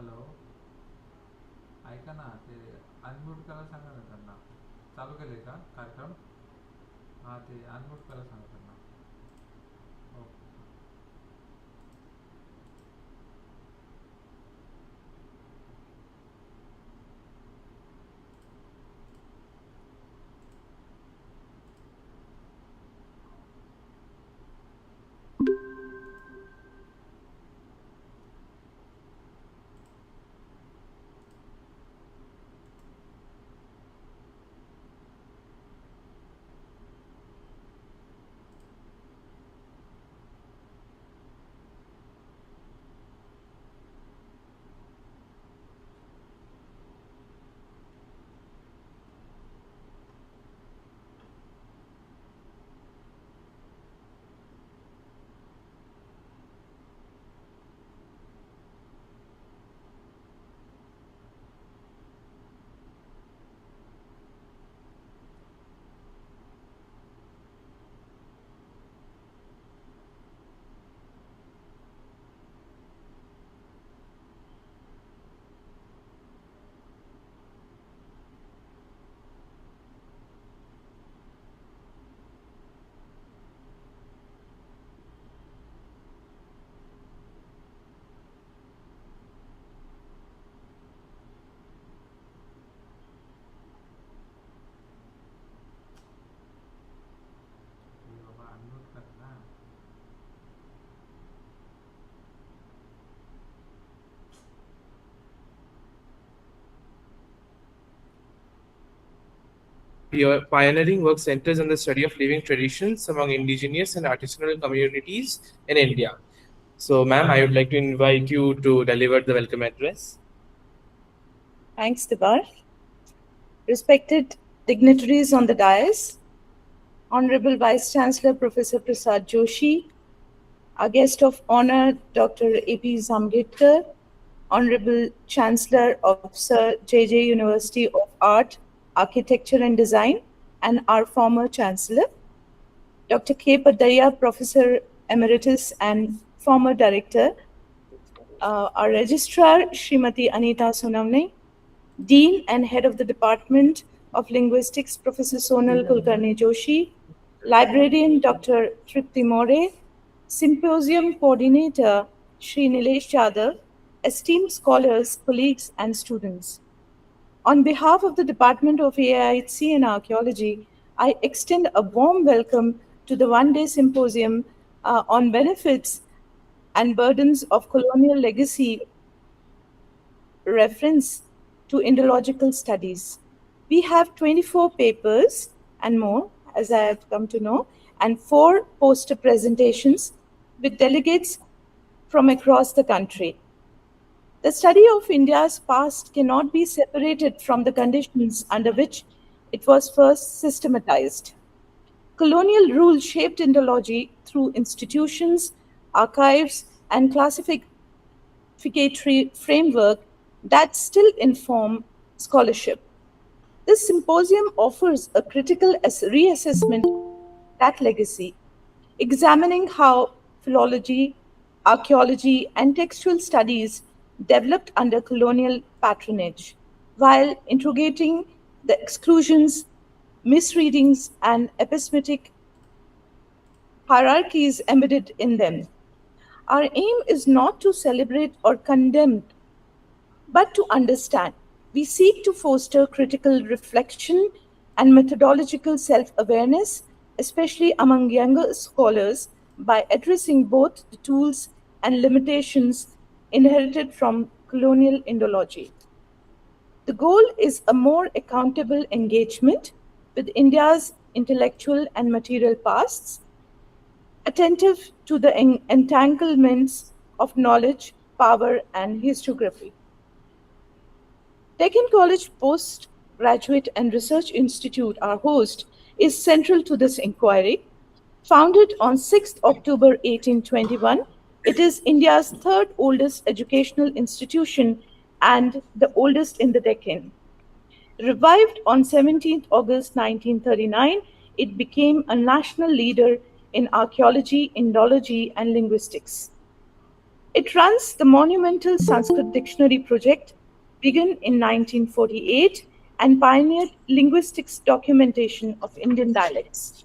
Hello, ऐका ना, ते अनम्यूट करायला सांगा ना त्यांना. चालू केले का कार्यक्रम? हां, ते अनम्यूट करायला सांगा त्यांना. हो. हे बाबा अनम्यूट कर ना. Your pioneering work centers on the study of living traditions among indigenous and artisanal communities in India. So, ma'am, I would like to invite you to deliver the welcome address. Thanks, Debar. Respected dignitaries on the dais, Honorable Vice Chancellor Professor Prasad Joshi, our guest of honor Dr. A.P. Zambedkar, Honorable Chancellor of Sir J.J. University of Art, Architecture and Design, and our former Chancellor, Dr. K. Padaya, Professor Emeritus and former Director, our Registrar, Srimati Anita Sonamne, Dean and Head of the Department of Linguistics, Professor Sonal Kulkarni Joshi, Librarian Dr. Tripti More, Symposium Coordinator Shri Nilesh Yadav, esteemed scholars, colleagues, and students. On behalf of the Department of AIHC and Archaeology, I extend a warm welcome to the one-day symposium on benefits and burdens of colonial legacy reference to Indological Studies. We have 24 papers and more, as I have come to know, and 4 poster presentations with delegates from across the country. The study of India's past cannot be separated from the conditions under which it was first systematized. Colonial rule shaped Indology through institutions, archives, and classificatory framework that still inform scholarship. This symposium offers a critical reassessment of that legacy, examining how philology, archaeology, and textual studies developed under colonial patronage, while interrogating the exclusions, misreadings, and epistemic hierarchies embedded in them. Our aim is not to celebrate or condemn, but to understand. We seek to foster critical reflection and methodological self-awareness, especially among younger scholars, by addressing both the tools and limitations inherited from colonial Indology. The goal is a more accountable engagement with India's intellectual and material pasts, attentive to the entanglements of knowledge, power, and historiography. Deccan College Postgraduate and Research Institute, our host, is central to this inquiry. Founded on 6th October 1821, it is India's third oldest educational institution and the oldest in the Deccan. Revived on 17th August 1939, it became a national leader in archaeology, Indology, and linguistics. It runs the monumental Sanskrit Dictionary project, begun in 1948, and pioneered linguistics documentation of Indian dialects.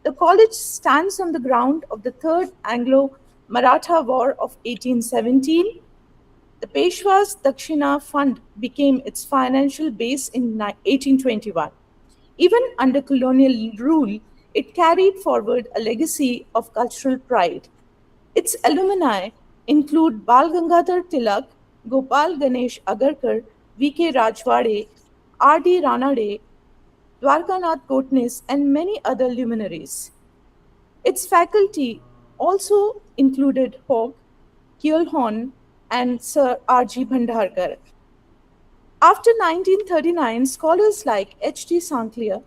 The college stands on the ground of the Third Anglo-Maratha War of 1817. The Peshwa's Dakshina Fund became its financial base in 1821. Even under colonial rule, it carried forward a legacy of cultural pride. Its alumni include Bal Gangadhar Tilak, Gopal Ganesh Agarkar, V.K. Rajwade, R.D. Ranade, Dwarkanath Kotnis, and many other luminaries. Its faculty also included Hogg, Keoghorn, and Sir R.G. Bhandarkar. After 1939, scholars like H.T. Sanklia,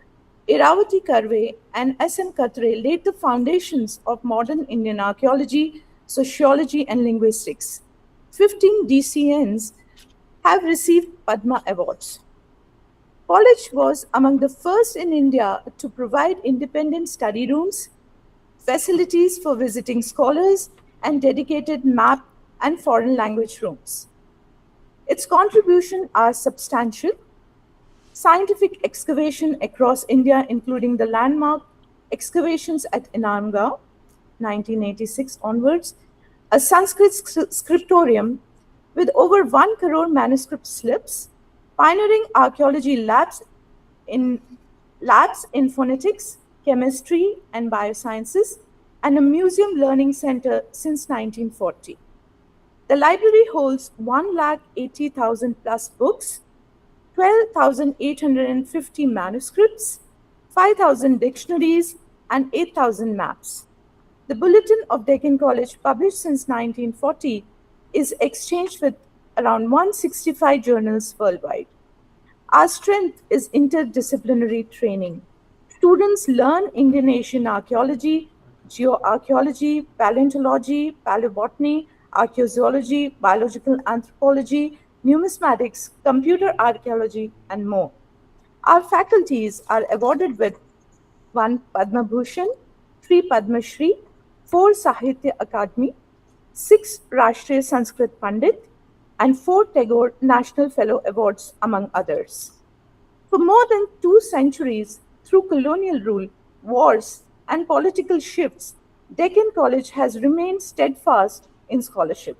Iravati Karve, and S.N. Katre laid the foundations of modern Indian archaeology, sociology, and linguistics. 15 DCNs have received Padma Awards. College was among the first in India to provide independent study rooms, facilities for visiting scholars, and dedicated map and foreign language rooms. Its contributions are substantial. Scientific excavation across India, including the landmark excavations at Inamgaon, 1986 onwards, a Sanskrit scriptorium with over 1 crore manuscript slips, pioneering archaeology labs in phonetics, chemistry, and biosciences, and a museum learning center since 1940. The library holds 180,000 plus books, 12,850 manuscripts, 5,000 dictionaries, and 8,000 maps. The Bulletin of Deccan College, published since 1940, is exchanged with around 165 journals worldwide. Our strength is interdisciplinary training. Students learn Indian Asian archaeology, geoarchaeology, paleontology, paleobotany, archaeozoology, biological anthropology, numismatics, computer archaeology, and more. Our faculties are awarded with 1 Padma Bhushan, 3 Padma Shri, 4 Sahitya Akademi, 6 Rashtriya Sanskrit Pandit, and 4 Tagore National Fellow Awards, among others. For more than 2 centuries, through colonial rule, wars, and political shifts, Deccan College has remained steadfast in scholarship.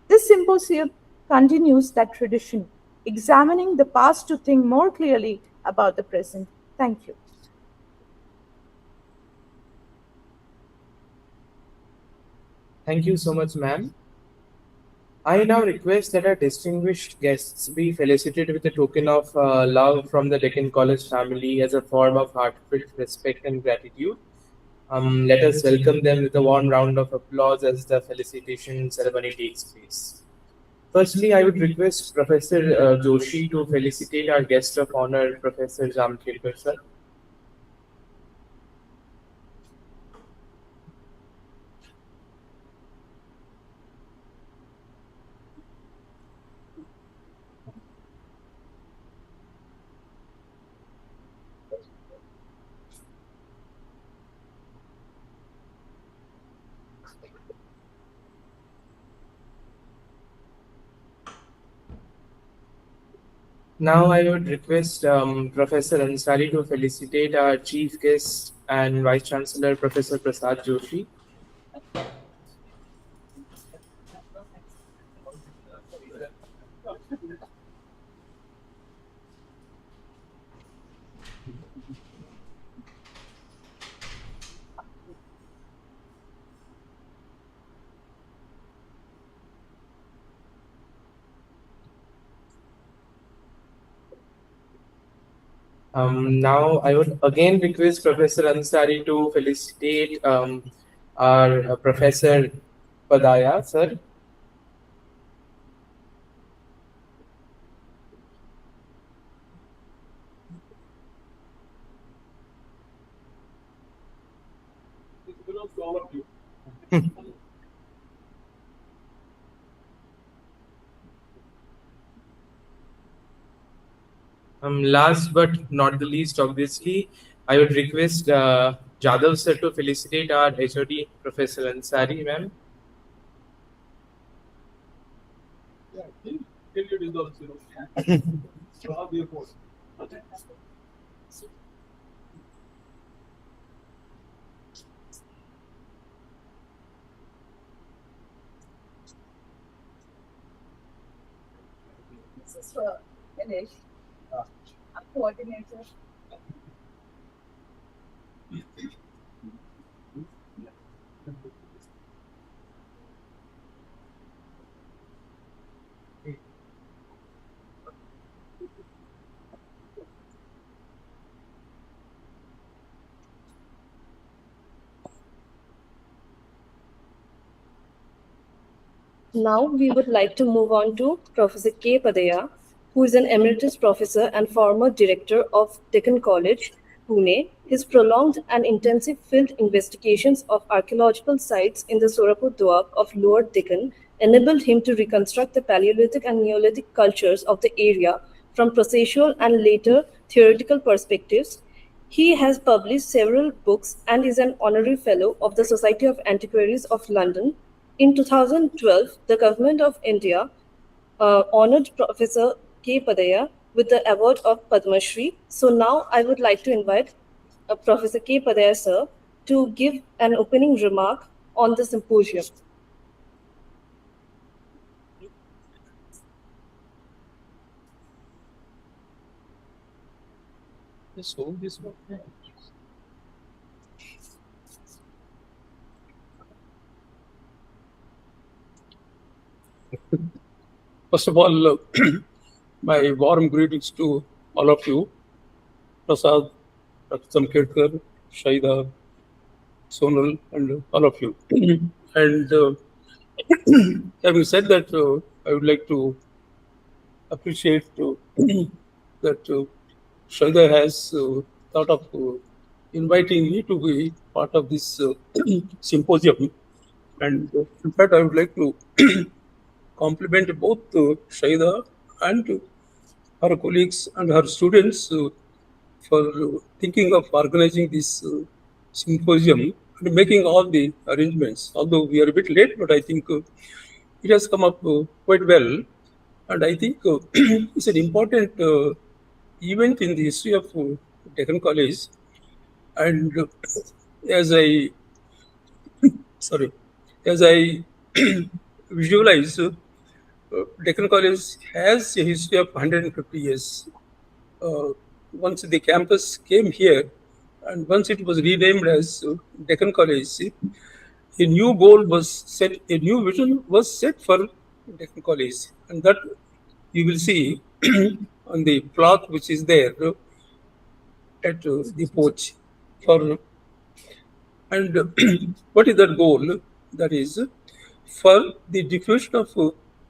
This symposium continues that tradition, examining the past to think more clearly about the present. Thank you. Thank you so much, ma'am. I now request that our distinguished guests be felicitated with a token of love from the Deccan College family as a form of heartfelt respect and gratitude. Let us welcome them with a warm round of applause as the felicitation ceremony takes place. Firstly, I would request Professor Joshi to felicitate our guest of honor, Professor Jamkhedkar sir. Now I would request Professor Ansari to felicitate our chief guest and Vice Chancellor, Professor Prasad Joshi. Now I would again request Professor Ansari to felicitate our Professor Padaya, sir. Last but not the least, obviously, I would request Jadhav sir to felicitate our HOD, Professor Ansari, ma'am. This is for Ganesh, our coordinator. Now we would like to move on to Professor K. Padaya, who is an emeritus professor and former director of Deccan College, Pune. His prolonged and intensive field investigations of archaeological sites in the Sorapur Doab of Lower Deccan enabled him to reconstruct the Paleolithic and Neolithic cultures of the area from processual and later theoretical perspectives. He has published several books and is an honorary fellow of the Society of Antiquaries of London. In 2012, the Government of India honored Professor K. Padaya with the award of Padma Shri. So now I would like to invite Professor K. Padaya sir to give an opening remark on the symposium. Just hold this one. First of all, my warm greetings to all of you, Prasad, Dr. Samkedkar, Shaida, Sonal, and all of you. And having said that, I would like to appreciate that Shaida has thought of inviting me to be part of this symposium. And in fact, I would like to compliment both Shaida and her colleagues and her students for thinking of organizing this symposium and making all the arrangements. Although we are a bit late, but I think it has come up quite well. And I think it's an important event in the history of Deccan College. And as I visualize, Deccan College has a history of 150 years. Once the campus came here, and once it was renamed as Deccan College, a new goal was set, a new vision was set for Deccan College, and that you will see on the plaque which is there at the porch. And what is that goal? That is for the diffusion of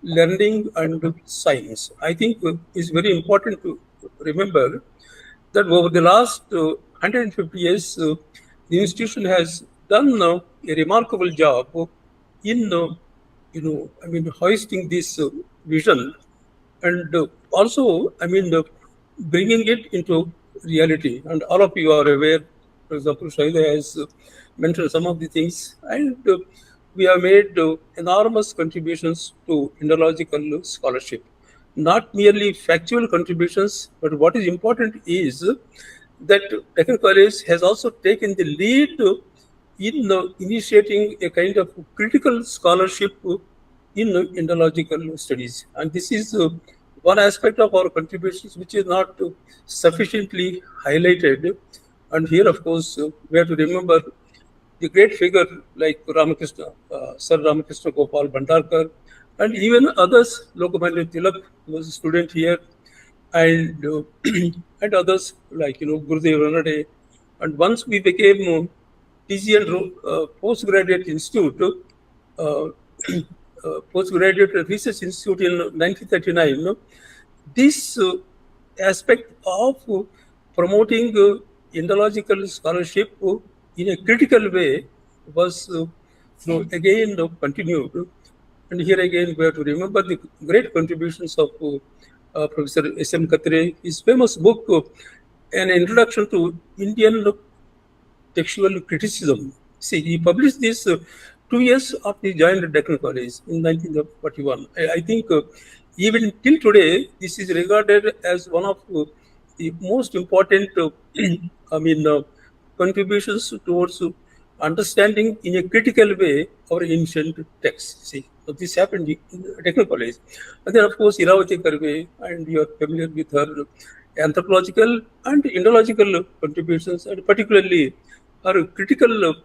learning and science. I think it's very important to remember that over the last 150 years, the institution has done a remarkable job in, hoisting this vision, and also, bringing it into reality. And all of you are aware, for example, Shaida has mentioned some of the things, and we have made enormous contributions to Indological scholarship. Not merely factual contributions, but what is important is that Deccan College has also taken the lead in initiating a kind of critical scholarship in Indological studies. And this is one aspect of our contributions which is not sufficiently highlighted. And here, of course, we have to remember the great figure like Ramakrishna, Sir Ramakrishna Gopal Bhandarkar, and even others. Lokmanya Tilak was a student here, and and others like Gurudev Ranade. And once we became PG and postgraduate institute, postgraduate research institute in 1939. This aspect of promoting Indological scholarship in a critical way was again continued. And here again we have to remember the great contributions of Professor S.M. Katre. His famous book, An Introduction to Indian Textual Criticism. See, he published this 2 years after he joined Deccan College in 1941. I think even till today, this is regarded as one of the most important, contributions towards understanding in a critical way our ancient texts. See, so this happened in Deccan College. And then, of course, Iravati Karve, and you are familiar with her anthropological and Indological contributions, and particularly her critical,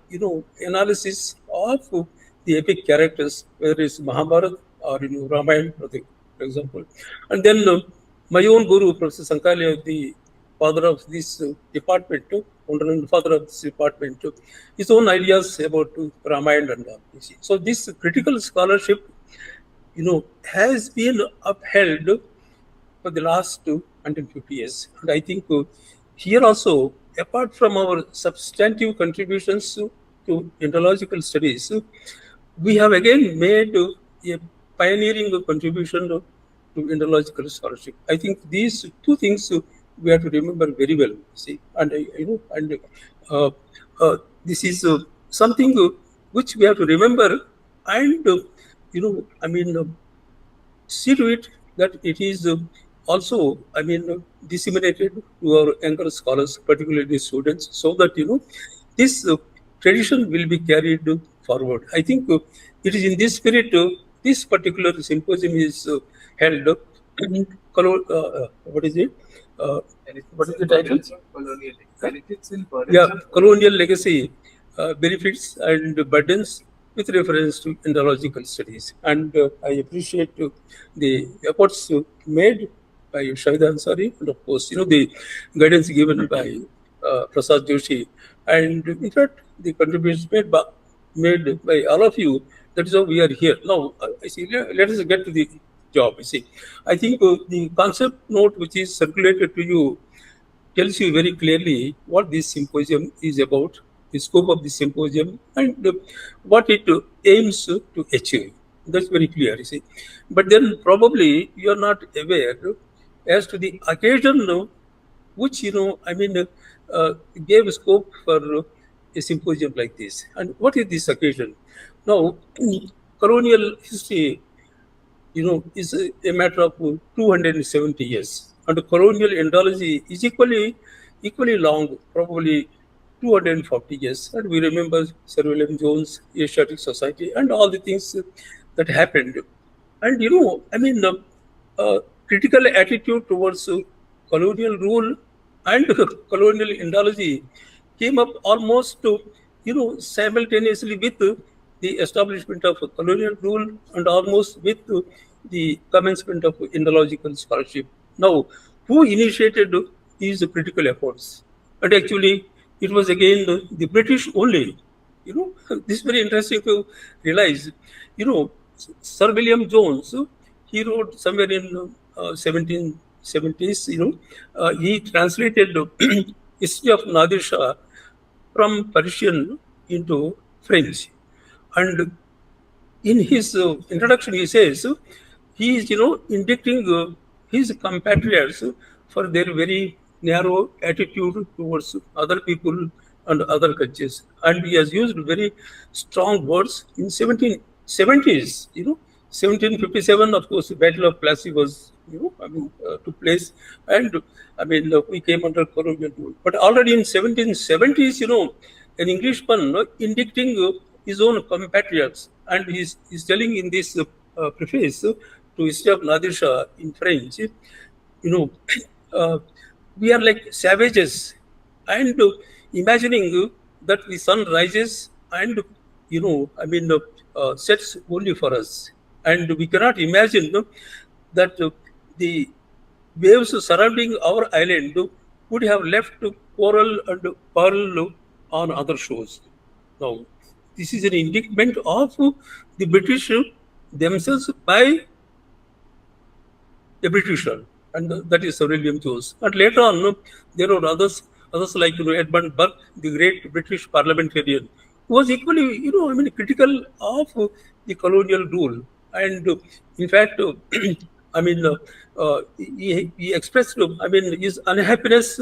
analysis of the epic characters, whether it's Mahabharata or Ramayana, for example. And then my own guru, Professor Sankalia, the father of this department, father of this department, his own ideas about Ramayana and all. So this critical scholarship, has been upheld for the last 150 years. And I think here also, apart from our substantive contributions to Indological studies, we have again made a pioneering contribution to Indological scholarship. I think these two things we have to remember very well. See, and this is something which we have to remember, and see to it that it is also, disseminated to our younger scholars, particularly students, so that this tradition will be carried forward. I think it is in this spirit this particular symposium is held. What is it? What is the title? Yeah, Colonial Legacy, Benefits and Burdens with reference to Indological Studies. And I appreciate the efforts made by Shahida Ansari, and of course, the guidance given by Prasad Joshi, and in fact, the contributions made by all of you. That is how we are here. Now, let us get to the job. I think the concept note which is circulated to you tells you very clearly what this symposium is about, the scope of the symposium, and what it aims to achieve. That's very clear, But then probably you are not aware as to the occasion which, gave scope for a symposium like this. And what is this occasion? Now, colonial history, is a matter of 270 years. And colonial Indology is equally long, probably 240 years. And we remember Sir William Jones, Asiatic Society, and all the things that happened. And, critical attitude towards colonial rule and colonial Indology came up almost simultaneously with the establishment of colonial rule and almost with the commencement of Indological scholarship. Now, who initiated these critical efforts? And actually, it was again the British only. This is very interesting to realize. Sir William Jones, he wrote somewhere in 1770s, he translated History of Nadir Shah from Persian into French. And in his introduction, he says he is, indicting his compatriots for their very narrow attitude towards other people and other cultures. And he has used very strong words in 1770s, 1757, of course, the Battle of Plassey was, took place, and we came under colonial rule. But already in 1770s, an Englishman indicting his own compatriots, and he's telling in this preface to History of Nadir Shah in French, we are like savages, and imagining that the sun rises and sets only for us. And we cannot imagine that the waves surrounding our island would have left coral and pearl on other shores. Now, this is an indictment of the British themselves by a Britisher, and that is Sir William Jones. And later on, there were others like Edmund Burke, the great British parliamentarian, who was equally, critical of the colonial rule. And in fact, he expressed, his unhappiness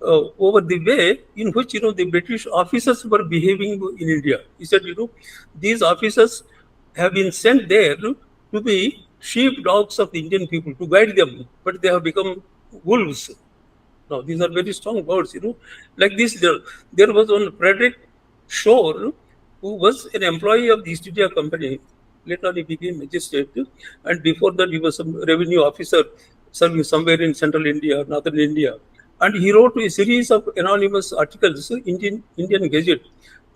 over the way in which, the British officers were behaving in India. He said, these officers have been sent there to be sheepdogs of the Indian people, to guide them, but they have become wolves. Now, these are very strong words, Like this, there was one Frederick Shore, who was an employee of the East India Company. Later on, he became magistrate, and before that, he was some revenue officer serving somewhere in central India, northern India. And he wrote a series of anonymous articles, Indian Gazette,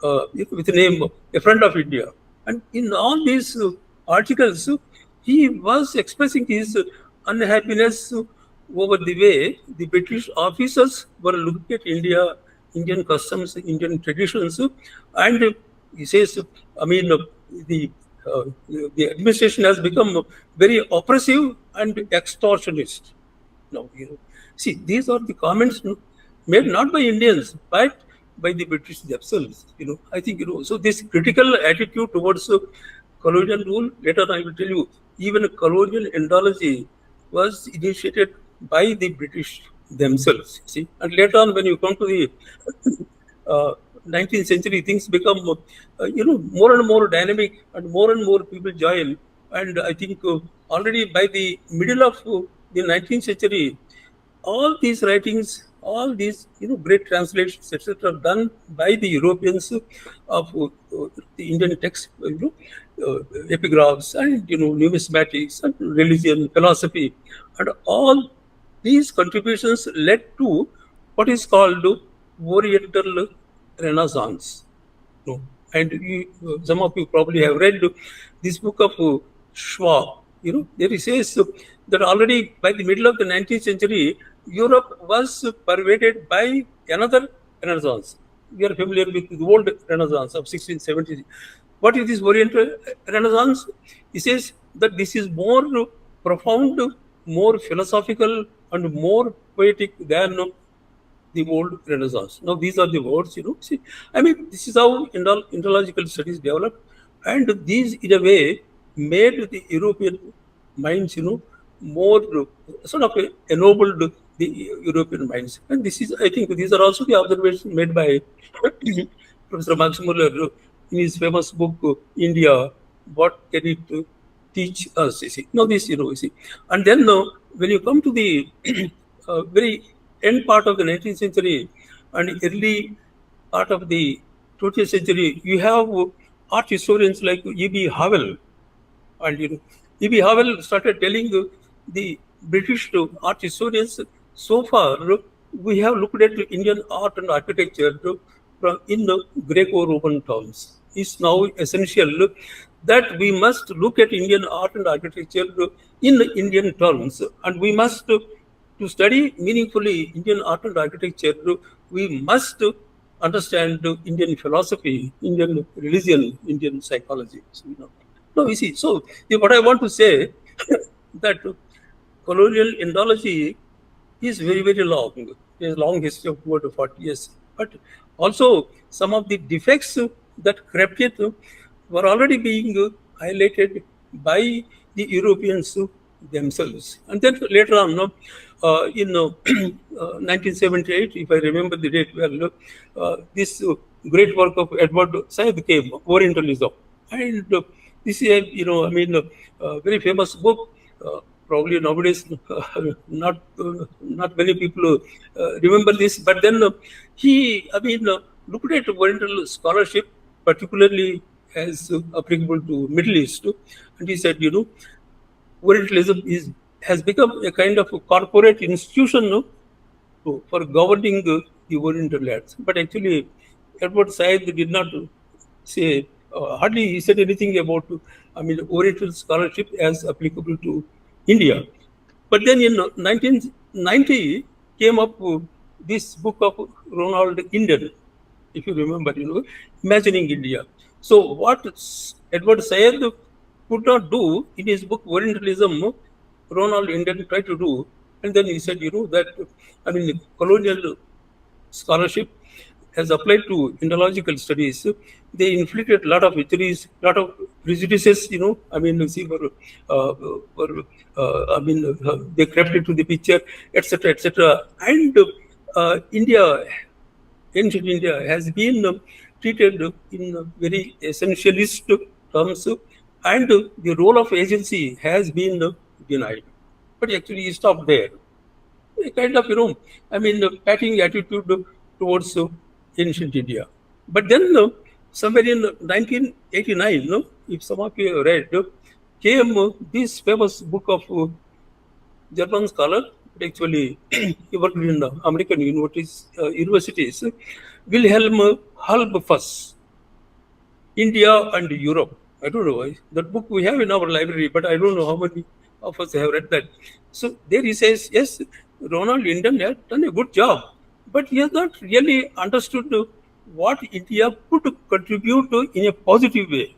with the name A Friend of India. And in all these articles, he was expressing his unhappiness over the way the British officers were looking at India, Indian customs, Indian traditions, and he says, the administration has become very oppressive and extortionist. Now, see, these are the comments made not by Indians, but by the British themselves. I think, so this critical attitude towards colonial rule, later I will tell you, even colonial Indology was initiated by the British themselves. See, and later on, when you come to the 19th century, things become, more and more dynamic, and more people join. And I think already by the middle of the 19th century, all these writings, all these great translations, etc., done by the Europeans of the Indian text, epigraphs and numismatics and religion, philosophy, and all these contributions led to what is called Oriental Renaissance. And some of you probably have read this book of Schwab. There he says that already by the middle of the 19th century, Europe was pervaded by another Renaissance. We are familiar with the old Renaissance of 1670s. What is this Oriental Renaissance? He says that this is more profound, more philosophical, and more poetic than the old Renaissance. Now, these are the words, See, this is how Indological Studies developed, and these, in a way, made the European minds, more sort of ennobled the European minds. And this is, I think, these are also the observations made by Professor Max Muller in his famous book, India, What Can It Teach Us? You see. Now, this, you see. And then, when you come to the very end part of the 19th century and early part of the 20th century, you have art historians like E.B. Howell. And E.B. Howell started telling the British art historians, so far we have looked at Indian art and architecture in the Greco-Roman terms. It's now essential that we must look at Indian art and architecture in the Indian terms, and we must, to study meaningfully Indian art and architecture, we must understand Indian philosophy, Indian religion, Indian psychology. No, you see, so what I want to say that colonial Indology is very, very long. There's a long history of over 40 years. But also some of the defects that crept in were already being highlighted by the Europeans themselves. And then later on, in 1978, if I remember the date well, this great work of Edward Said came, Orientalism. And this is, a very famous book. Probably nowadays, not many people remember this. But then he, looked at Oriental scholarship, particularly as applicable to Middle East, and he said, Orientalism has become a kind of a corporate institution for governing the Oriental lands. But actually, Edward Said did not say, hardly he said anything about, Oriental scholarship as applicable to India. But then in 1990 came up this book of Ronald Inden, if you remember, Imagining India. So what Edward Said could not do in his book Orientalism, Ronald Inden tried to do, and then he said, that colonial scholarship as applied to Indological Studies, they inflicted a lot of injuries, a lot of prejudices, they crept into the picture, etc., etc. And India, ancient India, has been treated in very essentialist terms, and the role of agency has been denied. But actually, he stopped there. A kind of, patting attitude towards ancient India. But then, somewhere in 1989, if some of you have read, came this famous book of German scholar, but actually he worked in American universities, Wilhelm Halbfuss, India and Europe. I don't know. That book we have in our library, but I don't know how many of us have read that. So there he says, yes, Ronald Indian has done a good job, but he has not really understood what India could contribute to in a positive way.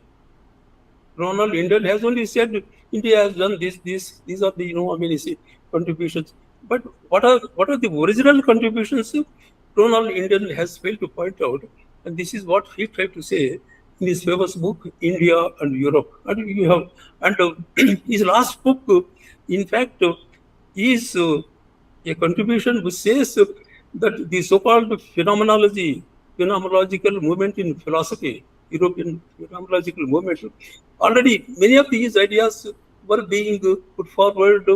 Ronald Indian has only said India has done this. These are the contributions. But what are the original contributions? Ronald Indian has failed to point out, and this is what he tried to say in his famous book India and Europe. And his last book, in fact, is a contribution which says that the so-called phenomenological movement in philosophy, European phenomenological movement, already many of these ideas were being put forward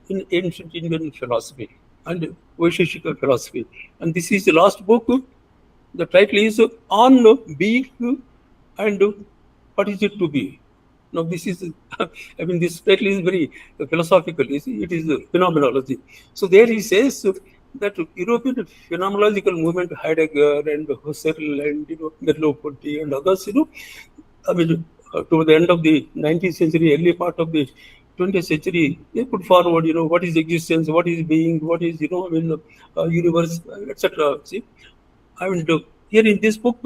in ancient Indian philosophy and Vaisheshika philosophy. And this is the last book. The title is On Being and What Is It to Be. Now, this is, this title is very philosophical. It is phenomenology. So there he says that European phenomenological movement, Heidegger and Husserl and Merleau-Ponty and others, toward the end of the 19th century, early part of the 20th century, they put forward, what is existence, what is being, what is, universe, etc. See, here in this book,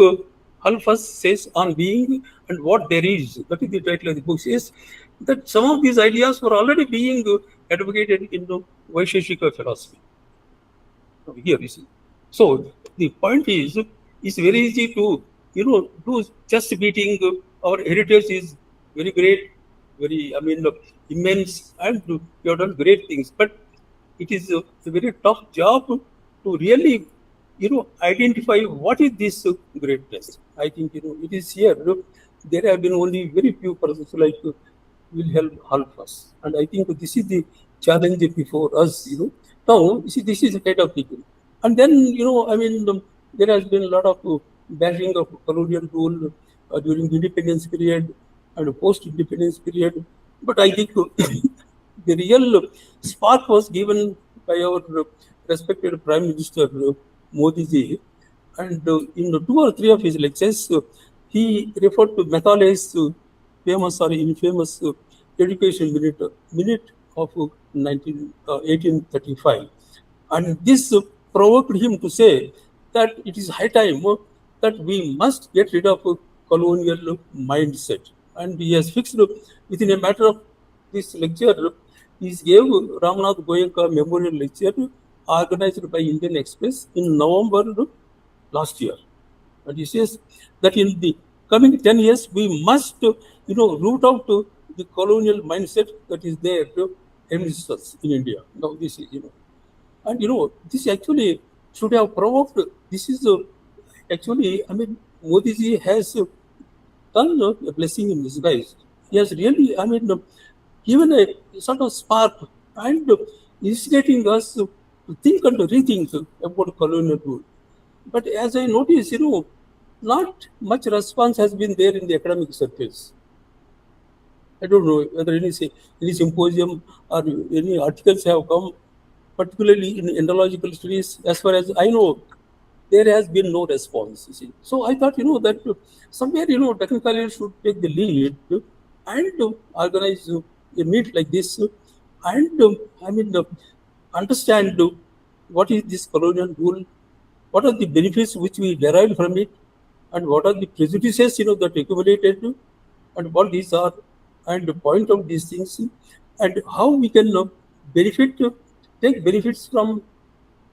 Halbfuss says on being and what there is. That is the title of the book. Says that some of these ideas were already being advocated in the Vaisheshika philosophy. Here you see. So the point is, it's very easy to do just beating our heritage is very great, very immense, and you have done great things. But it is a very tough job to really identify what is this greatness. I think it is here. There have been only very few persons like Wilhelm Halbfuss, and I think this is the challenge before us. Now, you see, this is a kind of thing. And then, there has been a lot of bashing of colonial rule during the independence period and post-independence period. But I think the real spark was given by our respected Prime Minister Modi ji, and in 2 or 3 of his lectures, he referred to Macaulay's famous or infamous education minute of 1835. And this provoked him to say that it is high time that we must get rid of colonial mindset. And he has fixed within a matter of this lecture, he gave Ramnath Goenka Memorial Lecture organized by Indian Express in November last year. And he says that in the coming 10 years, we must, root out the colonial mindset that is there amidst us in India. Now, this is, and this actually should have provoked. This is actually, Modi ji has done a blessing in disguise. He has really, given a sort of spark and instigating us to think and rethink about colonial rule. But as I notice, not much response has been there in the academic circles. I don't know whether any symposium or any articles have come, particularly in Indological Studies. As far as I know, there has been no response. You see. So I thought, that somewhere, technically should take the lead and organize a meet like this and understand what is this colonial rule, what are the benefits which we derive from it, and what are the prejudices that accumulated, and what these are, and point out these things, and how we can take benefits from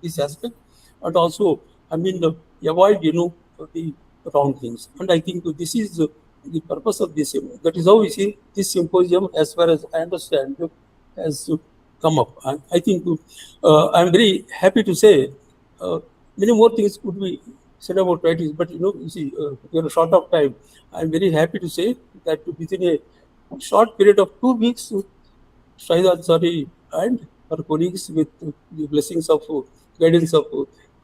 this aspect, and also avoid the wrong things. And I think this is the purpose of this. That is how we see this symposium, as far as I understand, has come up. I think I'm very happy to say many more things could be said about writings, but you see, we are short of time. I'm very happy to say that within a short period of 2 weeks, Shahid Ansari and her colleagues, with the blessings of guidance of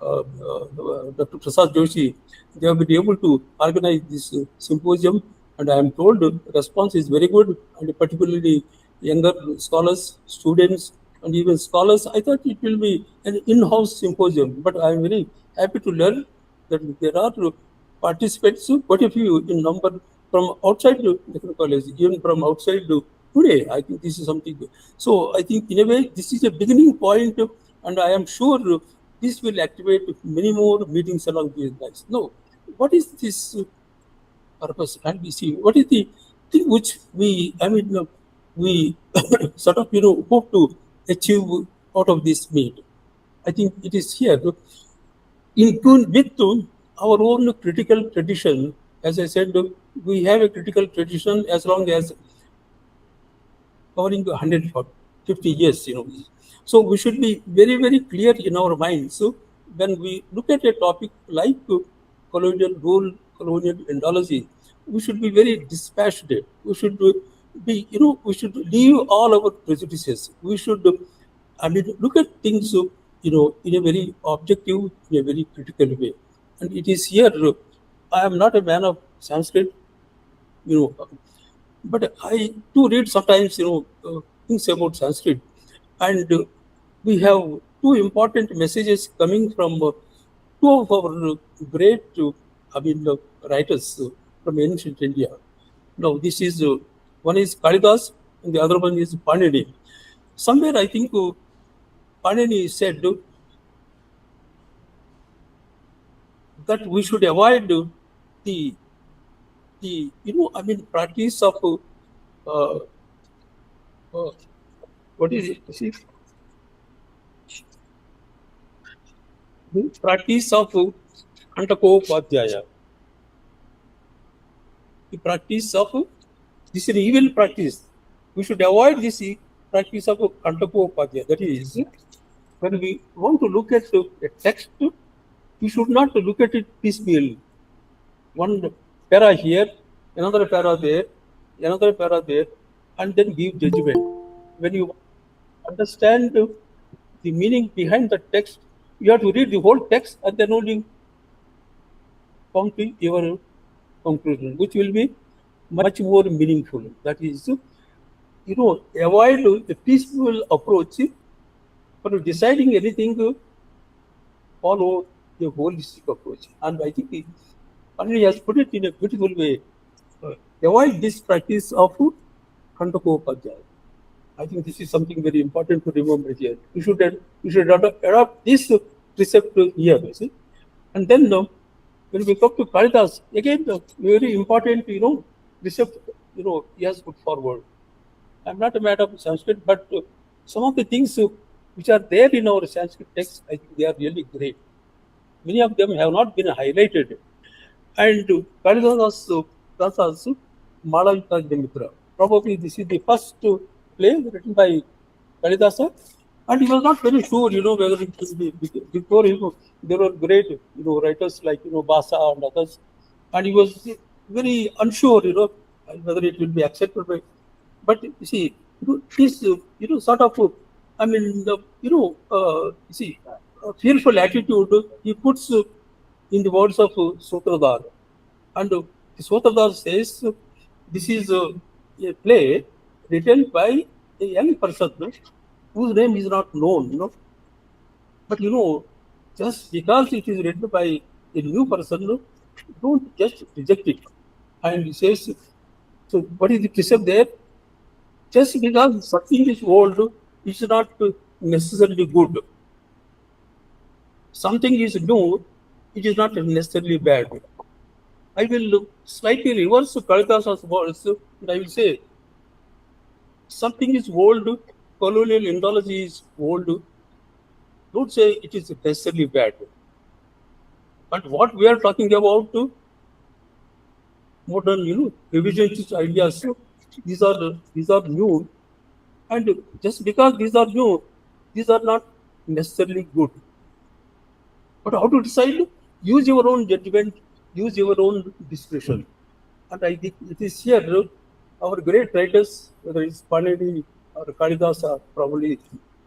Dr. Prasad Joshi, they have been able to organize this symposium, and I am told the response is very good, and particularly younger scholars, students, and even scholars. I thought it will be an in-house symposium, but I am very happy to learn that there are participants, quite a few in number, from outside the technical college, even from outside today. I think this is something. So I think in a way this is a beginning point, and I am sure this will activate many more meetings along these lines. No, what is this purpose? And we see what is the thing which we sort of hope to achieve out of this meet. I think it is here in tune with our own critical tradition. As I said, we have a critical tradition as long as covering 150 years, So we should be very, very clear in our minds. So when we look at a topic like colonial rule, colonial Indology, we should be very dispassionate. We should be, we should leave all our prejudices. We should, look at things, in a very objective, in a very critical way. And it is here, I am not a man of Sanskrit, but I do read sometimes, things about Sanskrit, and we have two important messages coming from two of our great, writers from ancient India. Now, this is one is Kalidas, and the other one is Panini. Somewhere, I think Panini said that we should avoid the practice of what is it? See? The practice of Antakopadhyaya. The practice of this is an evil practice. We should avoid this practice of Antakopadhyaya. That is, when we want to look at a text, we should not look at it piecemeal. One para here, another para there, another para there, and then give judgment. When you understand the meaning behind the text, you have to read the whole text and then only come to your conclusion, which will be much more meaningful. That is, avoid the peaceful approach for deciding anything. Follow the holistic approach, and I think Panini has put it in a beautiful way. Avoid this practice of Kandakopadhyaya. I think this is something very important to remember here. You should adopt this precept here, see? And then when we come to Kalidas, again very important, precept, he has put forward. I'm not a man of Sanskrit, but some of the things which are there in our Sanskrit text, I think they are really great. Many of them have not been highlighted. And Kalidas also Malavika Mitra. Probably this is the first play written by Kalidasa, and he was not very sure, whether it will be before him. There were great, writers like Basa and others, and he was very unsure, whether it will be accepted by. But you see, this, sort of, a fearful attitude he puts in the words of Sutradhar, and the Sutradhar says this is a play written by a young person whose name is not known, But just because it is written by a new person, don't just reject it. And he says, so what is the precept there? Just because something is old, it's not necessarily good. Something is new, it is not necessarily bad. I will slightly reverse Kalidasa's words, and I will say, something is old, colonial Indology is old, don't say it is necessarily bad. But what we are talking about, modern, revisionist ideas, these are new, and just because these are new, these are not necessarily good. But how to decide? Use your own judgment, use your own discretion. And I think it is here our great writers, whether it's Panini or Kalidasa, probably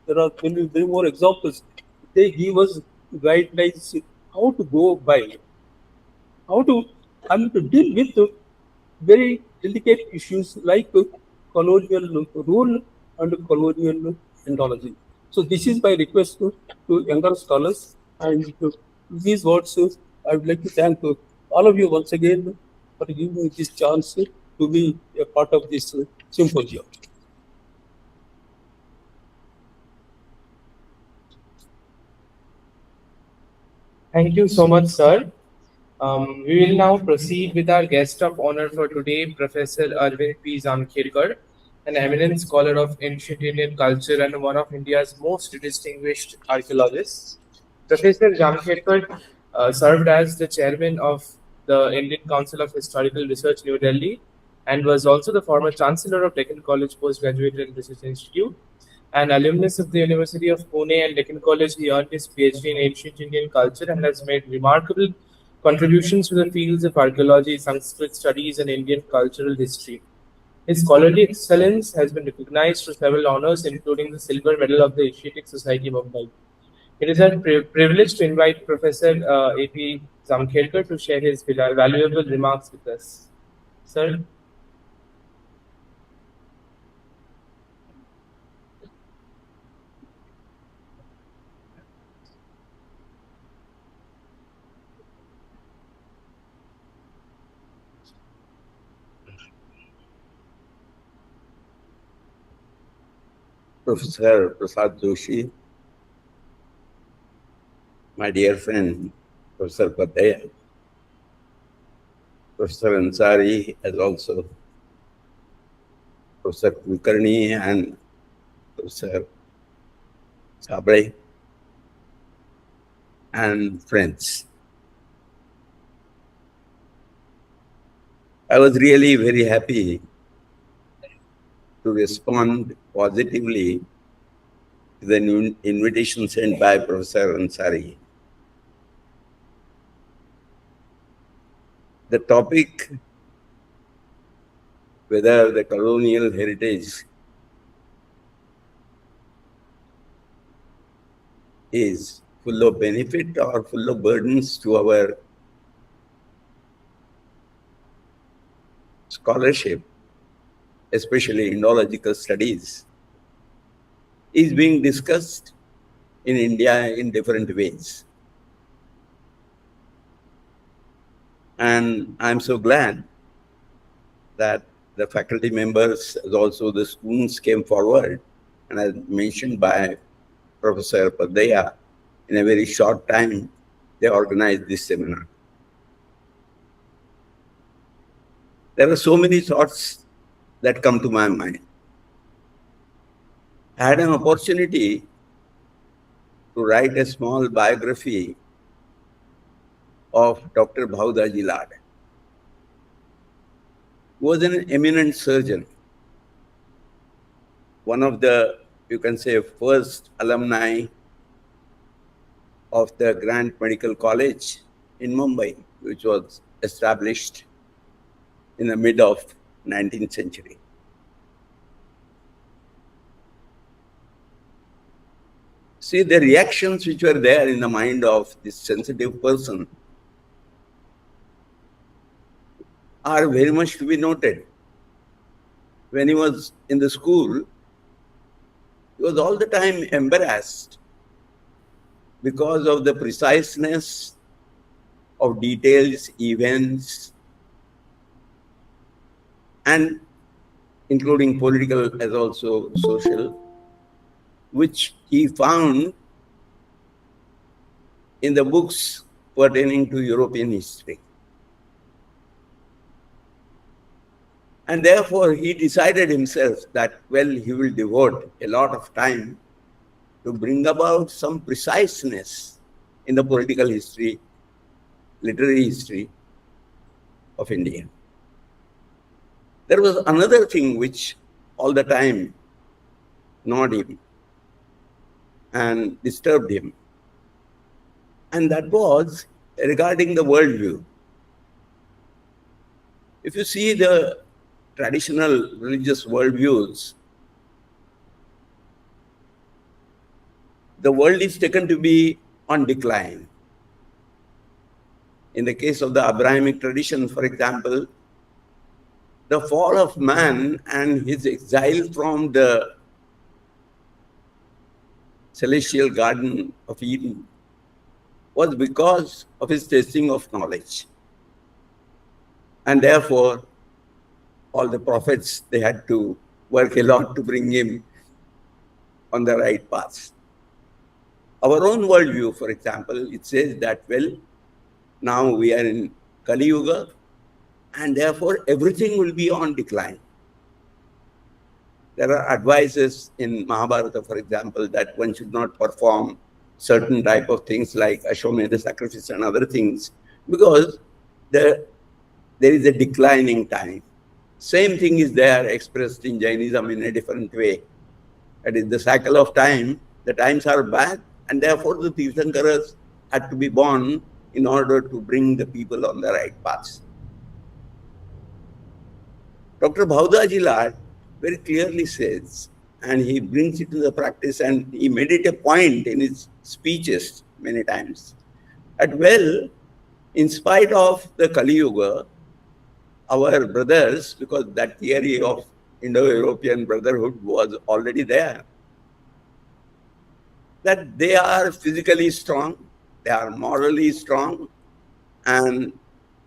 there are many more examples. They give us guidelines how to go by, how to to deal with very delicate issues like colonial rule and colonial Indology. So this is my request to younger scholars, and these words I would like to thank all of you once again for giving me this chance to be a part of this symposium. Thank you so much, sir. We will now proceed with our guest of honor for today, Professor Arvind P. Zamkhedkar, an eminent scholar of ancient Indian culture and one of India's most distinguished archaeologists. Professor Zamkhedkar served as the chairman of the Indian Council of Historical Research, New Delhi, and was also the former chancellor of Deccan College Postgraduate and Research Institute. An alumnus of the University of Pune and Deccan College, he earned his PhD in ancient Indian culture and has made remarkable contributions to the fields of archaeology, Sanskrit studies, and Indian cultural history. His scholarly excellence has been recognized through several honors, including the Silver Medal of the Asiatic Society, Mumbai. It is a privilege to invite Professor A.P. Zamkhedkar to share his valuable remarks with us. Sir. Professor Prasad Joshi, my dear friend, Professor Padaya, Professor Ansari, as also Professor Kulkarni and Professor Sabre, and friends. I was really very happy to respond positively to the new invitation sent by Professor Ansari. The topic, whether the colonial heritage is full of benefit or full of burdens to our scholarship, especially Indological Studies, is being discussed in India in different ways. And I'm so glad that the faculty members, as also the students, came forward, and as mentioned by Professor Padaya, in a very short time, they organized this seminar. There are so many thoughts that come to my mind. I had an opportunity to write a small biography of Dr. Bhaudaji Lad, who was an eminent surgeon, one of the, you can say, first alumni of the Grant Medical College in Mumbai, which was established in the mid of 19th century. See, the reactions which were there in the mind of this sensitive person are very much to be noted. When he was in the school, he was all the time embarrassed because of the preciseness of details, events, and including political as also social, which he found in the books pertaining to European history. And therefore, he decided himself that, well, he will devote a lot of time to bring about some preciseness in the political history, literary history of India. There was another thing which all the time gnawed him and disturbed him. And that was regarding the worldview. If you see the traditional religious worldviews, the world is taken to be on decline. In the case of the Abrahamic tradition, for example, the fall of man and his exile from the celestial garden of Eden was because of his tasting of knowledge. And therefore, all the prophets, they had to work a lot to bring him on the right path. Our own worldview, for example, it says that, well, now we are in Kali Yuga, and therefore everything will be on decline. There are advices in Mahabharata, for example, that one should not perform certain type of things like Ashwamedha sacrifice and other things, because there is a declining time. Same thing is there expressed in Jainism in a different way. That is the cycle of time. The times are bad, and therefore the Tirthankaras had to be born in order to bring the people on the right path. Dr. Bhaudaji Lad very clearly says, and he brings it to the practice, and he made it a point in his speeches many times, that, well, in spite of the Kali Yuga, our brothers, because that theory of Indo-European brotherhood was already there, that they are physically strong, they are morally strong, and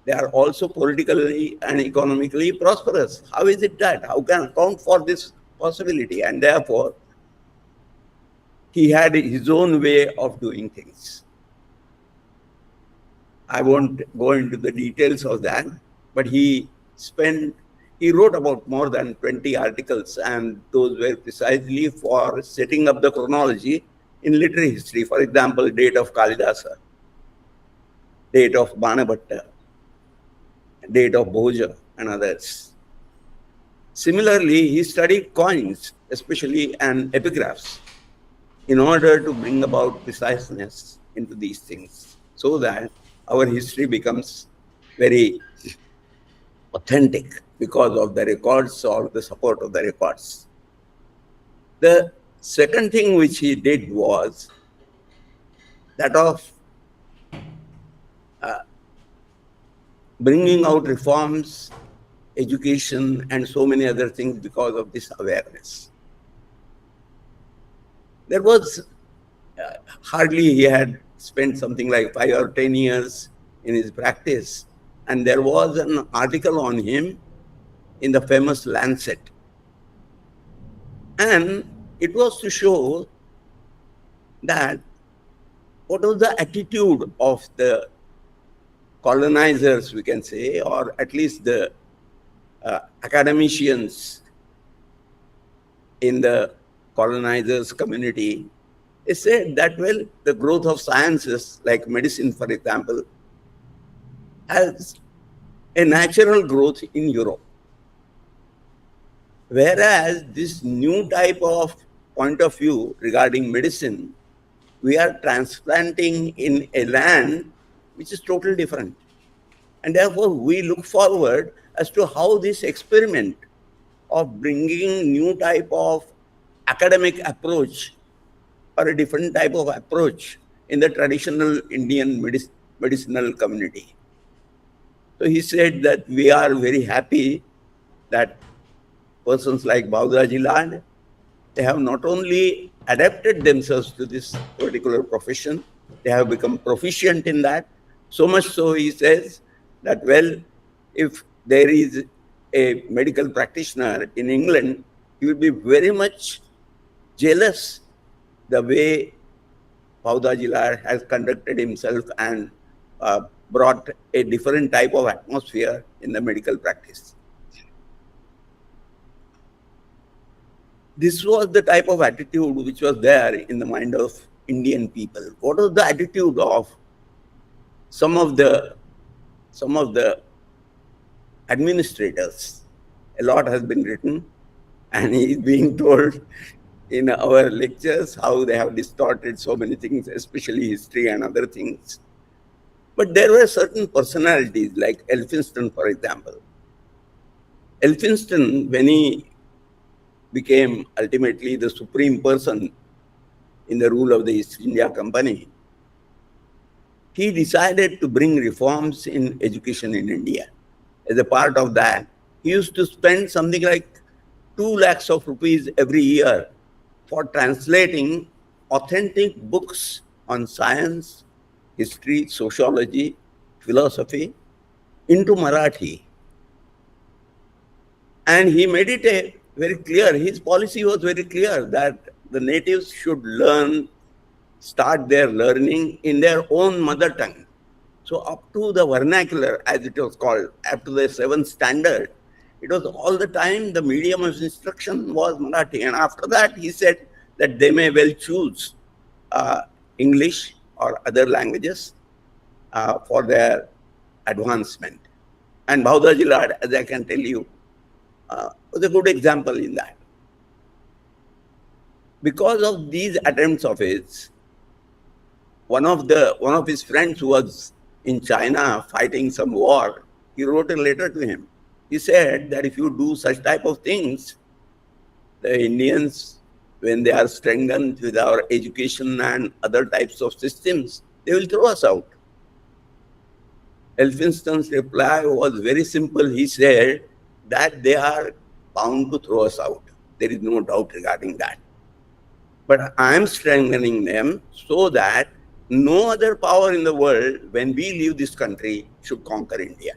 they are also politically and economically prosperous. How is it that? How can account for this possibility? And therefore, he had his own way of doing things. I won't go into the details of that, but he wrote about more than 20 articles, and those were precisely for setting up the chronology in literary history. For example, date of Kalidasa, date of Banabhatta, date of Bhoja, and others. Similarly, he studied coins, especially, and epigraphs, in order to bring about preciseness into these things, so that our history becomes very authentic because of the records or the support of the records. The second thing which he did was that of bringing out reforms, education, and so many other things because of this awareness. There was hardly, he had spent something like 5 or 10 years in his practice, and there was an article on him in the famous Lancet. And it was to show that what was the attitude of the colonizers, we can say, or at least the academicians in the colonizers community. They said that, well, the growth of sciences like medicine, for example, has a natural growth in Europe. Whereas this new type of point of view regarding medicine, we are transplanting in a land which is totally different. And therefore, we look forward as to how this experiment of bringing new type of academic approach or a different type of approach in the traditional Indian medicinal community. So he said that we are very happy that persons like Bhaudaji Lad, they have not only adapted themselves to this particular profession, they have become proficient in that. So much so, he says that, well, if there is a medical practitioner in England, he will be very much jealous the way Bhaudaji Lad has conducted himself and brought a different type of atmosphere in the medical practice. This was the type of attitude which was there in the mind of Indian people. What was the attitude of some of the administrators? A lot has been written, and he is being told in our lectures, how they have distorted so many things, especially history and other things. But there were certain personalities, like Elphinstone, for example. Elphinstone, when he became ultimately the supreme person in the rule of the East India Company, he decided to bring reforms in education in India. As a part of that, he used to spend something like 2 lakhs of rupees every year for translating authentic books on science, history, sociology, philosophy into Marathi. And he made it very clear, his policy was very clear that the natives should start their learning in their own mother tongue. So up to the vernacular, as it was called, up to the 7th standard, it was all the time the medium of instruction was Marathi. And after that, he said that they may well choose English or other languages for their advancement. And Bhaudaji Lad, as I can tell you, was a good example in that. Because of these attempts of his, one of his friends who was in China fighting some war, he wrote a letter to him. He said that if you do such type of things, the Indians, when they are strengthened with our education and other types of systems, they will throw us out. Elphinstone's reply was very simple. He said that they are bound to throw us out. There is no doubt regarding that. But I am strengthening them so that no other power in the world, when we leave this country, should conquer India.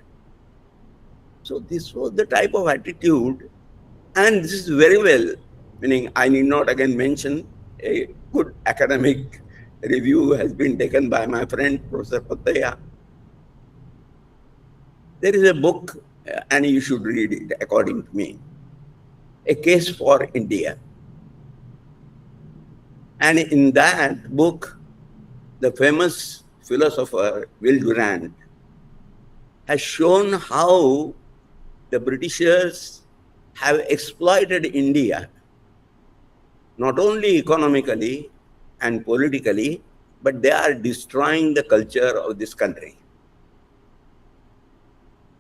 So this was the type of attitude, and this is very well, meaning I need not again mention, a good academic review has been taken by my friend, Professor Pataya. There is a book, and you should read it according to me, A Case for India. And in that book, the famous philosopher Will Durant has shown how the Britishers have exploited India, not only economically and politically, but they are destroying the culture of this country.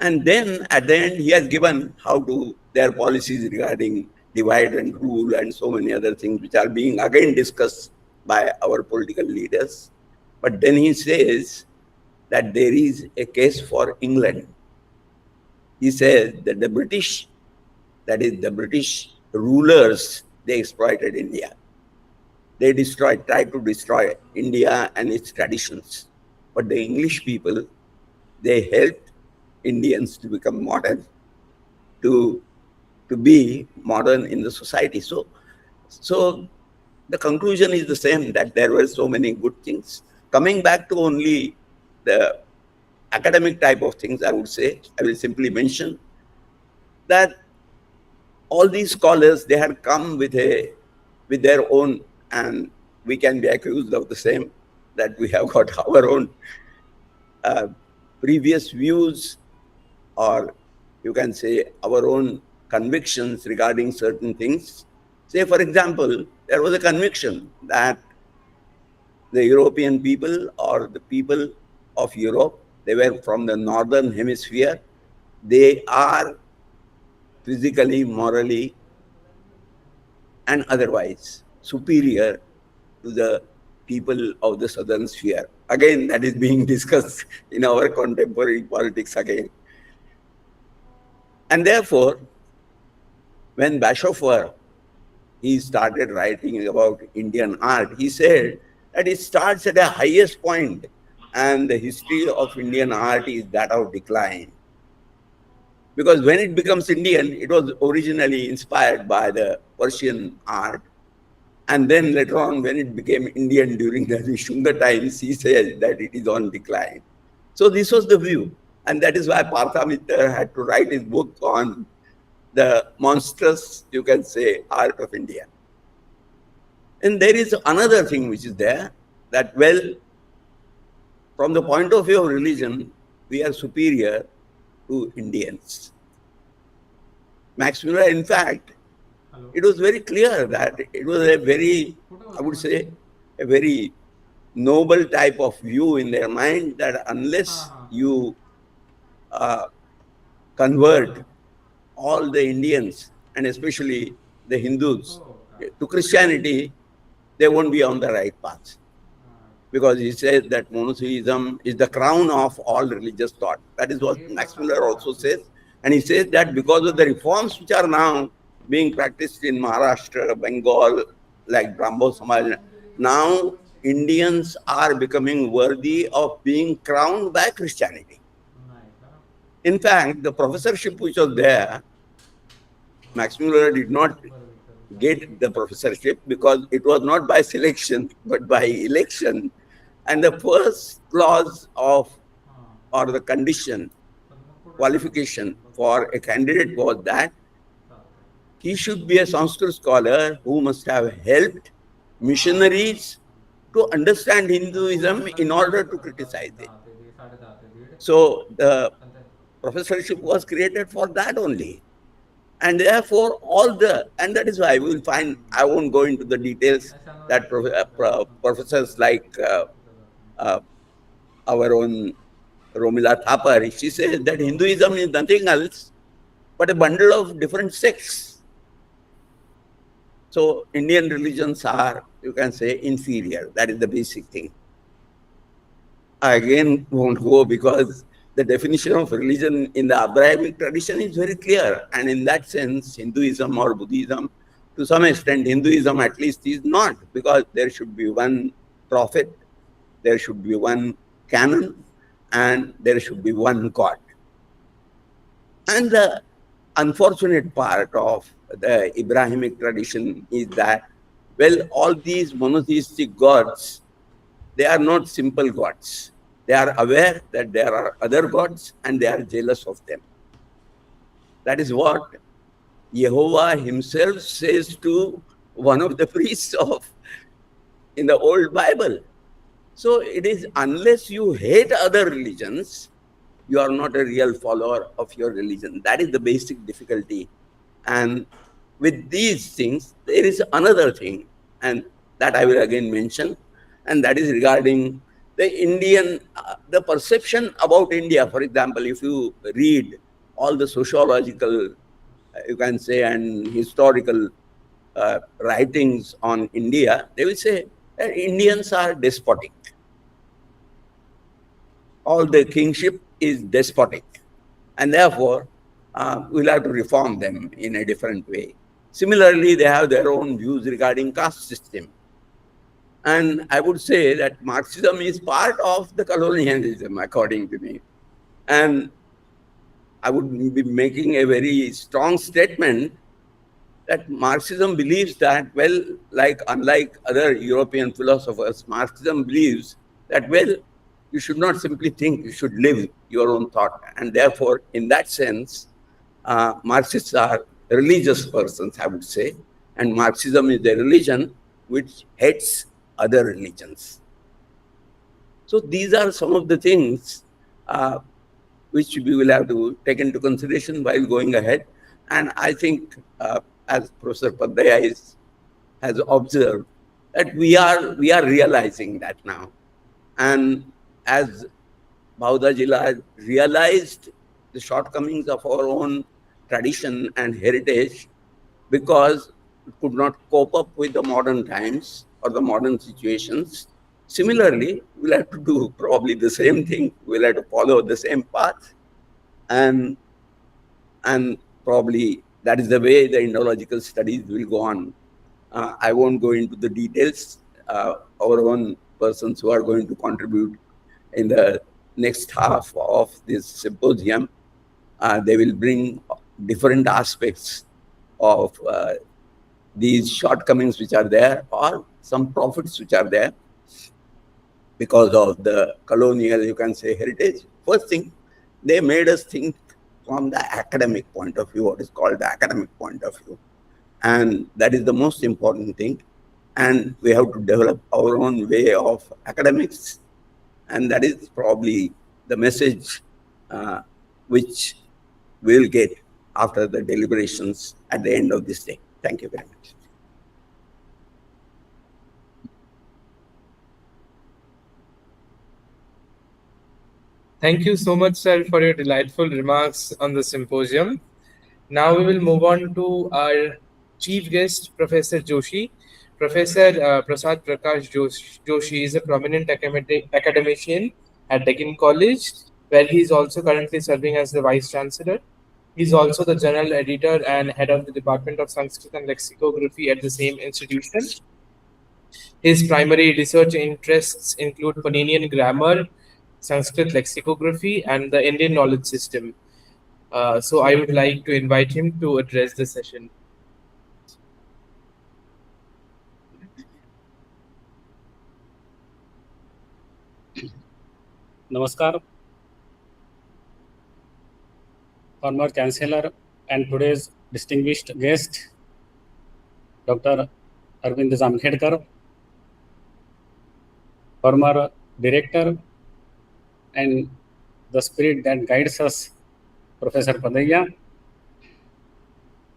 And then at the end, he has given how to their policies regarding divide and rule and so many other things which are being again discussed by our political leaders. But then he says that there is a case for England. He says that the British, that is the British rulers, they exploited India. They tried to destroy India and its traditions. But the English people, they helped Indians to become modern, to be modern in the society. So the conclusion is the same, that there were so many good things. Coming back to only the academic type of things, I would say, I will simply mention that all these scholars, they had come with their own, and we can be accused of the same, that we have got our own previous views, or you can say our own convictions regarding certain things. Say, for example, there was a conviction that the European people or the people of Europe, they were from the northern hemisphere, they are physically, morally, and otherwise superior to the people of the southern sphere. Again, that is being discussed in our contemporary politics again. And therefore, when Bashofer, he started writing about Indian art, he said that it starts at a highest point, and the history of Indian art is that of decline. Because when it becomes Indian, it was originally inspired by the Persian art. And then later on, when it became Indian during the Shunga times, he says that it is on decline. So this was the view. And that is why Partha Mitra had to write his book on the monstrous, you can say, art of India. And there is another thing which is there, that, well, from the point of view of religion, we are superior to Indians. Max Muller, in fact, it was very clear that it was a very, I would say, a very noble type of view in their mind that unless you convert all the Indians and especially the Hindus to Christianity, they won't be on the right path. Because he says that monotheism is the crown of all religious thought. That is what Max Muller also says. And he says that because of the reforms which are now being practiced in Maharashtra, Bengal, like Brahmo Samaj, now Indians are becoming worthy of being crowned by Christianity. In fact, the professorship which was there, Max Muller did not get the professorship because it was not by selection, but by election. And the first clause of, or the condition, qualification for a candidate was that he should be a Sanskrit scholar who must have helped missionaries to understand Hinduism in order to criticize it. So the professorship was created for that only. And therefore, and that is why we will find, I won't go into the details, that professors like our own Romila Thapar, she says that Hinduism is nothing else but a bundle of different sects. So Indian religions are, you can say, inferior. That is the basic thing. I again won't go because the definition of religion in the Abrahamic tradition is very clear. And in that sense, Hinduism or Buddhism, to some extent, Hinduism at least is not, because there should be one prophet, there should be one canon, and there should be one God. And the unfortunate part of the Abrahamic tradition is that, well, all these monotheistic gods, they are not simple gods. They are aware that there are other gods and they are jealous of them. That is what Jehovah himself says to one of the priests in the old Bible. So it is, unless you hate other religions, you are not a real follower of your religion. That is the basic difficulty. And with these things, there is another thing, and that I will again mention, and that is regarding the Indian, the perception about India. For example, if you read all the sociological, you can say, and historical writings on India, they will say that Indians are despotic. All the kingship is despotic. And therefore, we'll have to reform them in a different way. Similarly, they have their own views regarding caste system. And I would say that Marxism is part of the colonialism, according to me. And I would be making a very strong statement that Marxism believes that, well, unlike other European philosophers, Marxism believes that, well, you should not simply think, you should live your own thought. And therefore, in that sense, Marxists are religious persons, I would say. And Marxism is a religion which hates other religions. So these are some of the things which we will have to take into consideration while going ahead. And I think, as Professor Padaya has observed, that we are realizing that now. And as Bahuda Jila realized the shortcomings of our own tradition and heritage because it could not cope up with the modern times or the modern situations. Similarly, we'll have to do probably the same thing. We'll have to follow the same path. And probably that is the way the Indological Studies will go on. I won't go into the details. Our own persons who are going to contribute in the next half of this symposium, they will bring different aspects of these shortcomings which are there, or some profits which are there because of the colonial, you can say, heritage. First thing, they made us think from the academic point of view, what is called the academic point of view. And that is the most important thing. And we have to develop our own way of academics. And that is probably the message which we'll get after the deliberations at the end of this day. Thank you very much. Thank you so much, sir, for your delightful remarks on the symposium. Now we will move on to our chief guest, Professor Joshi. Professor Prasad Prakash Joshi is a prominent academician at Deccan College, where he is also currently serving as the Vice Chancellor. He is also the General Editor and Head of the Department of Sanskrit and Lexicography at the same institution. His primary research interests include Paninian grammar, Sanskrit lexicography, and the Indian knowledge system. So I would like to invite him to address the session. Namaskar, former Chancellor and today's distinguished guest, Dr. Arvind Zamkhedkar, former Director and the spirit that guides us, Professor Padaya,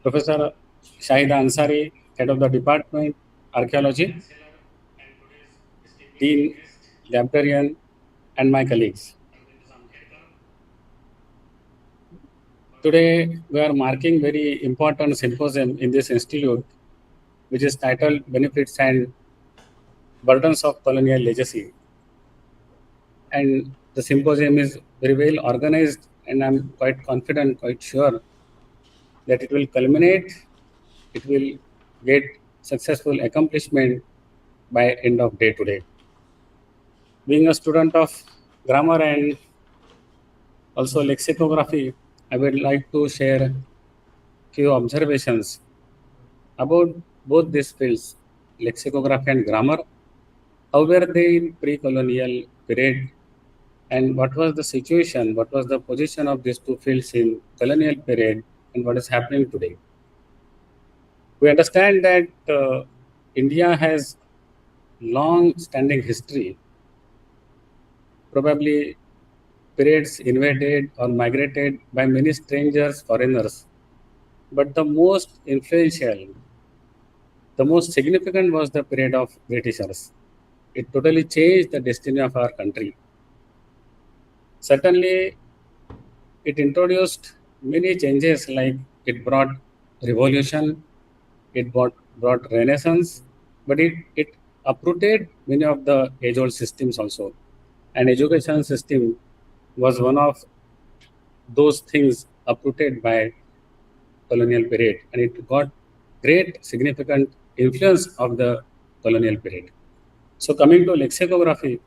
Professor Shahida Ansari, Head of the Department, Archaeology, Dean, Librarian, and my colleagues. Today, we are marking very important symposium in this institute, which is titled Benefits and Burdens of Colonial Legacy. And the symposium is very well organized, and I'm quite confident, quite sure that it will culminate, it will get successful accomplishment by end of day today. Being a student of grammar and also lexicography, I would like to share few observations about both these fields, lexicography and grammar. How were they in pre-colonial period, and what was the situation, what was the position of these two fields in colonial period, and what is happening today? We understand that India has long-standing history, probably periods invaded or migrated by many strangers, foreigners. But the most influential, the most significant was the period of Britishers. It totally changed the destiny of our country. Certainly, it introduced many changes, like it brought revolution, it brought renaissance, but it uprooted many of the age-old systems also. And education system was one of those things uprooted by colonial period, and it got great significant influence of the colonial period. So coming to lexicography,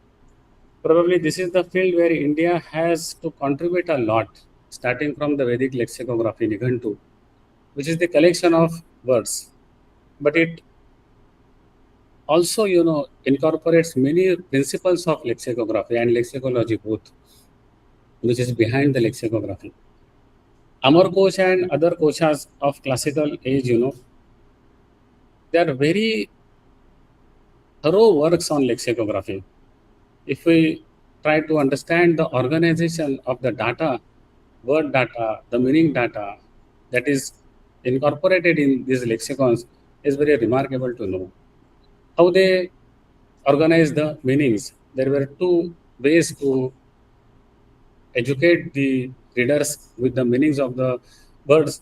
probably this is the field where India has to contribute a lot, starting from the Vedic lexicography, Nighantu, which is the collection of words. But it also, incorporates many principles of lexicography and lexicology both, which is behind the lexicography. Amar Kosh and other koshas of classical age, they are very thorough works on lexicography. If we try to understand the organization of the data, word data, the meaning data that is incorporated in these lexicons, is very remarkable to know. How they organize the meanings. There were two ways to educate the readers with the meanings of the words,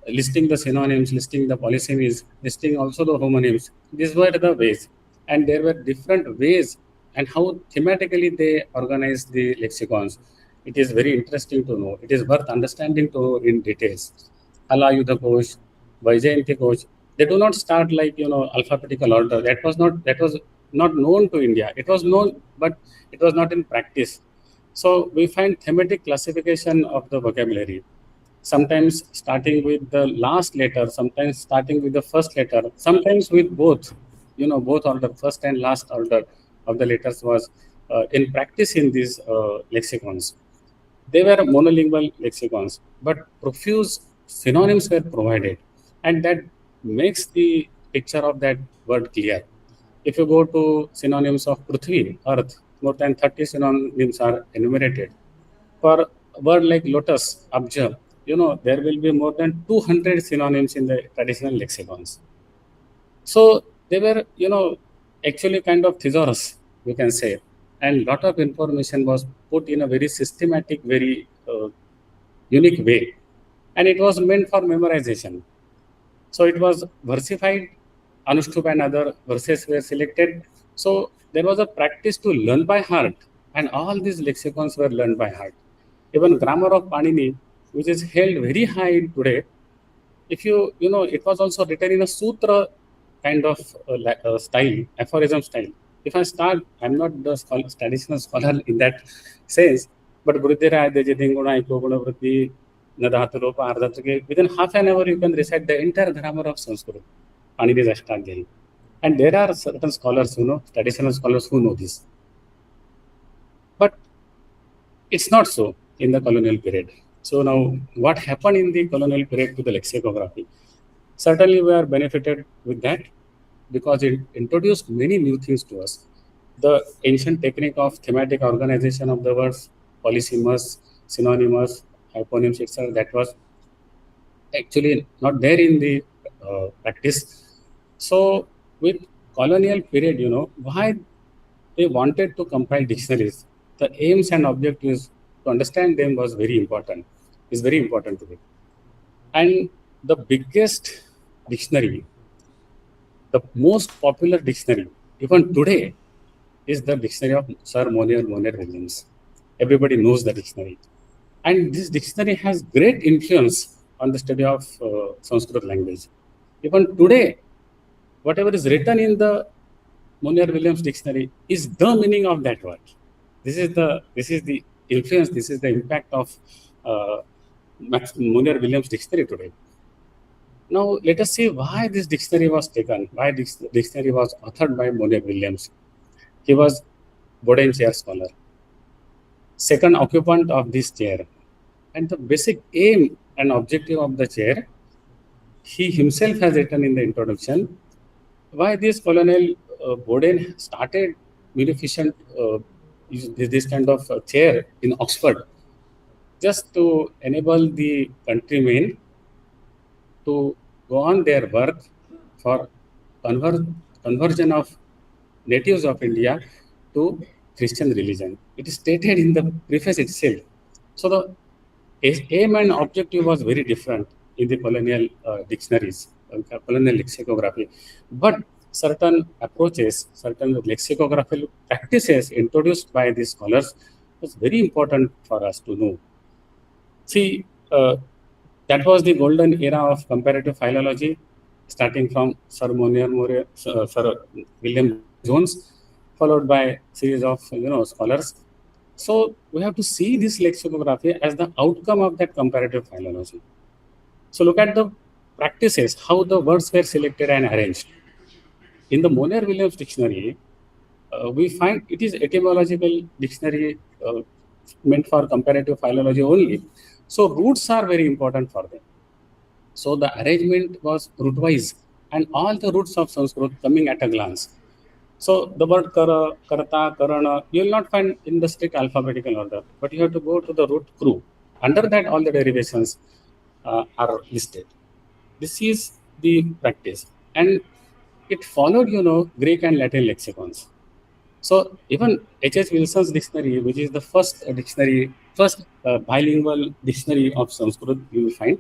listing the synonyms, listing the polysemies, listing also the homonyms. These were the ways. And there were different ways and how thematically they organized the lexicons. It is very interesting to know. It is worth understanding to know in details. Alayudha Kosh, Vaijayanti Kosh, they do not start like alphabetical order. That was not known to India. It was known, but it was not in practice. So we find thematic classification of the vocabulary, sometimes starting with the last letter, sometimes starting with the first letter, sometimes with both, both order, first and last order of the letters was in practice in these lexicons. They were monolingual lexicons, but profuse synonyms were provided, and that makes the picture of that word clear. If you go to synonyms of Prithvi, earth, more than 30 synonyms are enumerated. For a word like lotus, abja, there will be more than 200 synonyms in the traditional lexicons. So they were, actually kind of thesaurus, we can say. And lot of information was put in a very systematic, very unique way. And it was meant for memorization. So it was versified, Anushtup and other verses were selected. So there was a practice to learn by heart, and all these lexicons were learned by heart. Even grammar of Panini, which is held very high today, if it was also written in a sutra kind of style, aphorism style. If I start, I'm not the traditional scholar in that sense, but within half an hour you can recite the entire grammar of Sanskrit, Panini's Ashtadhyayi. And there are certain scholars, traditional scholars who know this. But it's not so in the colonial period. So now, what happened in the colonial period to the lexicography? Certainly, we are benefited with that because it introduced many new things to us. The ancient technique of thematic organization of the words, polysemous, synonymous, hyponyms, etc., that was actually not there in the practice. So, with colonial period, why they wanted to compile dictionaries, the aims and objectives to understand them was very important, is very important to me. And the biggest dictionary, the most popular dictionary, even today, is the dictionary of Sir Monier Williams. Everybody knows the dictionary. And this dictionary has great influence on the study of Sanskrit language. Even today, whatever is written in the Monier Williams dictionary is the meaning of that word. This is the influence, this is the impact of Monier Williams dictionary today. Now, let us see why this dictionary was taken, why this dictionary was authored by Monier Williams. He was Boden chair scholar, second occupant of this chair. And the basic aim and objective of the chair, he himself has written in the introduction, why this colonial Boden started munificent this kind of chair in Oxford, just to enable the countrymen to go on their work for conversion of natives of India to Christian religion. It is stated in the preface itself. So the aim and objective was very different in the colonial dictionaries, colonial lexicography. But certain approaches, certain lexicographical practices introduced by these scholars was very important for us to know. See, that was the golden era of comparative philology, starting from Sir William Jones, followed by a series of scholars. So we have to see this lexicography as the outcome of that comparative philology. So look at the practices, how the words were selected and arranged. In the Monier Williams dictionary, we find it is etymological dictionary meant for comparative philology only. So roots are very important for them. So the arrangement was root-wise, and all the roots of Sanskrit coming at a glance. So the word kara, karta, karana, you will not find in the strict alphabetical order, but you have to go to the root crew. Under that, all the derivations are listed. This is the practice. And it followed, Greek and Latin lexicons. So even H.H. Wilson's dictionary, which is the first bilingual dictionary of Sanskrit, you will find.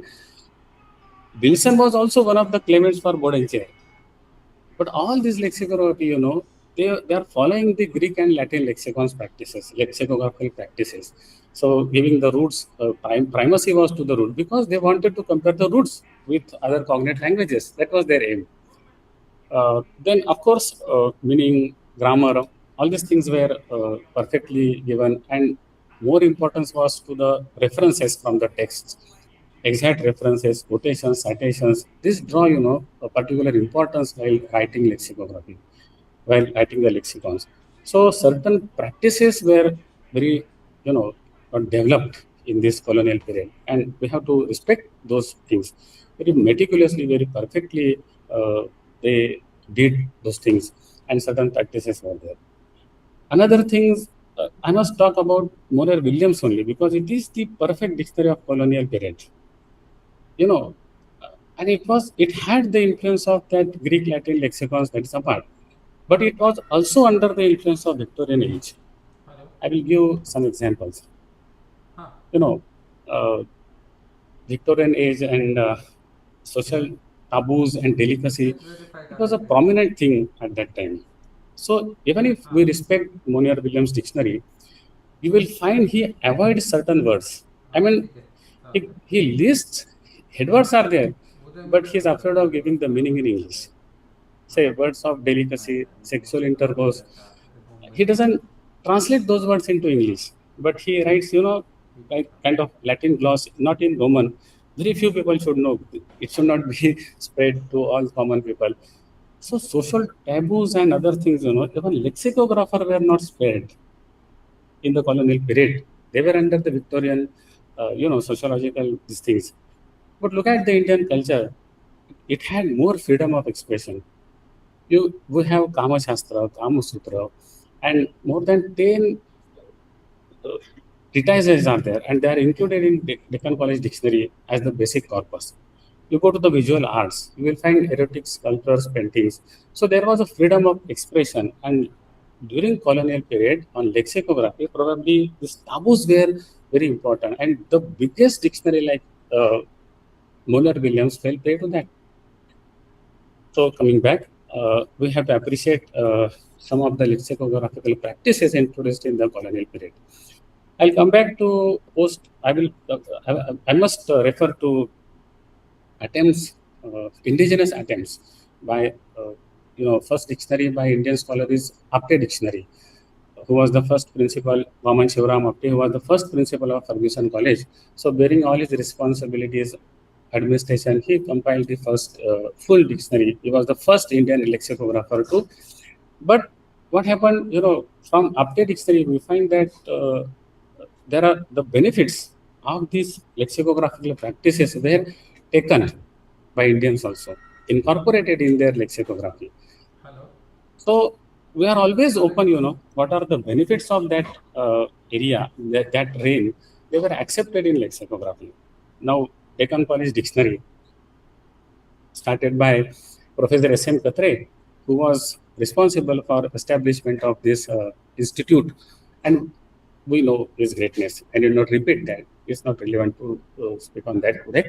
Wilson was also one of the claimants for Boden chair. But all these lexicography, they are following the Greek and Latin lexicons practices, lexicographical practices. So giving the roots, primacy was to the root because they wanted to compare the roots with other cognate languages. That was their aim. Then, of course, meaning, grammar, all these things were perfectly given, and more importance was to the references from the texts, exact references, quotations, citations. This draw, a particular importance while writing lexicography, while writing the lexicons. So certain practices were very, developed in this colonial period, and we have to respect those things very meticulously, very perfectly. They did those things, and certain practices were there. Another thing, I must talk about Monier Williams only because it is the perfect dictionary of colonial period. you know, and it had the influence of that Greek Latin lexicons, that is apart, but it was also under the influence of Victorian age. Hello? I will give some examples. Huh. You know, Victorian age and social taboos and delicacy, Verify it was a करेंगे. prominent thing at that time. So even if we respect Monier Williams' dictionary, you will find he avoids certain words. I mean, he lists headwords are there, but he is afraid of giving the meaning in English. Say words of delicacy, sexual intercourse. He doesn't translate those words into English, but he writes, like kind of Latin gloss, not in Roman. Very few people should know. It should not be spread to all common people. So social taboos and other things, even lexicographer were not spared in the colonial period. They were under the Victorian, sociological these things. But look at the Indian culture. It had more freedom of expression. We have Kama Shastra, Kama Sutra, and more than 10 treatises are there, and they are included in Deccan College Dictionary as the basic corpus. You go to the visual arts, you will find erotic sculptures, paintings. So there was a freedom of expression, and during colonial period on lexicography, probably these taboos were very important, and the biggest dictionary like Muller Williams fell prey to that. So coming back, we have to appreciate some of the lexicographical practices introduced in the colonial period. I'll come back to post. I must refer to attempts, indigenous attempts by, first dictionary by Indian scholar is Apte Dictionary, who was the first principal, Vaman Shivram Apte, who was the first principal of Ferguson College. So bearing all his responsibilities, administration, he compiled the first full dictionary. He was the first Indian lexicographer too. But what happened, from Apte Dictionary, we find that there are the benefits of these lexicographical practices were taken by Indians also, incorporated in their lexicography. Hello? So we are always open, what are the benefits of that area, that reign, they were accepted in lexicography. Now, Deccan College Dictionary, started by Professor S.M. Katre, who was responsible for establishment of this institute, and we know his greatness. I will not repeat that. It's not relevant to speak on that today.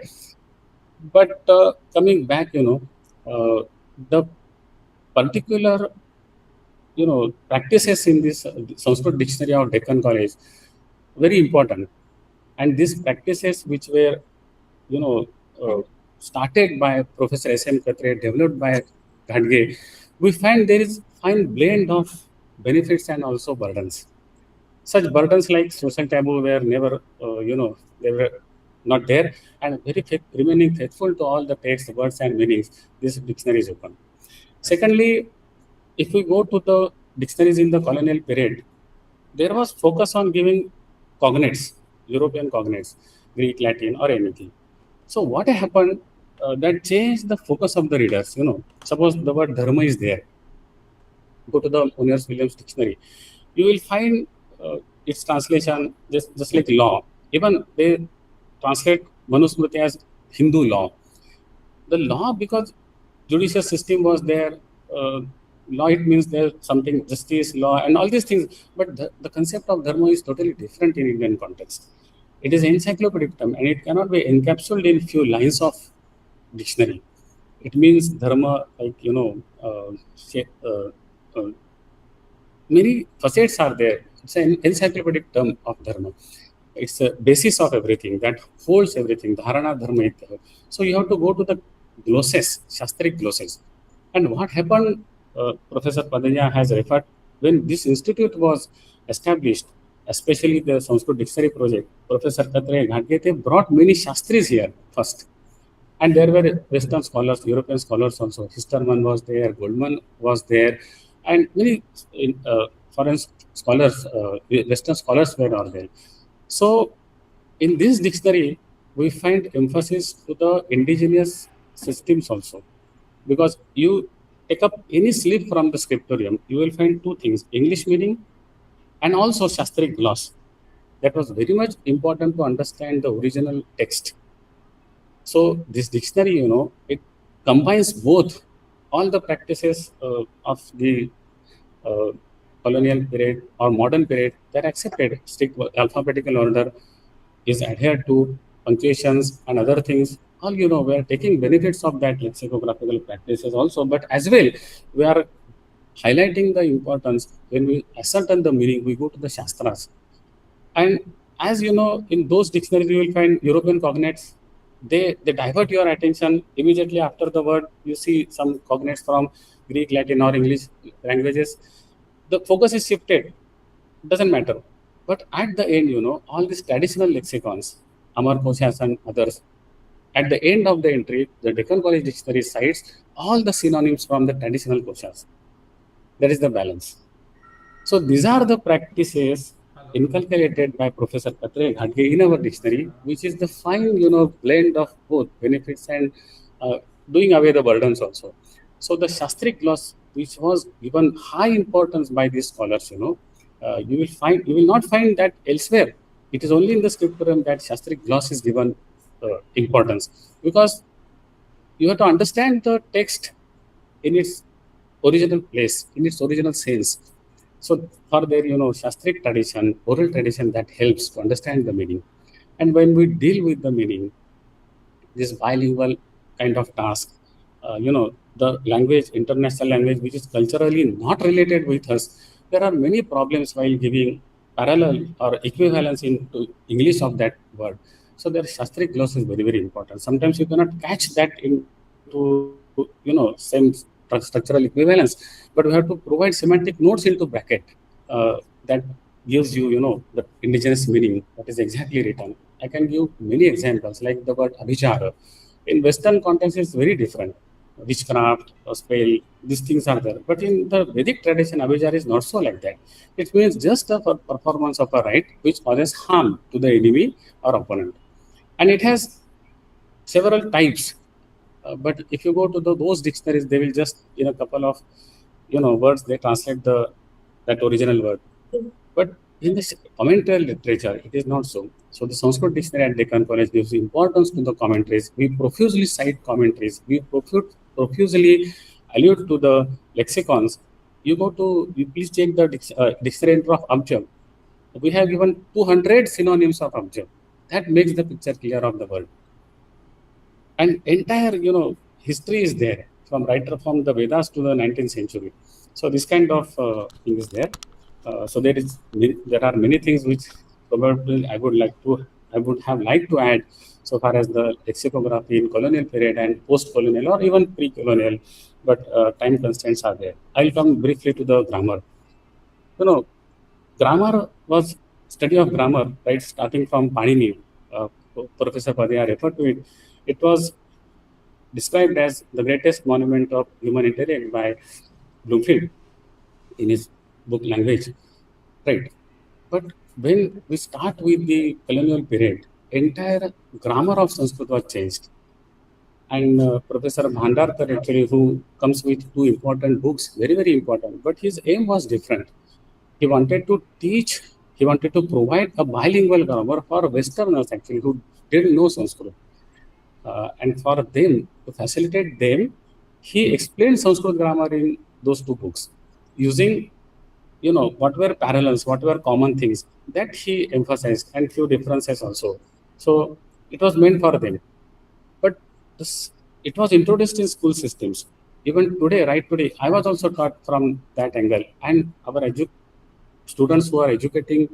But coming back, the particular, practices in this Sanskrit Dictionary of Deccan College, very important. And these practices which were, started by Professor S.M. Katre, developed by Ghadge, we find there is fine blend of benefits and also burdens. Such burdens like social taboo were never, they were not there, and remaining faithful to all the text, words and meanings, this dictionary is open. Secondly, if we go to the dictionaries in the colonial period, there was focus on giving cognates, European cognates, Greek, Latin or anything. So what happened, that changed the focus of the readers, Suppose the word dharma is there. Go to the Monier Williams Dictionary. You will find its translation just like law. Even they translate Manusmriti as Hindu law. The law, because judicial system was there, law, it means there's something, justice, law, and all these things. But the concept of dharma is totally different in Indian context. It is an encyclopedic term, and it cannot be encapsulated in few lines of dictionary. It means dharma, like, many facets are there. It's an encyclopedic term of dharma. It's a basis of everything that holds everything. Dharana dharma itya. So you have to go to the glosses, Shastric glosses. And what happened, Professor Padanya has referred, when this institute was established, especially the Sanskrit Dictionary project, Professor Katre, Ghadge brought many Shastris here first. And there were Western scholars, European scholars also. Histerman was there, Goldman was there, and many foreign scholars, Western scholars were all there. So in this dictionary, we find emphasis to the indigenous systems also. Because you take up any slip from the scriptorium, you will find two things, English meaning and also Shastric gloss. That was very much important to understand the original text. So this dictionary, it combines both all the practices of the colonial period or modern period that accepted strict alphabetical order, is adhered to, punctuations and other things. All we are taking benefits of that lexicographical practices also, but as well we are highlighting the importance. When we ascertain the meaning, we go to the Shastras. And as you know, in those dictionaries, you will find European cognates. They divert your attention immediately after the word. You see some cognates from Greek, Latin, or English languages. The focus is shifted. Doesn't matter. But at the end, all these traditional lexicons, Amar Koshas and others, at the end of the entry, the Deccan College Dictionary cites all the synonyms from the traditional koshas. That is the balance. So these are the practices inculcated by Professor Katre Ghadge in our dictionary, which is the fine, blend of both benefits and doing away the burdens also. So the Shastric gloss, which was given high importance by these scholars, you will not find that elsewhere. It is only in the scriptorium that Shastric gloss is given importance, because you have to understand the text in its original place, in its original sense. So for their, Shastric tradition, oral tradition, that helps to understand the meaning. And when we deal with the meaning, this bilingual kind of task, the language, international language, which is culturally not related with us, there are many problems while giving parallel or equivalence into English of that word. So their Shastric gloss is very, very important. Sometimes you cannot catch that into, same structural equivalence, but we have to provide semantic notes into bracket that gives you, the indigenous meaning, what is exactly written. I can give many examples, like the word abhichara. In Western context, it's very different. Witchcraft or spell, these things are there. But in the Vedic tradition, abhichara is not so like that. It means just a performance of a rite which causes harm to the enemy or opponent. And it has several types. But if you go to those dictionaries, they will just, in a couple of, words, they translate that original word. But in the commentary literature, it is not so. So the Sanskrit dictionary at Deccan College gives importance to the commentaries. We profusely cite commentaries. We profusely allude to the lexicons. You please check the dictionary entry of Abjam. We have given 200 synonyms of Abjam. That makes the picture clear of the word. And entire, history is there from the Vedas to the 19th century. So this kind of thing is there. So there are many things which probably I would have liked to add so far as the lexicography in colonial period and post-colonial or even pre-colonial, but time constraints are there. I'll come briefly to the grammar. Grammar was study of grammar, right? Starting from Panini, Professor Padilla referred to it. It was described as the greatest monument of human intellect by Bloomfield in his book Language, right? But when we start with the colonial period, entire grammar of Sanskrit was changed. And Professor Bhandarkar, actually, who comes with two important books, very, very important, but his aim was different. He wanted to provide a bilingual grammar for Westerners, actually, who didn't know Sanskrit. And for them, to facilitate them, he explained Sanskrit grammar in those two books using, what were parallels, what were common things that he emphasized, and few differences also. So it was meant for them. But it was introduced in school systems. Even today, right today, I was also taught from that angle. And our students who are educating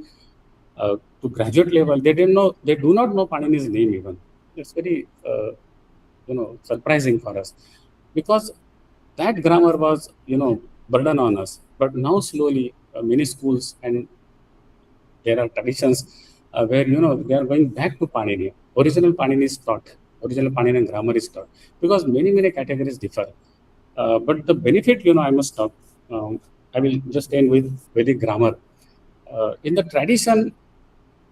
to graduate level, they do not know Panini's name even. It's very, surprising for us, because that grammar was, burden on us. But now slowly, many schools and there are traditions where, they are going back to Panini. Original Panini is taught. Original Panini grammar is taught, because many categories differ. But the benefit, I must stop. I will just end with Vedic grammar. In the tradition,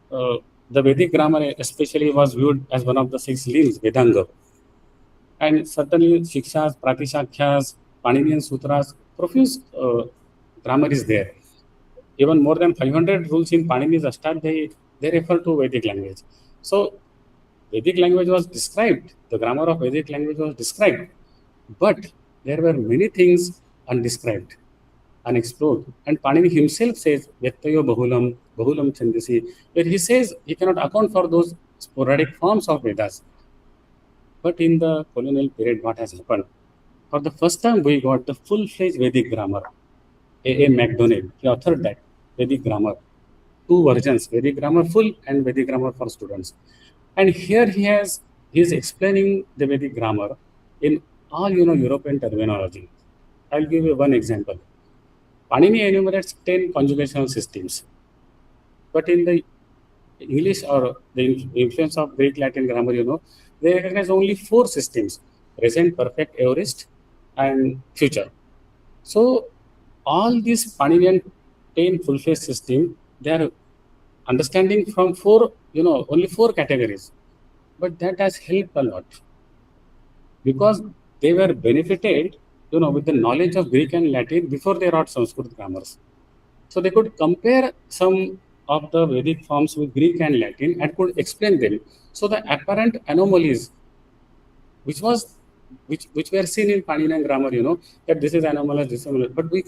the Vedic grammar especially was viewed as one of the 6 limbs, Vedanga. And certainly Shikshas, Pratishakyas, Paninian Sutras, profuse grammar is there. Even more than 500 rules in Panini's Ashtadhyayi, they refer to Vedic language. So Vedic language was described, the grammar of Vedic language was described, but there were many things undescribed, unexplored. And Panini himself says, Vyaktayo Bahulam, Bahulam Chandasi, where he says he cannot account for those sporadic forms of Vedas. But in the colonial period, what has happened? For the first time, we got the full-fledged Vedic grammar. A. MacDonald, he authored that, Vedic grammar. Two versions, Vedic grammar full and Vedic grammar for students. And here he is explaining the Vedic grammar in all, European terminology. I'll give you one example. Panini enumerates 10 conjugational systems. But in the English or the influence of Greek Latin grammar, they recognize only 4 systems: present, perfect, aorist, and future. So all these Paninian 10 full-fledged system, they are understanding from only 4 categories. But that has helped a lot because they were benefited, with the knowledge of Greek and Latin before they wrote Sanskrit grammars. So they could compare some of the Vedic forms with Greek and Latin and could explain them. So the apparent anomalies, which were seen in Paninian grammar, that this is anomalous, this is anomalous, but we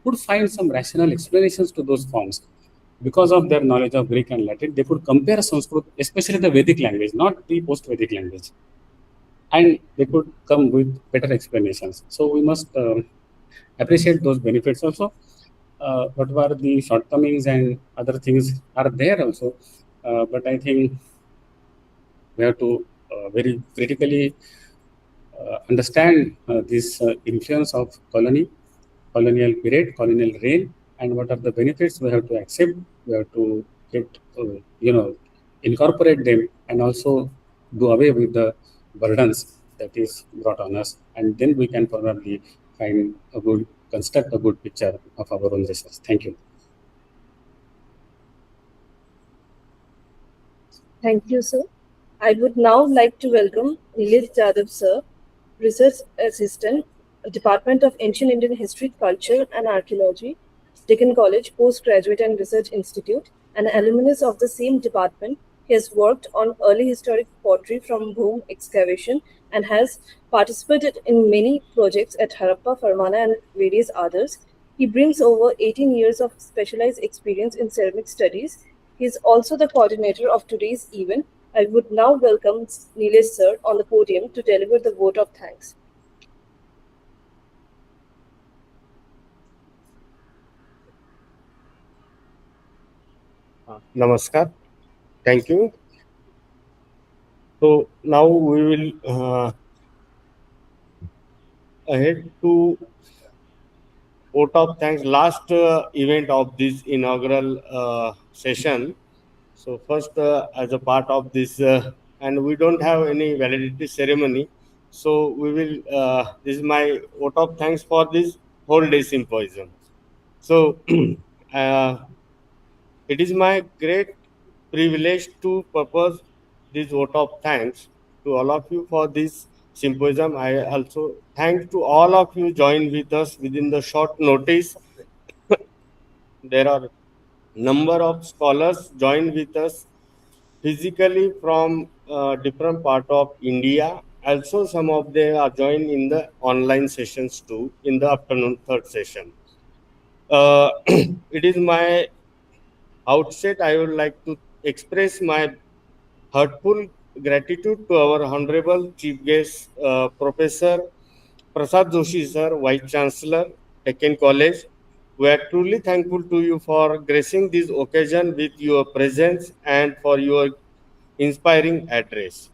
could find some rational explanations to those forms. Because of their knowledge of Greek and Latin, they could compare Sanskrit, especially the Vedic language, not the post-Vedic language. And they could come with better explanations. So we must appreciate those benefits also. Whatever the shortcomings and other things are there also. But I think we have to very critically understand this influence of colonial period, colonial reign, and what are the benefits we have to accept. We have to get, incorporate them and also do away with the burdens that is brought on us. And then we can probably construct a good picture of our own research. Thank you. Thank you, sir. I would now like to welcome Nilesh Jadhav, sir, Research Assistant, Department of Ancient Indian History, Culture and Archaeology, Deccan College Postgraduate and Research Institute, an alumnus of the same department. He has worked on early historic pottery from Bhum excavation and has participated in many projects at Harappa, Farmana and various others. He brings over 18 years of specialized experience in ceramic studies. He is also the coordinator of today's event. I would now welcome Nilesh sir on the podium to deliver the vote of thanks. Namaskar. Thank you. So now we will ahead to vote of thanks. Last event of this inaugural session. So first, as a part of this, and we don't have any validity ceremony. So we will. This is my vote of thanks for this whole day symposium. So it is my great privilege to propose this vote of thanks to all of you for this symposium. I also thank to all of you join with us within the short notice. There are number of scholars join with us physically from different part of India. Also, some of them are joined in the online sessions too in the afternoon third session. It is my outset. I would like to express my heartful gratitude to our Honorable Chief Guest, Professor Prasad Joshi, sir, Vice Chancellor, Deccan College. We are truly thankful to you for gracing this occasion with your presence and for your inspiring address.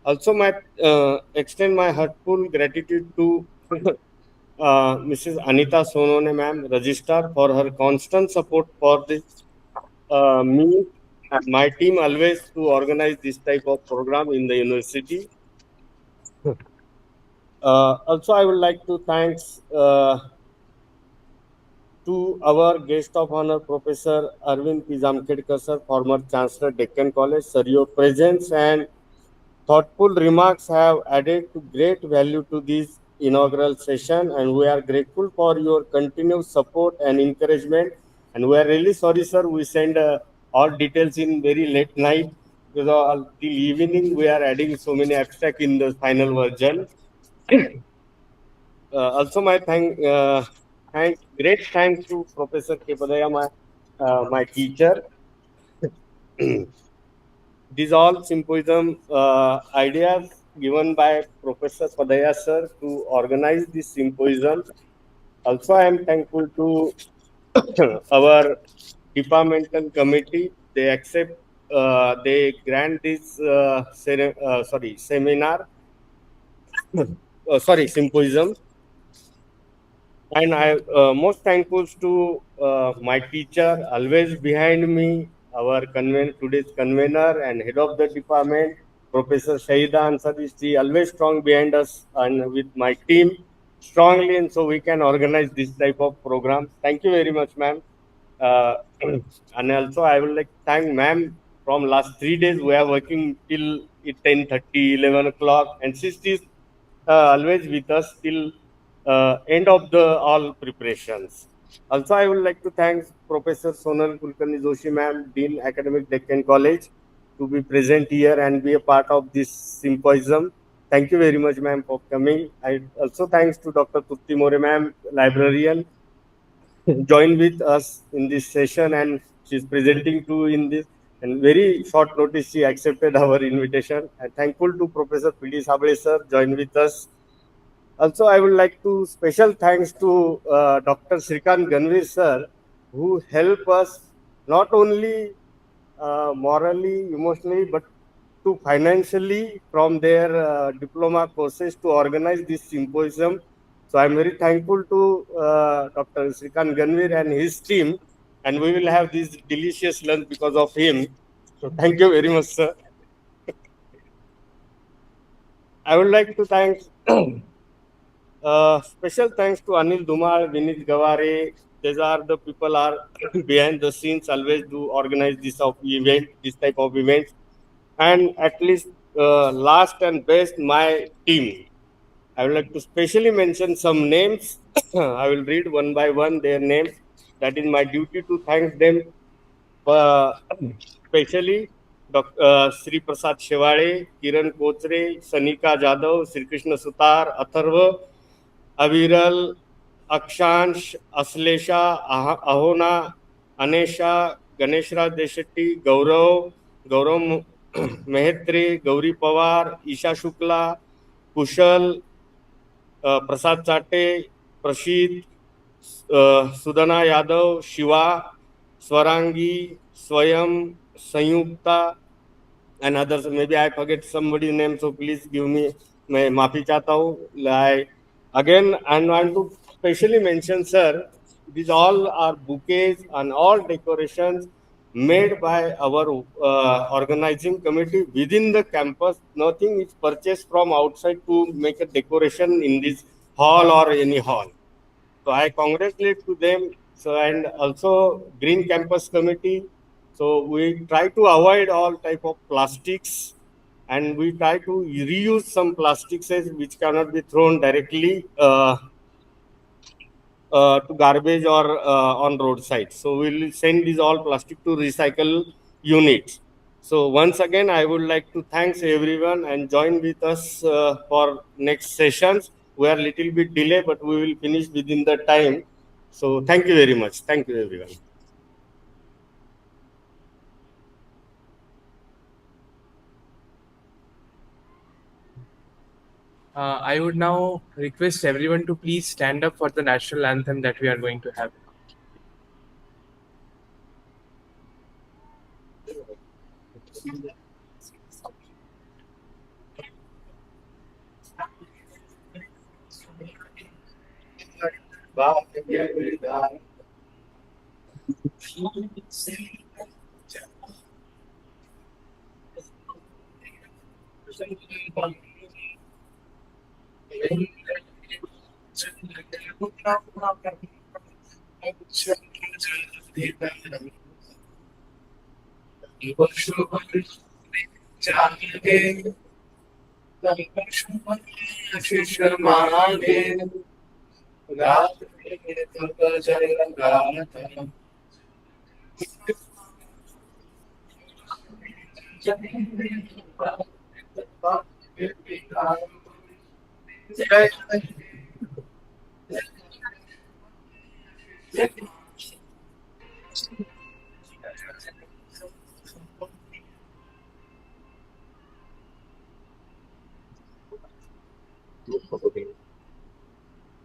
Also, extend my heartful gratitude to Mrs. Anita Sonone, ma'am, Registrar, for her constant support for this me and my team always to organize this type of program in the university. Also, I would like to thanks to our guest of honor, Professor Arvind P. Zamkedkar, sir, former Chancellor, Deccan College. Sir, your presence and thoughtful remarks have added to great value to this inaugural session, and we are grateful for your continued support and encouragement. And we are really sorry, sir, we send all details in very late night, because till evening we are adding so many abstract in the final version. Also, my great thanks to Professor Kepadaya, my teacher. These all symposium ideas given by Professor Padaya sir to organize this symposium. Also, I am thankful to our departmental committee. They grant this seminar, symposium. And I most thankful to my teacher, always behind me, our today's convener and head of the department, Professor Shahida Ansari, always strong behind us and with my team strongly, and so we can organize this type of program. Thank you very much, ma'am. And also I would like to thank ma'am. From last 3 days we are working till 10:30, 11 o'clock, and she is always with us till end of the all preparations. Also, I would like to thank Professor Sonal Kulkarni Joshi ma'am, Dean Academic Deccan College, to be present here and be a part of this symposium. Thank you very much, ma'am, for coming. I also thanks to Dr. Tutti More ma'am, librarian, joined with us in this session, and she's presenting too in this. And very short notice, she accepted our invitation. And thankful to Professor P.D. Sabale sir, joined with us. Also, I would like to special thanks to Dr. Srikant Ganvir sir, who help us not only morally, emotionally, but to financially from their diploma courses to organize this symposium. So I'm very thankful to Dr. Srikant Ganvir and his team, and we will have this delicious lunch because of him. So thank you very much, sir. I would like to thank special thanks to Anil Dumal, Vinit Gaware. These are the people are behind the scenes, always do organize this type of events. And at least last and best, my team. I would like to specially mention some names. I will read one by one their names. That is my duty to thank them. Especially Dr. Sri Prasad Shevale, Kiran Kochre, Sanika Jadhav, Sri Krishna Sutar, Atharva, Aviral, Akshansh, Aslesha, Ahona, Anesha, Ganeshra Deshetti, Gaurav Mehetre, Gauri Pawar, Isha Shukla, Kushal, Prasad Chate, Prashid, Sudana Yadav, Shiva, Swarangi, Swayam, Sanyukta, and others. Maybe I forget somebody's name, so please give me. मैं माफी चाहता हूँ. Again, I want to specially mention, sir, these all are bouquets and all decorations made by our organizing committee within the campus. Nothing is purchased from outside to make a decoration in this hall or any hall. So I congratulate to them. So, and also Green Campus Committee. So we try to avoid all type of plastics, and we try to reuse some plastics which cannot be thrown directly to garbage or on roadside. So we'll send these all plastic to recycle units. So once again, I would like to thanks everyone and join with us for next sessions. We are little bit delay, but we will finish within the time. So thank you very much. Thank you, everyone. I would now request everyone to please stand up for the national anthem that we are going to have.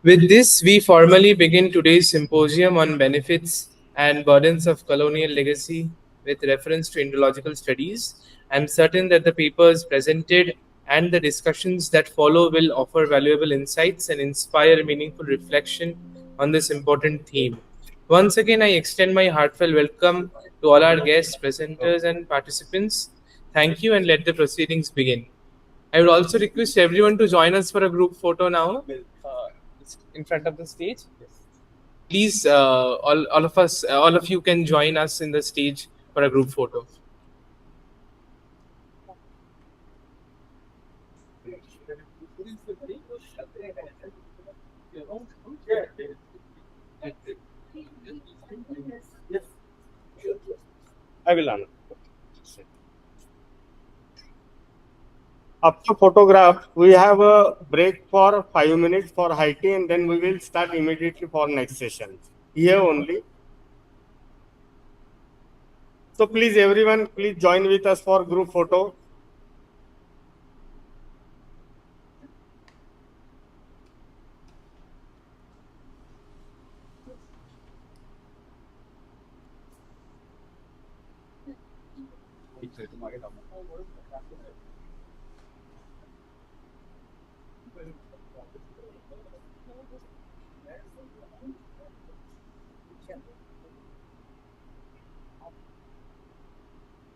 With this, we formally begin today's symposium on benefits and burdens of colonial legacy with reference to Indological Studies. I'm certain that the papers presented and the discussions that follow will offer valuable insights and inspire meaningful reflection on this important theme. Once again, I extend my heartfelt welcome to all our guests, presenters, and participants. Thank you, and let the proceedings begin. I would also request everyone to join us for a group photo now in front of the stage. Please, all of us, all of you can join us in the stage for a group photo. I will answer. After photograph, we have a break for 5 minutes for high tea, and then we will start immediately for next session. Here only. So please, everyone, please join with us for group photo.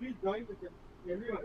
Please join with everyone.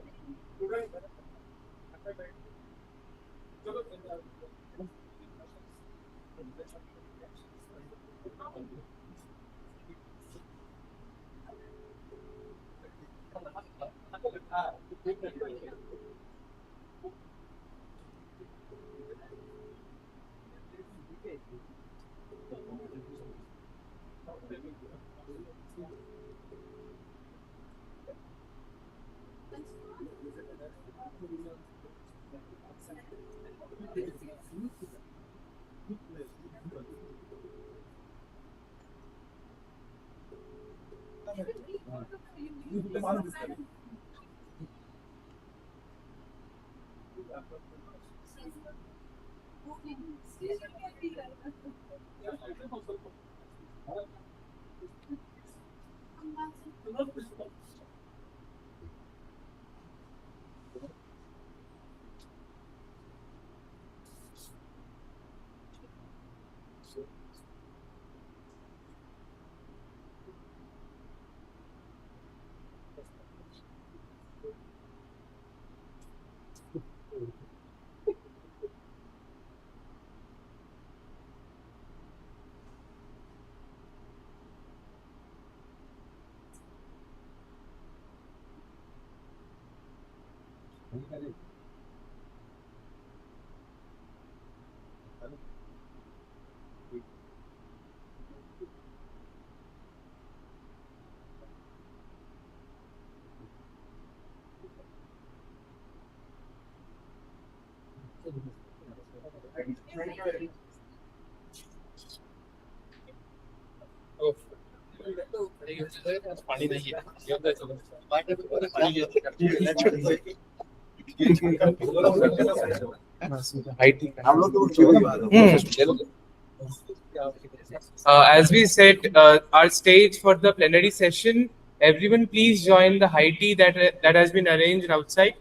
As we said, our stage for the plenary session, everyone please join the high tea that has been arranged outside.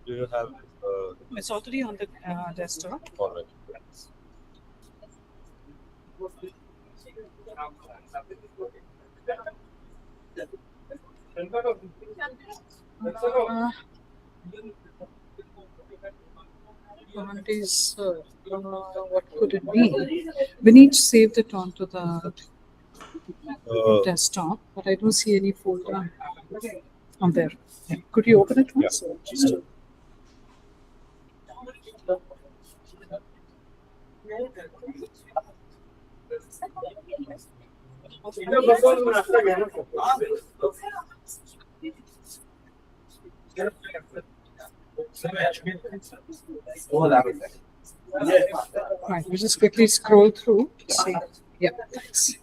Do you have? It's already on the desktop. All right. What could it be? Vineet saved it onto the desktop, but I don't see any folder on there. Yeah. Could you open it once? Just right. We'll just quickly scroll through. See. Yeah. Thanks.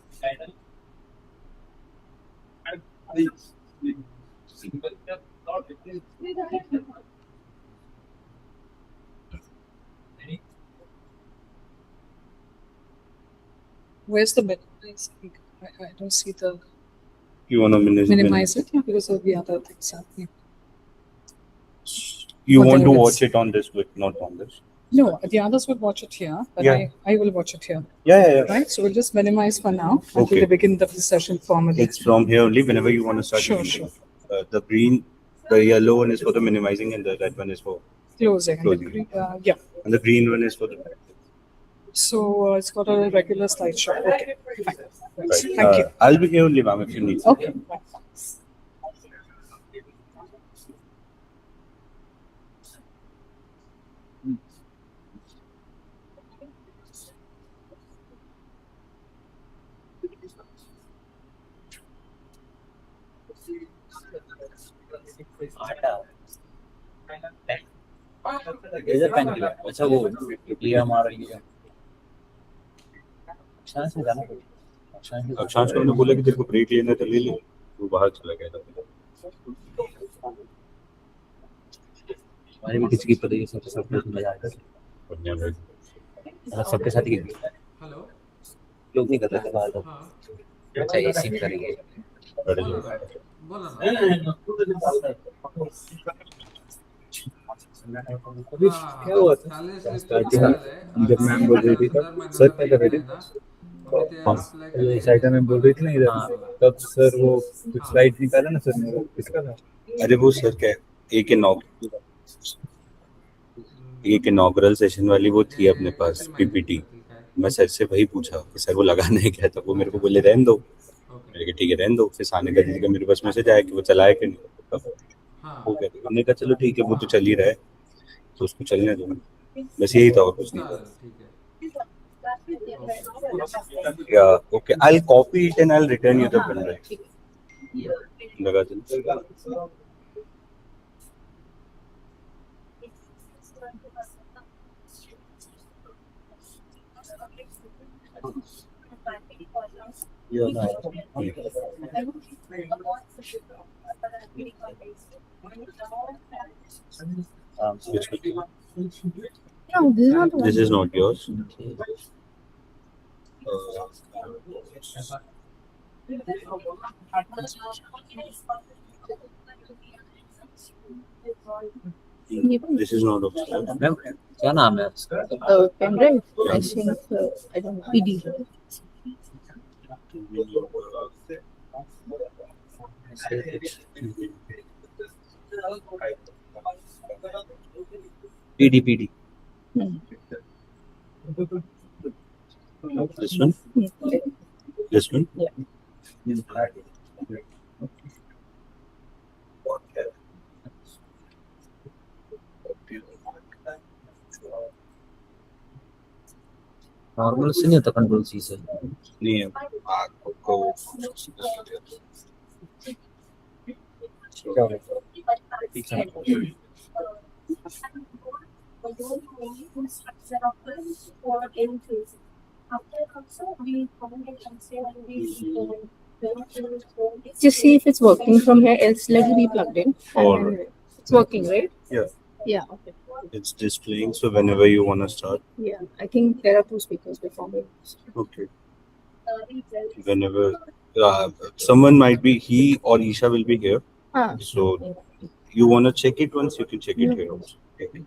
Where's the minimize? I don't see the You want to minimize it, yeah, because of the other things happening. You But want then to it's- watch it on this, but not on this. No, the others will watch it here, but Yeah. I will watch it here. Yeah. Right? So we'll just minimize for now until Okay. the beginning of the session formally. It's from here only. Whenever you want to start. Sure, you can do. The green, the yellow one is for the minimizing, and the red one is for Closing. And the closing. yeah. And the green one is for the. So it's got a regular slideshow. Okay. Fine. Right. Thank you. I'll be here only, ma'am, if you need. Okay. अच्छा वो clear मार रही है से जाना अक्षांश को मैंने बोला कि तेरे को ब्रेक लेना है तो ले ले, तू बाहर चला गया था। हमारे भी किसी की पता है सबके साथ मजा आएगा बढ़िया भाई। सबके साथ ही हेलो लोग नहीं कर रहे थे बाहर तो हाँ अच्छा एसी में करेंगे बोलो ना क्या हुआ था जब मैम बोल रही थी सर क्या कर रहे थे इस आइटम में बोल रही थी ना इधर तब सर वो कुछ स्लाइड निकाला ना सर मेरा किसका था? अरे वो सर क्या एक इनॉग्रल सेशन वाली वो थी अपने पास पीपीटी। मैं सर से वही पूछा कि सर वो लगाना है क्या, तो वो मेरे को बोले रहने दो। मैंने कहा ठीक है रहने दो। फिर आने का दीदी का मेरे पास मैसेज आया कि वो चलाए कि नहीं, हो गया। हमने कहा चलो ठीक है वो तो चल ही रहा है तो उसको चलने दो। बस यही था और कुछ नहीं था। Yeah, okay. I'll copy it and I'll return you the pen drive. लगा चल। No, this is not the one. This is not yours. This is not okay. Ma'am क्या नाम है उसका Pen drive. I think I don't know. PD. PD This one? This one? Yeah. Normal से नहीं होता control C से नहीं है आपको Just see if it's working from here. Else let it be plugged in. All And right. it's working, right? Yeah. Yeah. Okay. It's displaying, so whenever you want to start. Yeah. I think there are two speakers before me. Okay. Whenever someone might be, he or Isha will be here. Ah. So you want to check it once, you can check it here also. Okay.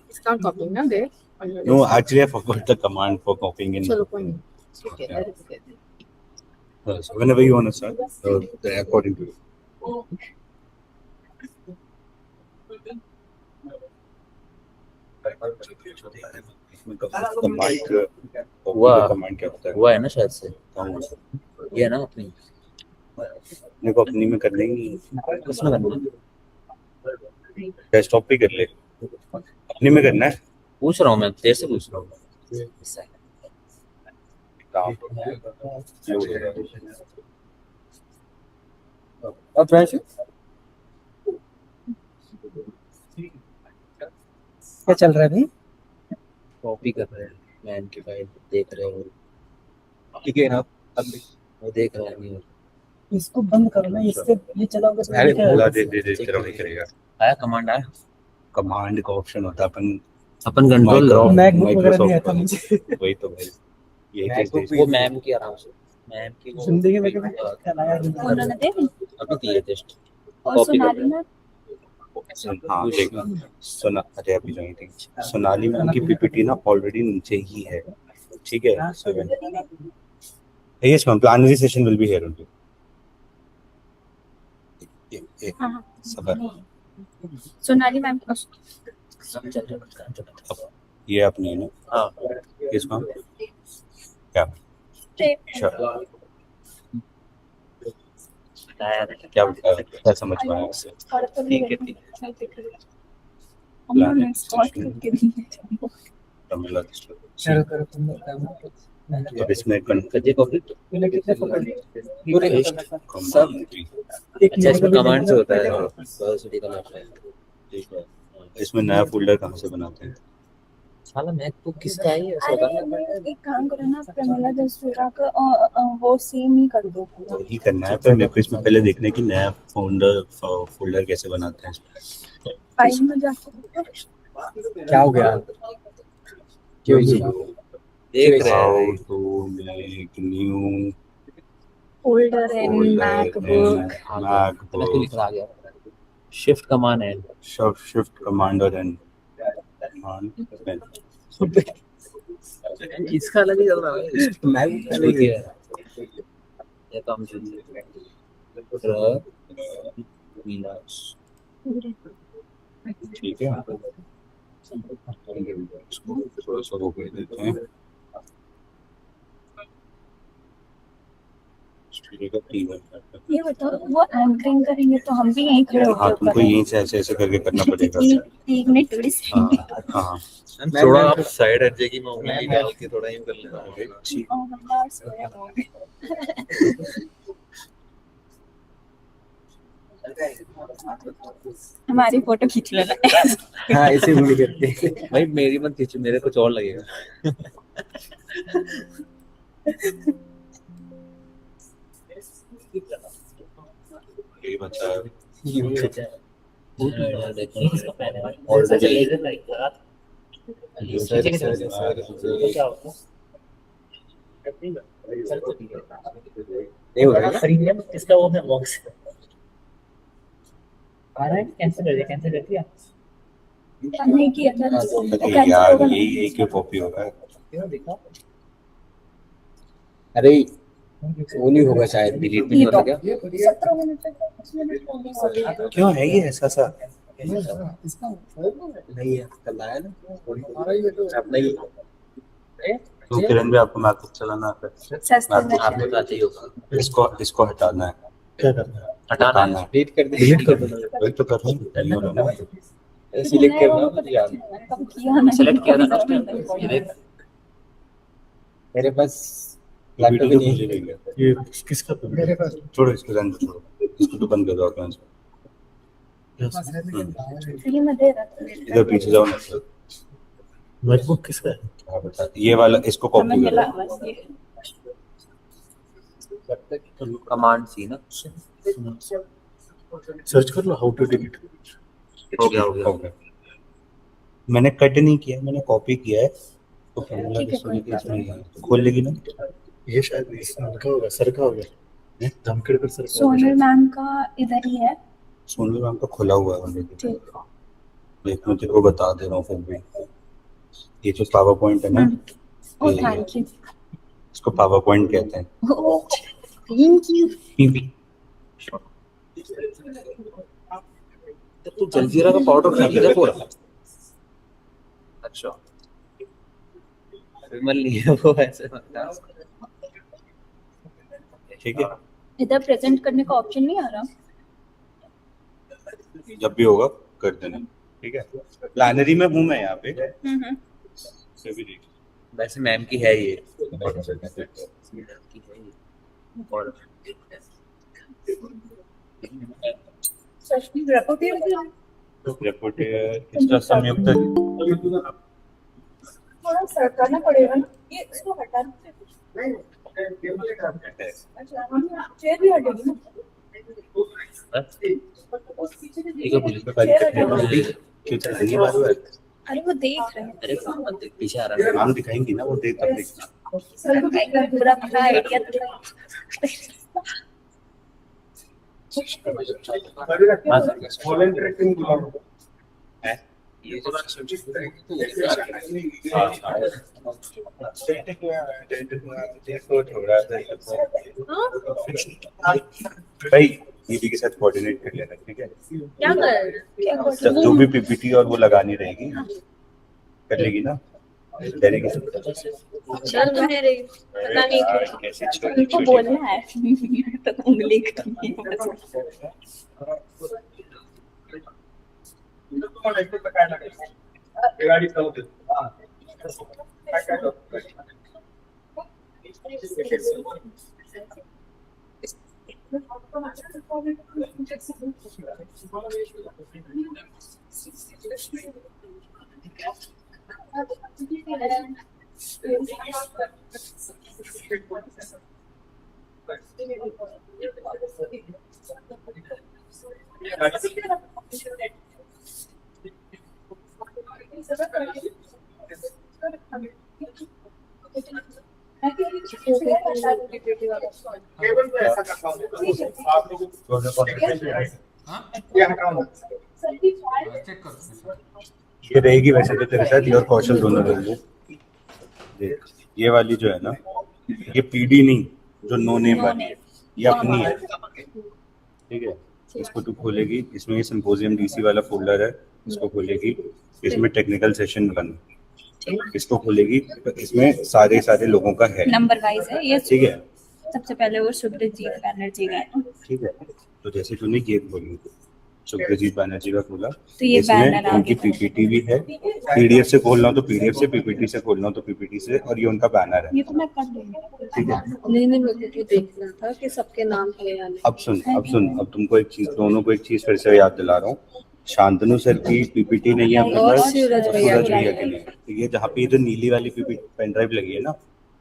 It's not copying, no? There. No, actually I forgot the command for copying in. Chalo, koi nahi. Okay, that is okay. So whenever you want to start, according to you. The mic copy का command क्या होता है? हुआ है ना शायद से, कहाँ हुआ? ये है ना अपनी, अपने को अपनी में कर लेंगे, किसमें करना है? डेस्कटॉप पे कर ले, अपने में करना है। पूछ रहा हूँ मैं, तेरे से पूछ रहा हूँ। काम अब वैसे क्या चल रहा है भाई? कॉपी कर रहे हैं, मैन की फाइल देख रहे हो, ठीक है ना? अब वो देख रहा है नहीं, इसको बंद करो ना, इससे ये चलाओगे तो अरे क्या बोला होगा? दे तेरा वही करेगा। आया कमांड आया, कमांड का ऑप्शन होता है, अपन कंट्रोल मैकबुक वगैरह नहीं आता मुझे। वही तो भाई, यही तो वो मैम की आराम से, मैम की वो जिंदगी में कभी चलाया नहीं। उन्होंने दे दी अभी दी है टेस्ट, और कॉपी कर सोनाली में हाँ देखना। अरे अभी जो थी सोनाली मैम की पीपीटी ना ऑलरेडी नीचे ही है, ठीक है? 7 yes ma'am, plenary session will be here only. सबर, सोनाली मैम ये अपनी है ना? हाँ yes ma'am, क्या Sure. क्या क्या समझ में आया उससे? ठीक है ठीक तो इसमें है कॉपी पूरे सब अच्छा, इसमें कमांड से होता है यूनिवर्सिटी का नाम है, ठीक है? इसमें नया फोल्डर कहाँ से बनाते हैं? साला मैकबुक किसका है ये, ऐसा होता है? एक काम करो ना, प्रमिला दस्तूरा का वो सेम ही कर दो। तो ही करना है, पर मेरे को इसमें पहले देखना है कि नया फोल्डर कैसे बनाते हैं। फाइल में जाके क्या हो गया? क्यों जी? देख रहे How हैं to make new folder and folder MacBook. in MacBook. लिख आ गया, शिफ्ट कमांड है, Shift Commander and Pen. इसका अलग ही चल रहा है, मैकबुक अलग ही है ये तो हम ठीक है, इसको थोड़ा सा रोक देते हैं। ये बताओ, वो एंकरिंग करेंगे तो हम भी यहीं खड़े हाँ, होकर तुमको यहीं से ऐसे करके करना पड़ेगा। एक मिनट थोड़ी सी हाँ थोड़ा आप साइड हट जाएगी, मैं उंगली डाल के थोड़ा यूं कर लेता हमारी फोटो खींच लेना। हाँ ऐसे भी करते हैं भाई, मेरी मत खींचो, मेरे कुछ और लगेगा। यही बचा है। नहीं हो रहा प्रीमियम किसका वो है बॉक्स आ रहा है, कैंसिल कर दिया, कैंसिल कर दिया नहीं किया था अरे यार यही एक कॉपी हो रहा है। देखा, अरे वो नहीं होगा शायद, डिलीट नहीं होता क्या? 17 मिनट तक क्यों है ये ऐसा सा? नहीं है, कल आया ना अपना ही तो किरण भी आपको मैकबुक चलाना आता है? आपको तो आता ही होगा। इसको हटाना है। क्या करना है? हटाना है, डिलीट कर दे, डिलीट कर दो। वही तो कर रहा हूँ। सिलेक्ट करना मुझे याद है, सेलेक्ट किया था ना उसने, ये देख मेरे पास लैपटॉप भी नहीं है। ये किसका मेरे पास? छोड़ो इसको, रहने दो, छोड़ो इसको, तो बंद कर दो अकाउंट। इधर पीछे जाओ ना। मैकबुक किसका है? हाँ बता, ये वाला, इसको कॉपी करो। कमांड सी ना, सर्च कर लो हाउ टू डिलीट। हो गया। मैंने कट नहीं किया, मैंने कॉपी किया है। तो इसमें खोल लेगी ना? ये शायद इसका होगा, सर का होगा, धमकड़ पर सर का। सोनल मैम का इधर ही है। सोनल मैम का खुला हुआ है ऑलरेडी। देख मैं तेरे को बता दे रहा हूँ फिर भी। ये जो पावर पॉइंट है ना, ओह थैंक यू, इसको पावर पॉइंट कहते हैं। Thank you. तू जलजीरा का पाउडर खा लिया पूरा? अच्छा विमल नहीं है वो, ऐसे लगता है। ठीक है, इधर प्रेजेंट करने का ऑप्शन नहीं आ रहा। जब भी होगा कर देना। ठीक है, प्लानरी में हूँ मैं यहाँ पे, से भी देख। वैसे मैम की है ये, और रिपोर्ट इसका संयुक्त थोड़ा सरकाना पड़ेगा ना, ये इसको हटाना। अच्छा, हम चेयर भी हटेगी ना। ठीक है, पुलिस पे फाइल करने वाली फ्यूचर नहीं बात है। अरे वो देख रहे हैं। अरे मत देख, पीछे आ रहा है। नाम दिखाएंगी ना, वो देख तब देखना। पूरा पूरा आइडिया ये जो भाई दीदी के साथ कोऑर्डिनेट कर लेना। ठीक है, क्या कर जब जो भी पीपीटी और वो लगानी रहेगी कर लेगी ना, करेगी। चल मेरे पता नहीं कैसे उनको बोलना है तो उंगली करनी ये रहेगी वैसे तो तेरे साथ, ये और कौशल दोनों रहेंगे। देख ये वाली जो है ना, ये पीडी नहीं, जो नो नेम वाली है, ये अपनी है। ठीक है, इसको तू खोलेगी, इसमें ये सिम्पोजियम डीसी वाला फोल्डर है, इसको खोलेगी, इसमें टेक्निकल सेशन 1, इसको खोलेगी, इसमें सारे लोगों का है, नंबर वाइज है ये। ठीक है, सबसे पहले वो सुब्रजीत बैनर्जी का है। ठीक है, तो जैसे तूने ये खोली सुब्रजीत बैनर्जी का खोला, तो ये इसमें उनकी पीपीटी भी है। पीडीएफ से खोलना हो तो पीडीएफ से, पीपीटी से खोलना हो तो पीपीटी से, और ये उनका बैनर है। ये तो मैं कर दूंगी। ठीक है, नहीं मेरे को देखना था कि सबके नाम है या नहीं। अब सुन, अब तुमको एक चीज, दोनों को एक चीज फिर से याद दिला रहा हूँ। शांतनु सर की पीपीटी नहीं है अपने और पास, सूरज भैया के लिए। तो ये जहाँ पे ये जो नीली वाली पीपीटी पेन ड्राइव लगी है ना,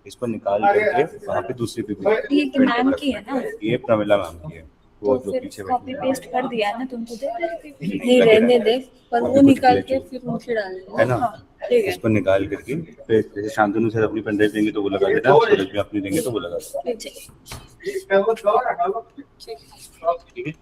इसको निकाल करके वहाँ पे दूसरी पीपीटी, ये मैम की है ना, ये प्रमिला मैम की है, वो तो जो फिर पीछे कॉपी बैठी पेस्ट कर दिया ना तुमको। नहीं रहने दे, पर वो निकाल के फिर मुझे डालना है ना। इसको निकाल करके फिर जैसे शांतनु सर अपनी पेन ड्राइव देंगे तो वो लगा देना, सूरज भी अपनी देंगे तो वो लगा देना। ठीक है,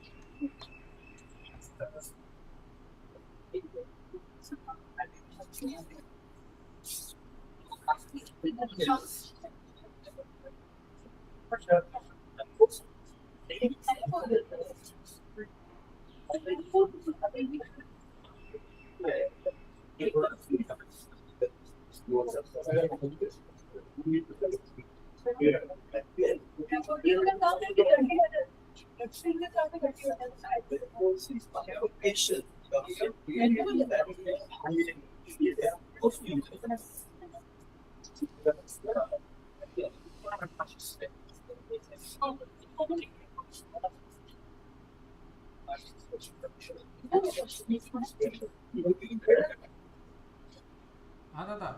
हा दादा,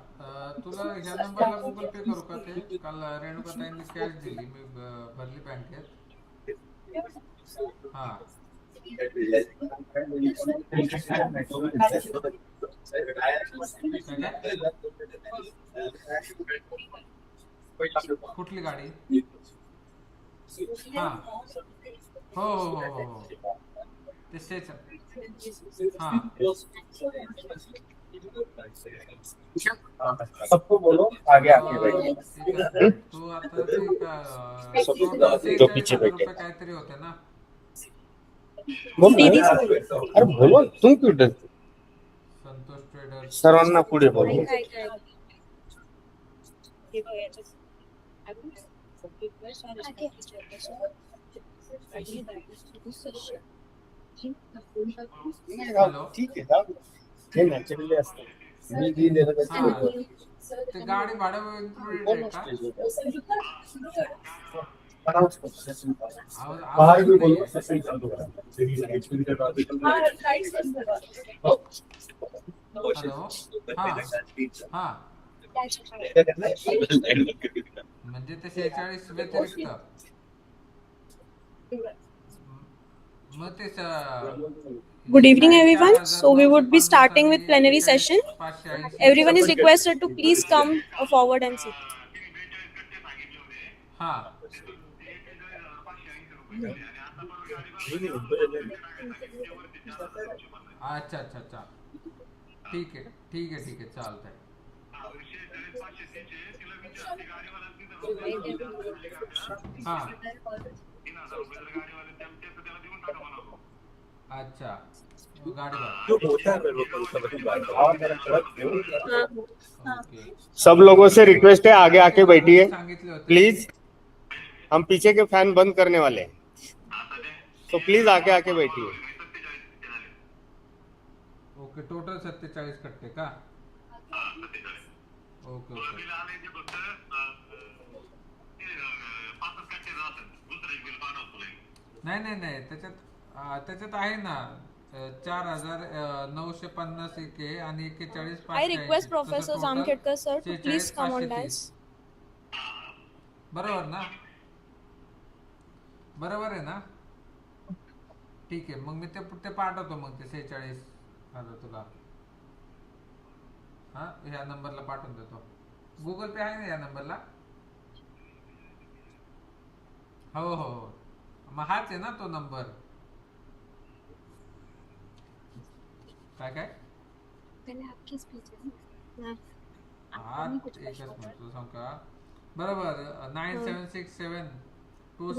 तुला ह्या नंबरला गुगल पे करू का? ते काल रेणुकाताईंनी कॅश दिली, मी भरली बँकेत. हा कुठली गाडी? हा हो ते स्टेशन. हा सबको बोलो आगे आके बैठो। तू आता जो पीछे बैठे काहीतरी होते ना. बोल अरे बोलो, तुम क्यों डर? संतोष ट्रेडर्स सर्वांना पुढे बोलो. हॅलो ठीक आहे जाऊ दे. हे नॅचरली असतं मी दिलेलं हा ते गाडी भाडं included आहे का? आवाज आवाज येत नाहीये. हॅलो हा हा म्हणजे ते 46 व्यतिरिक्त मग ते Good evening, everyone. So we would be starting with plenary session. Everyone is requested to please come forward and sit. हा अच्छा अच्छा अच्छा ठीक आहे ठीक आहे ठीक आहे चालतंय. हा अच्छा गाडी ओके सब लोगों से रिक्वेस्ट है आगे आके बैठिए सांगितले होते प्लीज. हम पीछे के फैन बंद करने वाले हैं, तो प्लीज आगे आके बैठिए. ओके टोटल 47 कट्टे का? ओके ओके नाही नाही नाही त्याच्यात आहे ना 4,950 एक आहे आणि 41 I request Professor Zamkhedkar sir to please come on dais. बरोबर ना? बरोबर आहे ना? ठीक आहे मग मी ते पाठवतो मग ते 46 तुला हा ह्या नंबरला पाठवून देतो. गुगल पे आहे ना या नंबरला? हो हो हो मग हाच आहे ना तो नंबर. काय काय हा एकच म्हणतो सांग का बरोबर 9767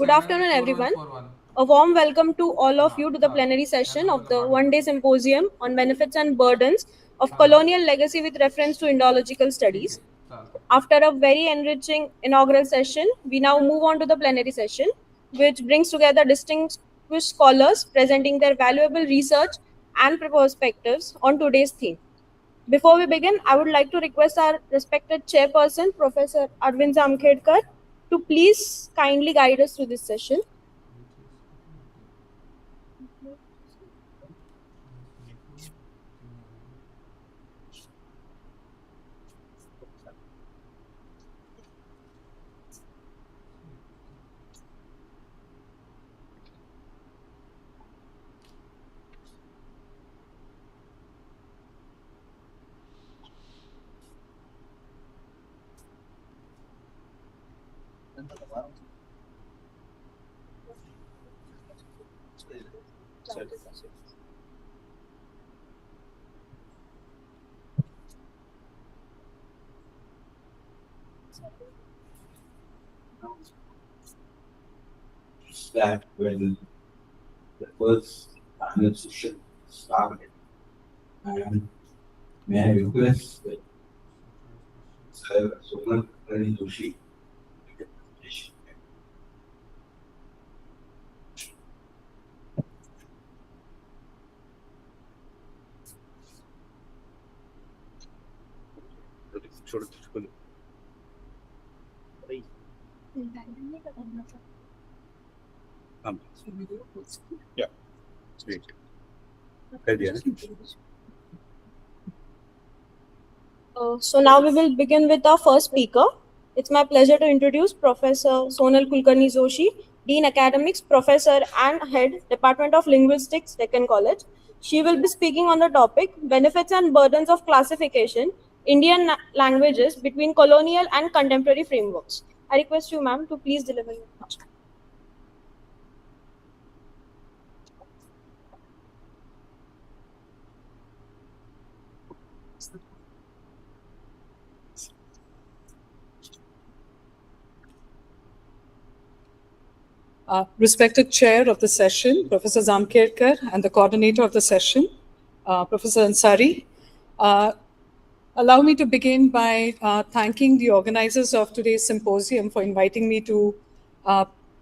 Good afternoon, everyone. A warm welcome to all of you to the plenary session of the one-day symposium on benefits and burdens of colonial legacy with reference to Indological Studies. After a very enriching inaugural session, we now move on to the plenary session, which brings together distinguished scholars presenting their valuable research and perspectives on today's theme. Before we begin, I would like to request our respected chairperson, Professor Arvind Zamkhedkar, to please kindly guide us through this session. That when the first annual session started, and may I request that Sir Sonal Joshi make a presentation. Yeah. Great. Idea. So now we will begin with our first speaker. It's my pleasure to introduce Professor Sonal Kulkarni Joshi, Dean Academics, Professor and Head, Department of Linguistics, Deccan College. She will be speaking on the topic Benefits and Burdens of Classification, Indian Languages between Colonial and Contemporary Frameworks. I request you, ma'am, to please deliver your talk. Respected chair of the session, Professor Zamkhedkar, and the coordinator of the session, Professor Ansari. Allow me to begin by thanking the organizers of today's symposium for inviting me to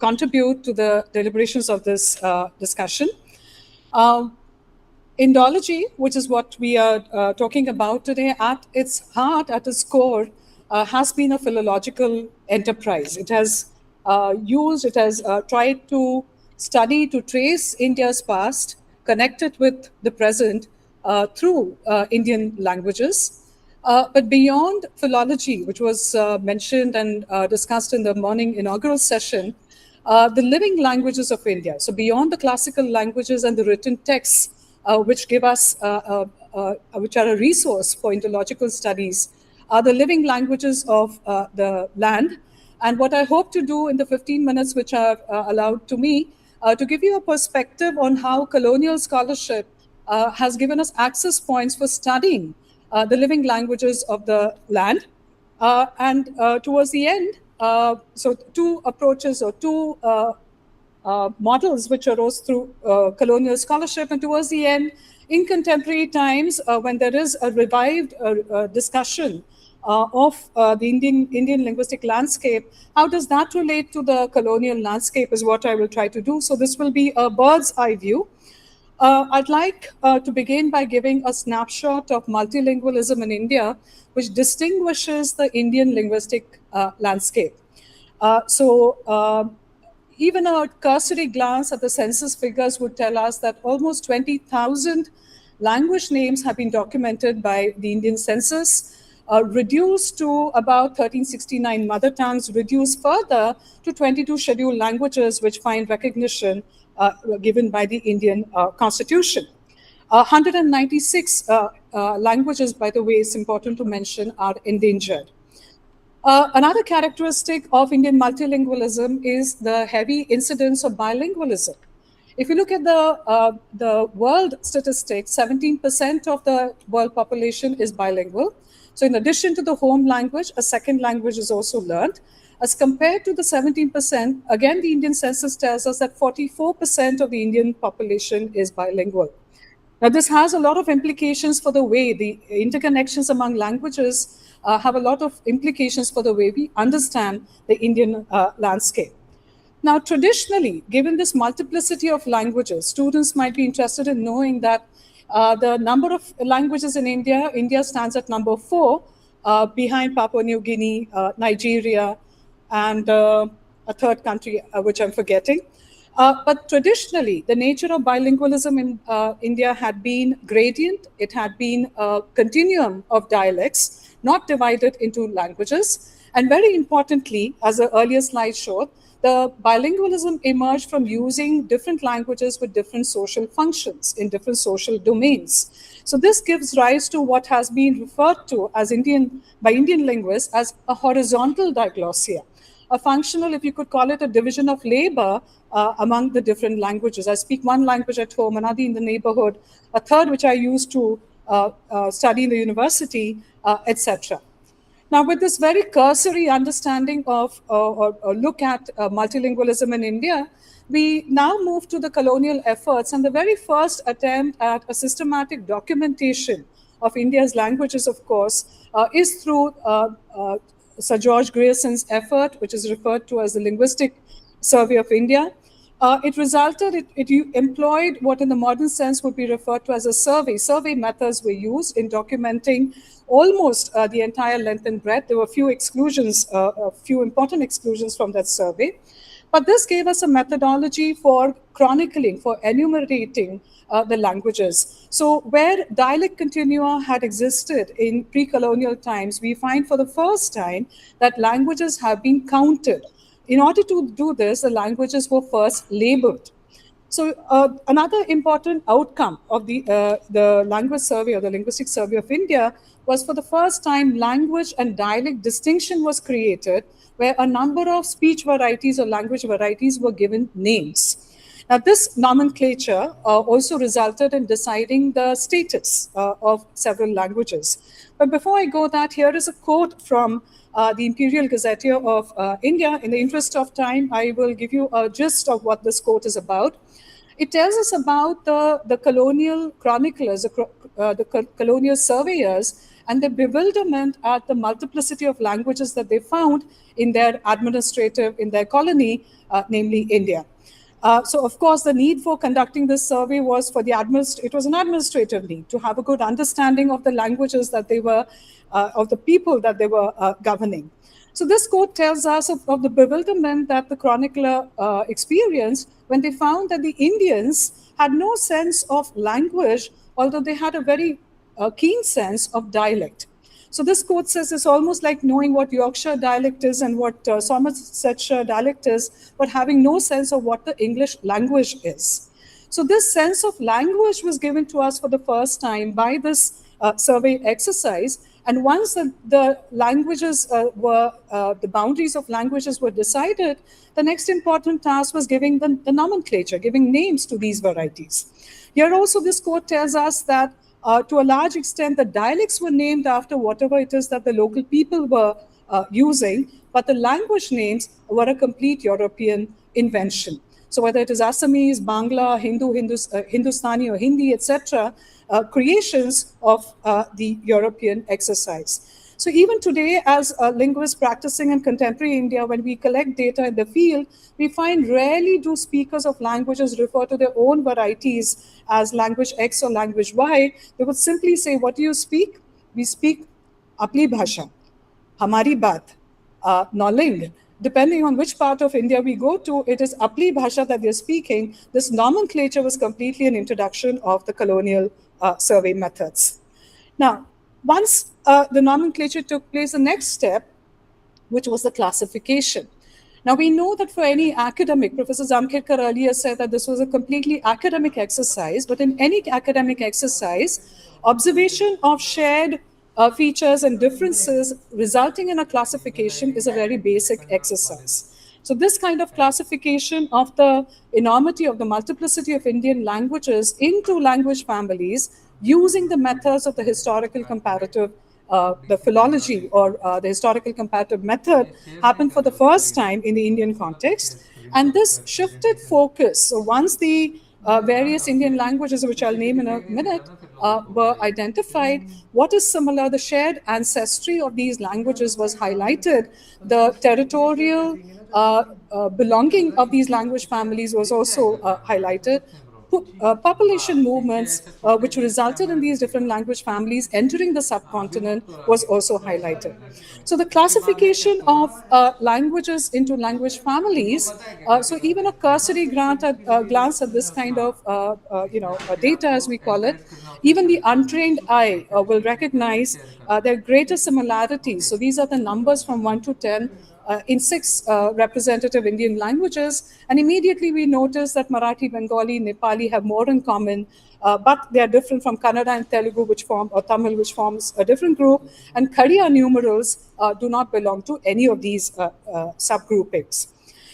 contribute to the deliberations of this discussion. Indology, which is what we are talking about today, at its heart, at its core, has been a philological enterprise. It has tried to study, to trace India's past, connect it with the present through Indian languages. But beyond philology, which was mentioned and discussed in the morning inaugural session, the living languages of India, so beyond the classical languages and the written texts, which give us, which are a resource for Indological studies, are the living languages of the land. And what I hope to do in the 15 minutes which are allowed to me, to give you a perspective on how colonial scholarship has given us access points for studying the living languages of the land. And towards the end, so two approaches or two models which arose through colonial scholarship, and towards the end, in contemporary times, when there is a revived discussion of the Indian linguistic landscape, how does that relate to the colonial landscape is what I will try to do. So this will be a bird's eye view. I'd like to begin by giving a snapshot of multilingualism in India, which distinguishes the Indian linguistic landscape. Even a cursory glance at the census figures would tell us that almost 20,000 language names have been documented by the Indian census, reduced to about 1369 mother tongues, reduced further to 22 scheduled languages which find recognition given by the Indian Constitution. 196 languages, by the way, it's important to mention, are endangered. Another characteristic of Indian multilingualism is the heavy incidence of bilingualism. If you look at the world statistics, 17% of the world population is bilingual. So in addition to the home language, a second language is also learned. As compared to the 17%, again, the Indian census tells us that 44% of the Indian population is bilingual. Now, this has a lot of implications for the way the interconnections among languages have a lot of implications for the way we understand the Indian landscape. Now, traditionally, given this multiplicity of languages, students might be interested in knowing that the number of languages in India stands at number 4, behind Papua New Guinea, Nigeria, and a third country, which I'm forgetting. But traditionally, the nature of bilingualism in India had been gradient. It had been a continuum of dialects, not divided into languages. And very importantly, as the earlier slide showed, the bilingualism emerged from using different languages with different social functions in different social domains. So this gives rise to what has been referred to as by Indian linguists as a horizontal diglossia, a functional, if you could call it, a division of labor among the different languages. I speak one language at home, another in the neighborhood, a third which I use to study in the university, etc. Now, with this very cursory understanding of or look at multilingualism in India, we now move to the colonial efforts, and the very first attempt at a systematic documentation of India's languages, of course, is through Sir George Grierson's effort, which is referred to as the Linguistic Survey of India. It employed what in the modern sense would be referred to as a survey. Survey methods were used in documenting almost the entire length and breadth. There were a few exclusions, a few important exclusions from that survey. But this gave us a methodology for chronicling, for enumerating the languages. So where dialect continua had existed in pre-colonial times, we find for the first time that languages have been counted. In order to do this, the languages were first labeled. So another important outcome of the language survey or the linguistic survey of India was for the first time language and dialect distinction was created, where a number of speech varieties or language varieties were given names. Now, this nomenclature also resulted in deciding the status of several languages. But before I go that, here is a quote from the Imperial Gazetteer of India. In the interest of time, I will give you a gist of what this quote is about. It tells us about the colonial chroniclers, the colonial surveyors, and their bewilderment at the multiplicity of languages that they found in their in their colony, namely India. So, of course, the need for conducting this survey was for it was an administrative need to have a good understanding of the languages that they were, of the people that they were governing. So this quote tells us of the bewilderment that the chronicler experienced when they found that the Indians had no sense of language, although they had a very keen sense of dialect. So this quote says it's almost like knowing what Yorkshire dialect is and what Somersetshire dialect is, but having no sense of what the English language is. So this sense of language was given to us for the first time by this survey exercise. And once the languages the boundaries of languages were decided, the next important task was giving the nomenclature, giving names to these varieties. Here also this quote tells us that to a large extent, the dialects were named after whatever it is that the local people were using, but the language names were a complete European invention. So whether it is Assamese, Bangla, Hindustani or Hindi, etc., creations of the European exercise. So even today, as linguists practicing in contemporary India, when we collect data in the field, we find rarely do speakers of languages refer to their own varieties as language X or language Y. They would simply say, what do you speak? We speak apni bhasha, hamari baat, Noling. Depending on which part of India we go to, it is apni bhasha that they're speaking. This nomenclature was completely an introduction of the colonial survey methods. Now, once the nomenclature took place, the next step, which was the classification. Now, we know that for any academic, Professor Zamkirkar earlier said that this was a completely academic exercise, but in any academic exercise, observation of shared features and differences resulting in a classification is a very basic exercise. So this kind of classification of the enormity of the multiplicity of Indian languages into language families using the methods of the historical comparative, the philology or the historical comparative method happened for the first time in the Indian context. And this shifted focus. So once the various Indian languages, which I'll name in a minute, were identified, what is similar, the shared ancestry of these languages was highlighted. The territorial belonging of these language families was also highlighted. Population movements which resulted in these different language families entering the subcontinent was also highlighted. So the classification of languages into language families, so even a cursory glance at this kind of data, as we call it, even the untrained eye will recognize their greater similarities. So these are the numbers from 1 to 10 in 6 representative Indian languages. And immediately we notice that Marathi, Bengali, Nepali have more in common, but they are different from Kannada and Telugu, or Tamil, which forms a different group. And Khadiya numerals do not belong to any of these subgroupings.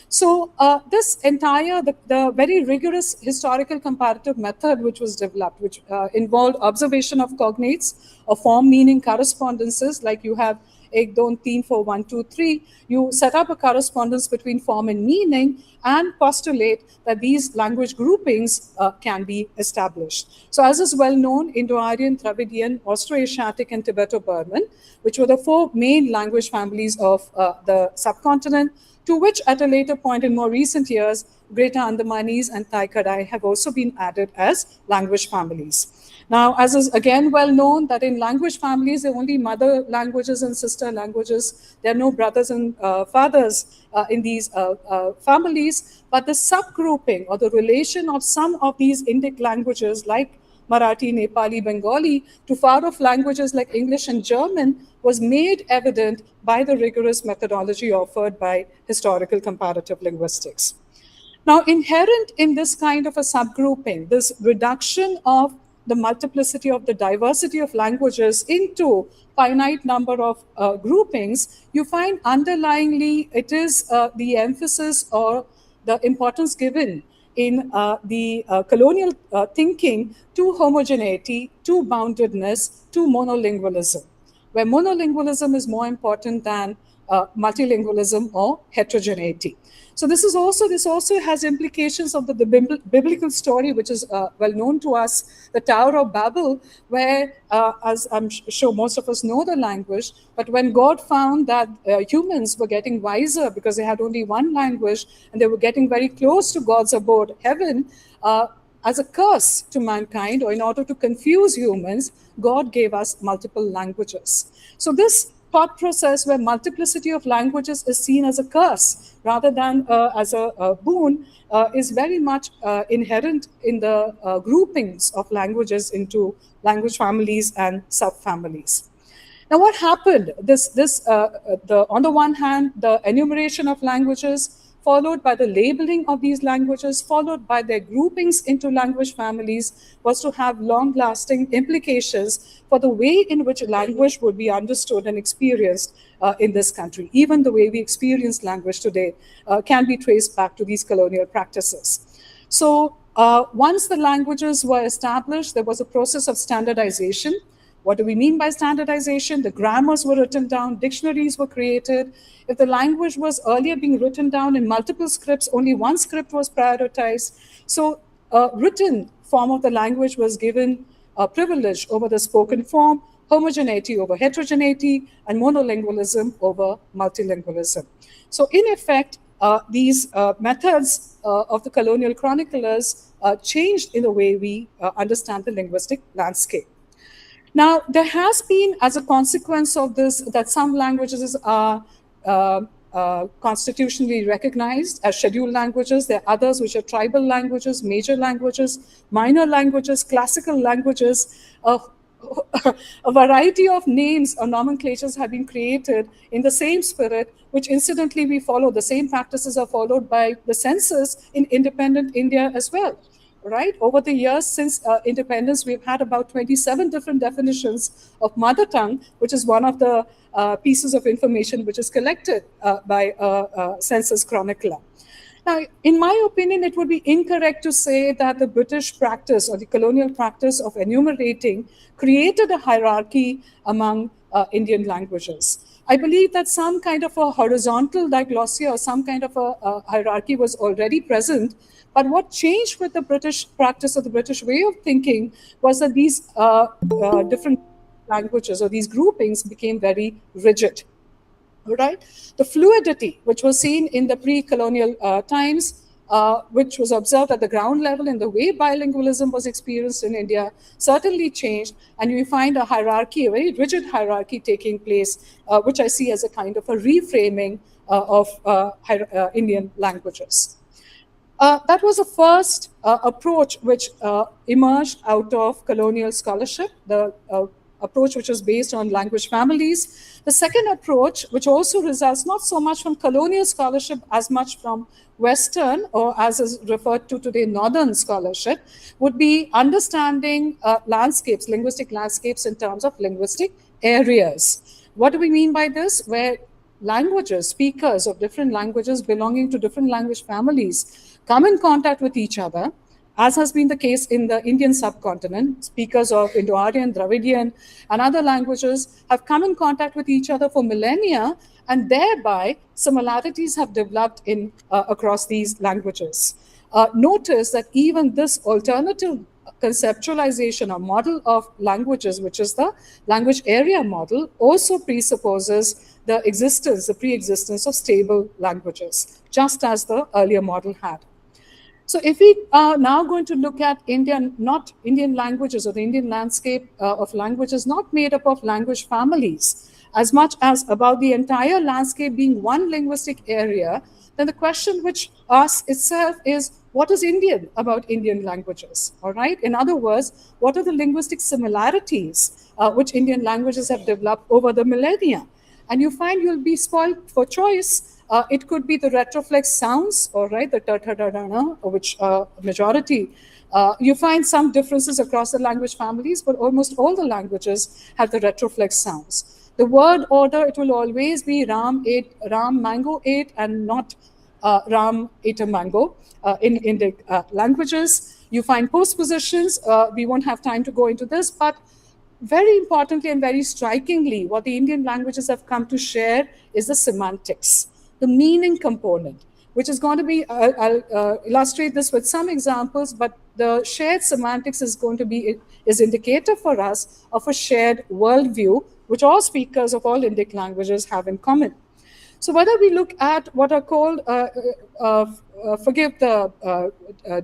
So this entire, the very rigorous historical comparative method which was developed, which involved observation of cognates or form meaning correspondences, like you have 1, 2, 3, 4, 1, 2, 3, you set up a correspondence between form and meaning and postulate that these language groupings can be established. So as is well known, Indo-Aryan, Dravidian, Austroasiatic, and Tibeto-Burman, which were the 4 main language families of the subcontinent, to which at a later point in more recent years, Greater Andamanese and Thai Kadai have also been added as language families. Now, as is again well known, that in language families, there are only mother languages and sister languages. There are no brothers and fathers in these families, but the subgrouping or the relation of some of these Indic languages like Marathi, Nepali, Bengali to far-off languages like English and German was made evident by the rigorous methodology offered by historical comparative linguistics. Now, inherent in this kind of a subgrouping, this reduction of the multiplicity of the diversity of languages into finite number of groupings, you find underlyingly it is the emphasis or the importance given in the colonial thinking to homogeneity, to boundedness, to monolingualism. where monolingualism is more important than multilingualism or heterogeneity. So this also has implications of the biblical story, which is well known to us, the Tower of Babel, where, as I'm sure most of us know the language, but when God found that humans were getting wiser because they had only one language and they were getting very close to God's abode, heaven, as a curse to mankind, or in order to confuse humans, God gave us multiple languages. So this thought process where multiplicity of languages is seen as a curse rather than as a boon is very much inherent in the groupings of languages into language families and subfamilies. Now, what happened? On the one hand, the enumeration of languages, followed by the labeling of these languages, followed by their groupings into language families, was to have long-lasting implications for the way in which language would be understood and experienced in this country. Even the way we experience language today can be traced back to these colonial practices. So once the languages were established, there was a process of standardization. What do we mean by standardization? The grammars were written down, dictionaries were created. If the language was earlier being written down in multiple scripts, only one script was prioritized. So written form of the language was given a privilege over the spoken form, homogeneity over heterogeneity, and monolingualism over multilingualism. So in effect, these methods of the colonial chroniclers changed in the way we understand the linguistic landscape. Now, there has been, as a consequence of this, that some languages are constitutionally recognized as scheduled languages. There are others which are tribal languages, major languages, minor languages, classical languages. A variety of names or nomenclatures have been created in the same spirit, which incidentally we follow. The same practices are followed by the census in independent India as well. Right? Over the years since independence, we've had about 27 different definitions of mother tongue, which is one of the pieces of information which is collected by a census chronicler. Now, in my opinion, it would be incorrect to say that the British practice or the colonial practice of enumerating created a hierarchy among Indian languages. I believe that some kind of a horizontal diglossia or some kind of a hierarchy was already present. But what changed with the British practice or the British way of thinking was that these different languages or these groupings became very rigid. Right? The fluidity, which was seen in the pre-colonial times, which was observed at the ground level in the way bilingualism was experienced in India, certainly changed. And we find a hierarchy, a very rigid hierarchy taking place, which I see as a kind of a reframing of Indian languages. That was the first approach which emerged out of colonial scholarship, the approach which was based on language families. The second approach, which also results not so much from colonial scholarship as much from Western, or as is referred to today, Northern scholarship, would be understanding landscapes, linguistic landscapes in terms of linguistic areas. What do we mean by this? Where languages, speakers of different languages belonging to different language families come in contact with each other, as has been the case in the Indian subcontinent. Speakers of Indo-Aryan, Dravidian, and other languages have come in contact with each other for millennia, and thereby similarities have developed in across these languages. Notice that even this alternative conceptualization or model of languages, which is the language area model, also presupposes the existence, the pre-existence of stable languages, just as the earlier model had. So if we are now going to look at Indian languages, or the Indian landscape of languages not made up of language families, as much as about the entire landscape being one linguistic area, then the question which asks itself is, what is Indian about Indian languages? All right. In other words, what are the linguistic similarities which Indian languages have developed over the millennia? And you find you'll be spoiled for choice. It could be the retroflex sounds, all right, the ta-ta-da-da-na, which majority. You find some differences across the language families, but almost all the languages have the retroflex sounds. The word order, it will always be Ram mango ate, and not Ram ate a mango in Indic languages. You find postpositions. We won't have time to go into this, but very importantly and very strikingly, what the Indian languages have come to share is the semantics, the meaning component, which is going to be, I'll illustrate this with some examples, but the shared semantics is going to be, is indicator for us of a shared worldview, which all speakers of all Indic languages have in common. So whether we look at what are called, forgive the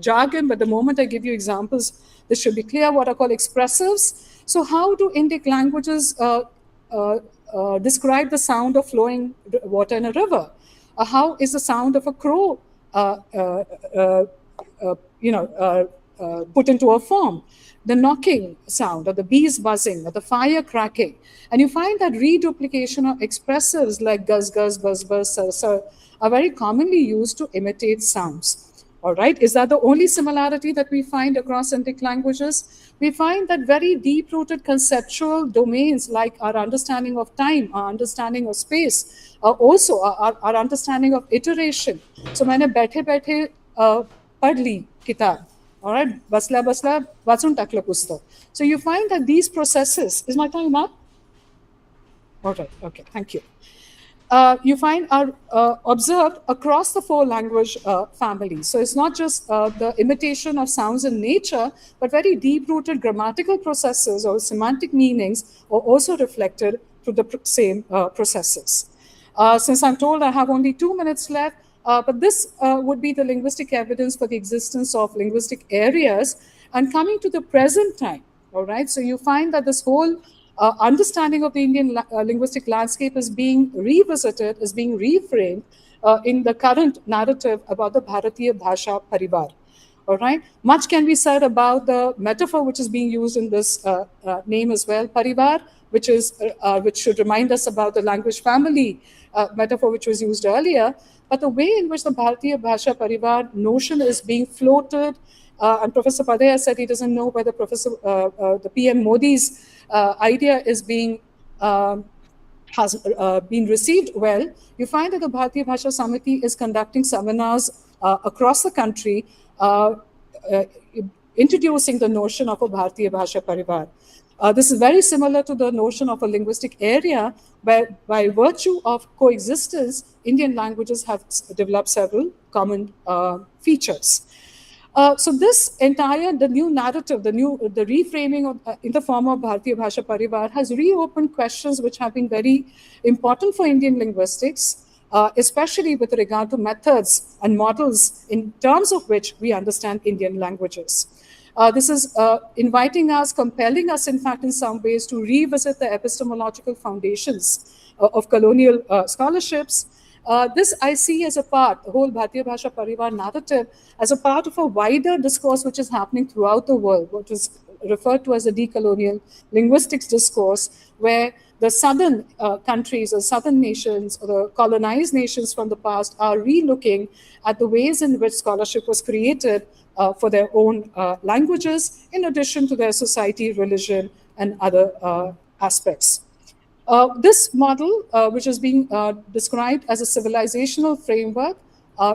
jargon, but the moment I give you examples, this should be clear, what are called expressives. So how do Indic languages describe the sound of flowing water in a river? How is the sound of a crow, put into a form? The knocking sound, or the bees buzzing, or the fire cracking. And you find that reduplication of expressives like gus, gus, buzz, buzz, sir, sir, are very commonly used to imitate sounds. All right, is that the only similarity that we find across Indic languages? We find that very deep-rooted conceptual domains like our understanding of time, our understanding of space, also our understanding of iteration. So, maine baithe baithe pad li kitab. All right, basla basla wachun takla pustak. So you find that these processes, is my time up? All right, okay, thank you. You find are observed across the 4 language families. So it's not just the imitation of sounds in nature, but very deep-rooted grammatical processes or semantic meanings are also reflected through the same processes. Since I'm told I have only 2 minutes left, but this would be the linguistic evidence for the existence of linguistic areas. And coming to the present time, all right, so you find that this whole understanding of the Indian linguistic landscape is being revisited, is being reframed in the current narrative about the Bharatiya Bhasha Parivar. All right, much can be said about the metaphor which is being used in this name as well, Parivar, which should remind us about the language family metaphor which was used earlier. But the way in which the Bharatiya Bhasha Parivar notion is being floated, and Professor Padaya said he doesn't know whether the PM Modi's idea is being has been received well. You find that the Bharatiya Bhasha Samiti is conducting seminars across the country, introducing the notion of a Bharatiya Bhasha Parivar. This is very similar to the notion of a linguistic area where, by virtue of coexistence, Indian languages have developed several common features. So this entire, the new narrative, the reframing of, in the form of Bharatiya Bhasha Parivar has reopened questions which have been very important for Indian linguistics, especially with regard to methods and models in terms of which we understand Indian languages. This is inviting us, compelling us, in fact, in some ways, to revisit the epistemological foundations of colonial scholarships. This I see as a part, the whole Bharatiya Bhasha Parivar narrative, as a part of a wider discourse which is happening throughout the world, what is referred to as the decolonial linguistics discourse, where the southern countries or southern nations or the colonized nations from the past are re-looking at the ways in which scholarship was created for their own languages, in addition to their society, religion, and other aspects. This model, which is being described as a civilizational framework,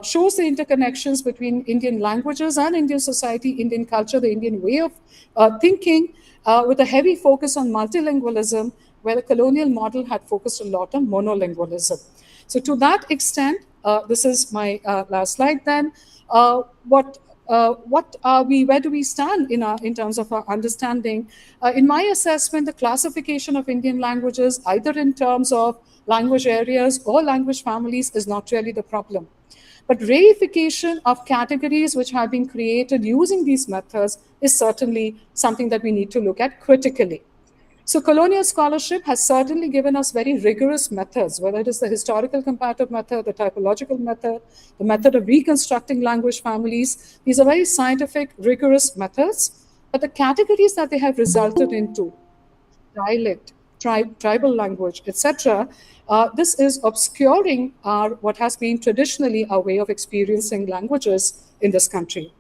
shows the interconnections between Indian languages and Indian society, Indian culture, the Indian way of thinking, with a heavy focus on multilingualism, where the colonial model had focused a lot on monolingualism. So to that extent, this is my last slide then. What are we, where do we stand in terms of our understanding? In my assessment, the classification of Indian languages, either in terms of language areas or language families, is not really the problem. But reification of categories which have been created using these methods is certainly something that we need to look at critically. So colonial scholarship has certainly given us very rigorous methods, whether it is the historical comparative method, the typological method, the method of reconstructing language families. These are very scientific, rigorous methods, but the categories that they have resulted into, dialect, tribal language, etc., this is obscuring what has been traditionally our way of experiencing languages in this country.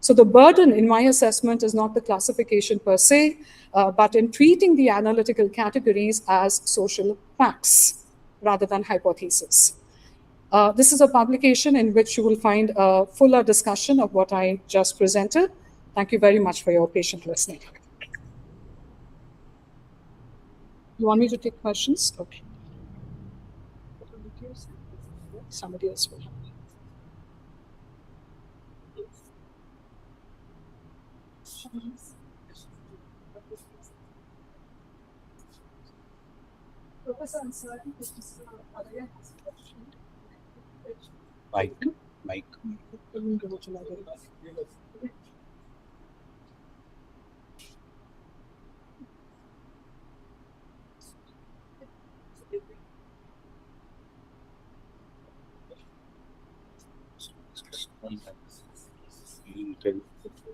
So the burden, in my assessment, is not the classification per se, but in treating the analytical categories as social facts rather than hypotheses. This is a publication in which you will find a fuller discussion of what I just presented. Thank you very much for your patient listening. You want me to take questions? Okay. Somebody else will. Mike.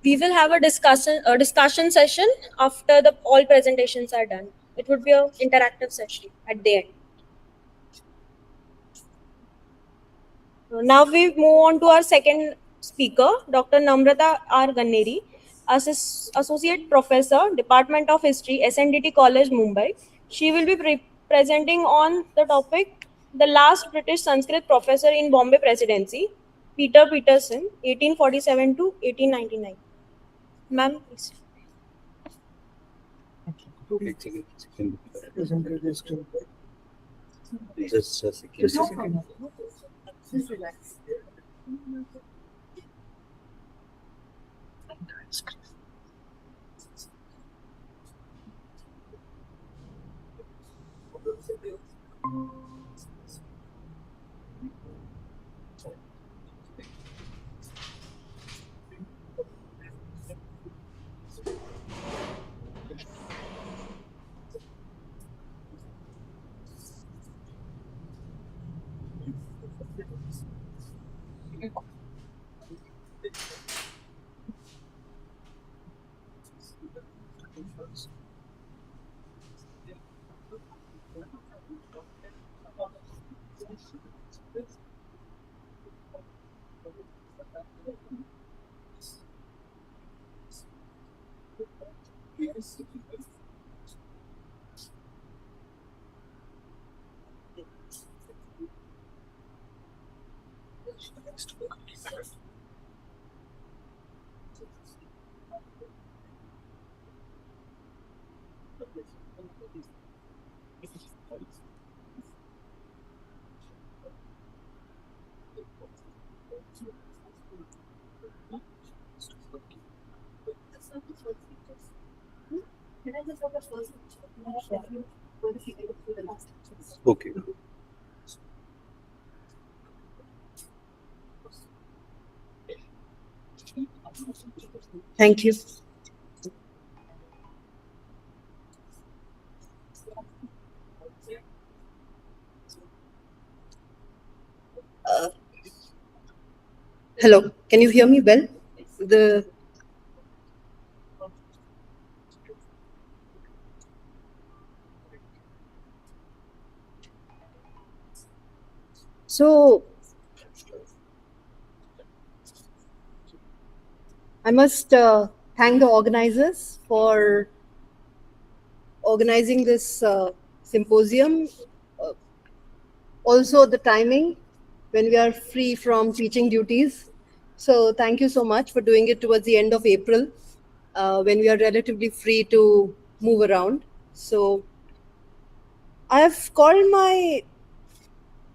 We will have a discussion session after the all presentations are done. It would be an interactive session at the end. Now we move on to our second speaker, Dr. Namrata R. Ganneri, Associate Professor, Department of History, SNDT College, Mumbai. She will be presenting on the topic, the last British Sanskrit professor in Bombay Presidency, Peter Peterson, 1847 to 1899. Ma'am, please. Just a second. Okay. Thank you. Hello, can you hear me well? So I must thank the organizers for organizing this symposium. Also the timing when we are free from teaching duties. So thank you so much for doing it towards the end of April when we are relatively free to move around. So I have called my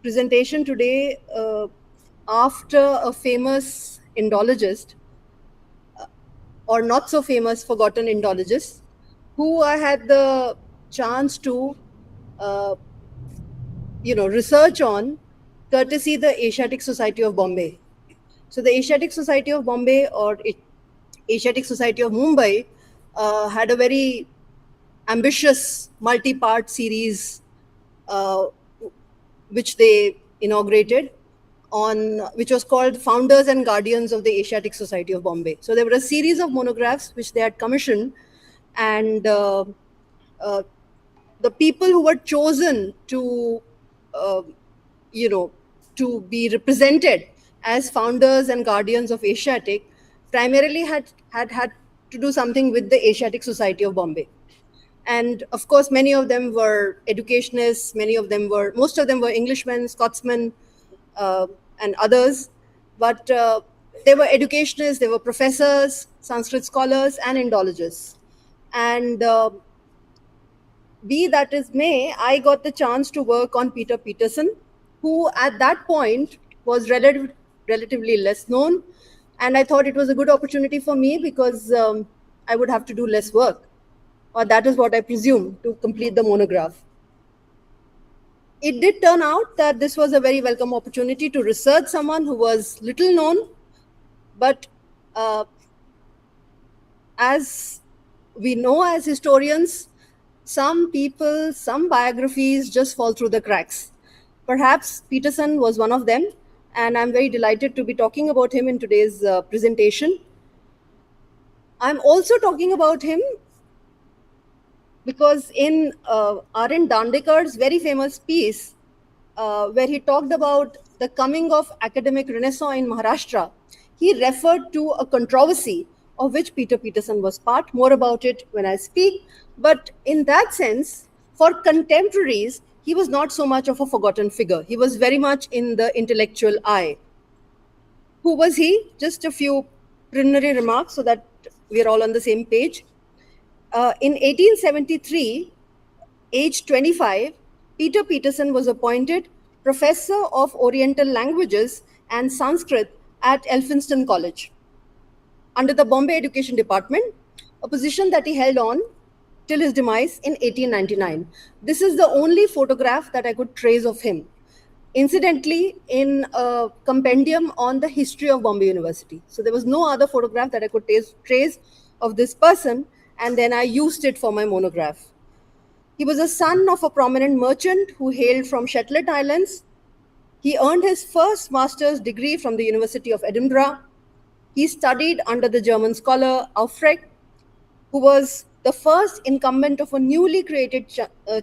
presentation today after a famous Indologist, or not so famous forgotten Indologist, who I had the chance to research on, courtesy the Asiatic Society of Bombay. So the Asiatic Society of Bombay, or Asiatic Society of Mumbai, had a very ambitious multi-part series which they inaugurated, which was called Founders and Guardians of the Asiatic Society of Bombay. So there were a series of monographs which they had commissioned, and the people who were chosen to to be represented as founders and guardians of Asiatic primarily had to do something with the Asiatic Society of Bombay. And of course, many of them were educationists, most of them were Englishmen, Scotsmen, and others. But they were educationists, they were professors, Sanskrit scholars, and Indologists. And be that as may, I got the chance to work on Peter Peterson, who at that point was relatively less known. And I thought it was a good opportunity for me because I would have to do less work, or that is what I presume, to complete the monograph. It did turn out that this was a very welcome opportunity to research someone who was little known, but as we know as historians, some people, some biographies just fall through the cracks. Perhaps Peterson was one of them, and I'm very delighted to be talking about him in today's presentation. I'm also talking about him because in R.N. Dandekar's very famous piece, where he talked about the coming of academic renaissance in Maharashtra, he referred to a controversy of which Peter Peterson was part. More about it when I speak. But in that sense, for contemporaries, he was not so much of a forgotten figure. He was very much in the intellectual eye. Who was he? Just a few preliminary remarks so that we're all on the same page. In 1873, age 25, Peter Peterson was appointed Professor of Oriental Languages and Sanskrit at Elphinstone College under the Bombay Education Department, a position that he held on till his demise in 1899. This is the only photograph that I could trace of him. Incidentally, in a compendium on the history of Bombay University. So there was no other photograph that I could trace of this person, and then I used it for my monograph. He was a son of a prominent merchant who hailed from Shetland Islands. He earned his first master's degree from the University of Edinburgh. He studied under the German scholar Aufrecht, who was the first incumbent of a newly created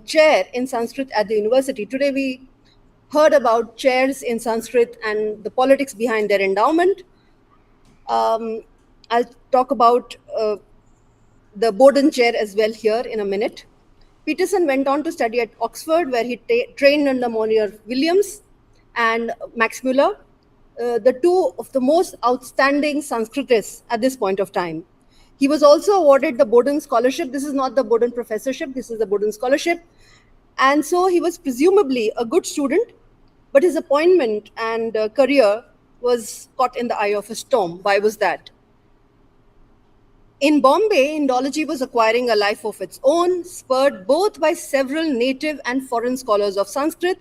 chair in Sanskrit at the university. Today we heard about chairs in Sanskrit and the politics behind their endowment. I'll talk about the Bowden chair as well here in a minute. Peterson went on to study at Oxford, where he trained under Monier Williams and Max Muller, the two of the most outstanding Sanskritists at this point of time. He was also awarded the Bowden Scholarship. This is not the Bowden Professorship, this is the Bowden Scholarship. And so he was presumably a good student, but his appointment and career was caught in the eye of a storm. Why was that? In Bombay, Indology was acquiring a life of its own, spurred both by several native and foreign scholars of Sanskrit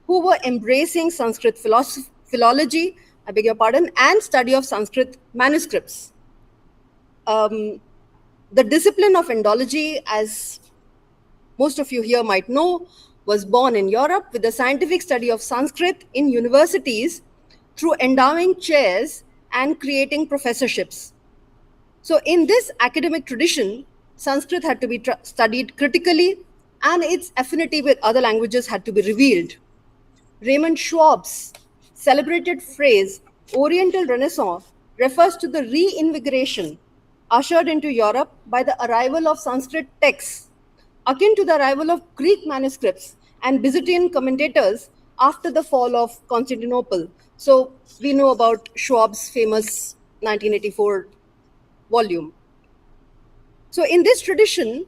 who were embracing Sanskrit philology, and study of Sanskrit manuscripts. The discipline of Indology, as most of you here might know, was born in Europe with the scientific study of Sanskrit in universities through endowing chairs and creating professorships. So in this academic tradition, Sanskrit had to be studied critically, and its affinity with other languages had to be revealed. Raymond Schwab's celebrated phrase, Oriental Renaissance, refers to the reinvigoration ushered into Europe by the arrival of Sanskrit texts, akin to the arrival of Greek manuscripts and Byzantine commentators after the fall of Constantinople. So we know about Schwab's famous 1984 volume. So in this tradition,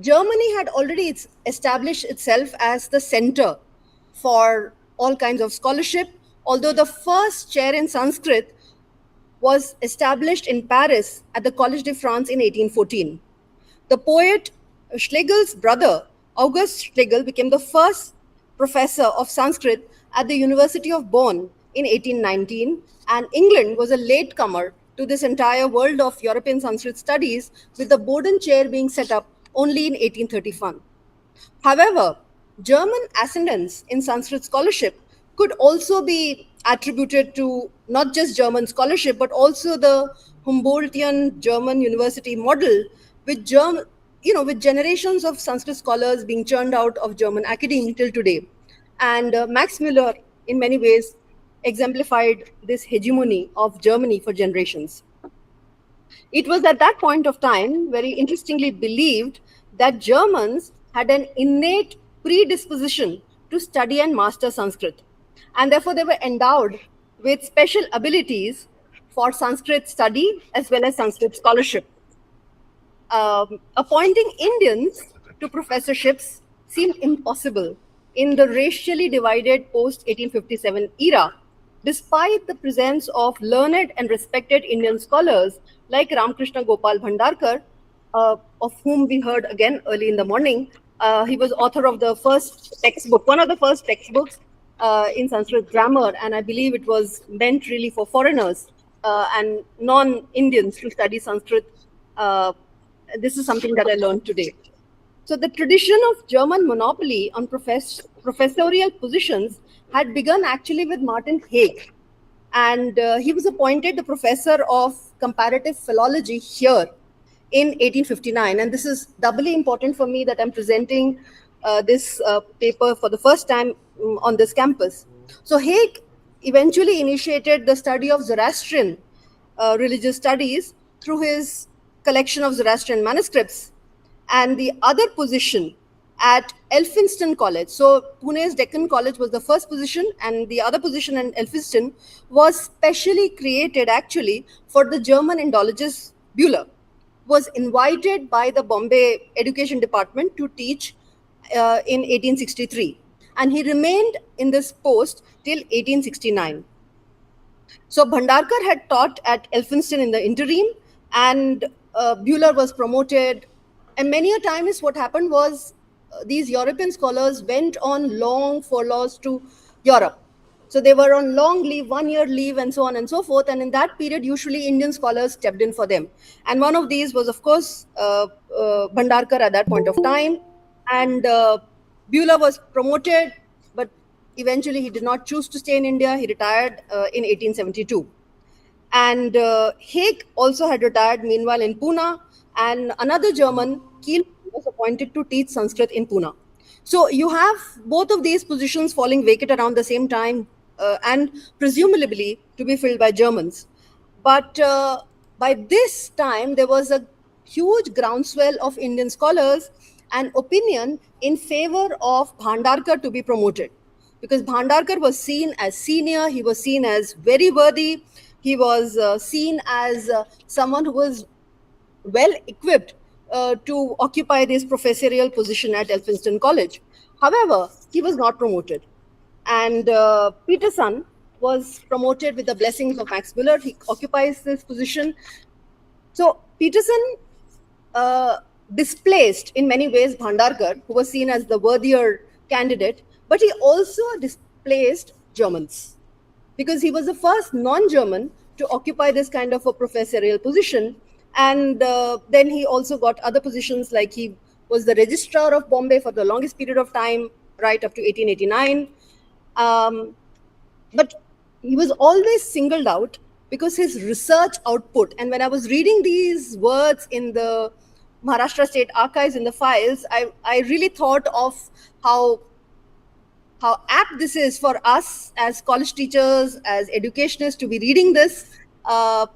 Germany had already established itself as the center for all kinds of scholarship, although the first chair in Sanskrit was established in Paris at the Collège de France in 1814. The poet Schlegel's brother, August Schlegel, became the first professor of Sanskrit at the University of Bonn in 1819, and England was a latecomer to this entire world of European Sanskrit studies, with the Bowden chair being set up only in 1831. However, German ascendance in Sanskrit scholarship could also be attributed to not just German scholarship, but also the Humboldtian German university model, with generations of Sanskrit scholars being churned out of German academia till today. And Max Muller, in many ways, exemplified this hegemony of Germany for generations. It was at that point of time, very interestingly, believed that Germans had an innate predisposition to study and master Sanskrit, and therefore they were endowed with special abilities for Sanskrit study as well as Sanskrit scholarship. Appointing Indians to professorships seemed impossible in the racially divided post-1857 era, despite the presence of learned and respected Indian scholars like Ramakrishna Gopal Bhandarkar, of whom we heard again early in the morning. He was author of the first textbook, one of the first textbooks in Sanskrit grammar, and I believe it was meant really for foreigners and non-Indians to study Sanskrit. This is something that I learned today. So the tradition of German monopoly on professorial positions had begun actually with Martin Haig, and he was appointed the professor of comparative philology here in 1859. And this is doubly important for me that I'm presenting this paper for the first time on this campus. So Haig eventually initiated the study of Zoroastrian religious studies through his collection of Zoroastrian manuscripts. And the other position at Elphinstone College, so Pune's Deccan College was the first position, and the other position in Elphinstone was specially created actually for the German Indologist Buhler, was invited by the Bombay Education Department to teach in 1863. And he remained in this post till 1869. So Bhandarkar had taught at Elphinstone in the interim, and Buhler was promoted. And many a times what happened was these European scholars went on long furloughs to Europe. So they were on long leave, 1 year leave, and so on and so forth. And in that period, usually Indian scholars stepped in for them. And one of these was, of course, Bhandarkar at that point of time. And Buhler was promoted, but eventually he did not choose to stay in India. He retired in 1872. And Haig also had retired meanwhile in Pune. And another German, Kiel, was appointed to teach Sanskrit in Pune. So you have both of these positions falling vacant around the same time and presumably to be filled by Germans. But by this time, there was a huge groundswell of Indian scholars and opinion in favor of Bhandarkar to be promoted, because Bhandarkar was seen as senior, he was seen as very worthy, he was seen as someone who was well equipped to occupy this professorial position at Elphinstone College. However, he was not promoted. And Peterson was promoted with the blessings of Max Müller. He occupies this position. So Peterson displaced in many ways Bhandarkar, who was seen as the worthier candidate, but he also displaced Germans, because he was the first non-German to occupy this kind of a professorial position. And then he also got other positions, like he was the registrar of Bombay for the longest period of time, right up to 1889. But he was always singled out because his research output, and when I was reading these words in the Maharashtra State Archives in the files, I really thought of how apt this is for us as college teachers, as educationists, to be reading this. A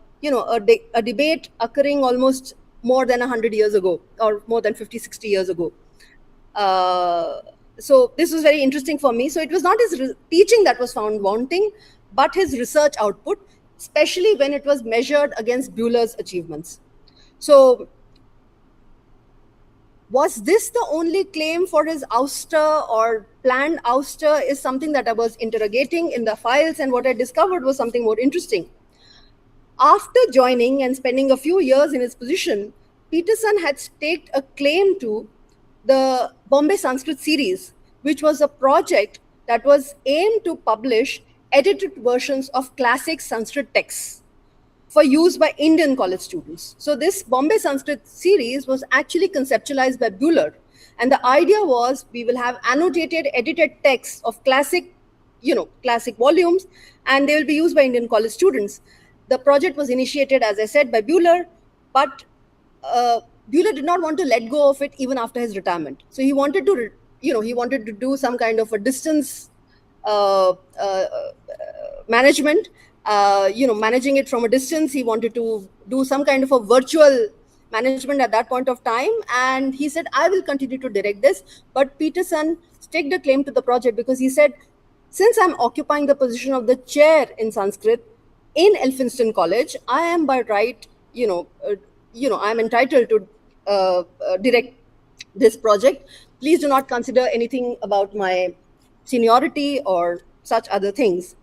debate occurring almost more than 100 years ago, or more than 50, 60 years ago. So this was very interesting for me. So it was not his teaching that was found wanting, but his research output, especially when it was measured against Buhler's achievements. So was this the only claim for his ouster or planned ouster is something that I was interrogating in the files, and what I discovered was something more interesting. After joining and spending a few years in his position, Peterson had staked a claim to the Bombay Sanskrit series, which was a project that was aimed to publish edited versions of classic Sanskrit texts for use by Indian college students. So this Bombay Sanskrit series was actually conceptualized by Buhler. And the idea was we will have annotated, edited texts of classic volumes, and they will be used by Indian college students. The project was initiated, as I said, by Buhler, but Buhler did not want to let go of it even after his retirement. So he wanted to, do some kind of a distance management, managing it from a distance. He wanted to do some kind of a virtual management at that point of time. And he said, I will continue to direct this. But Peterson staked a claim to the project because he said, since I'm occupying the position of the chair in Sanskrit in Elphinstone College, I am by right, I'm entitled to direct this project. Please do not consider anything about my seniority or such other things.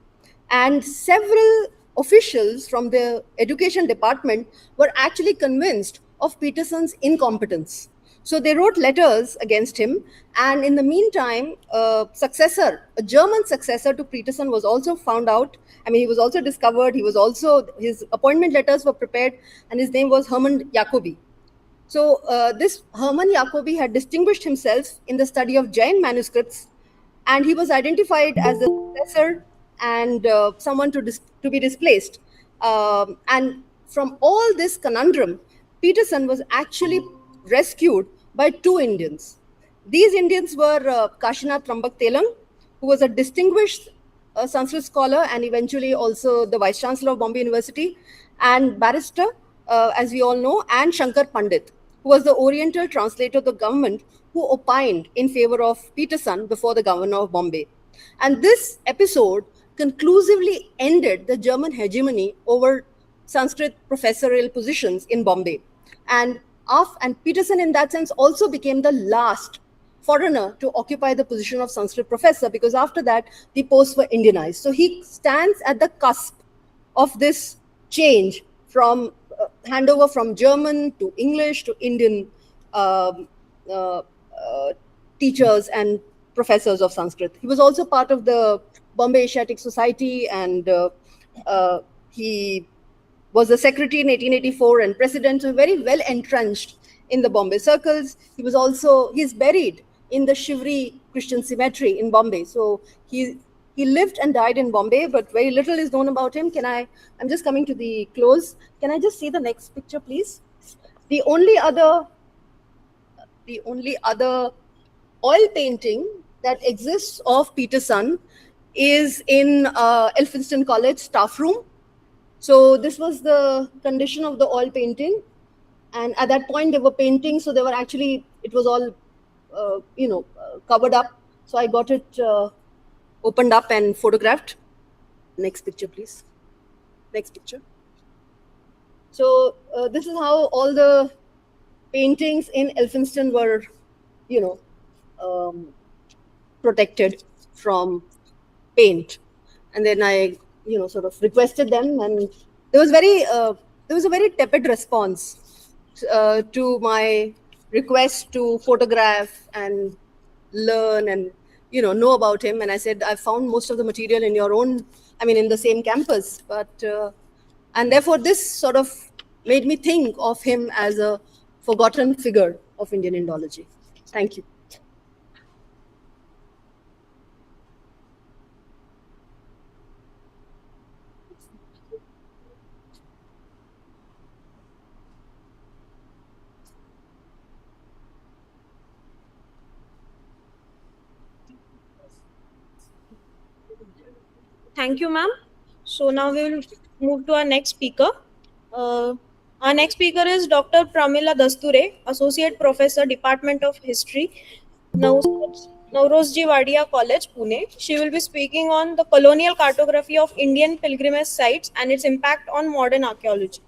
And several officials from the education department were actually convinced of Peterson's incompetence. So they wrote letters against him. And in the meantime, a German successor to Peterson was also found out. I mean, he was also discovered. His appointment letters were prepared, and his name was Hermann Jacobi. So this Hermann Jacobi had distinguished himself in the study of Jain manuscripts, and he was identified as the successor and someone to be displaced. And from all this conundrum, Peterson was actually rescued by two Indians. These Indians were Kashinath Rambak Telang, who was a distinguished Sanskrit scholar and eventually also the Vice Chancellor of Bombay University, and barrister, as we all know, and Shankar Pandit, who was the Oriental translator of the government who opined in favor of Peterson before the governor of Bombay. And this episode conclusively ended the German hegemony over Sanskrit professorial positions in Bombay. And Peterson, in that sense, also became the last foreigner to occupy the position of Sanskrit professor, because after that, the posts were Indianized. So he stands at the cusp of this change from handover from German to English to Indian teachers and professors of Sanskrit. He was also part of the Bombay Asiatic Society, and he was the secretary in 1884 and president, so very well entrenched in the Bombay circles. He's buried in the Shivri Christian Cemetery in Bombay. So he lived and died in Bombay, but very little is known about him. I'm just coming to the close. Can I just see the next picture, please? The only other oil painting that exists of Peterson is in Elphinstone College staff room. So this was the condition of the oil painting. And at that point, they were painting, so it was all, covered up. So I got it opened up and photographed. Next picture, please. Next picture. So this is how all the paintings in Elphinstone were, protected from paint. And then I, sort of requested them, and there was a very tepid response to my request to photograph and learn and know about him. And I said, I found most of the material in in the same campus, but and therefore this sort of made me think of him as a forgotten figure of Indian Indology. Thank you. Thank you, ma'am. So now we will move to our next speaker. Our next speaker is Dr. Pramila Dasture, Associate Professor, Department of History, Naurozji Wadia College, Pune. She will be speaking on the colonial cartography of Indian pilgrimage sites and its impact on modern archaeology.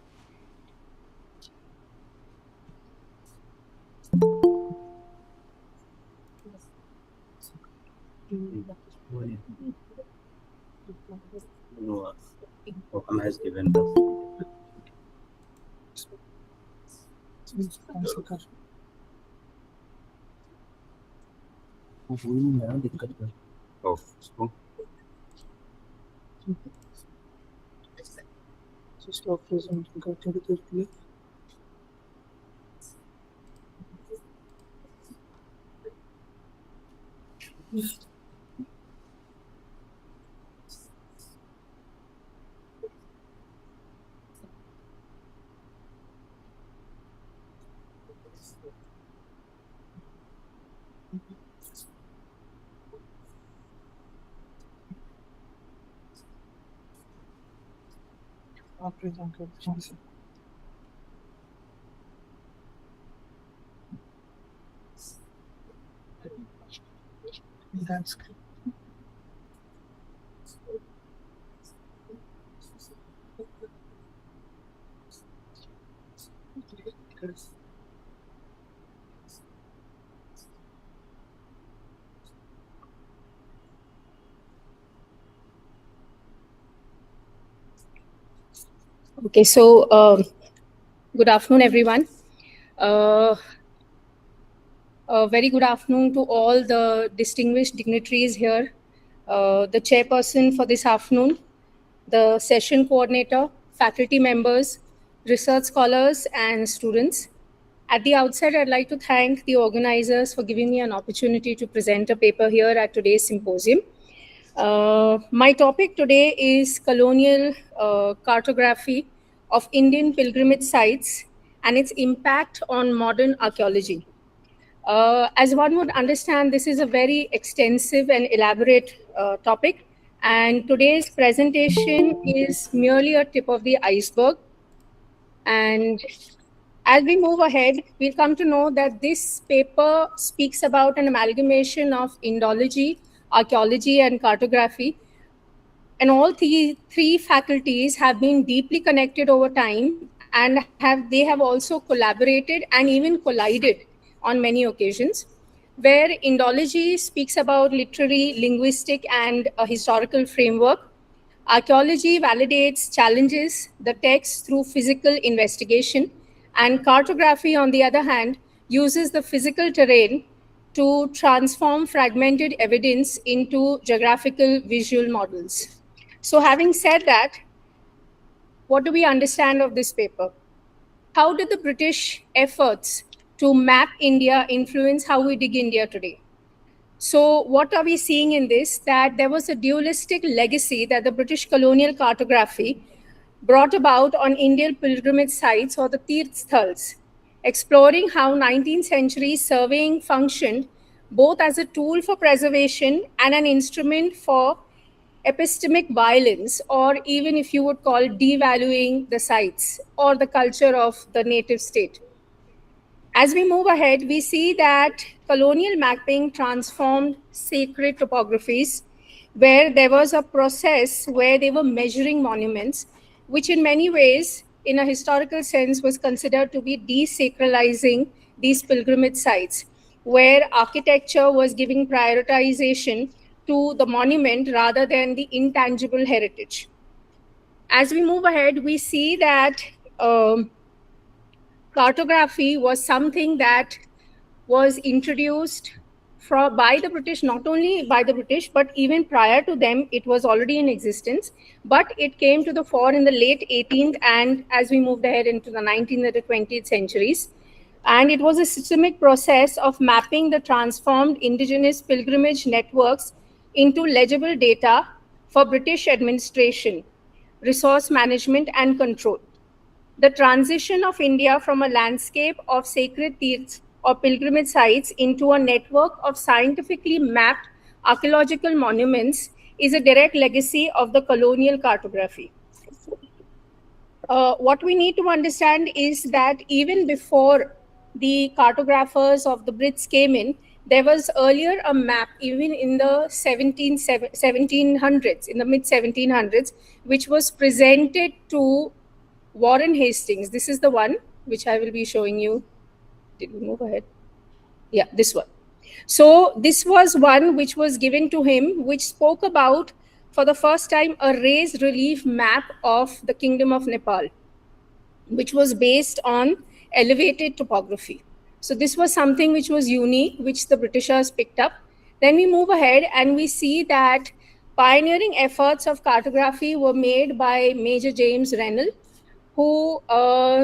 No, Ockham has given the That's good. Okay, so good afternoon, everyone. A very good afternoon to all the distinguished dignitaries here, the chairperson for this afternoon, the session coordinator, faculty members, research scholars, and students. At the outset, I'd like to thank the organizers for giving me an opportunity to present a paper here at today's symposium. My topic today is colonial cartography of Indian pilgrimage sites and its impact on modern archaeology. As one would understand, this is a very extensive and elaborate topic, and today's presentation is merely a tip of the iceberg. And as we move ahead, we'll come to know that this paper speaks about an amalgamation of Indology, archaeology, and cartography. And all three faculties have been deeply connected over time, and they have also collaborated and even collided on many occasions, where Indology speaks about literary, linguistic, and a historical framework. Archaeology validates, challenges the text through physical investigation, and cartography, on the other hand, uses the physical terrain to transform fragmented evidence into geographical visual models. So having said that, what do we understand of this paper? How did the British efforts to map India influence how we dig India today? So what are we seeing in this? That there was a dualistic legacy that the British colonial cartography brought about on Indian pilgrimage sites, or the Tirthas, exploring how 19th century surveying functioned both as a tool for preservation and an instrument for epistemic violence, or even if you would call devaluing the sites or the culture of the native state. As we move ahead, we see that colonial mapping transformed sacred topographies, where there was a process where they were measuring monuments, which in many ways, in a historical sense, was considered to be desacralizing these pilgrimage sites, where architecture was giving prioritization to the monument rather than the intangible heritage. As we move ahead, we see that cartography was something that was introduced by the British, not only by the British, but even prior to them, it was already in existence. But it came to the fore in the late 18th and as we moved ahead into the 19th and the 20th centuries. And it was a systemic process of mapping the transformed indigenous pilgrimage networks into legible data for British administration, resource management, and control. The transition of India from a landscape of sacred tirthas or pilgrimage sites into a network of scientifically mapped archaeological monuments is a direct legacy of the colonial cartography. What we need to understand is that even before the cartographers of the Brits came in, there was earlier a map, even in the 1700s, in the mid-1700s, which was presented to Warren Hastings. This is the one which I will be showing you. Did we move ahead? Yeah, this one. So this was one which was given to him, which spoke about, for the first time, a raised relief map of the Kingdom of Nepal, which was based on elevated topography. So this was something which was unique, which the Britishers picked up. Then we move ahead and we see that pioneering efforts of cartography were made by Major James Rennell, who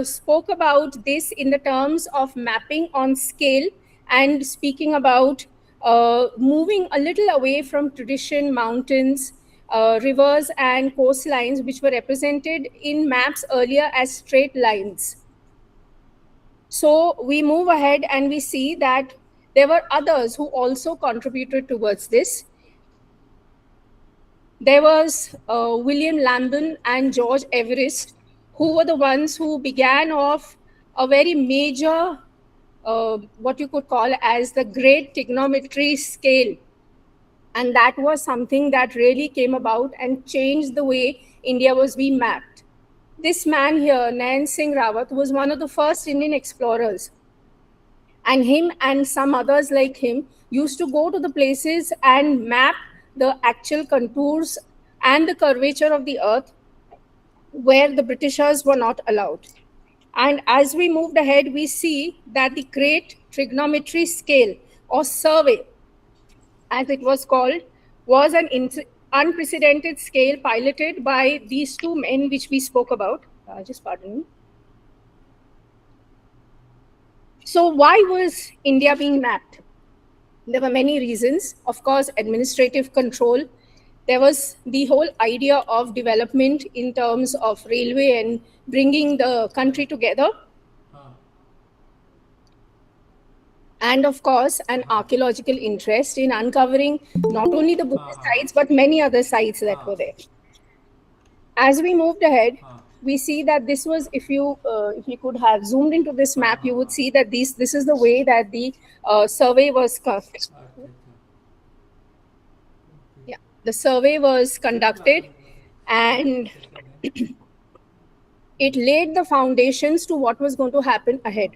spoke about this in the terms of mapping on scale and speaking about moving a little away from tradition, mountains, rivers, and coastlines, which were represented in maps earlier as straight lines. So we move ahead and we see that there were others who also contributed towards this. There was William Lambton and George Everest, who were the ones who began off a very major, what you could call as the great trigonometry scale. And that was something that really came about and changed the way India was being mapped. This man here, Nayan Singh Rawat, was one of the first Indian explorers. And him and some others like him used to go to the places and map the actual contours and the curvature of the earth. where the Britishers were not allowed. And as we moved ahead, we see that the Great Trigonometry Scale, or survey, as it was called, was an unprecedented scale piloted by these two men which we spoke about. Just pardon me. So why was India being mapped? There were many reasons. Of course, administrative control. There was the whole idea of development in terms of railway and bringing the country together. And of course, an archaeological interest in uncovering not only the Buddhist sites, but many other sites that were there. As we moved ahead, we see that this was, if you could have zoomed into this map, you would see that this is the way that the survey was conducted. Yeah, the survey was conducted, and it laid the foundations to what was going to happen ahead.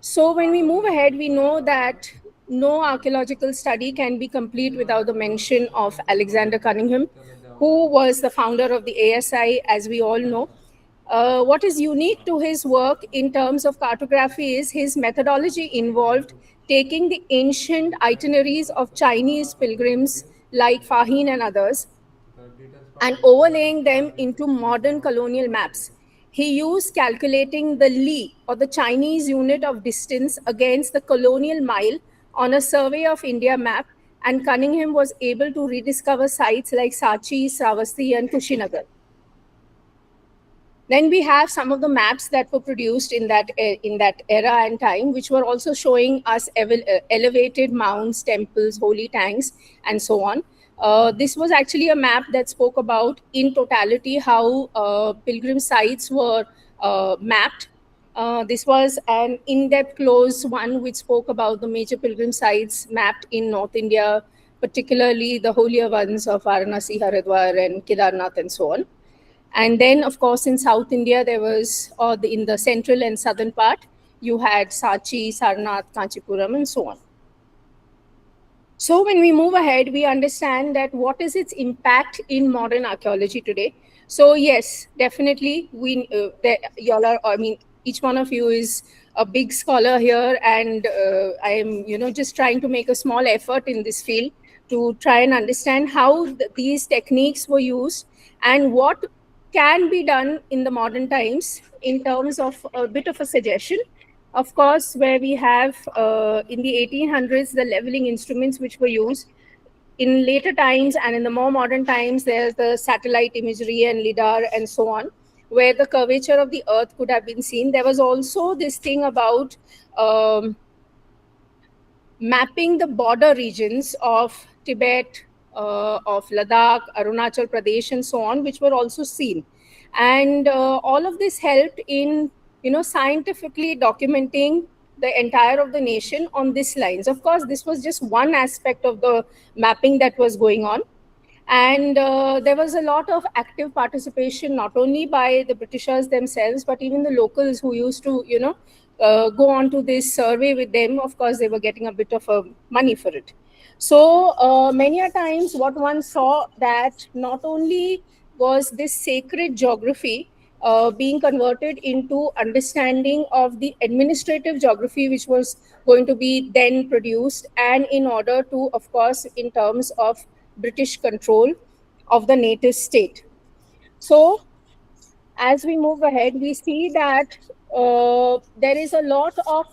So when we move ahead, we know that no archaeological study can be complete without the mention of Alexander Cunningham, who was the founder of the ASI, as we all know. What is unique to his work in terms of cartography is his methodology involved taking the ancient itineraries of Chinese pilgrims like Fahim and others and overlaying them into modern colonial maps. He used calculating the li, or the Chinese unit of distance, against the colonial mile on a survey of India map, and Cunningham was able to rediscover sites like Sachi, Sravasti, and Kushinagar. Then we have some of the maps that were produced in that era and time, which were also showing us elevated mounds, temples, holy tanks, and so on. This was actually a map that spoke about, in totality, how pilgrim sites were mapped. This was an in-depth close one which spoke about the major pilgrim sites mapped in North India, particularly the holier ones of Varanasi, Haridwar, and Kedarnath, and so on. And then, of course, in South India, there was, in the central and southern part, you had Sachi, Sarnath, Kanchipuram, and so on. So when we move ahead, we understand that what is its impact in modern archaeology today. So yes, definitely, each one of you is a big scholar here, and I am, just trying to make a small effort in this field to try and understand how these techniques were used and what can be done in the modern times in terms of a bit of a suggestion. Of course, where we have in the 1800s, the leveling instruments which were used. In later times and in the more modern times, there's the satellite imagery and LIDAR and so on, where the curvature of the earth could have been seen. There was also this thing about mapping the border regions of Tibet, of Ladakh, Arunachal Pradesh, and so on, which were also seen. And all of this helped in scientifically documenting the entire of the nation on these lines. Of course, this was just one aspect of the mapping that was going on. And there was a lot of active participation, not only by the Britishers themselves, but even the locals who used to, go on to this survey with them. Of course, they were getting a bit of money for it. So many a times what one saw that not only was this sacred geography being converted into understanding of the administrative geography, which was going to be then produced, and in order to, of course, in terms of British control of the native state. So as we move ahead, we see that there is a lot of,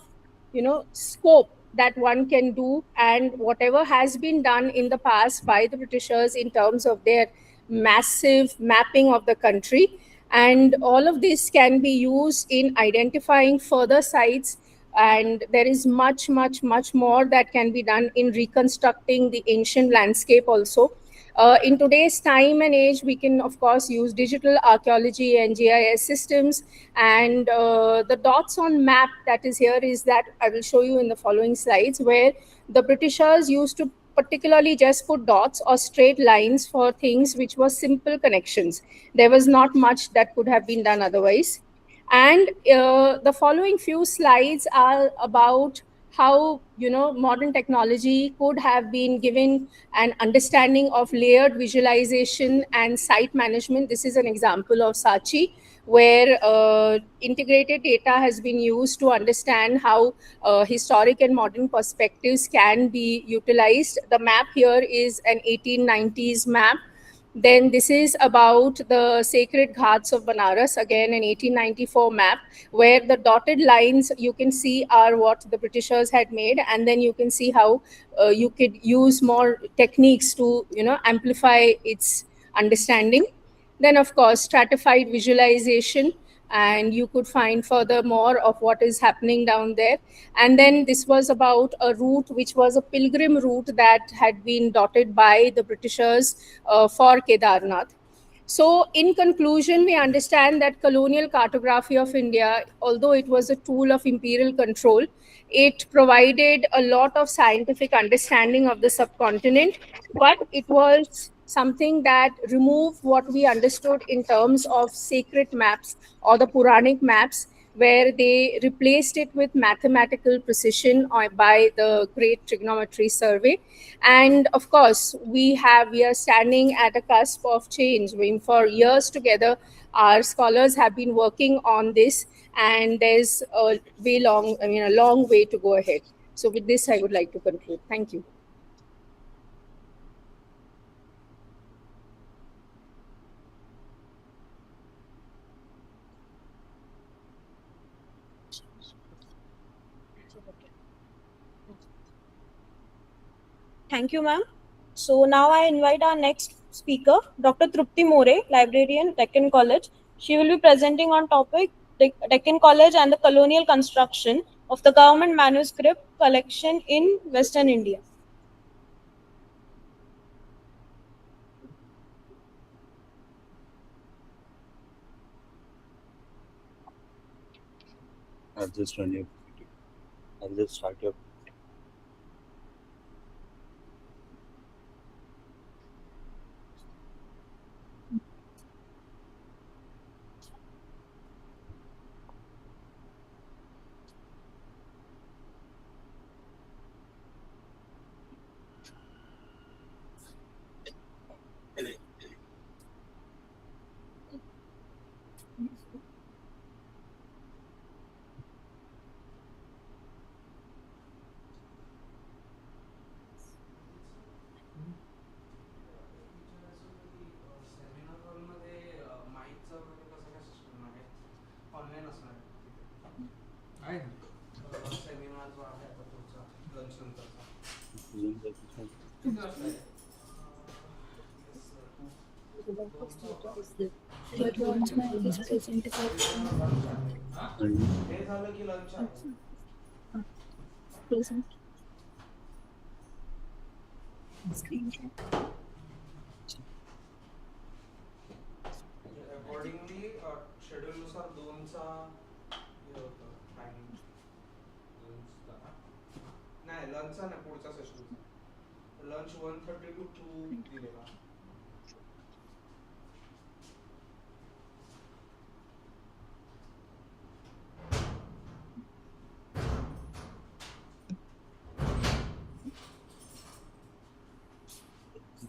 scope that one can do, and whatever has been done in the past by the Britishers in terms of their massive mapping of the country. And all of this can be used in identifying further sites. And there is much, much, much more that can be done in reconstructing the ancient landscape also. In today's time and age, we can, of course, use digital archaeology and GIS systems. And the dots on map that is here is that I will show you in the following slides, where the Britishers used to particularly just put dots or straight lines for things which were simple connections. There was not much that could have been done otherwise. And the following few slides are about how modern technology could have been given an understanding of layered visualization and site management. This is an example of Sachi, where integrated data has been used to understand how historic and modern perspectives can be utilized. The map here is an 1890s map. Then this is about the sacred ghats of Banaras, again an 1894 map, where the dotted lines you can see are what the Britishers had made, and then you can see how you could use more techniques to amplify its understanding. Then of course stratified visualization, and you could find further more of what is happening down there. And then this was about a route which was a pilgrim route that had been dotted by the Britishers for Kedarnath. So in conclusion, we understand that colonial cartography of India, although it was a tool of imperial control, it provided a lot of scientific understanding of the subcontinent, but it was something that removed what we understood in terms of sacred maps or the Puranic maps, where they replaced it with mathematical precision by the Great Trigonometry Survey. And of course, we are standing at a cusp of change. For years together, our scholars have been working on this, and there's a long way to go ahead. So with this, I would like to conclude. Thank you. Thank you, ma'am. So now I invite our next speaker, Dr. Trupti More, librarian, Deccan College. She will be presenting on topic Deccan College and the colonial construction of the government manuscript collection in Western India. I'll just run your. I'll just start your. Accordingly schedule नुसार 2चा हे होतं timing नाही लंचचा नाही पुढचा सेशनचा lunch 1:30 to 2 दिलेला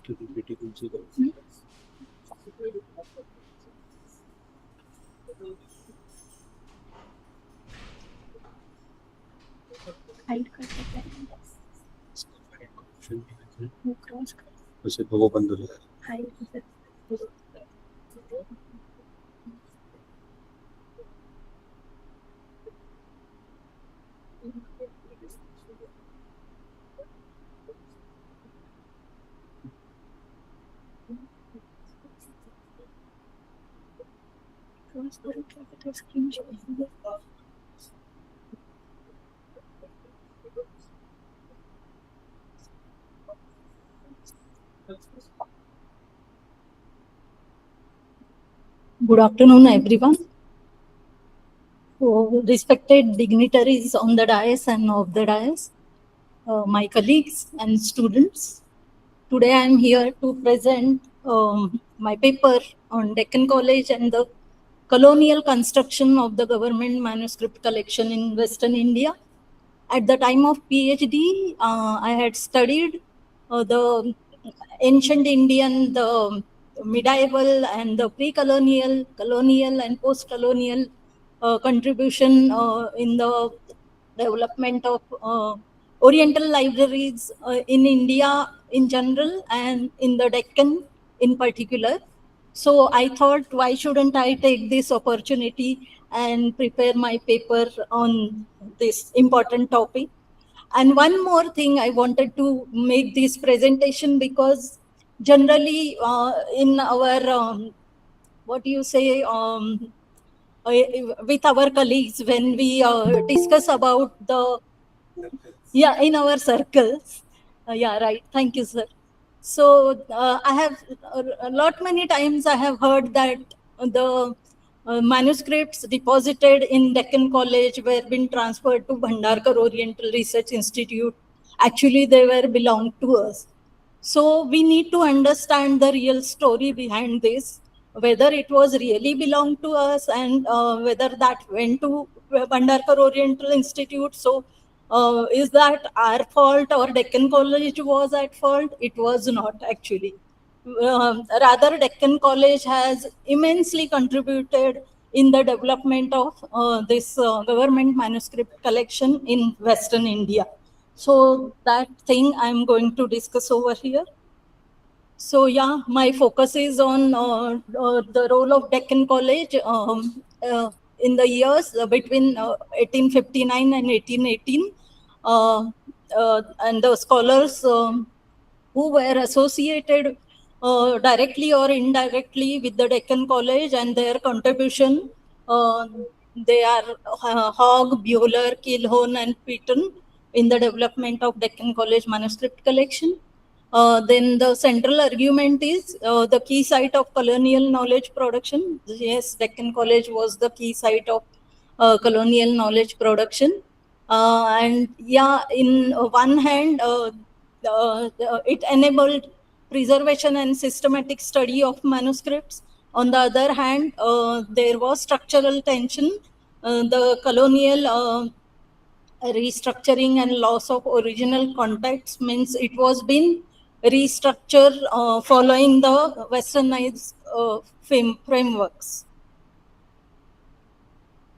to PPT consider. Hide कर सकते हैं उसे वो बंद हो जाएगा हाइड कर सकते Good afternoon, everyone. So, respected dignitaries on the dais and off the dais, my colleagues and students. Today I am here to present my paper on Deccan College and the colonial construction of the government manuscript collection in Western India. At the time of PhD, I had studied the ancient Indian, the medieval and the pre-colonial, colonial and post-colonial contribution in the development of Oriental libraries in India in general and in the Deccan in particular. So I thought, why shouldn't I take this opportunity and prepare my paper on this important topic? And one more thing, I wanted to make this presentation because generally in our, what do you say, with our colleagues, when we discuss about the, in our circles. Yeah, right. Thank you, sir. So I have many times I have heard that the manuscripts deposited in Deccan College were being transferred to Bhandarkar Oriental Research Institute. Actually, they were belonged to us. So we need to understand the real story behind this, whether it was really belonged to us and whether that went to Bhandarkar Oriental Institute. So is that our fault or Deccan College was at fault? It was not actually. Rather, Deccan College has immensely contributed in the development of this government manuscript collection in Western India. So that thing I'm going to discuss over here. So yeah, my focus is on the role of Deccan College in the years between 1859 and 1818. And the scholars who were associated directly or indirectly with the Deccan College and their contribution, they are Hogg, Buehler, Kilhone and Peaton in the development of Deccan College manuscript collection. Then the central argument is the key site of colonial knowledge production. Yes, Deccan College was the key site of colonial knowledge production. And yeah, in one hand, it enabled preservation and systematic study of manuscripts. On the other hand, there was structural tension. The colonial restructuring and loss of original context means it was being restructured following the westernized frameworks.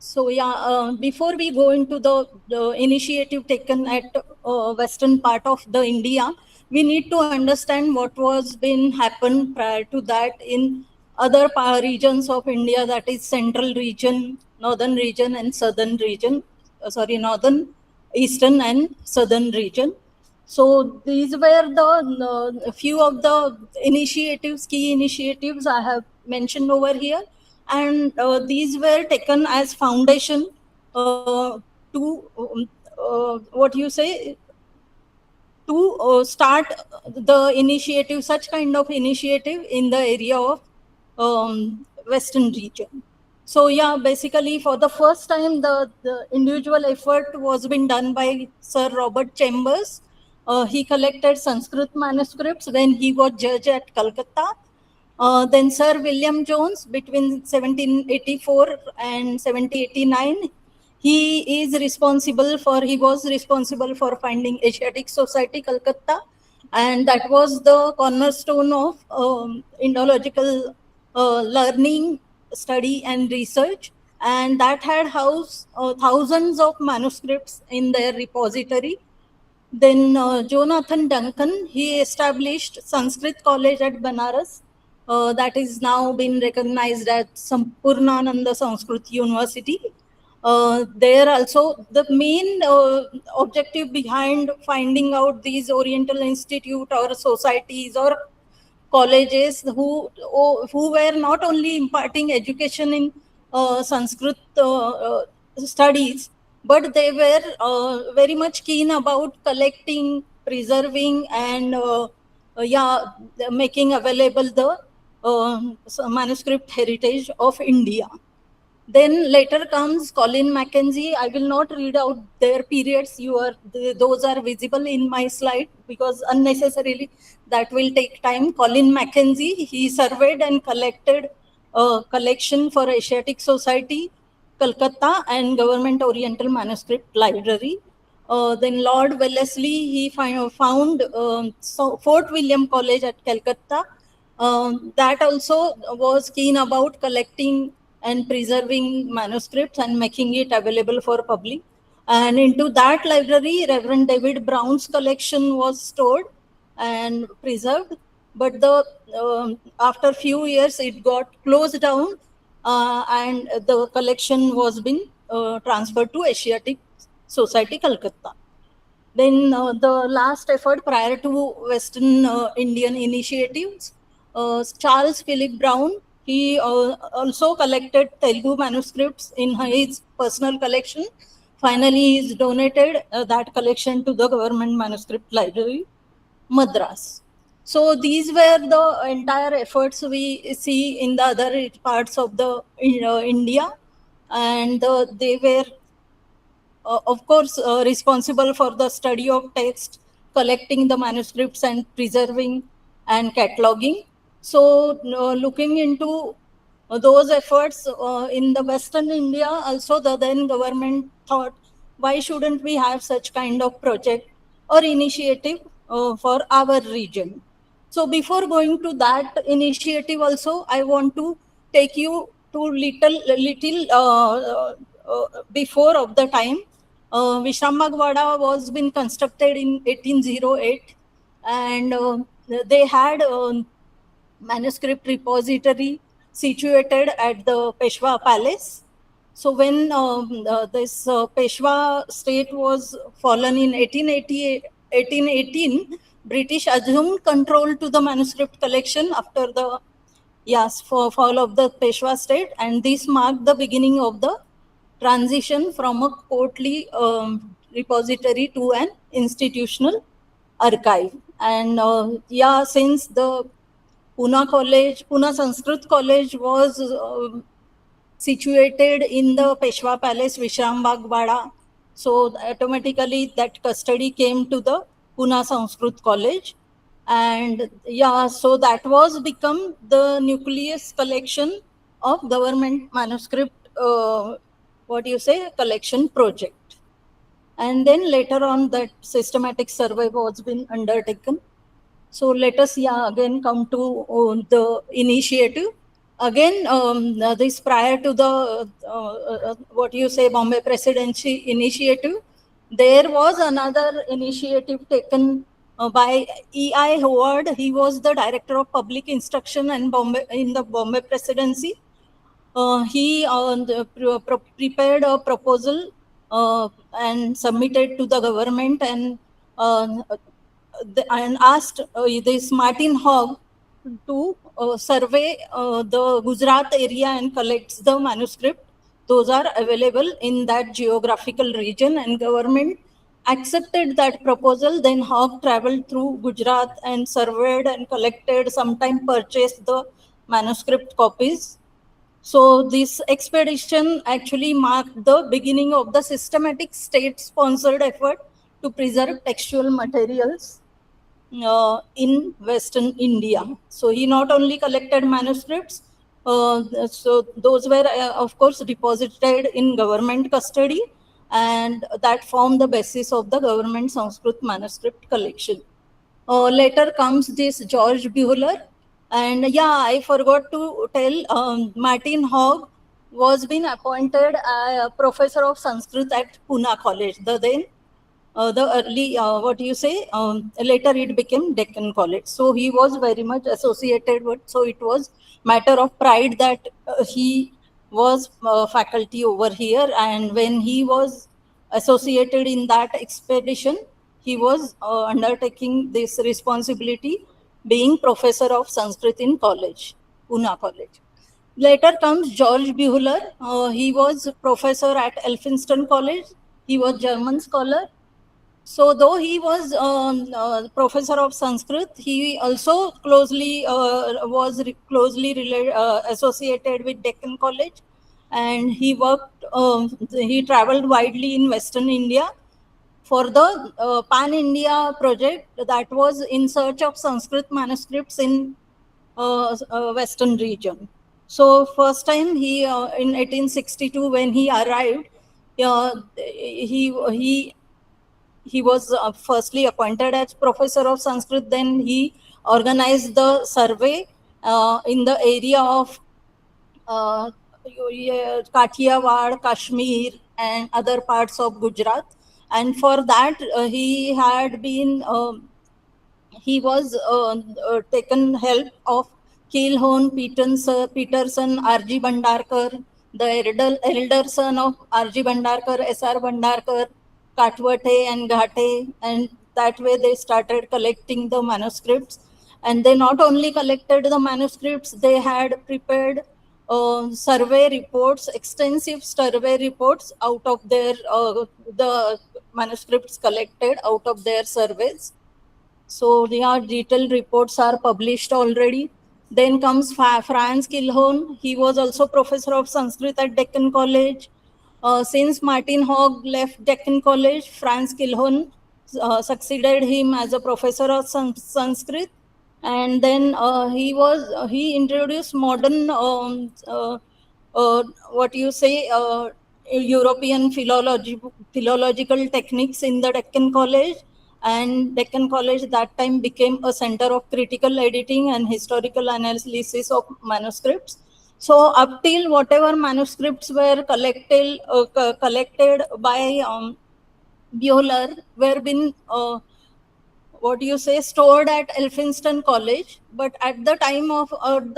So yeah, before we go into the initiative taken at western part of the India, we need to understand what was been happened prior to that in other regions of India, that is central region, northern region and southern region, northern, eastern and southern region. So these were the few of the initiatives, key initiatives I have mentioned over here. And these were taken as foundation to what you say, to start the initiative, such kind of initiative in the area of western region. So yeah, basically for the first time, the individual effort was being done by Sir Robert Chambers. He collected Sanskrit manuscripts when he was judge at Calcutta. Then Sir William Jones, between 1784 and 1789, he was responsible for finding Asiatic Society, Calcutta, and that was the cornerstone of Indological learning, study and research, and that had housed thousands of manuscripts in their repository. Then Jonathan Duncan, he established Sanskrit College at Banaras, that is now been recognized as Sampurnananda Sanskrit University. There also, the main objective behind finding out these Oriental Institute or societies or colleges who were not only imparting education in Sanskrit studies, but they were very much keen about collecting, preserving, and making available the manuscript heritage of India. Then later comes Colin Mackenzie. I will not read out their periods. Those are visible in my slide because unnecessarily that will take time. Colin Mackenzie, he surveyed and collected a collection for Asiatic Society, Calcutta, and Government Oriental Manuscript Library. Then Lord Wellesley, he found Fort William College at Calcutta. That also was keen about collecting and preserving manuscripts and making it available for public. And into that library, Reverend David Brown's collection was stored and preserved. But after few years, it got closed down, and the collection was been transferred to Asiatic Society, Calcutta. Then the last effort prior to Western Indian initiatives, Charles Philip Brown, he also collected Telugu manuscripts in his personal collection. Finally, he's donated that collection to the Government Manuscript Library, Madras. So these were the entire efforts we see in the other parts of the India, and they were of course responsible for the study of text, collecting the manuscripts and preserving and cataloging. So looking into those efforts in the Western India, also the then government thought, why shouldn't we have such kind of project or initiative for our region? So before going to that initiative also, I want to take you to little before of the time. Vishrambagwada was been constructed in 1808, and they had manuscript repository situated at the Peshwa Palace. So when this Peshwa state was fallen in 1818, British assumed control to the manuscript collection after the fall of the Peshwa state, and this marked the beginning of the transition from a courtly repository to an institutional archive. And since the Pune Sanskrit College was situated in the Peshwa Palace, Vishrambagwada, so automatically that custody came to the Pune Sanskrit College. And so that was become the nucleus collection of government manuscript collection project. And then later on that systematic survey was been undertaken. So let us again come to the initiative. Again, this prior to the Bombay Presidency initiative, there was another initiative taken by E.I. Howard. He was the Director of Public Instruction in the Bombay Presidency. He prepared a proposal and submitted to the government, and asked this Martin Hogg to survey the Gujarat area and collects the manuscript. Those are available in that geographical region, and government accepted that proposal. Then Hogg traveled through Gujarat and surveyed and collected, sometime purchased the manuscript copies. So this expedition actually marked the beginning of the systematic state-sponsored effort to preserve textual materials in Western India. So he not only collected manuscripts, so those were of course deposited in government custody, and that formed the basis of the government Sanskrit manuscript collection. Later comes this George Buehler. And I forgot to tell, Martin Hogg was been appointed a professor of Sanskrit at Pune College. The early, later it became Deccan College. So he was very much associated with, so it was matter of pride that he was faculty over here. And when he was associated in that expedition, he was undertaking this responsibility, being professor of Sanskrit in college, Pune College. Later comes George Buehler. He was professor at Elphinstone College. He was German scholar. So though he was professor of Sanskrit, he also closely associated with Deccan College, and he worked. He traveled widely in Western India for the Pan-India project that was in search of Sanskrit manuscripts in Western region. So first time he in 1862 when he arrived, he he was firstly appointed as professor of Sanskrit. Then he organized the survey in the area of Kathiawad, Kashmir, and other parts of Gujarat. And for that, he had been he was taken help of Keelhorn, Peterson, R.G. Bhandarkar, the elder son of R.G. Bhandarkar, S.R. Bhandarkar, Katvate and Ghate, and that way they started collecting the manuscripts. And they not only collected the manuscripts, they had prepared survey reports, extensive survey reports out of their the manuscripts collected out of their surveys. So their detailed reports are published already. Then comes Franz Kilhorn. He was also professor of Sanskrit at Deccan College. Since Martin Hogg left Deccan College, Franz Kilhorn succeeded him as a professor of Sanskrit. And then he introduced modern what you say European philological techniques in the Deccan College. And Deccan College that time became a center of critical editing and historical analysis of manuscripts. So up till whatever manuscripts were collected by Buehler were been stored at Elphinstone College. But at the time of at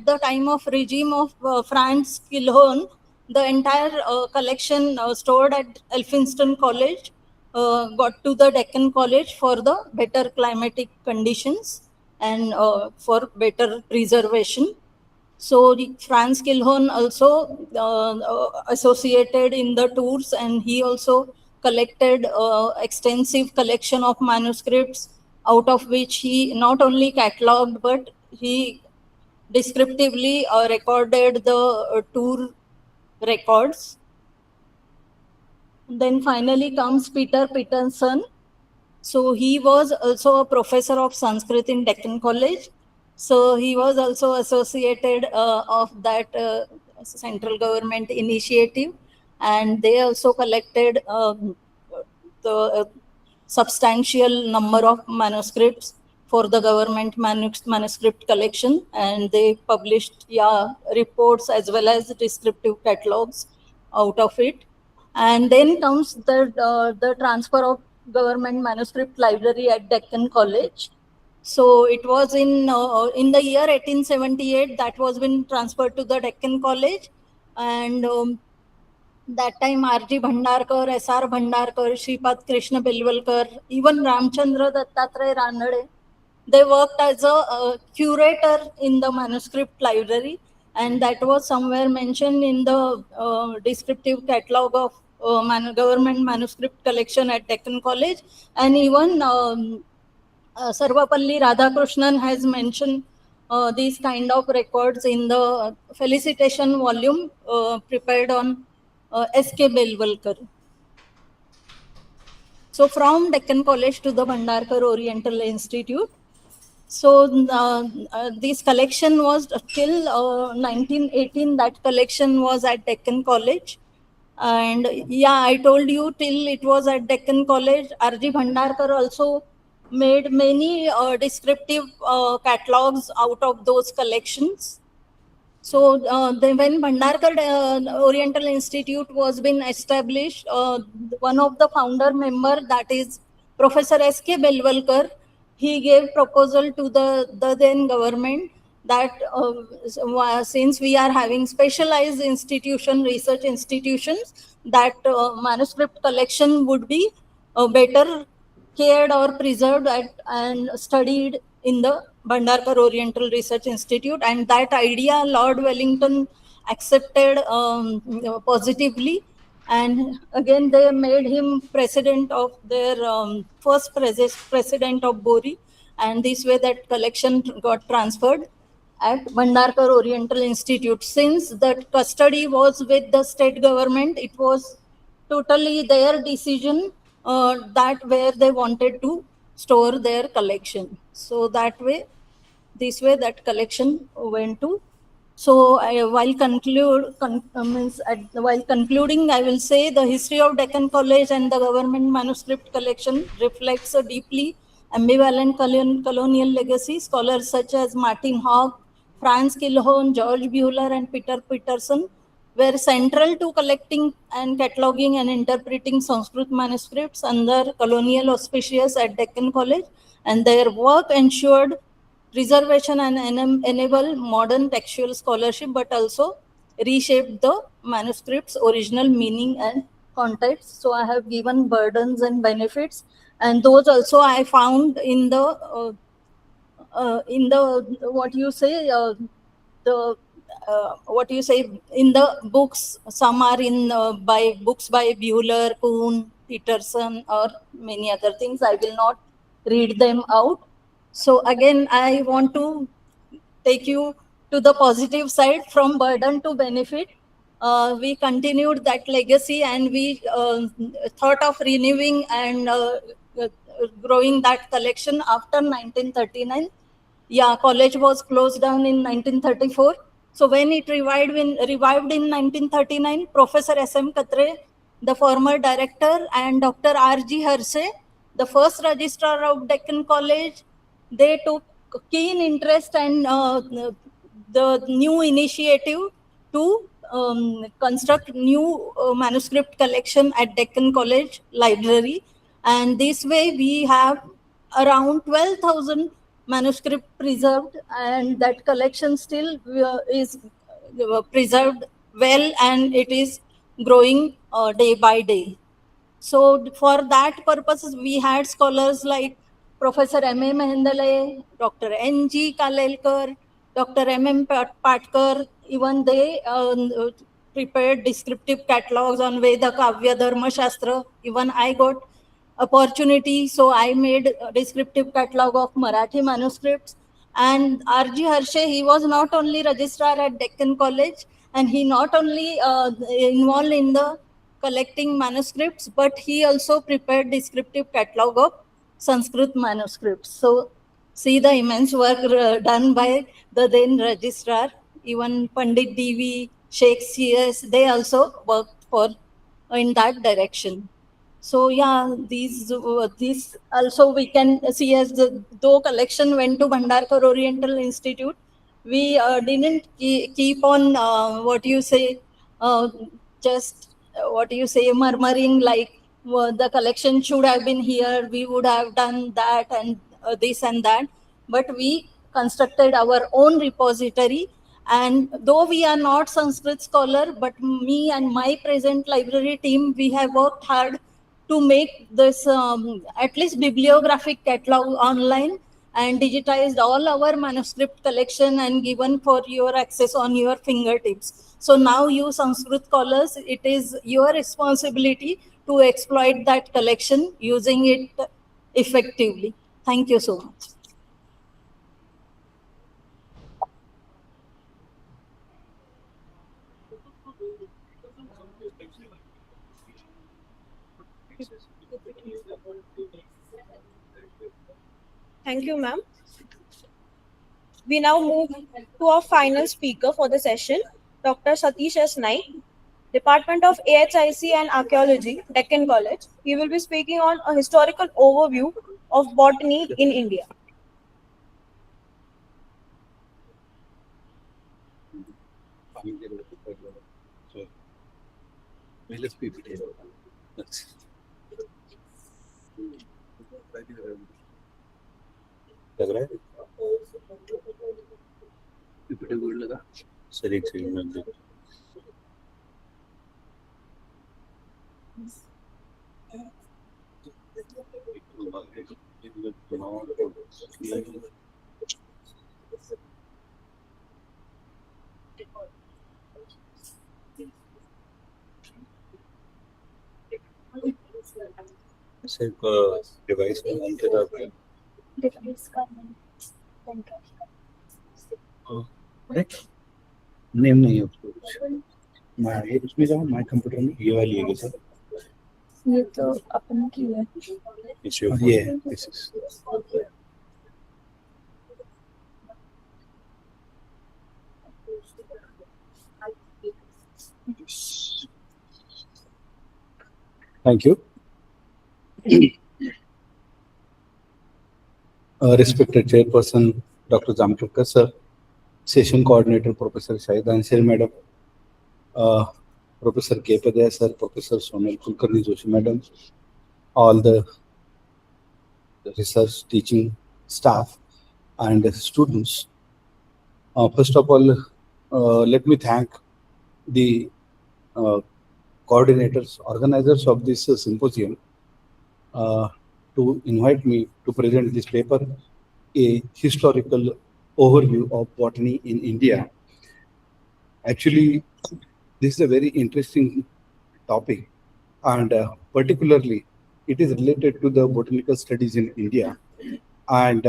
the time of regime of Franz Kilhorn, the entire collection stored at Elphinstone College got to the Deccan College for the better climatic conditions and for better preservation. So Franz Kilhorn also associated in the tours, and he also collected extensive collection of manuscripts, out of which he not only catalogued but he descriptively recorded the tour records. Then finally comes Peter Peterson. So he was also a professor of Sanskrit in Deccan College. So he was also associated of that central government initiative, and they also collected the substantial number of manuscripts for the government manuscript collection, and they published reports as well as descriptive catalogs out of it. And then comes the transfer of government manuscript library at Deccan College. So it was in the year 1878 that was been transferred to the Deccan College, and that time R.G. Bhandarkar, S.R. Bhandarkar, Shripad Krishna Belwalkar, even Ramchandra Dattatreya Ranade, they worked as a curator in the manuscript library, and that was somewhere mentioned in the descriptive catalogue of government manuscript collection at Deccan College. And even Sarvapalli Radhakrishnan has mentioned these kind of records in the felicitation volume prepared on S.K. Belwalkar. So from Deccan College to the Bhandarkar Oriental Institute. So this collection was till 1918, that collection was at Deccan College. And I told you till it was at Deccan College, R.G. Bhandarkar also made many descriptive catalogs out of those collections. So when Bhandarkar Oriental Institute was been established, one of the founder member, that is Professor S.K. Belwalkar, he gave proposal to the then government that since we are having specialized research institutions, that manuscript collection would be better cared or preserved and studied in the Bhandarkar Oriental Research Institute. And that idea Lord Wellington accepted positively. And again, they made him president of their first president of Bori. And this way that collection got transferred at Bhandarkar Oriental Institute. Since that custody was with the state government, it was totally their decision that where they wanted to store their collection. So that way, this way that collection went to So while concluding, I will say the history of Deccan College and the government manuscript collection reflects a deeply ambivalent colonial legacy. Scholars such as Martin Hogg, Franz Kilhorn, George Buehler, and Peter Peterson were central to collecting and cataloging and interpreting Sanskrit manuscripts under colonial auspices at Deccan College, and their work ensured preservation and enable modern textual scholarship, but also reshaped the manuscript's original meaning and context. So I have given burdens and benefits, and those also I found in the what you say in the books. Some are in by books by Buehler, Kuhn, Peterson, or many other things. I will not read them out. So again, I want to take you to the positive side, from burden to benefit. We continued that legacy, and we thought of renewing and growing that collection after 1939. Yeah, college was closed down in 1934. So when it revived in 1939, Professor S.M. Katre, the former director, and Dr. R.G. Harsey, the first registrar of Deccan College, they took keen interest and the new initiative to construct new manuscript collection at Deccan College Library. And this way we have around 12,000 manuscript preserved, and that collection still is preserved well, and it is growing day by day. So for that purpose, we had scholars like Professor M.A. Mehendale, Dr. N.G. Kalelkar, Dr. M.M. Patkar. Even they prepared descriptive catalogs on Veda, Kavya, Dharma, Shastra. Even I got opportunity, so I made a descriptive catalog of Marathi manuscripts. And R.G. Harsey, he was not only registrar at Deccan College, and he not only involved in the collecting manuscripts, but he also prepared descriptive catalog of Sanskrit manuscripts. So see the immense work done by the then registrar. Even Pandit D.V., Sheikh C.S., they also worked for in that direction. So yeah, these also we can see, as though collection went to Bhandarkar Oriental Institute, we didn't keep on murmuring like the collection should have been here, we would have done that and this and that. But we constructed our own repository, and though we are not Sanskrit scholar, but me and my present library team, we have worked hard to make this at least bibliographic catalog online, and digitized all our manuscript collection and given for your access on your fingertips. So now you Sanskrit scholars, it is your responsibility to exploit that collection, using it effectively. Thank you so much. Thank you, ma'am. We now move to our final speaker for the session, Dr. Satish S. Naik, Department of AIHC and Archaeology, Deccan College. He will be speaking on a historical overview of botany in India. लग रहा है good लगा sir, एक second में देख sir device का नाम क्या था आपका? नेम नहीं है उसको मैं उसमें जाऊँ माय कंप्यूटर में, ये वाली है सर, ये तो अपन की है, ये है this is Thank you. Respected Chairperson, Dr. Jamkirkar sir, Session Coordinator, Professor Shahid Ansari Madam, Professor K. Padaya sir, Professor Sonal Kulkarni Joshi Madam, all the research teaching staff and students. First of all, let me thank the coordinators, organizers of this symposium to invite me to present this paper, a historical overview of botany in India. Actually, this is a very interesting topic, and particularly it is related to the botanical studies in India. And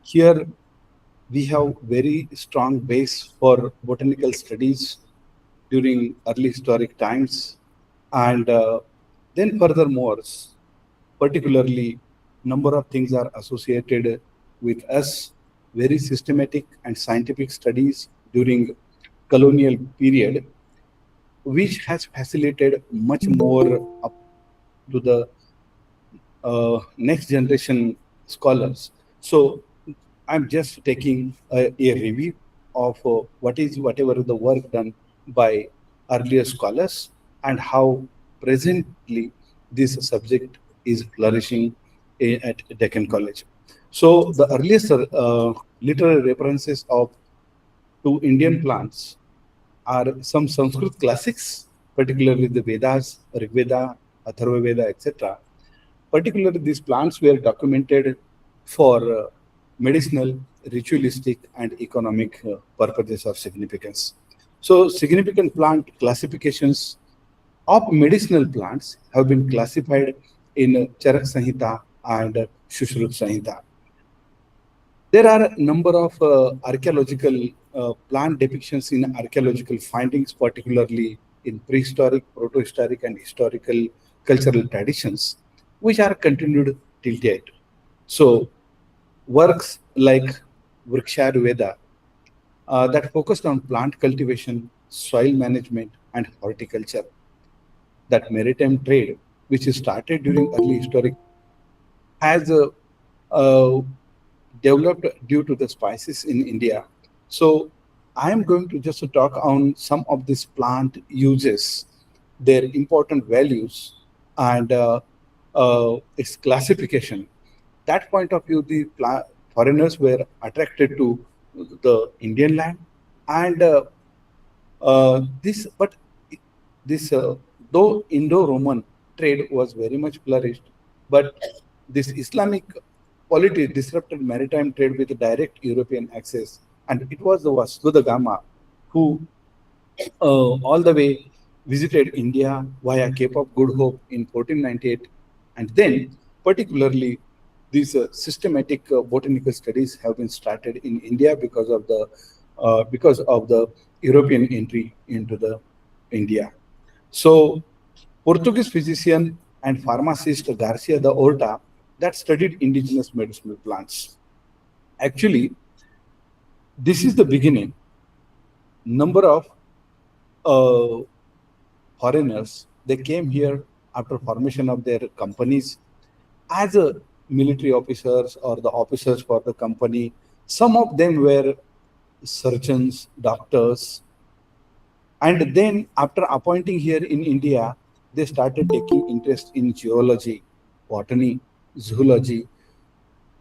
here we have very strong base for botanical studies during early historic times, and then furthermore, particularly number of things are associated with us, very systematic and scientific studies during colonial period, which has facilitated much more up to the next generation scholars. So I'm just taking a review of whatever the work done by earlier scholars and how presently this subject is flourishing at Deccan College. So the earliest literary references to Indian plants are some Sanskrit classics, particularly the Vedas, Rig Veda, Atharva Veda, etc. Particularly these plants were documented for medicinal, ritualistic, and economic purposes of significance. So significant plant classifications of medicinal plants have been classified in Charak Samhita and Shushrut Samhita. There are a number of archaeological plant depictions in archaeological findings, particularly in prehistoric, protohistoric, and historical cultural traditions, which are continued till date. So works like Vrikshayurveda that focused on plant cultivation, soil management, and horticulture. That maritime trade, which is started during early historic, has developed due to the spices in India. So I am going to just talk on some of these plant uses, their important values, and its classification. That point of view, the foreigners were attracted to the Indian land, and though Indo-Roman trade was very much flourished, but this Islamic polity disrupted maritime trade with direct European access, and it was the Vasco da Gama who all the way visited India via Cape of Good Hope in 1498, and then particularly these systematic botanical studies have been started in India because of the European entry into the India. So Portuguese physician and pharmacist Garcia da Horta that studied indigenous medicinal plants. Actually, this is the beginning. Number of foreigners, they came here after formation of their companies as a military officers or the officers for the company. Some of them were surgeons, doctors, and then after appointing here in India, they started taking interest in geology, botany, zoology,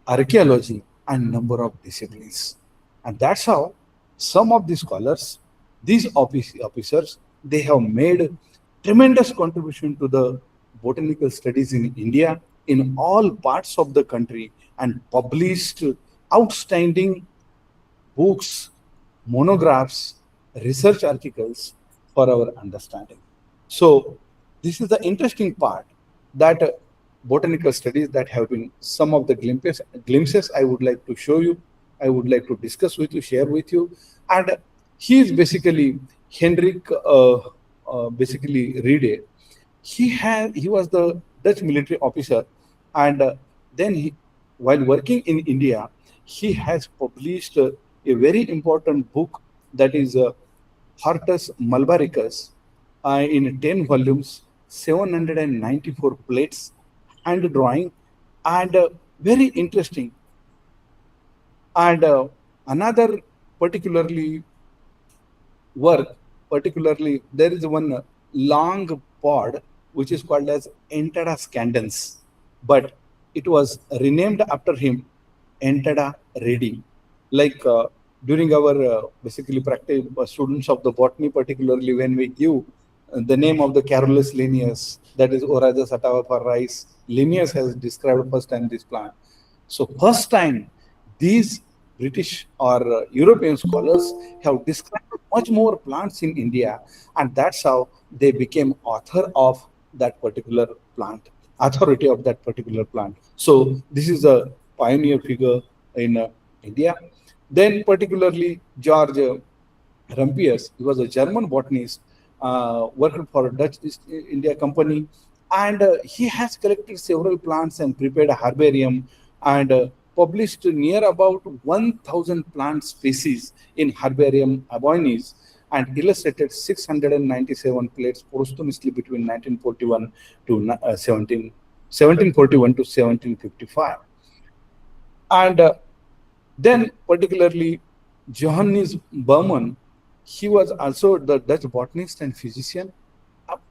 archaeology, and number of disciplines. And that's how some of the scholars, these officers, they have made tremendous contribution to the botanical studies in India in all parts of the country and published outstanding books, monographs, research articles for our understanding. So this is the interesting part, that botanical studies that have been some of the glimpses I would like to show you, I would like to discuss with you, share with you. And he is basically Hendrik Riede. He was the Dutch military officer, and then while working in India, he has published a very important book, that is Hortus Mulbaricus, in 10 volumes, 794 plates, hand drawing, and very interesting. And another particularly there is one long pod which is called as Entada scandens, but it was renamed after him, Entada ready. Like during our basically practice students of the botany, particularly when we give the name of the Carolus Linnaeus, that is Oraja satava for rice, Linnaeus has described first time this plant. So first time these British or European scholars have described much more plants in India, and that's how they became author of that particular plant, authority of that particular plant. So this is a pioneer figure in India. Then particularly George Rampiers, he was a German botanist, worked for Dutch East India Company, and he has collected several plants and prepared a herbarium and published near about 1,000 plant species in Herbarium Aboynes and illustrated 697 plates posthumously between 1941 to 1741 to 1755. And then particularly Johannes Berman, he was also the Dutch botanist and physician,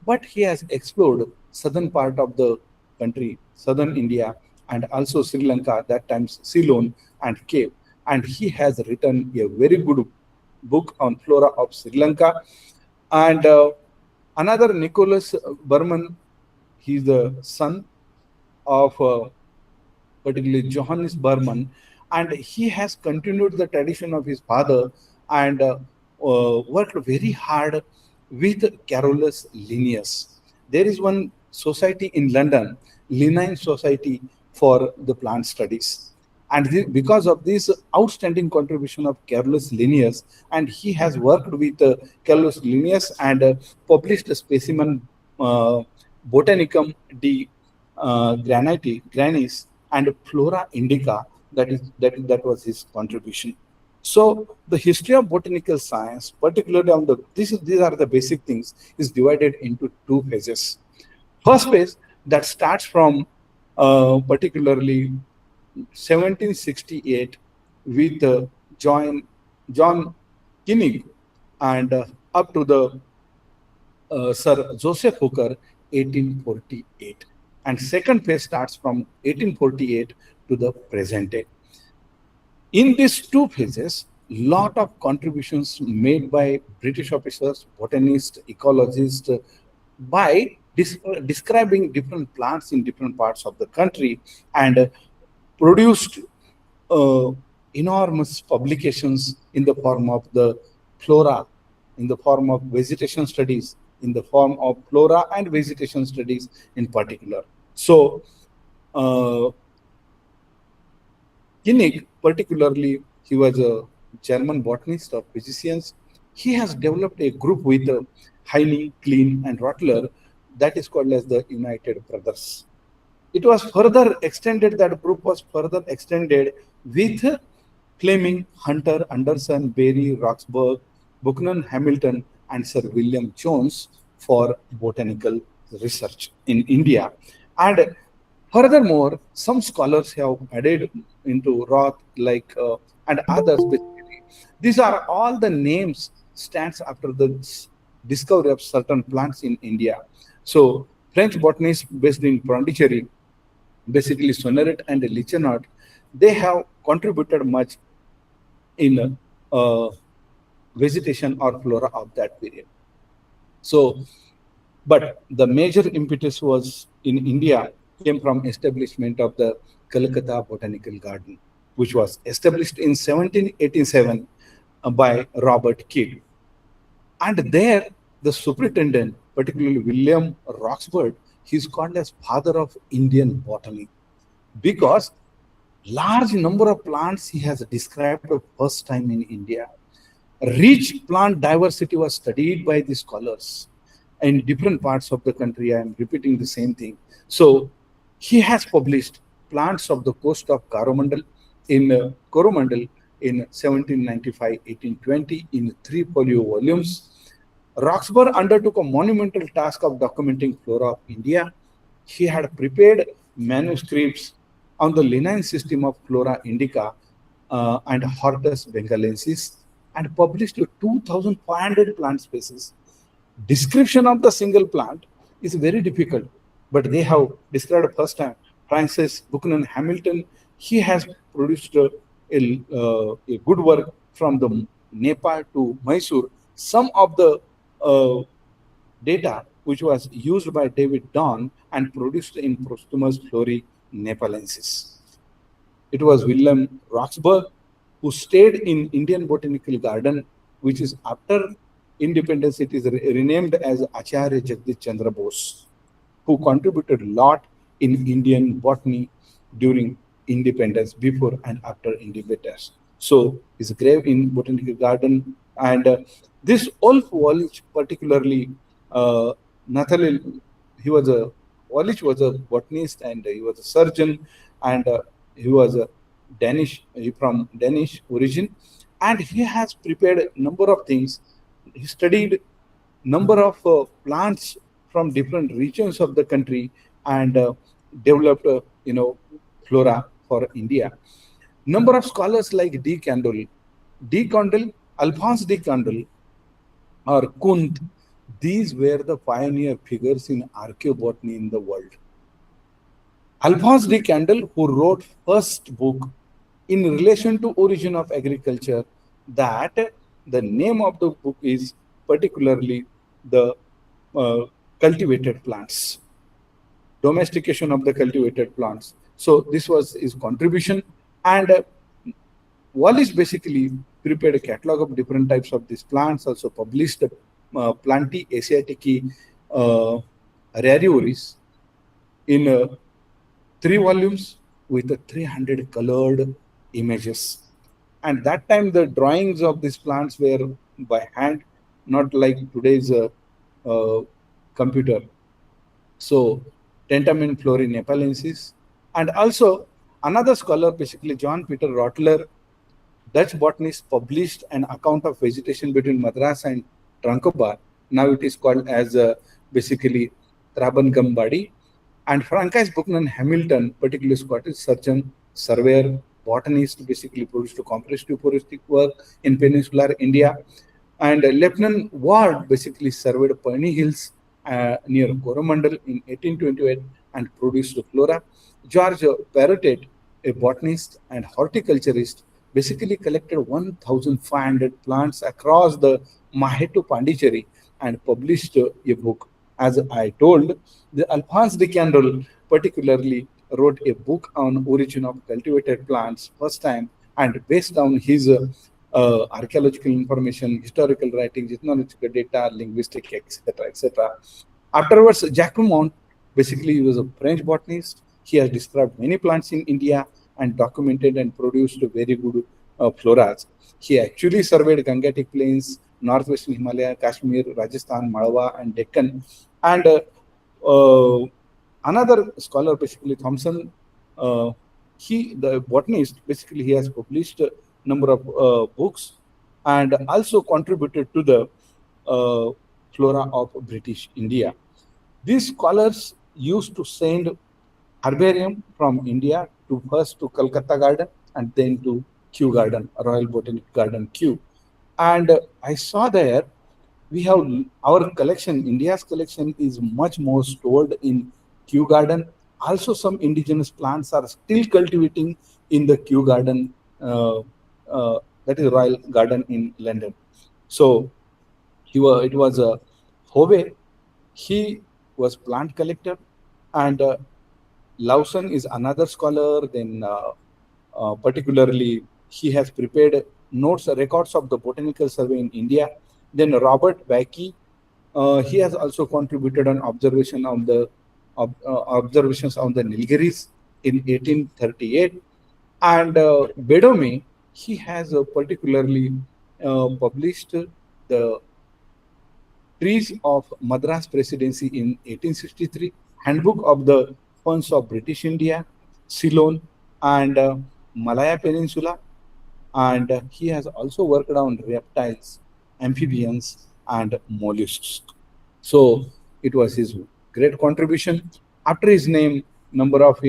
but he has explored southern part of the country, southern India, and also Sri Lanka, that times Ceylon and Cape. And he has written a very good book on flora of Sri Lanka. And another Nicholas Berman, he's the son of particularly Johannes Berman, and he has continued the tradition of his father and worked very hard with Carolus Linnaeus. There is one society in London, Linnean Society for the Plant Studies. And because of this outstanding contribution of Carolus Linnaeus, and he has worked with Carolus Linnaeus and published a specimen Botanicum de Granis and Flora Indica. That was his contribution. So the history of botanical science, particularly on these are the basic things, is divided into two phases. First phase that starts from particularly 1768 with John Kinnig and up to the Sir Joseph Hooker, 1848. And second phase starts from 1848 to the present day. In these two phases, lot of contributions made by British officers, botanists, ecologists, by describing different plants in different parts of the country, and produced enormous publications in the form of the flora, in the form of vegetation studies, in the form of flora and vegetation studies in particular. So Kinnig, particularly, he was a German botanist of physicians. He has developed a group with Heine, Klein, and Rottler that is called as the United Brothers. It was further extended, that group was further extended with Fleming, Hunter, Anderson, Berry, Roxburgh, Buchanan, Hamilton, and Sir William Jones for botanical research in India. And furthermore, some scholars have added into Roth, like and others. Basically, these are all the names stands after the discovery of certain plants in India. So French botanists based in Pondicherry, basically Sonneret and Lichenot, they have contributed much in vegetation or flora of that period. So, but the major impetus was in India came from establishment of the Calcutta Botanical Garden, which was established in 1787 by Robert Kidd. And there, the superintendent, particularly William Roxburgh, he's called as father of Indian botany, because large number of plants he has described the first time in India. Rich plant diversity was studied by the scholars in different parts of the country. I am repeating the same thing. So he has published plants of the coast of Coromandel in Coromandel in 1795-1820 in 3 folio volumes. Roxburgh undertook a monumental task of documenting flora of India. He had prepared manuscripts on the Linnaean system of Flora Indica and Hortus bengalensis and published 2,500 plant species. Description of the single plant is very difficult, but they have described first time. Francis Buchanan Hamilton, he has produced a good work from the Nepal to Mysore. Some of the data which was used by David Don and produced in Prostomus flori nepalensis. It was William Roxburgh who stayed in Indian Botanical Garden, which is after independence, it is renamed as Acharya Jagdish Chandra Bose, who contributed a lot in Indian botany during independence, before and after independence. So his grave in Botanical Garden, and this Wolf Wallich, particularly Nathaniel, Wallich was a botanist and he was a surgeon, and he was a from Danish origin, and he has prepared a number of things. He studied number of plants from different regions of the country and developed, flora for India. Number of scholars like D. Condell, Alphonse de Candolle, or Kunt, these were the pioneer figures in archaeobotany in the world. Alphonse de Candolle, who wrote first book in relation to origin of agriculture, that the name of the book is particularly the cultivated plants, domestication of the cultivated plants. So this was his contribution, and Wallis basically prepared a catalog of different types of these plants, also published Plantae Asiatici Rarioris in 3 volumes with 300 colored images. And that time the drawings of these plants were by hand, not like today's computer. So Tentamen flori nepalensis, and also another scholar, basically John Peter Rottler, Dutch botanist, published an account of vegetation between Madras and Tranquebar. Now it is called as basically Trabangambadi. And Francis Buchanan Hamilton, particularly Scottish surgeon, surveyor, botanist, basically produced a comprehensive forestic work in peninsular India. And Lieutenant Ward basically surveyed Perni Hills near Coromandel in 1828 and produced flora. George Perrottet, a botanist and horticulturist, basically collected 1,500 plants across the Mahetu Pondicherry and published a book. As I told, the Alphonse de Candolle particularly wrote a book on origin of cultivated plants first time, and based on his archaeological information, historical writings, ethnological data, linguistic, etc., etc. Afterwards, Jacques Mont, basically he was a French botanist. He has described many plants in India and documented and produced very good floras. He actually surveyed Gangetic Plains, Northwestern Himalaya, Kashmir, Rajasthan, Malwa, and Deccan. And another scholar, basically Thompson, the botanist, basically he has published a number of books and also contributed to the flora of British India. These scholars used to send herbarium from India first to Calcutta Garden and then to Kew Garden, Royal Botanic Garden, Kew. And I saw there we have our collection, India's collection is much more stored in Kew Garden. Also, some indigenous plants are still cultivating in the Kew Garden, that is Royal Garden in London. So it was a Hove. He was plant collector, and Lawson is another scholar. Then particularly he has prepared notes, records of the botanical survey in India. Then Robert Backey, he has also contributed on observation on the observations on the Nilgiris in 1838. And Bedome, he has particularly published the Trees of Madras Presidency in 1863, Handbook of the Ferns of British India, Ceylon, and Malaya Peninsula. And he has also worked on reptiles, amphibians, and mollusks. So it was his great contribution. After his name, number of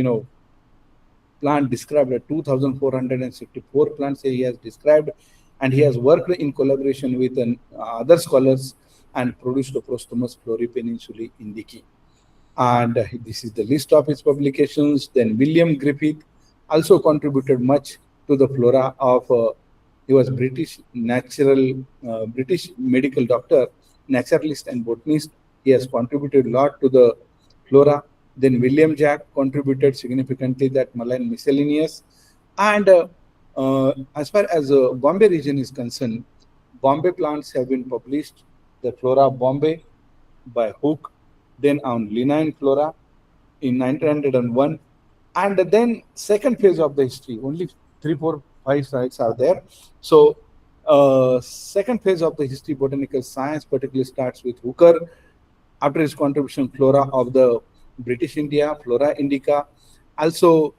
plant described 2,464 plants he has described, and he has worked in collaboration with other scholars and produced a Prostomus floripeninsulae indici. And this is the list of his publications. Then William Griffith also contributed much to the flora of. He was British medical doctor, naturalist, and botanist. He has contributed a lot to the flora. Then William Jack contributed significantly that Malayan miscellaneous. And as far as Bombay region is concerned, Bombay plants have been published. The Flora of Bombay by Hooke, then on Linnaean Flora in 1901. And then second phase of the history, only 3, 4, 5 sites are there. So second phase of the history, botanical science, particularly starts with Hooker. After his contribution, Flora of the British India, Flora Indica. Also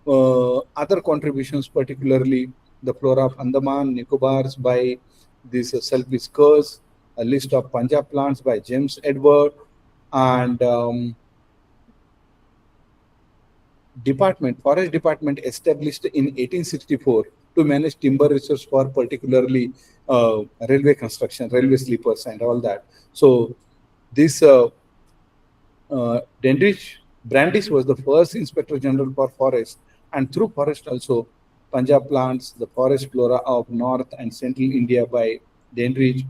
other contributions, particularly the Flora of Andaman, Nicobars by this Selby's Curse, a list of Punjab plants by James Edward, and forest department established in 1864 to manage timber resource for particularly railway construction, railway sleepers and all that. So this Brandish was the first Inspector General for Forest, and through forest also Punjab plants, the forest flora of North and Central India by Dandridge,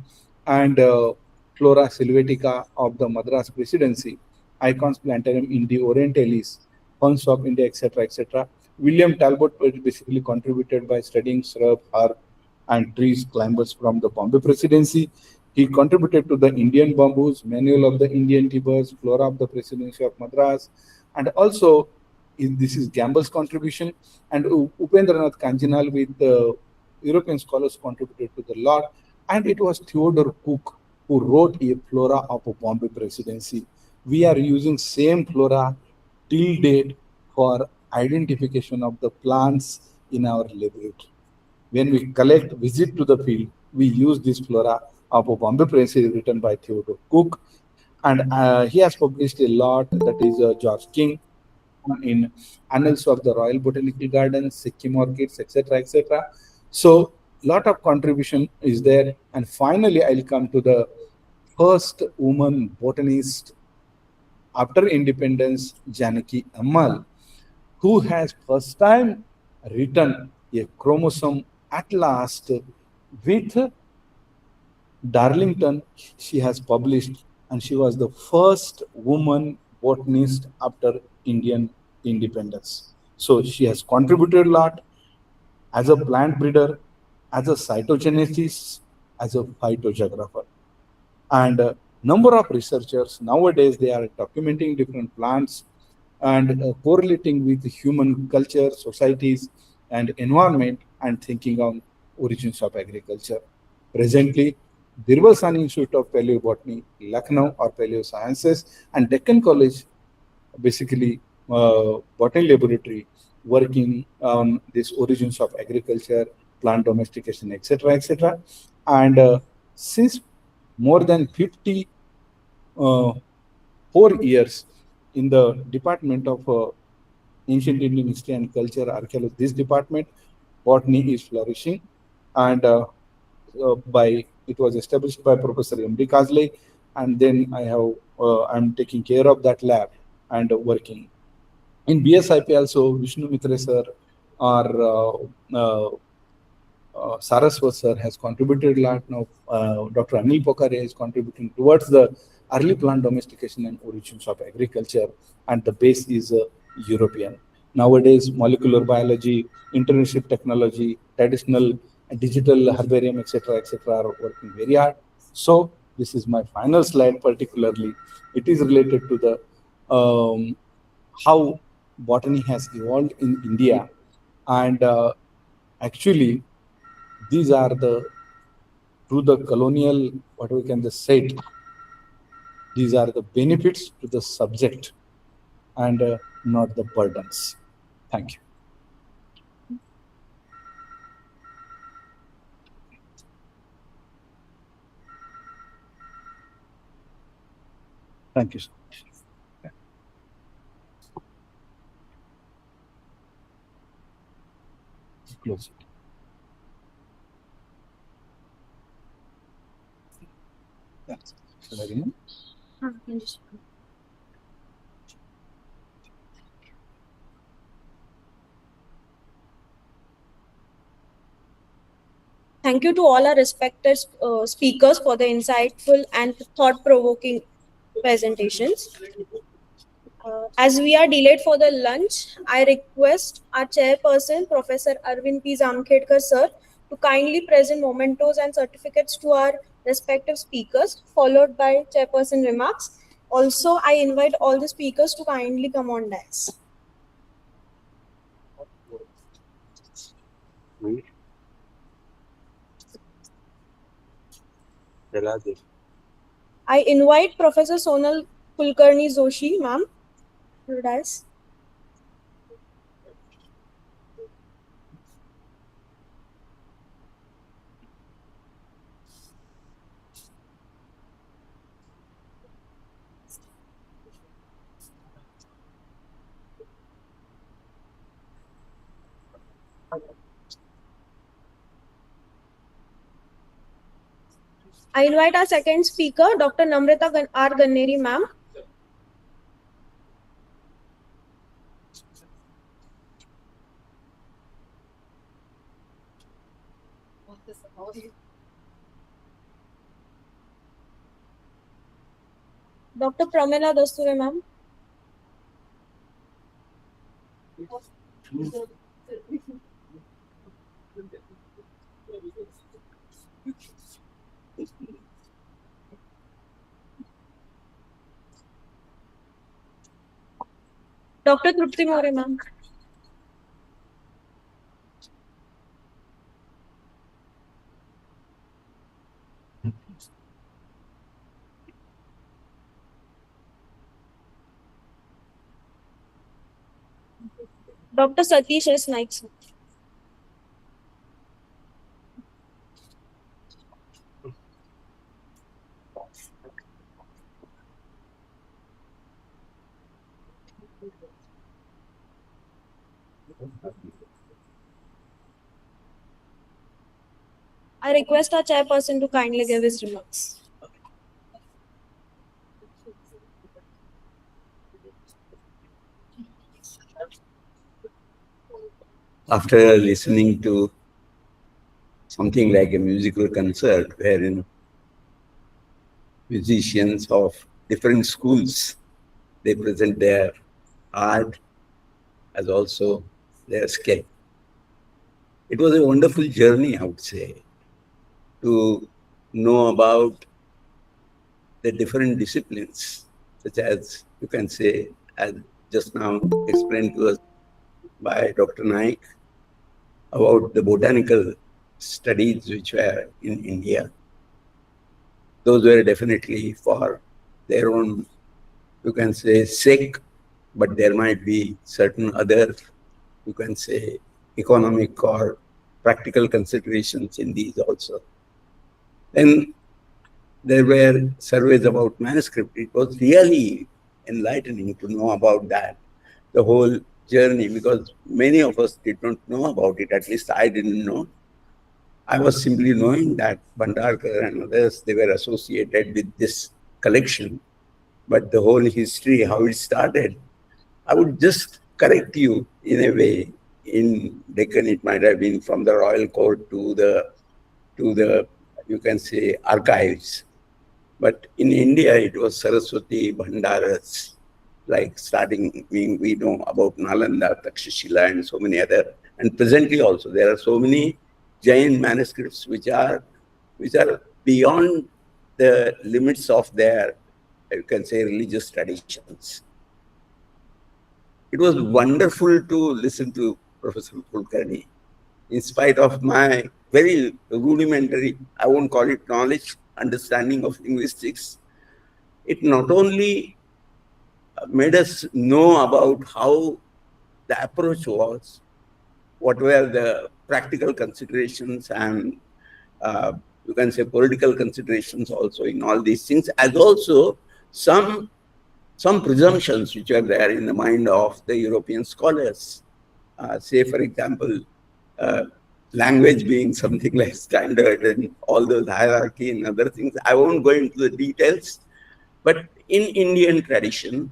and Flora Sylvatica of the Madras Presidency, Icons Plantarum Indi Orientalis, Ferns of India, etc., etc. William Talbot basically contributed by studying shrub, herb, and trees climbers from the Bombay Presidency. He contributed to the Indian bamboos, Manual of the Indian Tibers, Flora of the Presidency of Madras, and also this is Gamble's contribution, and Upendranath Kanjinal with European scholars contributed to the lot, and it was Theodore Cook who wrote a Flora of a Bombay Presidency. We are using same flora till date for identification of the plants in our laboratory. When we visit to the field, we use this Flora of a Bombay Presidency written by Theodore Cook, and he has published a lot, that is George King, in Annals of the Royal Botanical Gardens, Sikkim Orchids, etc., etc. So lot of contribution is there. And finally, I'll come to the first woman botanist after independence, Janaki Ammal, who has first time written a chromosome atlas with Darlington. She has published, and she was the first woman botanist after Indian independence. So she has contributed a lot as a plant breeder, as a cytogeneticist, as a phytogeographer. And a number of researchers nowadays, they are documenting different plants and correlating with human culture, societies, and environment, and thinking on origins of agriculture. Presently, Birbal Sahni Institute of Paleobotany, Lucknow, or Paleo Sciences, and Deccan College, basically botany laboratory, working on these origins of agriculture, plant domestication, etc., etc. And since more than 54 years in the Department of Ancient Indian History and Culture, Archaeology, this department, botany is flourishing, and it was established by Professor M.D. Kazle, and then I'm taking care of that lab and working. In BSIP also, Vishnu Mitre sir or Saraswat sir has contributed a lot. Now, Dr. Anil Pokhare is contributing towards the early plant domestication and origins of agriculture, and the base is European. Nowadays, molecular biology, internship technology, traditional digital herbarium, etc., etc., are working very hard. So this is my final slide. Particularly, it is related to the how botany has evolved in India, and actually, these are through the colonial, what we can just say, these are the benefits to the subject and not the burdens. Thank you. Thank you so much. Close it. Thanks. Shall I remove? Thank you to all our respected speakers for the insightful and thought-provoking presentations. As we are delayed for the lunch, I request our chairperson, Professor Arvind P. Zamkhedkar sir, to kindly present mementos and certificates to our respective speakers, followed by chairperson remarks. Also, I invite all the speakers to kindly come on dais. I invite Professor Sonal Kulkarni Joshi, ma'am, to the dais. I invite our second speaker, Dr. Namrata R. Ganneri, ma'am. Dr. Pramila Dasture, ma'am. Dr. Trupti More, ma'am. Dr. Satish S. Naik, sir. I request our chairperson to kindly give his remarks. After listening to something like a musical concert wherein musicians of different schools, they present their art as also their skill. It was a wonderful journey, I would say, to know about the different disciplines, such as you can say, as just now explained to us by Dr. Naik, about the botanical studies which were in India. Those were definitely for their own, you can say, sake, but there might be certain other, you can say, economic or practical considerations in these also. Then there were surveys about manuscript. It was really enlightening to know about that, the whole journey, because many of us did not know about it. At least I didn't know. I was simply knowing that Bhandarkar and others, they were associated with this collection. But the whole history, how it started, I would just correct you in a way. In Deccan, it might have been from the royal court to the you can say, archives. But in India, it was Saraswati Bhandaras, like starting, we know about Nalanda, Takshashila, and so many other. And presently also, there are so many Jain manuscripts which are beyond the limits of their, you can say, religious traditions. It was wonderful to listen to Professor Kulkarni. In spite of my very rudimentary, I won't call it knowledge, understanding of linguistics, it not only made us know about how the approach was, what were the practical considerations and you can say political considerations also in all these things, as also some some presumptions which are there in the mind of the European scholars. Say, for example, language being something like standard and all those hierarchy and other things. I won't go into the details, but in Indian tradition,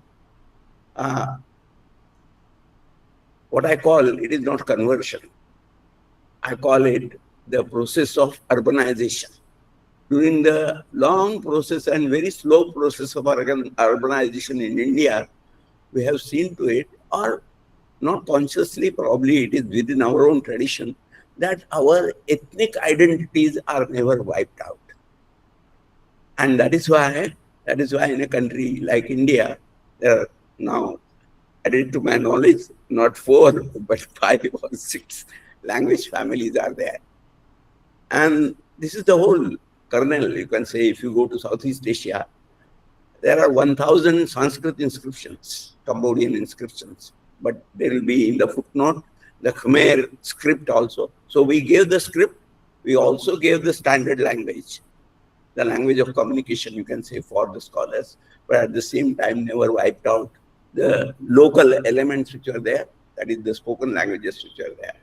what I call, it is not conversion. I call it the process of urbanization. During the long process and very slow process of urbanization in India, we have seen to it, or not consciously, probably it is within our own tradition, that our ethnic identities are never wiped out. And that is why in a country like India, there are now, added to my knowledge, not 4, but 5 or 6 language families are there. And this is the whole kernel, you can say. If you go to Southeast Asia, there are 1,000 Sanskrit inscriptions, Cambodian inscriptions, but there will be in the footnote the Khmer script also. So we gave the script, we also gave the standard language, the language of communication, you can say, for the scholars, but at the same time never wiped out the local elements which are there, that is the spoken languages which are there.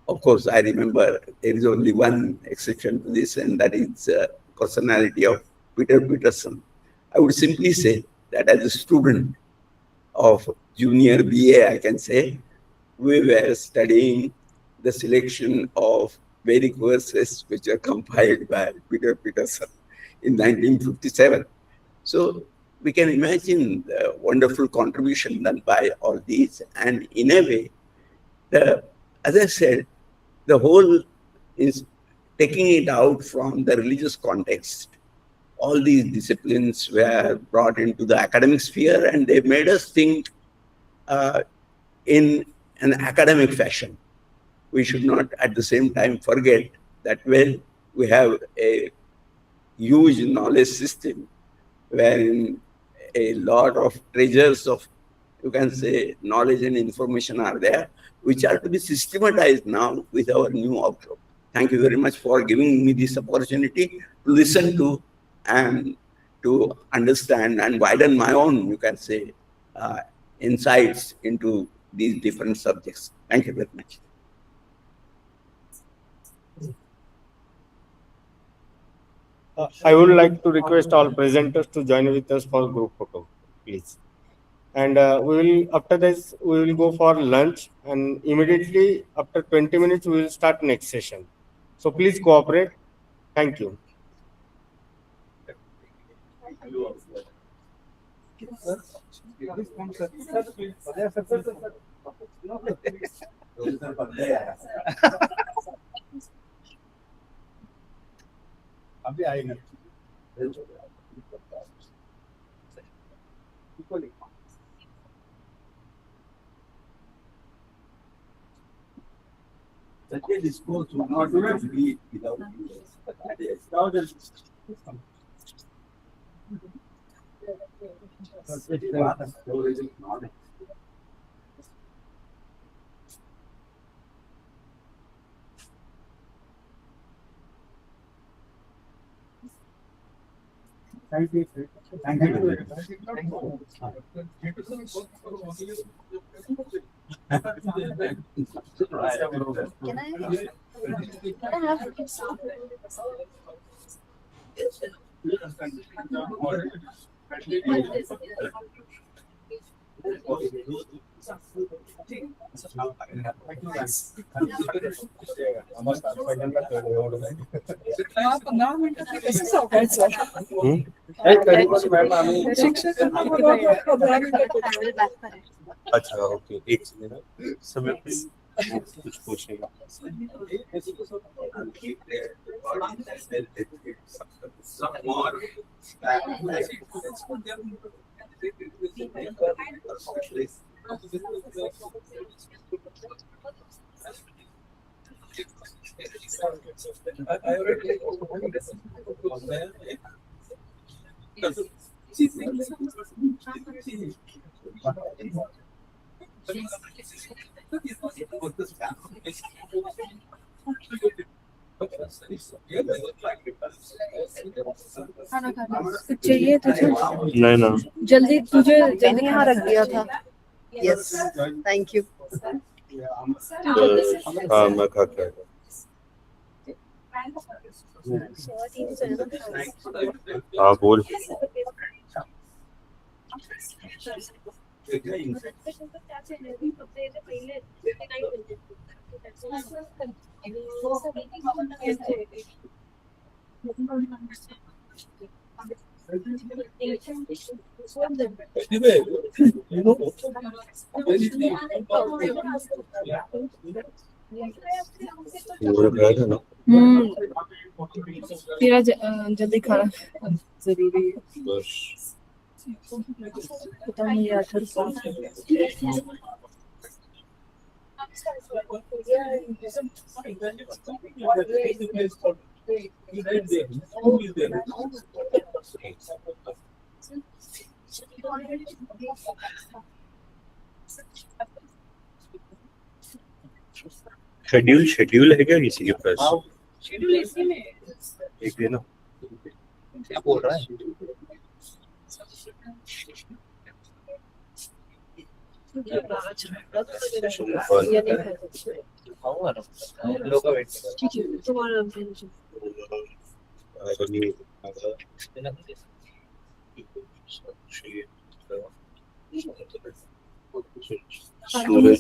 Of course, I remember there is only one exception to this, and that is personality of Peter Peterson. I would simply say that as a student of junior BA, I can say, we were studying the selection of Vedic verses which are compiled by Peter Peterson in 1957. So we can imagine the wonderful contribution done by all these. And in a way, as I said, the whole is taking it out from the religious context. All these disciplines were brought into the academic sphere, and they made us think in an academic fashion. We should not at the same time forget that when we have a huge knowledge system wherein a lot of treasures of, you can say, knowledge and information are there, which are to be systematized now with our new outlook. Thank you very much for giving me this opportunity to listen to and to understand and widen my own, you can say, insights into these different subjects. Thank you very much. I would like to request all presenters to join with us for group photo, please. And we will, after this, we will go for lunch, and immediately after 20 minutes, we will start next session. So please cooperate. Thank you. अभी आएगा This course will not be without knowledge. Thank you. Thank you. Can I have अच्छा okay एक समय कुछ पूछेगा खाना खाना कुछ चाहिए तुझे? नहीं ना जल्दी तुझे मैंने यहाँ रख दिया था. Yes, thank you. हाँ मैं खा के हाँ बोल तेरा जल्दी खाना जरूरी है. पता नहीं यार शेड्यूल है क्या किसी के पास? शेड्यूल इसी में एक देना क्या बोल रहा है? खाऊंगा ना लोगों का वेट. ठीक है तुम्हारा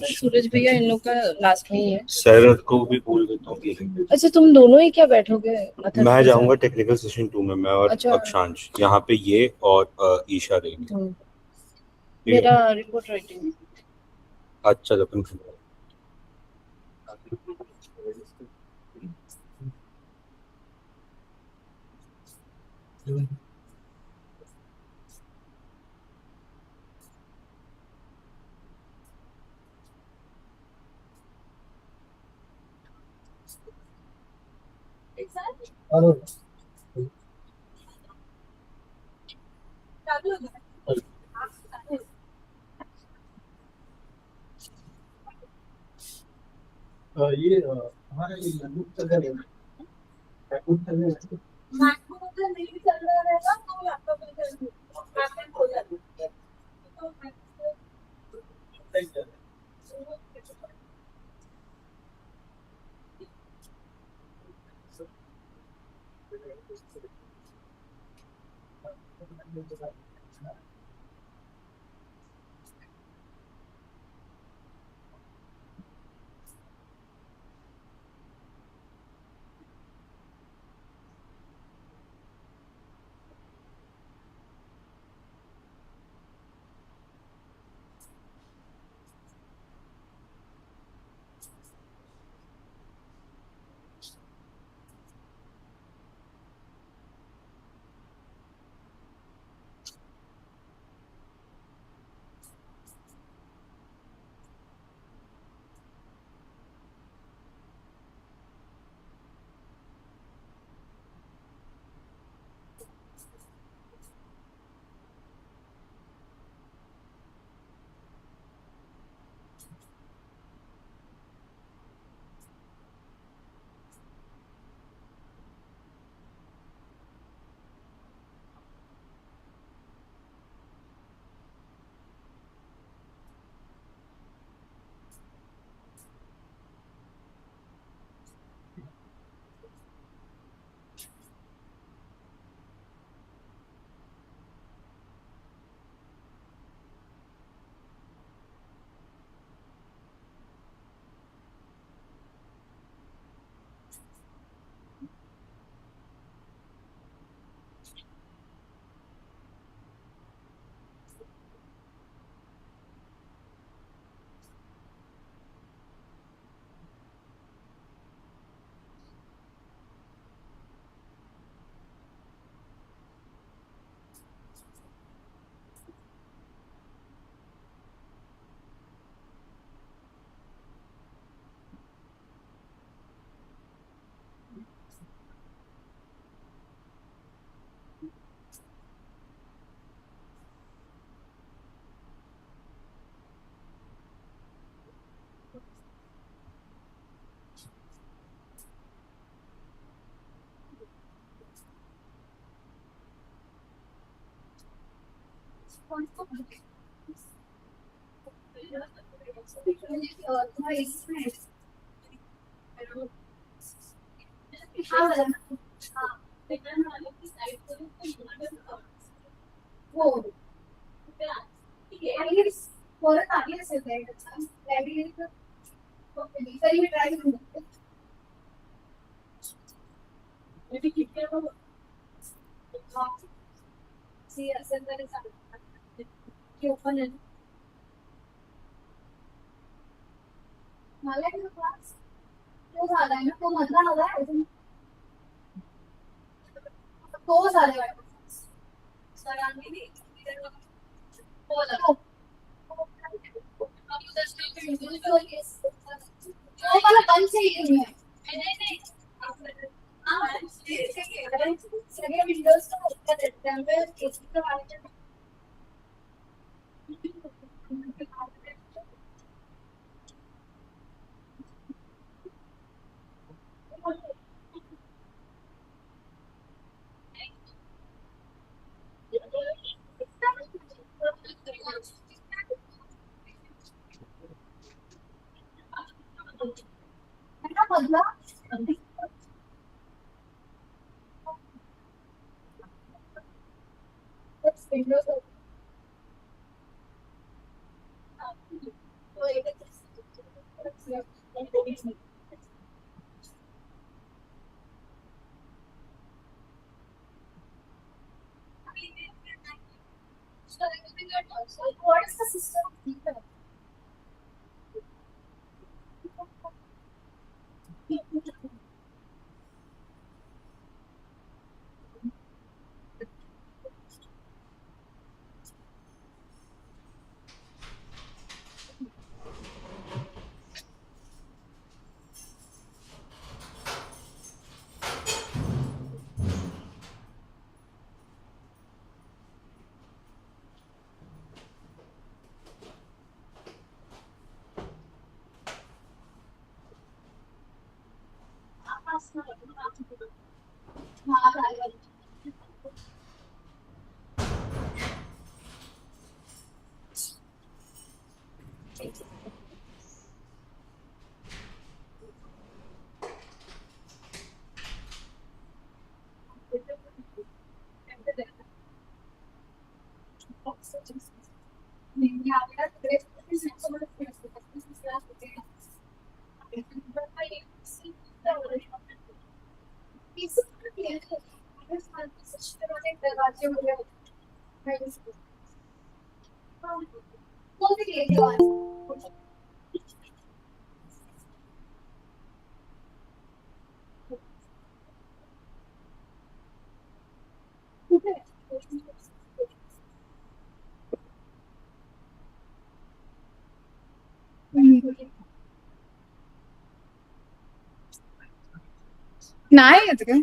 सूरज भैया इन लोग का लास्ट में ही है. सैरत को भी बोल देता हूँ. अच्छा तुम दोनों ही क्या बैठोगे? मैं जाऊंगा टेक्निकल सेशन 2 में, मैं और अच्छा. अक्षांश. यहाँ पे ये और ईशा रहेंगे. मेरा रिपोर्ट राइटिंग. अच्छा अपन ये हमारा ये लंबू चल रहा है. नाही येत का?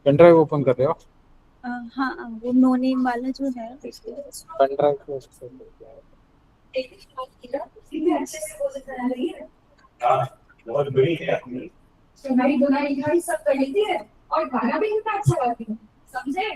पेन ड्राइव ओपन कर रहे हो? हाँ वो नो नेम वाला जो है उसके पेन ड्राइव को बहुत बड़ी है अपनी तुम्हारी बुनाई लिखाई सब कर लेती है और गाना भी कितना अच्छा गाती है, समझे?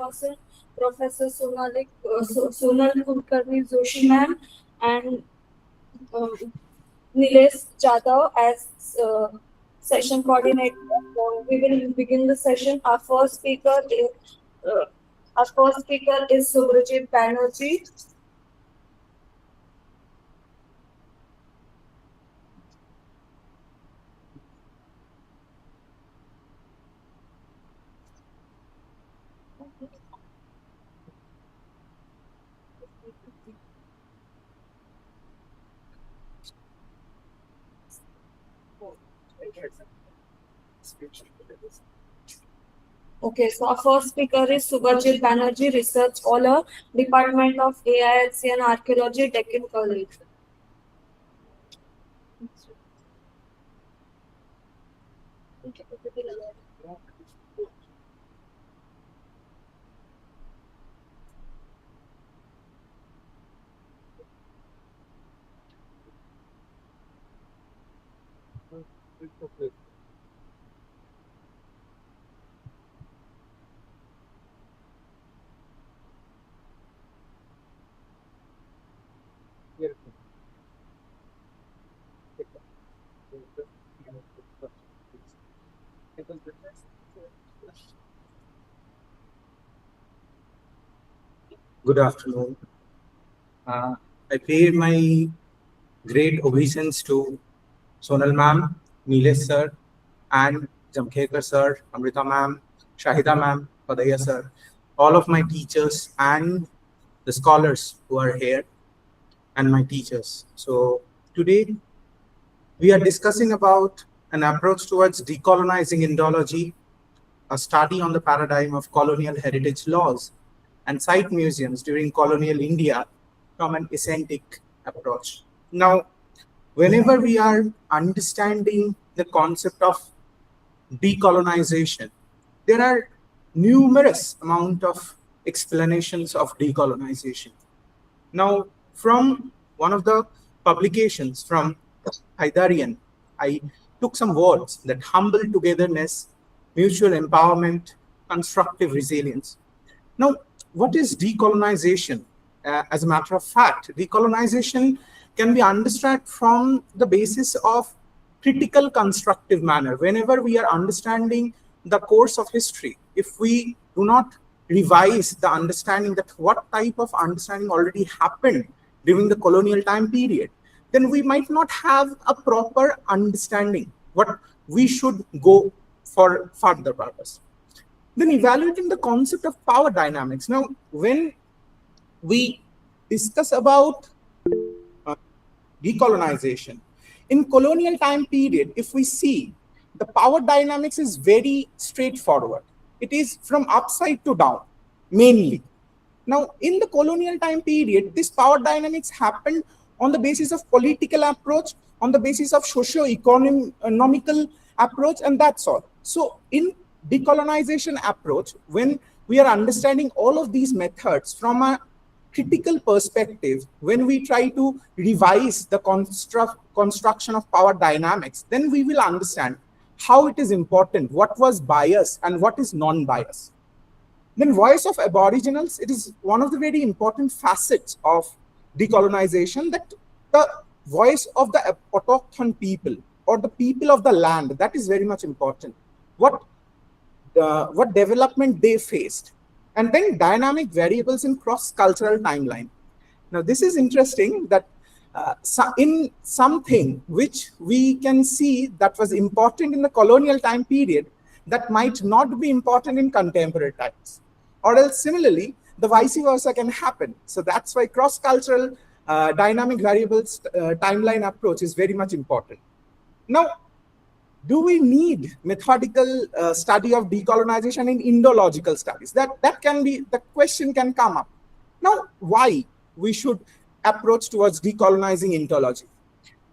chairperson, Professor Sonal Kulkarni Joshi ma'am, and Nilesh Jadhav as session coordinator. We will begin the session. Our first speaker is Subrajit Banerjee. Okay, so our first speaker is Subrajit Banerjee, Research Scholar, Department of AIHC and Archaeology, Deccan College. Good afternoon. I pay my great obeisance to Sonal ma'am, Nilesh sir, and Jamkhekar sir, Amrita ma'am, Shahida ma'am, Padaya sir, all of my teachers and the scholars who are here, and my teachers. So today we are discussing about an approach towards decolonizing Indology, a study on the paradigm of colonial heritage laws and site museums during colonial India from an aesthetic approach. Now, whenever we are understanding the concept of decolonization, there are numerous amount of explanations of decolonization. Now, from one of the publications from Haidarian, I took some words that humble togetherness, mutual empowerment, constructive resilience. Now, what is decolonization? As a matter of fact, decolonization can be understood from the basis of critical constructive manner. Whenever we are understanding the course of history, if we do not revise the understanding that what type of understanding already happened during the colonial time period, then we might not have a proper understanding what we should go for further purpose. Then evaluating the concept of power dynamics. Now, when we discuss about decolonization, in colonial time period, if we see, the power dynamics is very straightforward. It is from upside to down, mainly. Now, in the colonial time period, this power dynamics happened on the basis of political approach, on the basis of socio-economical approach, and that's all. So in decolonization approach, when we are understanding all of these methods from a critical perspective, when we try to revise the construction of power dynamics, then we will understand how it is important, what was bias and what is non-bias. Then voice of aboriginals, it is one of the very important facets of decolonization, that the voice of the autochthon people or the people of the land, that is very much important. What development they faced. And then dynamic variables in cross-cultural timeline. Now, this is interesting that in something which we can see that was important in the colonial time period, that might not be important in contemporary times. Or else similarly, the vice versa can happen. So that's why cross-cultural dynamic variables timeline approach is very much important. Now, do we need methodical study of decolonization in Indological studies? That can be, the question can come up. Now, why we should approach towards decolonizing Indology?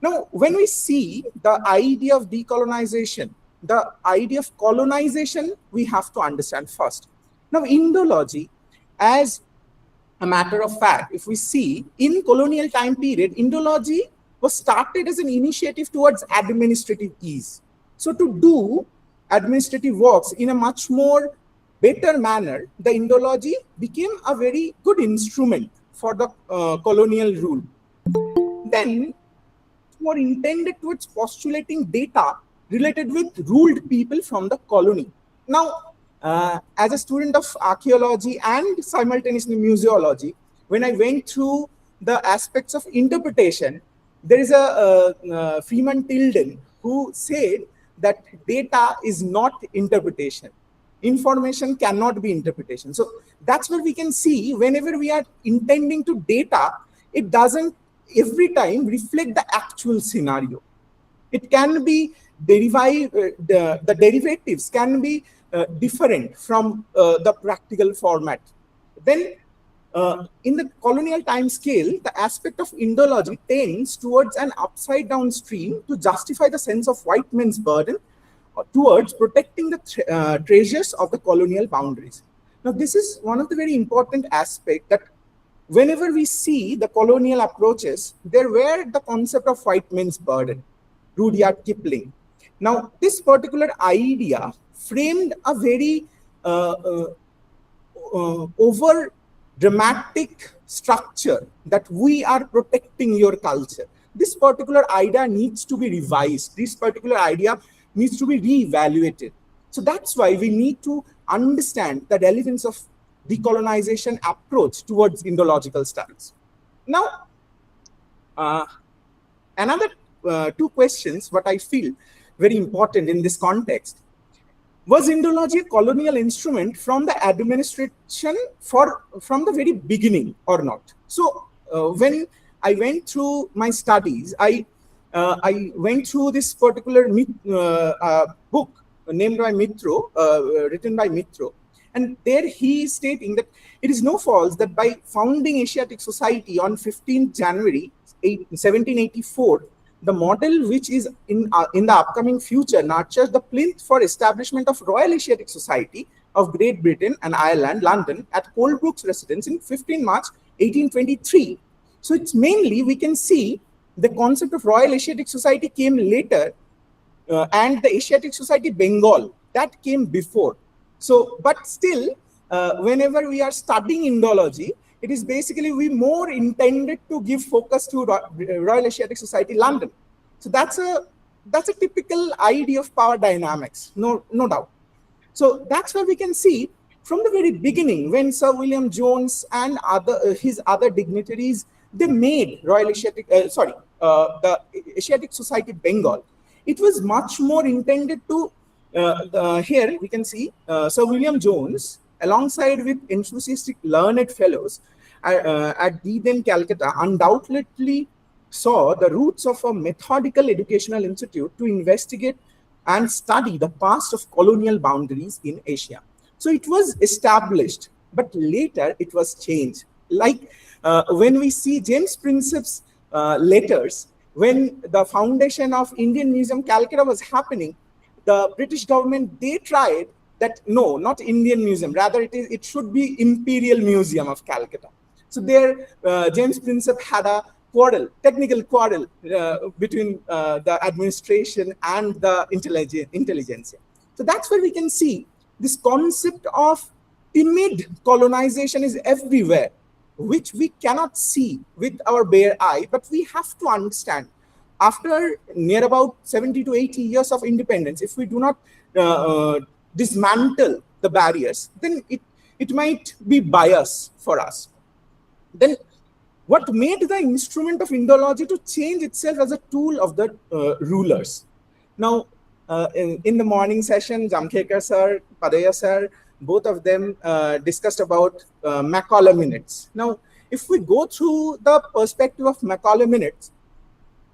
Now, when we see the idea of decolonization, the idea of colonization, we have to understand first. Now, Indology, as a matter of fact, if we see in colonial time period, Indology was started as an initiative towards administrative ease. So to do administrative works in a much more better manner, the Indology became a very good instrument for the colonial rule. Then, more intended towards postulating data related with ruled people from the colony. Now, as a student of archaeology and simultaneously museology, when I went through the aspects of interpretation, there is a Freeman Tilden who said that data is not interpretation. Information cannot be interpretation. So that's where we can see whenever we are intending to data, it doesn't every time reflect the actual scenario. It can be the derivatives can be different from the practical format. Then in the colonial time scale, the aspect of Indology tends towards an upside down stream to justify the sense of white man's burden towards protecting the treasures of the colonial boundaries. Now, this is one of the very important aspects that whenever we see the colonial approaches, there were the concept of white man's burden, Rudyard Kipling. Now, this particular idea framed a very over dramatic structure that we are protecting your culture. This particular idea needs to be revised. This particular idea needs to be reevaluated. So that's why we need to understand the relevance of decolonization approach towards Indological studies. Now, another two questions, what I feel very important in this context. Was Indology a colonial instrument from the administration from the very beginning or not? So when I went through my studies, I went through this particular book named by Mitro, written by Mitro. And there he is stating that it is no false that by founding Asiatic Society on 15th January 1784, the model which is in the upcoming future nurtures the plinth for establishment of Royal Asiatic Society of Great Britain and Ireland, London, at Colebrook's residence in 15 March 1823. So it's mainly, we can see the concept of Royal Asiatic Society came later, and the Asiatic Society Bengal, that came before. So, but still, whenever we are studying Indology, it is basically we more intended to give focus to Royal Asiatic Society London. So that's a typical idea of power dynamics, no doubt. So that's where we can see from the very beginning when Sir William Jones and his other dignitaries, they made Royal Asiatic, the Asiatic Society Bengal. It was much more intended to, here we can see Sir William Jones alongside with enthusiastic learned fellows at then Calcutta undoubtedly saw the roots of a methodical educational institute to investigate and study the past of colonial boundaries in Asia. So it was established, but later it was changed. Like when we see James Prinsep's letters, when the foundation of Indian Museum Calcutta was happening, the British government, they tried that no, not Indian Museum, rather it should be Imperial Museum of Calcutta. So there, James Prinsep had a technical quarrel between the administration and the intelligentsia. So that's where we can see this concept of timid colonization is everywhere, which we cannot see with our bare eye, but we have to understand. After near about 70 to 80 years of independence, if we do not dismantle the barriers, then it might be bias for us. Then what made the instrument of Indology to change itself as a tool of the rulers? Now, in the morning session, Jamkhekar sir, Padaya sir, both of them discussed about Macaulay minutes. Now, if we go through the perspective of Macaulay minutes,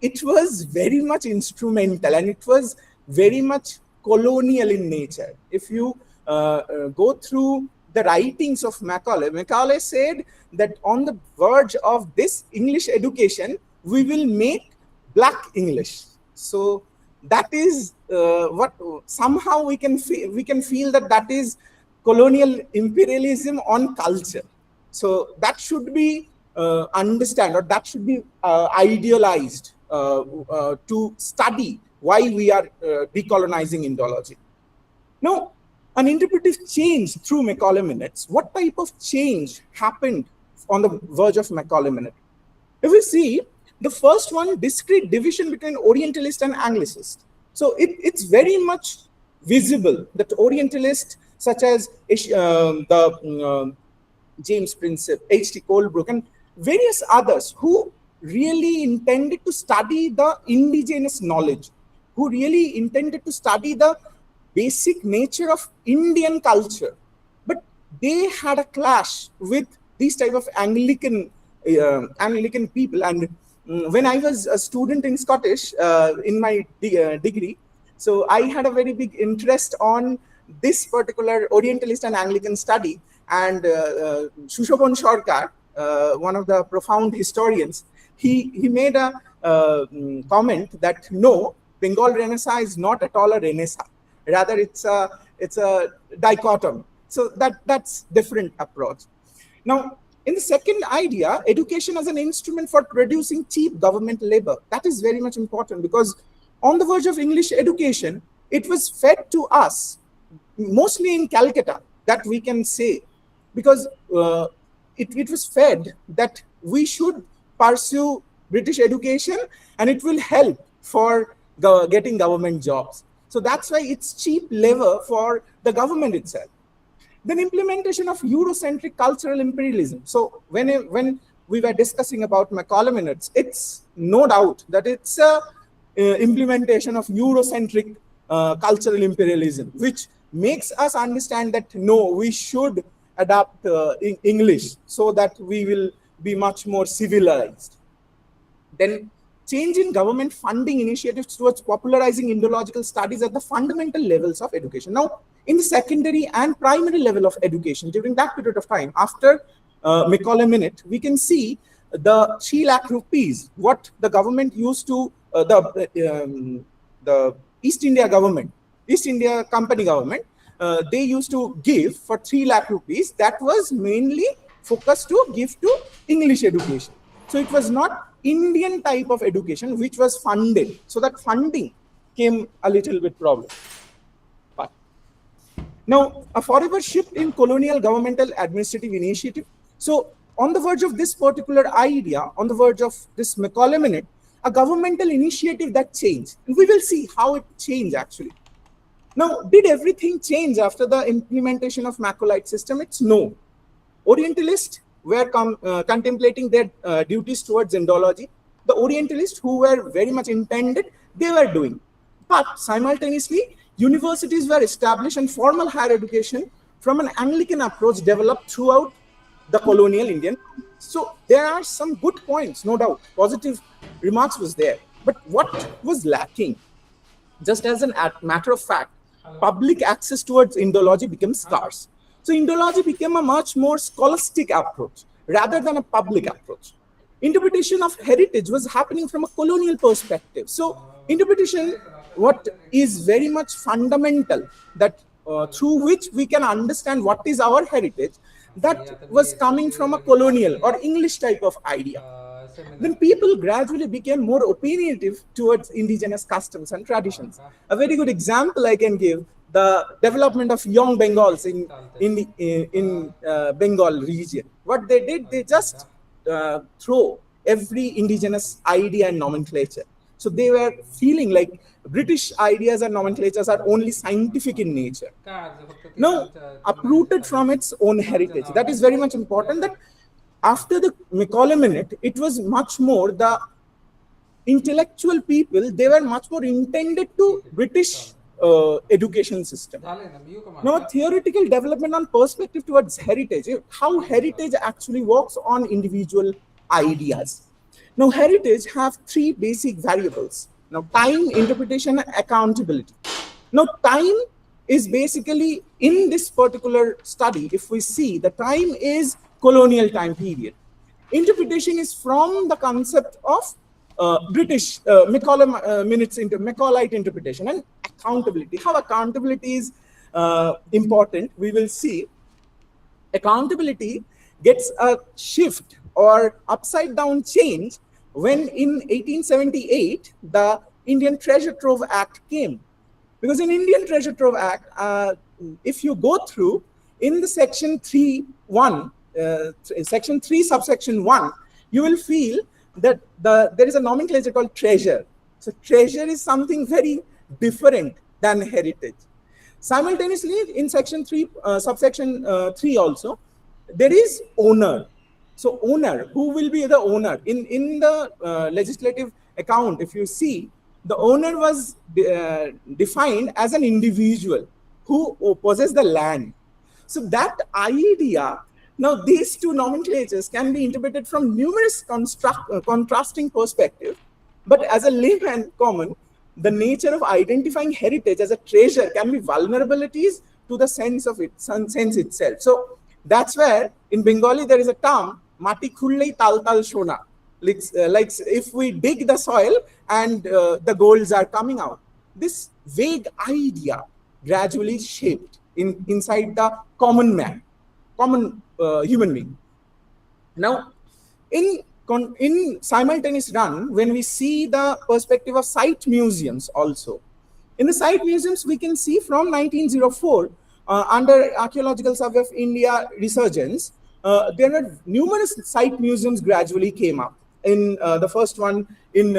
it was very much instrumental and it was very much colonial in nature. If you go through the writings of Macaulay said that on the verge of this English education, we will make black English. So that is what somehow we can feel that is colonial imperialism on culture. So that should be understand, or that should be idealized to study why we are decolonizing Indology. Now, an interpretive change through Macaulay minutes. What type of change happened on the verge of Macaulay minute? If we see the first one, discrete division between Orientalist and Anglicist. So it's very much visible that Orientalists such as James Prinsep, H.T. Colebrook, and various others who really intended to study the indigenous knowledge, who really intended to study the basic nature of Indian culture. But they had a clash with these type of Anglican people. And when I was a student in Scottish in my degree, so I had a very big interest on this particular Orientalist and Anglican study. And Sushobhan Sarkar, one of the profound historians, he made a comment that no, Bengal Renaissance is not at all a Renaissance. Rather, it's a dichotomy. So that's different approach. Now, in the second idea, education as an instrument for producing cheap government labor. That is very much important, because on the verge of English education, it was fed to us, mostly in Calcutta, that we can say, because it was fed that we should pursue British education and it will help for getting government jobs. So that's why it's cheap labor for the government itself. Then implementation of Eurocentric cultural imperialism. So when we were discussing about Macaulay minutes, it's no doubt that it's a implementation of Eurocentric cultural imperialism, which makes us understand that no, we should adapt English so that we will be much more civilized. Then change in government funding initiatives towards popularizing Indological studies at the fundamental levels of education. Now, in the secondary and primary level of education, during that period of time, after Macaulay minute, we can see the 3 lakh rupees, what the government used to, the East India government, East India Company government, they used to give for 3 lakh rupees. That was mainly focused to give to English education. So it was not Indian type of education which was funded. So that funding came a little bit problem. But now, a forever shift in colonial governmental administrative initiative. So on the verge of this particular idea, on the verge of this Macaulay minute, a governmental initiative that changed. And we will see how it changed actually. Now, did everything change after the implementation of Macaulay system? It's no. Orientalists were contemplating their duties towards Indology. The Orientalists who were very much intended, they were doing. But simultaneously, universities were established and formal higher education from an Anglican approach developed throughout the colonial Indian. So there are some good points, no doubt. Positive remarks was there. But what was lacking? Just as a matter of fact, public access towards Indology became scarce. So Indology became a much more scholastic approach rather than a public approach. Interpretation of heritage was happening from a colonial perspective. So interpretation, what is very much fundamental, that through which we can understand what is our heritage, that was coming from a colonial or English type of idea. Then people gradually became more opinionative towards indigenous customs and traditions. A very good example I can give, the development of young Bengals in Bengal region. What they did, they just throw every indigenous idea and nomenclature. So they were feeling like British ideas and nomenclatures are only scientific in nature. Now, uprooted from its own heritage. That is very much important, that after the Macaulay minute, it was much more the intellectual people, they were much more intended to British education system. Now, theoretical development on perspective towards heritage, how heritage actually works on individual ideas. Now, heritage have 3 basic variables. Now, time, interpretation, and accountability. Now, time is basically, in this particular study, if we see, the time is colonial time period. Interpretation is from the concept of British Macaulay minutes into Macaulayite interpretation. And accountability, how accountability is important, we will see. Accountability gets a shift or upside down change when in 1878 the Indian Treasure Trove Act came. Because in Indian Treasure Trove Act, if you go through in the section 3.1, section 3 subsection 1, you will feel that there is a nomenclature called treasure. So treasure is something very different than heritage. Simultaneously, in section 3, subsection 3 also, there is owner. So owner, who will be the owner? In the legislative account, if you see, the owner was defined as an individual who possesses the land. So that idea, now these two nomenclatures can be interpreted from numerous contrasting perspectives, but as a layman common, the nature of identifying heritage as a treasure can be vulnerabilities to the sense of sense itself. So that's where in Bengali there is a term, mati khullei tal tal shona. Like if we dig the soil and the golds are coming out. This vague idea gradually shaped inside the common man, common human being. Now, in simultaneous run, when we see the perspective of site museums also, in the site museums we can see from 1904, under Archaeological Survey of India resurgence, there were numerous site museums gradually came up. In the first one in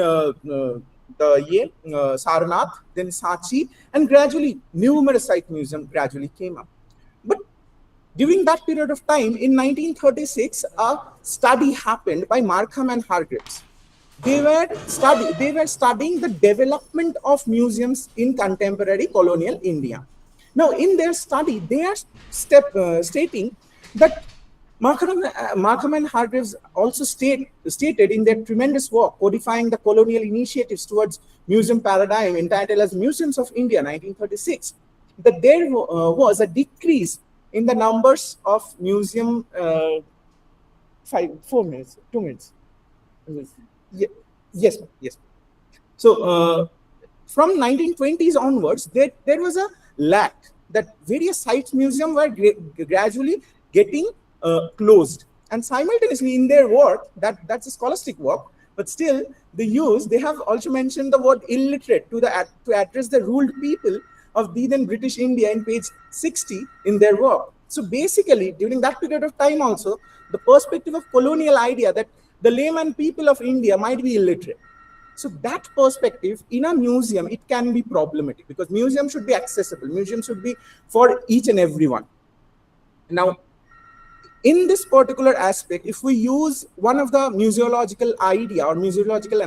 Sarnath, then Sachi, and gradually numerous site museums gradually came up. But during that period of time, in 1936, a study happened by Markham and Hargreaves. They were studying the development of museums in contemporary colonial India. Now, in their study, they are stating that Markham and Hargreaves also stated in their tremendous work codifying the colonial initiatives towards museum paradigm entitled as Museums of India 1936, that there was a decrease in the numbers of museum 2 minutes. Yes. So from 1920s onwards, there was a lack that various site museums were gradually getting closed, and simultaneously in their work, that's a scholastic work, but still they have also mentioned the word illiterate to address the ruled people of the then British India in page 60 in their work. So basically, during that period of time also, the perspective of colonial idea that the layman people of India might be illiterate. So that perspective in a museum, it can be problematic because museum should be accessible. Museum should be for each and everyone. Now, in this particular aspect, if we use one of the museological idea or museological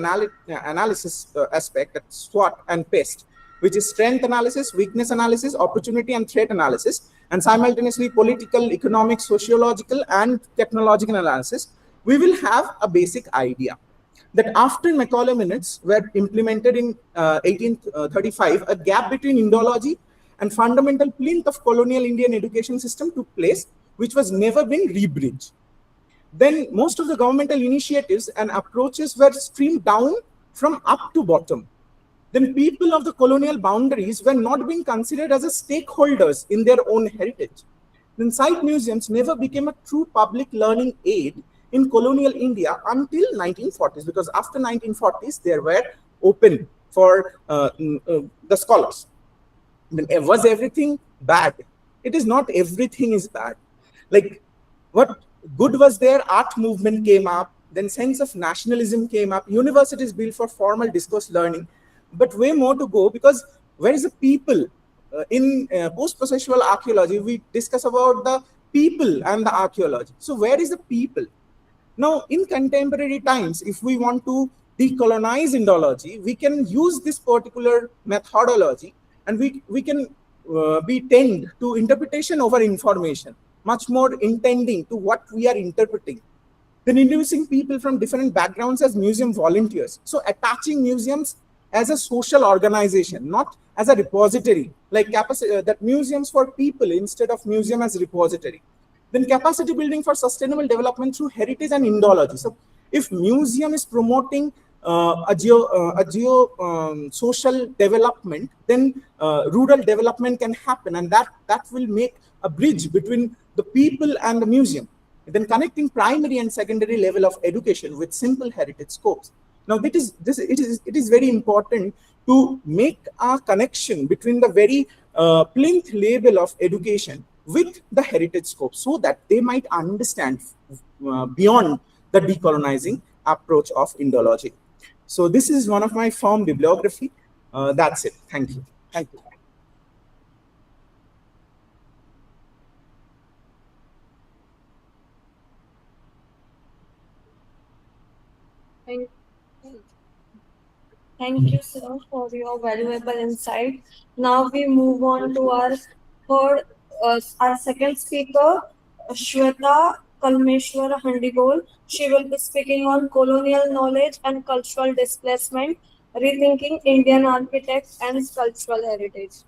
analysis aspect, that's SWOT and PEST, which is strength analysis, weakness analysis, opportunity and threat analysis, and simultaneously political, economic, sociological, and technological analysis, we will have a basic idea that after Macaulay Minutes were implemented in 1835, a gap between Indology and fundamental plinth of colonial Indian education system took place, which was never been rebridged. Then most of the governmental initiatives and approaches were streamed down from up to bottom. Then people of the colonial boundaries were not being considered as a stakeholders in their own heritage. Then site museums never became a true public learning aid in colonial India until 1940s, because after 1940s, they were open for the scholars. Then was everything bad? It is not everything is bad. Like what good was there? Art movement came up, then sense of nationalism came up, universities built for formal discourse learning, but way more to go, because where is the people? In post-processual archaeology, we discuss about the people and the archaeology. So where is the people? Now, in contemporary times, if we want to decolonize Indology, we can use this particular methodology, and we can be tend to interpretation over information, much more intending to what we are interpreting. Then introducing people from different backgrounds as museum volunteers. So attaching museums as a social organization, not as a repository, like that museums for people instead of museum as repository. Then capacity building for sustainable development through heritage and Indology. So if museum is promoting social development, then rural development can happen, and that will make a bridge between the people and the museum. Then connecting primary and secondary level of education with simple heritage scopes. Now it is very important to make a connection between the very plinth label of education with the heritage scope so that they might understand beyond the decolonizing approach of Indology. So this is one of my form bibliography. That's it. Thank you. Thank you. Thank you, sir, for your valuable insight. Now we move on to our second speaker, Shweta Kalmeshwar Handigol. She will be speaking on colonial knowledge and cultural displacement, rethinking Indian architects and cultural heritage.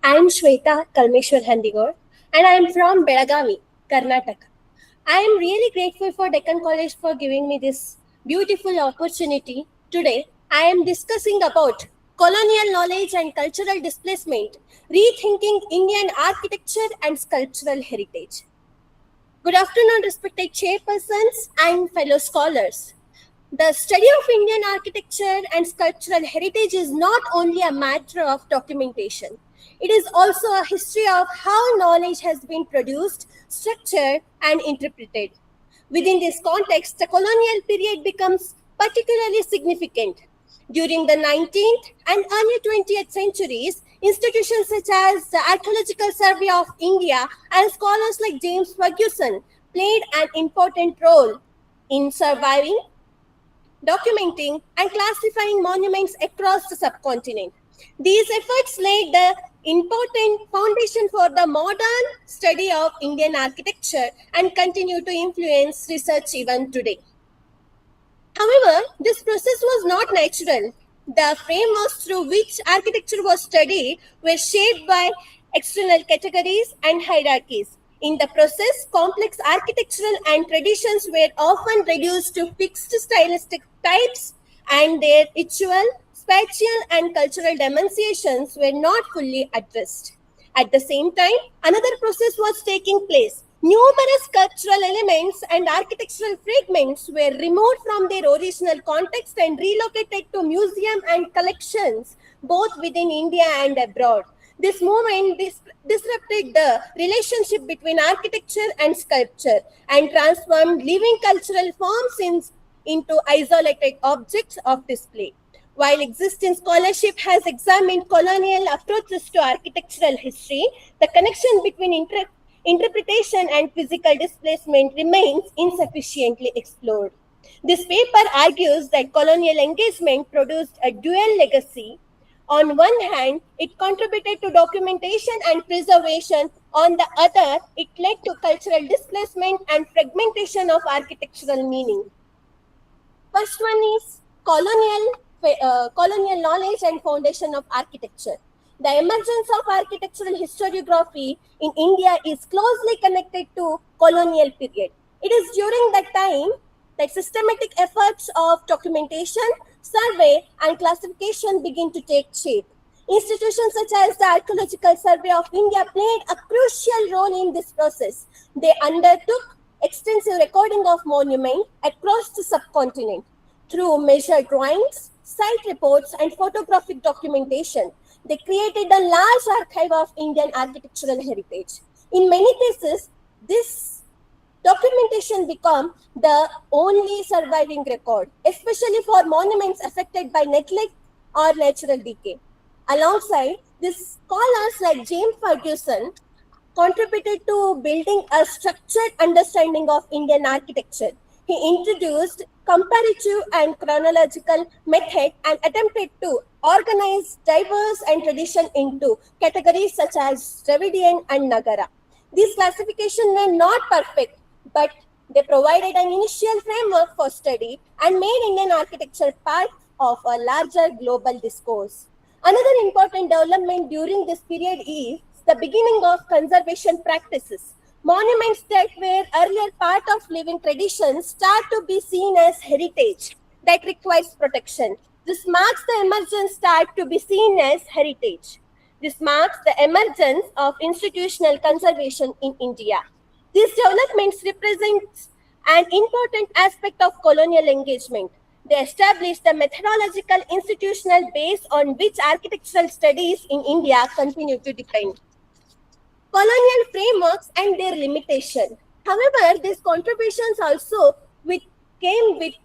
I am Shweta Kalmeshwar Handigor and I am from Belagavi, Karnataka. I am really grateful for Deccan College for giving me this beautiful opportunity. Today, I am discussing about colonial knowledge and cultural displacement, rethinking Indian architecture and sculptural heritage. Good afternoon, respected chairpersons and fellow scholars. The study of Indian architecture and sculptural heritage is not only a matter of documentation. It is also a history of how knowledge has been produced, structured, and interpreted. Within this context, the colonial period becomes particularly significant. During the 19th and early 20th centuries, institutions such as the Archaeological Survey of India and scholars like James Ferguson played an important role in surviving, documenting, and classifying monuments across the subcontinent. These efforts laid the important foundation for the modern study of Indian architecture and continue to influence research even today. However, this process was not natural. The frameworks through which architecture was studied were shaped by external categories and hierarchies. In the process, complex architectural and traditions were often reduced to fixed stylistic types, and their ritual, spatial, and cultural demonstrations were not fully addressed. At the same time, another process was taking place. Numerous sculptural elements and architectural fragments were removed from their original context and relocated to museums and collections, both within India and abroad. This movement disrupted the relationship between architecture and sculpture and transformed living cultural forms into isolated objects of display. While existing scholarship has examined colonial approaches to architectural history, the connection between interpretation and physical displacement remains insufficiently explored. This paper argues that colonial engagement produced a dual legacy. On one hand, it contributed to documentation and preservation. On the other, it led to cultural displacement and fragmentation of architectural meaning. First one is colonial knowledge and foundation of architecture. The emergence of architectural historiography in India is closely connected to colonial period. It is during that time that systematic efforts of documentation, survey, and classification begin to take shape. Institutions such as the Archaeological Survey of India played a crucial role in this process. They undertook extensive recording of monuments across the subcontinent through measured drawings, site reports, and photographic documentation. They created a large archive of Indian architectural heritage. In many cases, this documentation became the only surviving record, especially for monuments affected by neglect or natural decay. Alongside this, scholars like James Ferguson contributed to building a structured understanding of Indian architecture. He introduced comparative and chronological method and attempted to organize diverse and tradition into categories such as Dravidian and Nagara. These classifications were not perfect, but they provided an initial framework for study and made Indian architecture part of a larger global discourse. Another important development during this period is the beginning of conservation practices. Monuments that were earlier part of living traditions start to be seen as heritage that requires protection. This marks the emergence of institutional conservation in India. These developments represent an important aspect of colonial engagement. They established the methodological institutional base on which architectural studies in India continue to depend. Colonial frameworks and their limitation. However, these contributions also came with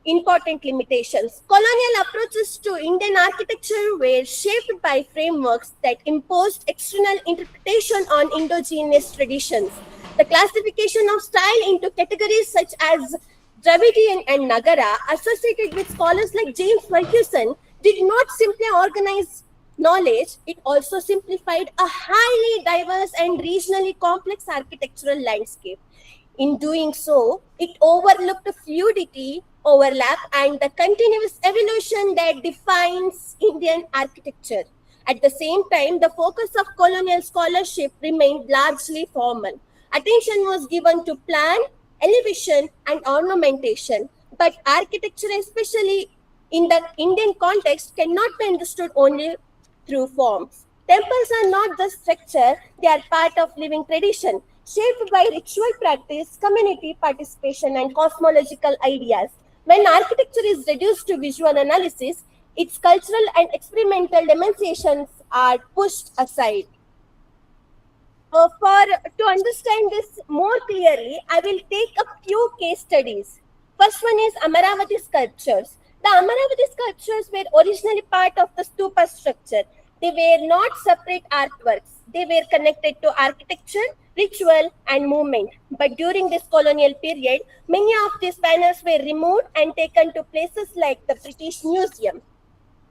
important limitations. Colonial approaches to Indian architecture were shaped by frameworks that imposed external interpretation on endogenous traditions. The classification of style into categories such as Dravidian and Nagara, associated with scholars like James Ferguson, did not simply organize knowledge, it also simplified a highly diverse and regionally complex architectural landscape. In doing so, it overlooked fluidity, overlap, and the continuous evolution that defines Indian architecture. At the same time, the focus of colonial scholarship remained largely formal. Attention was given to plan, elevation, and ornamentation, but architecture, especially in the Indian context, cannot be understood only through forms. Temples are not just structure, they are part of living tradition, shaped by ritual practice, community participation, and cosmological ideas. When architecture is reduced to visual analysis, its cultural and experimental demonstrations are pushed aside. To understand this more clearly, I will take a few case studies. First one is Amaravati sculptures. The Amaravati sculptures were originally part of the stupa structure. They were not separate artworks. They were connected to architecture, ritual, and movement. But during this colonial period, many of these panels were removed and taken to places like the British Museum.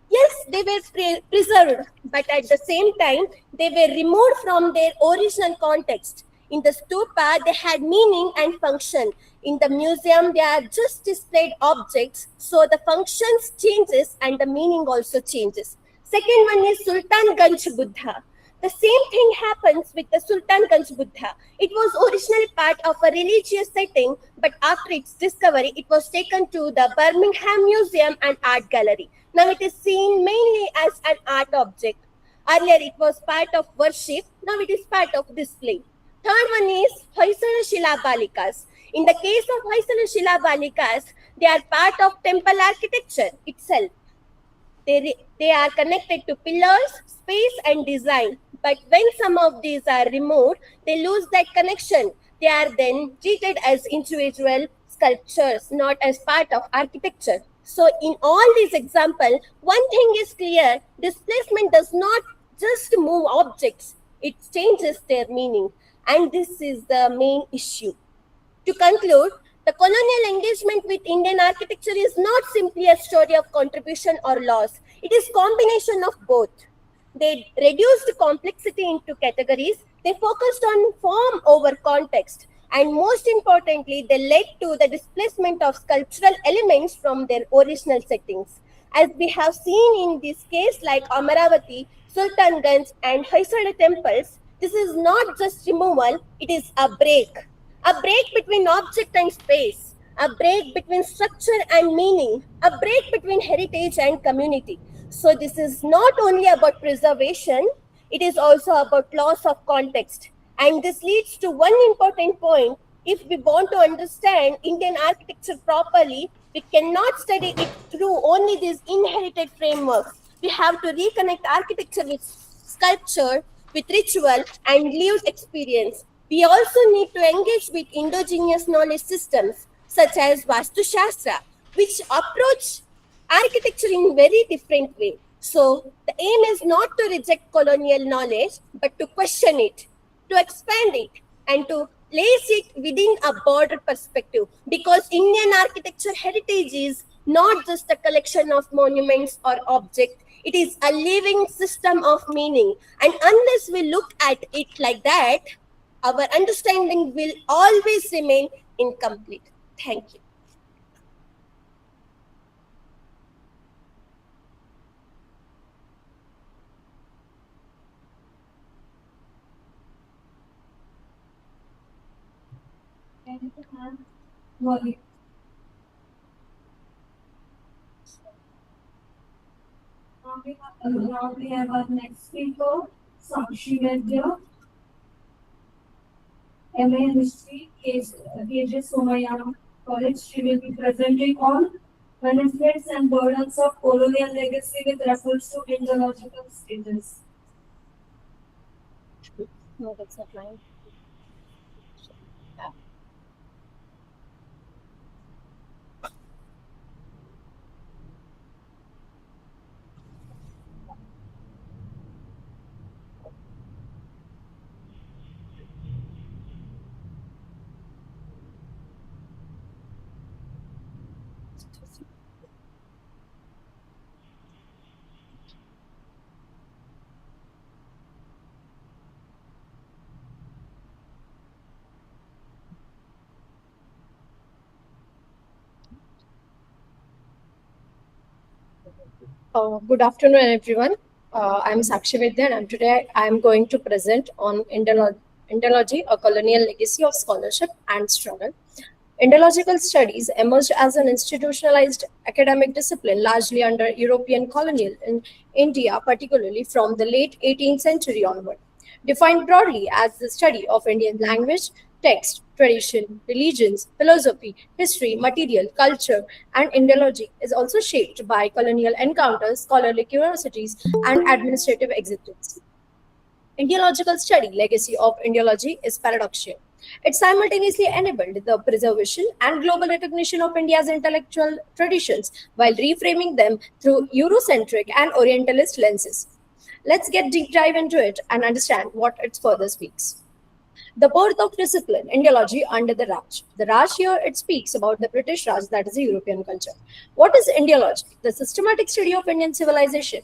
Yes, they were preserved, but at the same time, they were removed from their original context. In the stupa, they had meaning and function. In the museum, they are just displayed objects, so the functions changes and the meaning also changes. Second one is Sultanganj Buddha. The same thing happens with the Sultanganj Buddha. It was originally part of a religious setting, but after its discovery, it was taken to the Birmingham Museum and Art Gallery. Now it is seen mainly as an art object. Earlier it was part of worship, now it is part of display. Third one is Hoysala Shilabalikas. In the case of Hoysala Shilabalikas, they are part of temple architecture itself. They are connected to pillars, space, and design. But when some of these are removed, they lose that connection. They are then treated as individual sculptures, not as part of architecture. So in all these examples, one thing is clear, displacement does not just move objects, it changes their meaning. And this is the main issue. To conclude, the colonial engagement with Indian architecture is not simply a story of contribution or loss. It is a combination of both. They reduced complexity into categories. They focused on form over context. And most importantly, they led to the displacement of sculptural elements from their original settings. As we have seen in this case like Amaravati, Sultanganj, and Hoysala temples, this is not just removal, it is a break. A break between object and space, a break between structure and meaning, a break between heritage and community. So this is not only about preservation, it is also about loss of context. And this leads to one important point. If we want to understand Indian architecture properly, we cannot study it through only these inherited frameworks. We have to reconnect architecture with sculpture, with ritual and lived experience. We also need to engage with indigenous knowledge systems such as Vastu Shastra, which approach architecture in very different way. So the aim is not to reject colonial knowledge, but to question it, to expand it, and to place it within a broader perspective, because Indian architecture heritage is not just a collection of monuments or objects. It is a living system of meaning. And unless we look at it like that, our understanding will always remain incomplete. Thank you. Now we have our next speaker, Sakshi Vedya, MA in History, KJ Somayama College. She will be presenting on benefits and burdens of colonial legacy with reference to Indological Studies. No, that's not mine. Good afternoon, everyone. I'm Sakshi Vedya, and today I'm going to present on Indology, a colonial legacy of scholarship and struggle. Indological studies emerged as an institutionalized academic discipline largely under European colonial in India, particularly from the late 18th century onward. Defined broadly as the study of Indian language, text, tradition, religions, philosophy, history, material, culture, and Indology is also shaped by colonial encounters, scholarly curiosities, and administrative existence. Ideological study legacy of Indology is paradoxical. It simultaneously enabled the preservation and global recognition of India's intellectual traditions while reframing them through Eurocentric and Orientalist lenses. Let's get deep dive into it and understand what it further speaks. The birth of discipline, Indology under the Raj. The Raj here, it speaks about the British Raj, that is a European culture. What is Indology? The systematic study of Indian civilization,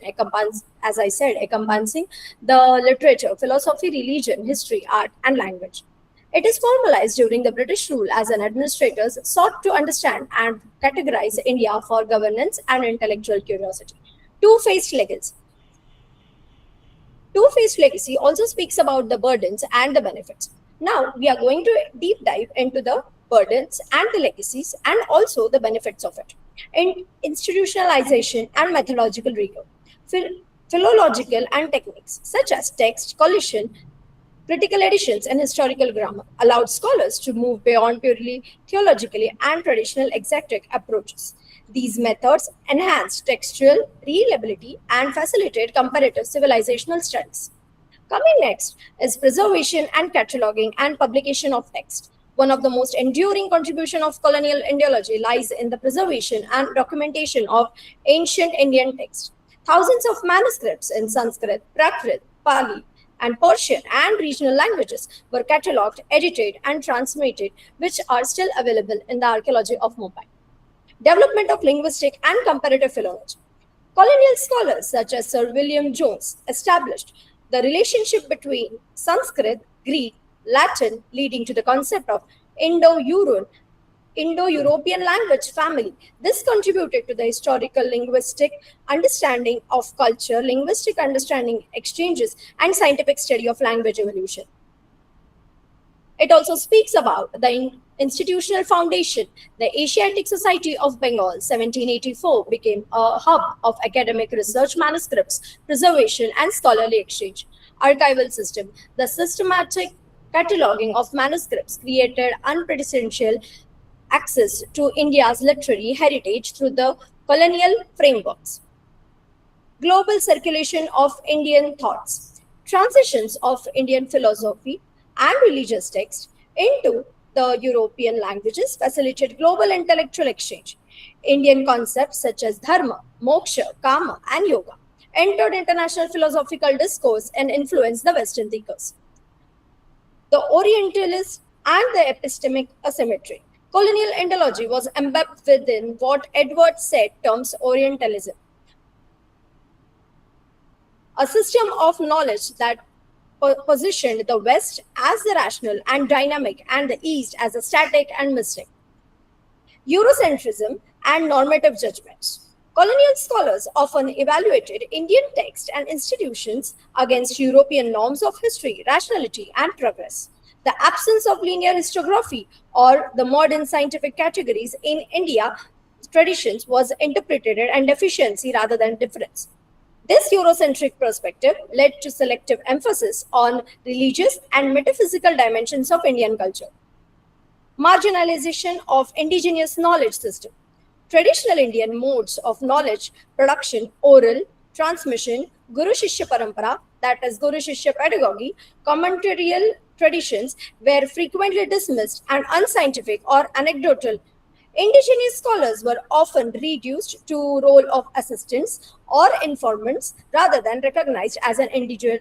as I said, encompassing the literature, philosophy, religion, history, art, and language. It is formalized during the British rule as an administrators sought to understand and categorize India for governance and intellectual curiosity. Two-faced legacy. Two-faced legacy also speaks about the burdens and the benefits. Now, we are going to deep dive into the burdens and the legacies and also the benefits of it. In institutionalization and methodological rigor, philological and techniques such as text, collision, critical editions, and historical grammar allowed scholars to move beyond purely theologically and traditional exactic approaches. These methods enhanced textual reliability and facilitate comparative civilizational studies. Coming next is preservation and cataloging and publication of text. One of the most enduring contributions of colonial Indology lies in the preservation and documentation of ancient Indian texts. Thousands of manuscripts in Sanskrit, Prakrit, Pali, and Persian and regional languages were catalogued, edited, and transmitted, which are still available in the archaeology of Mumbai. Development of linguistic and comparative philology. Colonial scholars such as Sir William Jones established the relationship between Sanskrit, Greek, Latin, leading to the concept of Indo-European language family. This contributed to the historical linguistic understanding of culture, linguistic understanding exchanges, and scientific study of language evolution. It also speaks about the institutional foundation. The Asiatic Society of Bengal, 1784, became a hub of academic research, manuscripts, preservation, and scholarly exchange. Archival system. The systematic cataloging of manuscripts created unprecedented access to India's literary heritage through the colonial frameworks. Global circulation of Indian thoughts. Transitions of Indian philosophy and religious texts into the European languages facilitated global intellectual exchange. Indian concepts such as dharma, moksha, karma, and yoga entered international philosophical discourse and influenced the Western thinkers. The Orientalist and the epistemic asymmetry. Colonial Indology was embedded within what Edward said terms Orientalism, a system of knowledge that positioned the West as the rational and dynamic and the East as a static and mystic. Eurocentrism and normative judgments. Colonial scholars often evaluated Indian texts and institutions against European norms of history, rationality, and progress. The absence of linear historiography or the modern scientific categories in India traditions was interpreted as deficiency rather than difference. This Eurocentric perspective led to selective emphasis on religious and metaphysical dimensions of Indian culture. Marginalization of indigenous knowledge system. Traditional Indian modes of knowledge production, oral, transmission, Guru Shishya Parampara, that is Guru Shishya pedagogy, commentarial traditions were frequently dismissed and unscientific or anecdotal. Indigenous scholars were often reduced to role of assistants or informants rather than recognized as an individual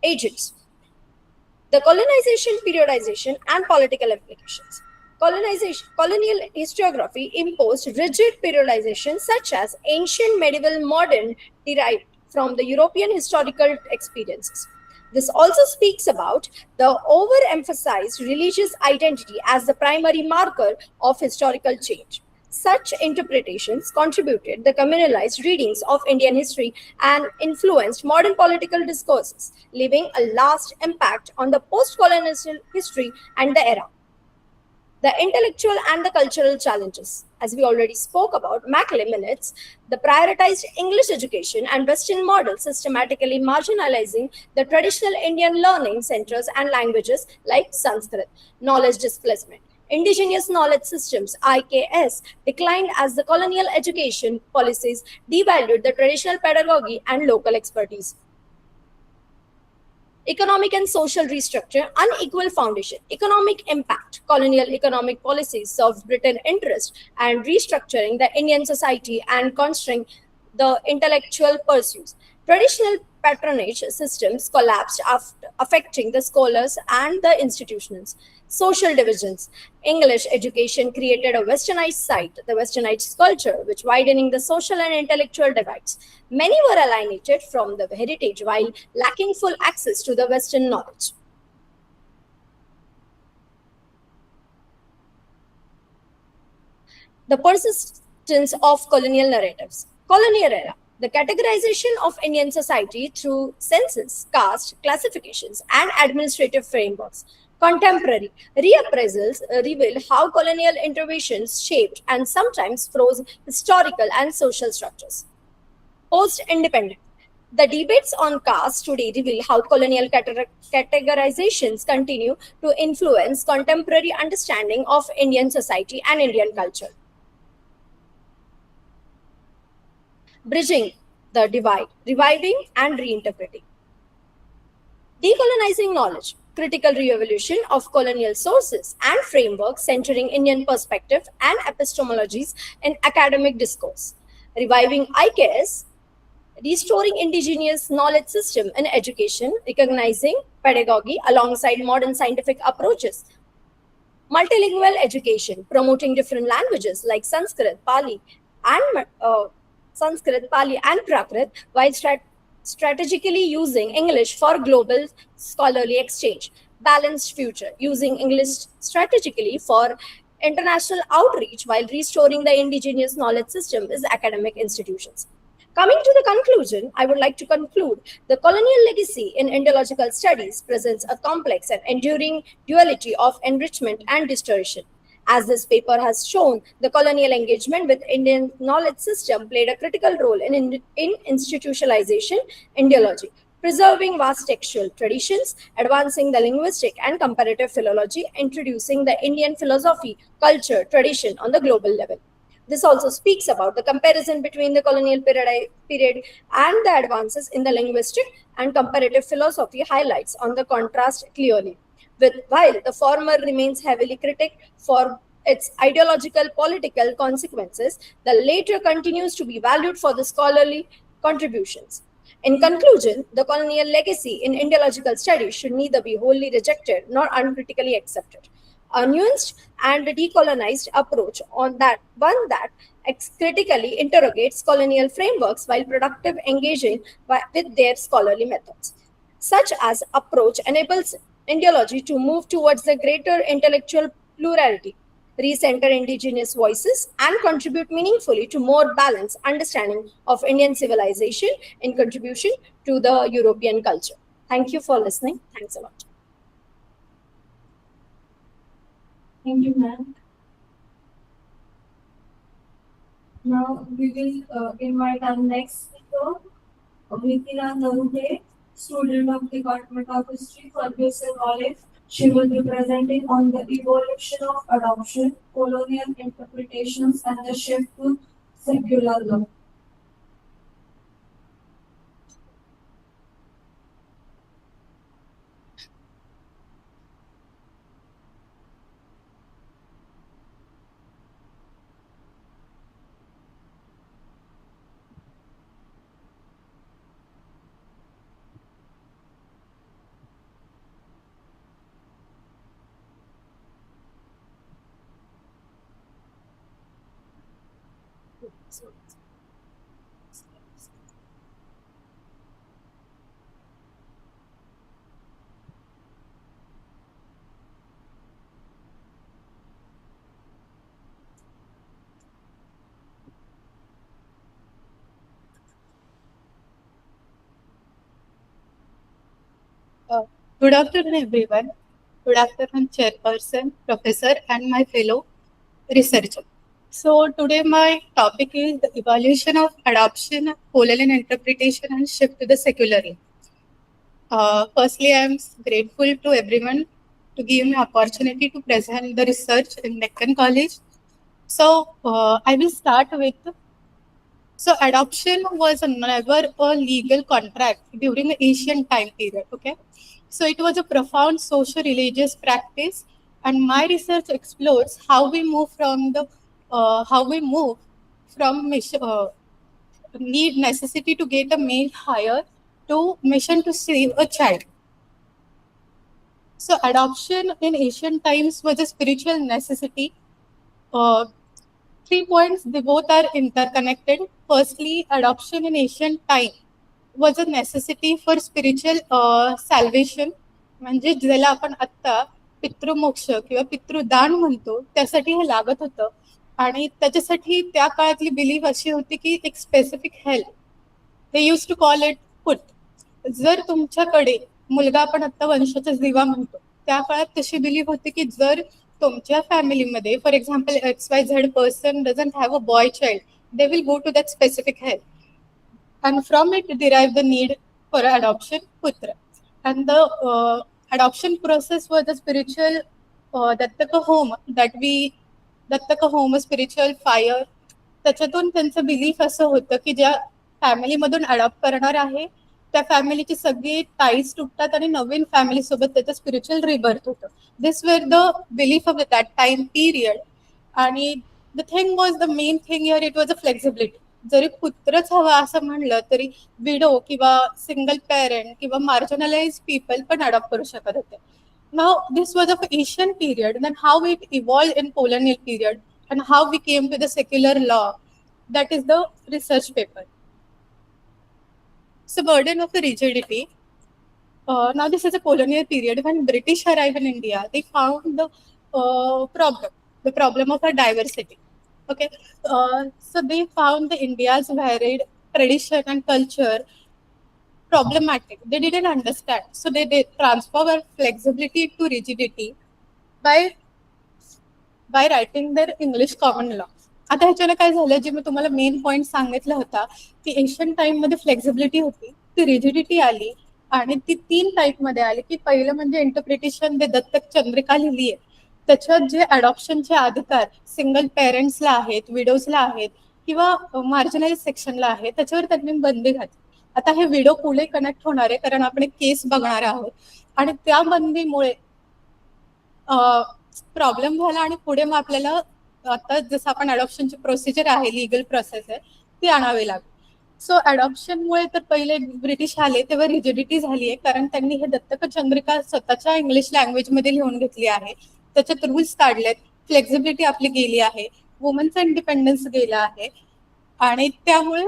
agents. The colonization, periodization, and political implications. Colonial historiography imposed rigid periodization such as ancient, medieval, modern derived from the European historical experiences. This also speaks about the overemphasized religious identity as the primary marker of historical change. Such interpretations contributed the communalized readings of Indian history and influenced modern political discourses, leaving a lasting impact on the post-colonial history and the era. The intellectual and the cultural challenges. As we already spoke about, minutes, the prioritized English education and Western model systematically marginalizing the traditional Indian learning centers and languages like Sanskrit. Knowledge displacement. Indigenous knowledge systems, IKS, declined as the colonial education policies devalued the traditional pedagogy and local expertise. Economic and social restructure, unequal foundation, economic impact. Colonial economic policies served Britain's interest and restructuring the Indian society and constraining the intellectual pursuits. Traditional patronage systems collapsed, affecting the scholars and the institutions. Social divisions. English education created a westernized site, the westernized culture, which widening the social and intellectual divides. Many were alienated from the heritage while lacking full access to the Western knowledge. The persistence of colonial narratives. Colonial era. The categorization of Indian society through census, caste, classifications, and administrative frameworks. Contemporary reappraisals reveal how colonial interventions shaped and sometimes froze historical and social structures. Post-independent. The debates on caste today reveal how colonial categorizations continue to influence contemporary understanding of Indian society and Indian culture. Bridging the divide, reviving and reinterpreting. Decolonizing knowledge, critical re-evolution of colonial sources and frameworks centering Indian perspective and epistemologies in academic discourse. Reviving IKS, restoring indigenous knowledge system in education, recognizing pedagogy alongside modern scientific approaches. Multilingual education, promoting different languages like Sanskrit, Pali, and Prakrit, while strategically using English for global scholarly exchange. Balanced future, using English strategically for international outreach while restoring the indigenous knowledge system is academic institutions. Coming to the conclusion, I would like to conclude the colonial legacy in Indological Studies presents a complex and enduring duality of enrichment and distortion. As this paper has shown, the colonial engagement with Indian knowledge system played a critical role in institutionalization Indology, preserving vast textual traditions, advancing the linguistic and comparative philology, introducing the Indian philosophy, culture, tradition on the global level. This also speaks about the comparison between the colonial period and the advances in the linguistic and comparative philosophy highlights on the contrast clearly. While the former remains heavily critiqued for its ideological political consequences, the latter continues to be valued for the scholarly contributions. In conclusion, the colonial legacy in Indological Studies should neither be wholly rejected nor uncritically accepted. a nuanced and decolonized approach on that one that critically interrogates colonial frameworks while productive engaging with their scholarly methods. Such as approach enables Indology to move towards a greater intellectual plurality, recenter indigenous voices, and contribute meaningfully to more balanced understanding of Indian civilization in contribution to the European culture. Thank you for listening. Thanks a lot. Thank you, ma'am. Now we will invite our next speaker, Mithila Narude, student of Department of History, Ferguson College. She will be presenting on the evolution of adoption, colonial interpretations, and the shift to secular law. Good afternoon, everyone. Good afternoon, Chairperson, Professor, and my fellow researcher. So today my topic is the evaluation of adoption, colonial interpretation, and shift to the secular. Firstly, I am grateful to everyone to give me opportunity to present the research in Deccan College. So I will start with. So adoption was never a legal contract during the ancient time period. Okay, so it was a profound social-religious practice, and my research explores how we move from need necessity to get a male hire to mission to save a child. So adoption in ancient times was a spiritual necessity. 3 points, they both are interconnected. Firstly, adoption in ancient time was a necessity for spiritual salvation. म्हणजे ज्याला आपण आता पितृमोक्ष किंवा पितृदान म्हणतो त्यासाठी हे लागत होतं. आणि त्याच्यासाठी त्या काळातली बिलीफ अशी होती की एक specific help, they use to call it put. जर तुमच्याकडे मुलगा आपण आता वंशाचा दिवा म्हणतो, त्या काळात तशी बिलीफ होती की जर तुमच्या फॅमिलीमध्ये for example XYZ person doesn't have a boy child, they will go to that specific help, and from it derive the need for adoption putra. And the adoption process was the spiritual dattaka home dattaka home, spiritual fire. त्याच्यातून त्यांचं belief असं होतं की ज्या फॅमिलीमधून adopt करणार आहे त्या फॅमिलीची सगळी टाईज तुटतात आणि नवीन फॅमिली सोबत त्याचं स्पिरिच्युअल रिबर्थ होतं. This were the belief of that time period. आणि the thing was the main thing here, it was a flexibility. जरी पुत्रच हवा असं म्हणलं तरी विडो किंवा सिंगल पेरेंट किंवा मार्जिनलाइज पीपल पण अडॉप्ट करू शकत होते. Now this was of Asian period, then how it evolve in colonial period and how we came to the secular law. That is the research paper. So burden of the rigidity. Now this is a colonial period. When British arrived in India, they found the problem of a diversity. Okay, so they found the India's varied tradition and culture problematic. They didn't understand, so they transformed flexibility to rigidity by writing their English common law. आता ह्याच्याने काय झालं, जे मी तुम्हाला main point सांगितला होता की Asian time मध्ये flexibility होती, ती रिजिडिटी आली आणि ती 3 टाईप मध्ये आली. की पहिलं म्हणजे इंटरप्रिटेशन, ते दत्तक चंद्रिका लिहिली आहे, त्याच्यात जे अडॉप्शनचे अधिकार सिंगल पेरेंट्सला आहेत, विडोजला आहेत किंवा मार्जिनलाइज सेक्शनला आहे, त्याच्यावर त्यांनी बंदी घातली. आता हे विडो पुढे कनेक्ट होणार आहे कारण आपण एक केस बघणार आहोत, आणि त्या बंदीमुळे प्रॉब्लेम झाला आणि पुढे मग आपल्याला आता जसं आपण अडॉप्शनची प्रोसिजर आहे, लिगल प्रोसेस आहे, ती आणावी लागली. सो अडॉप्शनमुळे तर पहिले ब्रिटिश आले तेव्हा रिजिडिटी झाली आहे कारण त्यांनी हे दत्तक चंद्रिका स्वतःच्या इंग्लिश लँग्वेजमध्ये लिहून घेतली आहे त्याच्यात रूल्स काढलेत, फ्लेक्झिबिलिटी आपली गेली आहे, वुमनचा इंडिपेंडन्स गेला आहे, आणि त्यामुळे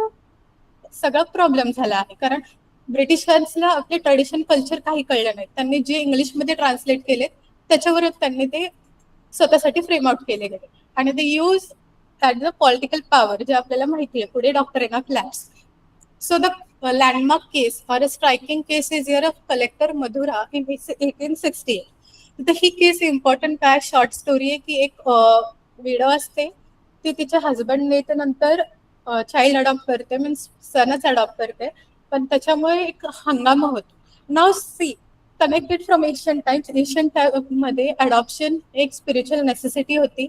सगळा प्रॉब्लेम झाला आहे. कारण ब्रिटिशांसला आपले ट्रेडिशन कल्चर काही कळलं नाही. त्यांनी जे इंग्लिशमध्ये ट्रान्सलेट केले त्याच्यावरच त्यांनी ते स्वतःसाठी फ्रेम आउट केले गेले, आणि ते use that the political power, जे आपल्याला माहिती आहे पुढे doctrine of lapse. So the landmark case or a striking case is here of collector Madhura in 1860. तर ही केस इम्पॉर्टंट काय, शॉर्ट स्टोरी आहे की एक विडो असते, ती तिच्या हजबंडने नंतर चाइल्ड अडॉप्ट करते, मीन्स सनच अडॉप्ट करते, पण त्याच्यामुळे एक हंगामा होतो. नाव see connected from Asian times. Asian time मध्ये अडॉप्शन एक स्पिरिच्युअल नेसेसिटी होती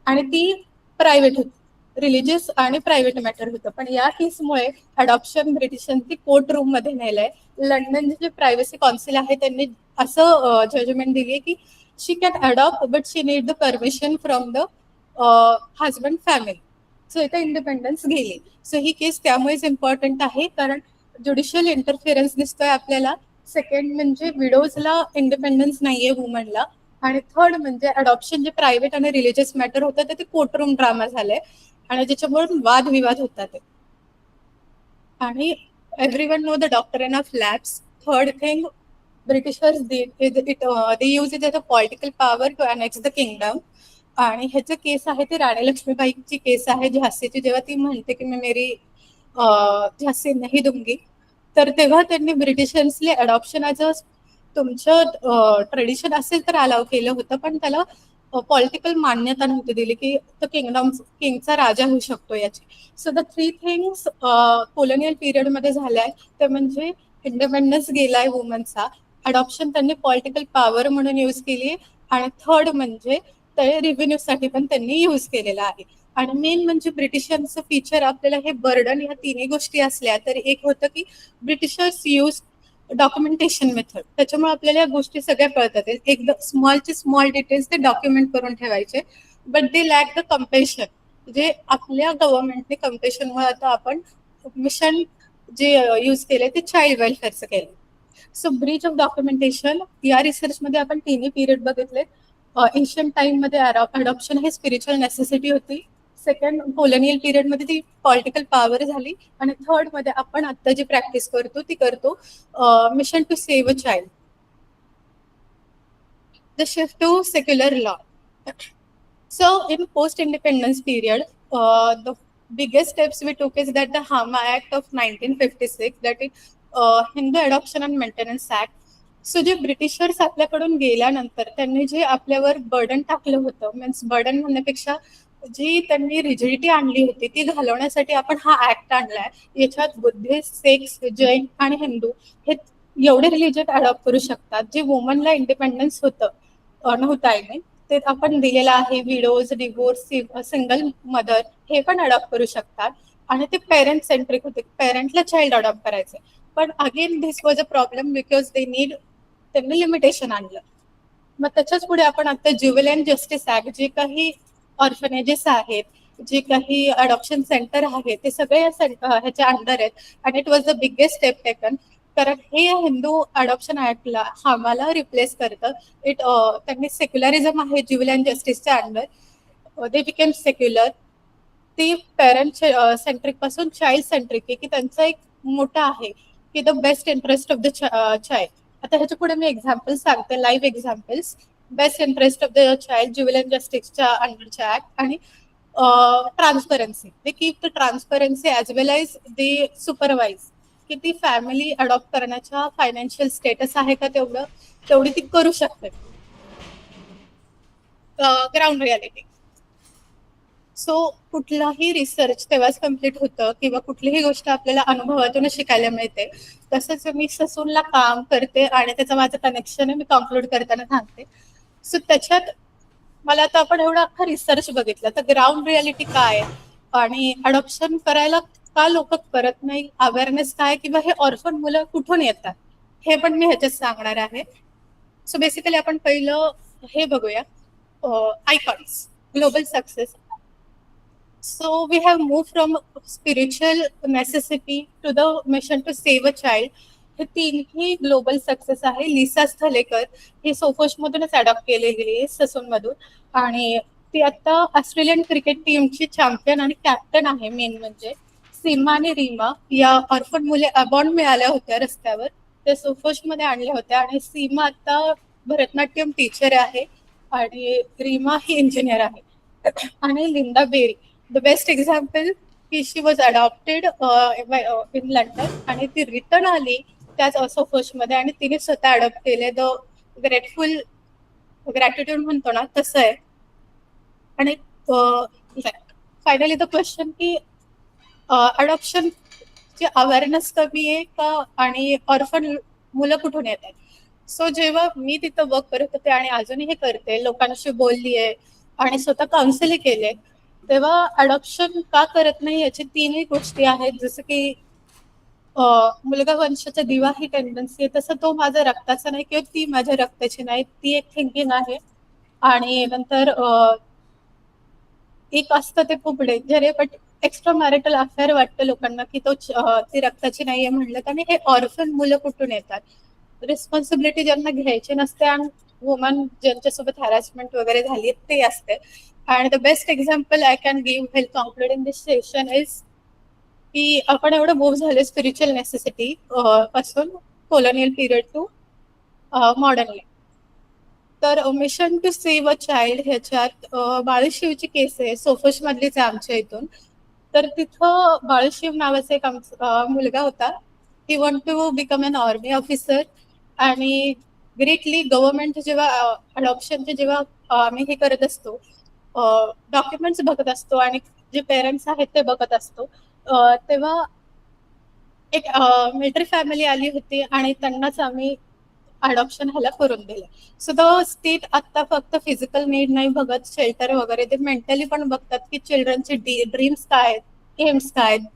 आणि ती प्रायव्हेट होती, रिलिजियस आणि प्रायव्हेट मॅटर होतं. पण या केसमुळे अडॉप्शन ब्रिटिशांनी कोर्ट रूम मध्ये नेलंय. लंडन जे प्रायव्हसी काउन्सिल आहे त्यांनी असं जजमेंट दिली की she can adopt but she need the permission from the husband family. So इथं इंडिपेंडन्स गेली. सो ही केस त्यामुळेच इम्पॉर्टंट आहे कारण ज्युडिशियल इंटरफिअरन्स दिसतोय आपल्याला. सेकंड म्हणजे विडोजला इंडिपेंडन्स नाहीये वुमनला, आणि थर्ड म्हणजे अडॉप्शन जे प्रायव्हेट आणि रिलिजियस मॅटर होतं ते कोर्ट रूम ड्रामा झालंय आणि ज्याच्यामुळे वादविवाद होतात. आणि everyone know the doctrine of lapse. Third thing, Britishers they use it as a political power to annex the kingdom. आणि ह्याचं केस आहे ते राणी लक्ष्मीबाईची केस आहे झाशीची. जेव्हा ती म्हणते की मी मेरी झाशी नाही दूंगी, तर तेव्हा त्यांनी ब्रिटिशर्सले अडॉप्शन ॲज अ तुमचं ट्रेडिशन असेल तर अलाव केलं होतं, पण त्याला पॉलिटिकल मान्यता नव्हती दिली की तो किंगचा राजा होऊ शकतो याची. सो द 3 थिंग्स कोलोनियल पिरियडमध्ये झाल्या ते म्हणजे इंडिपेंडन्स गेलाय वुमनचा, अडॉप्शन त्यांनी पॉलिटिकल पॉवर म्हणून यूज केली, आणि थर्ड म्हणजे ते रिव्हेन्यूसाठी पण त्यांनी यूज केलेला आहे. आणि मेन म्हणजे ब्रिटिशांचं फीचर आपल्याला हे बर्डन ह्या तिन्ही गोष्टी असल्या तर एक होतं की ब्रिटिशर्स यूज डॉक्युमेंटेशन मेथड. त्याच्यामुळे आपल्याला या गोष्टी सगळ्या कळतात. एकदम स्मॉलचे स्मॉल डिटेल्स ते डॉक्युमेंट करून ठेवायचे, but they lack the compassion. जे आपल्या गव्हर्नमेंटने कम्पेशनमुळे आता आपण मिशन जे यूज केले ते चाइल्ड वेलफेअरचं केलं. सो ब्रीच ऑफ डॉक्युमेंटेशन या रिसर्चमध्ये आपण तिन्ही पिरियड बघितले. एशियन टाइम मध्ये अडॉप्शन हे स्पिरिच्युअल नेसेसिटी होती, सेकंड कोलोनियल पिरियड मध्ये ती पॉलिटिकल पॉवर झाली, आणि थर्ड मध्ये आपण आता जी प्रॅक्टिस करतो ती करतो mission to save a child. The shift to secular law. So in post independence period the biggest steps we took is that the Hama Act of 1956, that is Hindu Adoption and Maintenance Act. So J Britishers आपल्याकडून गेल्यानंतर त्यांनी जे आपल्यावर burden टाकलं होतं, means burden म्हणण्यापेक्षा जी त्यांनी rigidity आणली होती ती घालवण्यासाठी आपण हा ऍक्ट आणलाय. याच्यात बुद्धिस्ट, सिख, जैन आणि हिंदू हे एवढे रिलिजन अडॉप्ट करू शकतात. जे वुमनला इंडिपेंडन्स नव्हता आहे ते आपण दिलेलं आहे. विडोज, डिवोर्स, सिंगल मदर हे पण अडॉप्ट करू शकतात, आणि ते पेरेंट सेंट्रिक होते, पेरेंटला चाइल्ड अडॉप्ट करायचे. पण again this was a problem because they need, त्यांनी लिमिटेशन आणलं. मग त्याच्याच पुढे आपण आता ज्युव्हेनाइल जस्टिस ऍक्ट, जे काही ऑर्फनेजेस आहेत, जे काही अडॉप्शन सेंटर आहेत, ते सगळे ह्याच्या अंडर आहेत, आणि it was the biggest step taken. कारण हे हिंदू अडॉप्शन ऍक्टला आम्हाला रिप्लेस करतं. त्यांनी सेक्युलरिझम आहे ज्युव्हेनाइल जस्टिसच्या अंडर, दे बिकेम सेक्युलर. ती पेरेंट सेंट्रिक पासून चाइल्ड सेंट्रिक आहे, की त्यांचा एक मोठा आहे की the best interest of the child. आता ह्याच्या पुढे मी एक्झाम्पल सांगते, live examples. Best interest of the child, juvenile जस्टिसच्या अंडरच्या ऍक्ट, आणि transparency. They keep the transparency as well as they supervise की ती फॅमिली अडॉप्ट करण्याच्या फायनान्शियल स्टेटस आहे का तेवढी ती करू शकते. Ground reality. सो कुठलाही रिसर्च तेव्हाच कम्प्लीट होतं किंवा कुठलीही गोष्ट आपल्याला अनुभवातून शिकायला मिळते. तसंच मी ससूनला काम करते आणि त्याचं माझं कनेक्शन आहे, मी कॉन्क्लूड करताना सांगते. सो त्याच्यात मला आता आपण एवढा अख्खा रिसर्च बघितला तर ग्राउंड रियालिटी काय आणि अडॉप्शन करायला का लोक करत नाही, अवेअरनेस काय, किंवा हे ऑर्फन मुलं कुठून येतात हे पण मी ह्याच्यात सांगणार आहे. सो बेसिकली आपण पहिलं हे बघूया, icons, global success. So we have moved from spiritual necessity to the mission to save a child. हे तीनही ग्लोबल सक्सेस आहे. लिसा स्थलेकर ही सोफोशमधूनच अडॉप्ट केलेली आहे, ससूनमधून, आणि ती आता ऑस्ट्रेलियन क्रिकेट टीमची चॅम्पियन आणि कॅप्टन आहे. मेन म्हणजे सीमा आणि रीमा या ऑर्फन मुले अबॉर्न मिळाल्या होत्या रस्त्यावर, ते सोफोशमध्ये आणल्या होत्या. आणि सीमा आता भरतनाट्यम टीचर आहे आणि रीमा ही इंजिनियर आहे. आणि Linda Berry the best example की she was adopted in London आणि ती रिटर्न आली त्याच सोफोशमध्ये आणि तिने स्वतः अडॉप्ट केले. द ग्रॅटिट्यूड म्हणतो ना तसं आहे. आणि फायनली द क्वेश्चन की अडॉप्शनची अवेअरनेस कमी आहे का आणि ऑर्फन मुलं कुठून येत आहेत. सो जेव्हा मी तिथं वर्क करत होते आणि अजूनही हे करते, लोकांशी बोलली आहे आणि स्वतः काउन्सिल केले, तेव्हा अडॉप्शन का करत नाही याची तीनही गोष्टी आहेत. जसं की मुलगा वंशाचा दिवा ही टेंडन्सी आहे, तसं तो माझा रक्ताचा नाही किंवा ती माझ्या रक्ताची नाही, ती एक थिंकिंग आहे. आणि नंतर एक असतं ते खूप डेंजर आहे, बट एक्स्ट्रा मॅरिटल अफेअर वाटतं लोकांना की तो ती रक्ताची नाहीये म्हणलं. आणि हे ऑर्फन मुलं कुठून येतात, रिस्पॉन्सिबिलिटी ज्यांना घ्यायची नसते आणि वुमन ज्यांच्यासोबत हॅरॅसमेंट वगैरे झाली ते असते. आणि the best example I can give well conclude in this session is की आपण एवढं मूव्ह झाले स्पिरिच्युअल नेसेसिटी पासून कोलोनियल पिरियड टू मॉडर्न. तर mission to save a child ह्याच्यात बाळशिवची केस आहे, सोफोश मधलीच आहे आमच्या इथून. तर तिथं बाळशिव नावाचा एक मुलगा होता. He want to become an army officer. आणि ग्रेटली गव्हर्नमेंट जेव्हा अडॉप्शनचे जेव्हा आम्ही हे करत असतो, डॉक्युमेंट्स बघत असतो आणि जे पेरेंट्स आहेत ते बघत असतो, तेव्हा एक मिलिटरी फॅमिली आली होती आणि त्यांनाच आम्ही अडॉप्शन ह्याला करून दिलं. सो द स्टेट आता फक्त फिजिकल नीड नाही बघत, शेल्टर वगैरे, ते मेंटली पण बघतात की चिल्ड्रनचे ड्रीम्स काय आहेत, एम्स काय आहेत.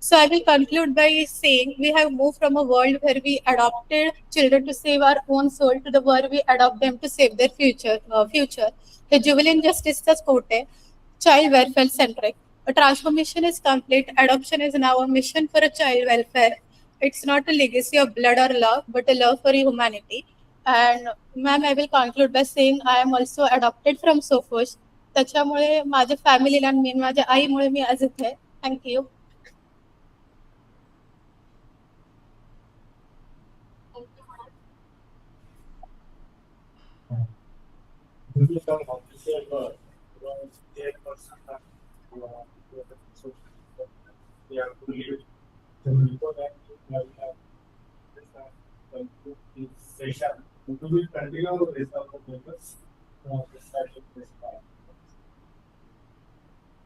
So I will conclude by saying we have moved from a world where we adopted children to save our own soul to the world we adopt them to save their future. The juvenile justice is quote, child welfare centric. A transformation is complete. Adoption is now a mission for a child welfare. It's not a legacy of blood or love, but a love for humanity. And ma'am, I will conclude by saying I am also adopted from Sofosh. त्याच्यामुळे माझ्या फॅमिलीला आणि माझ्या आईमुळे मी आज इथे आहे. Thank you.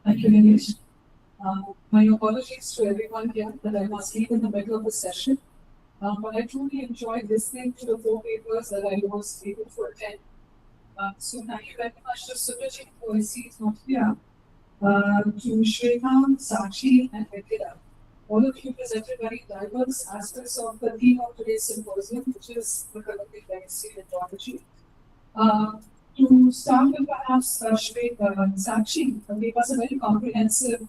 Thank you, Nilesh. My apologies to everyone here that I must leave in the middle of the session. But I truly enjoyed listening to the 4 papers that I was able to attend. So thank you very much to Subhajit, who I see is not here, to Shrikant, Sakshi, and Vedita. All of you presented very diverse aspects of the theme of today's symposium, which is the colonial legacy and Indology. To start with, perhaps Sakshi gave us a very comprehensive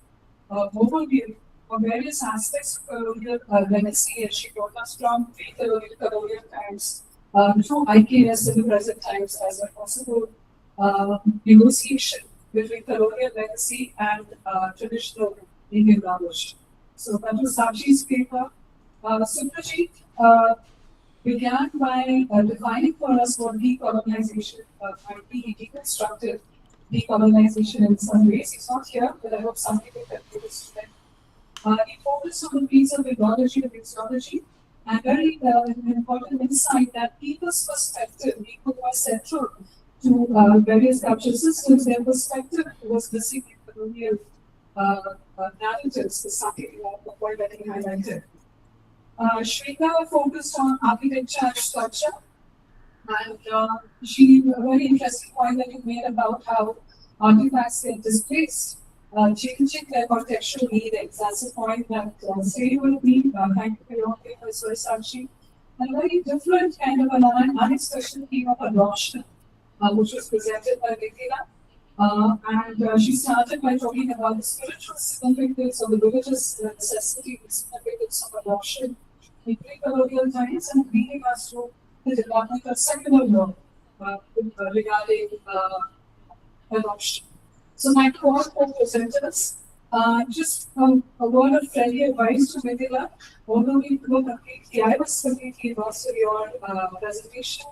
overview of various aspects of colonial legacy, as she brought us from pre-colonial times through IKS in the present times as a possible negotiation between colonial legacy and traditional Indian knowledge. So that was Sakshi's paper. Suprajit began by defining for us what decolonization might be. He deconstructed decolonization in some ways. He's not here, but I hope some people can do this today. He focused on the piece of ecology and mixology, and very important insight that people's perspective, people who are central to various cultural systems, their perspective was missing in colonial narratives, is something the point that he highlighted. Shrika focused on architecture and sculpture, and she a very interesting point that you made about how artifacts get displaced, changing their contextual meanings. That's a point that stayed with me. Thank you for your paper as well, Sakshi. And a very different kind of an unexpected theme of adoption, which was presented by Vedita. And she started by talking about the spiritual significance or the religious necessity, the significance of adoption in pre-colonial times and leading us to the development of secular law regarding adoption. So my co-presenters, just a word of friendly advice to Mithila. Although we go completely, I was completely lost in your presentation.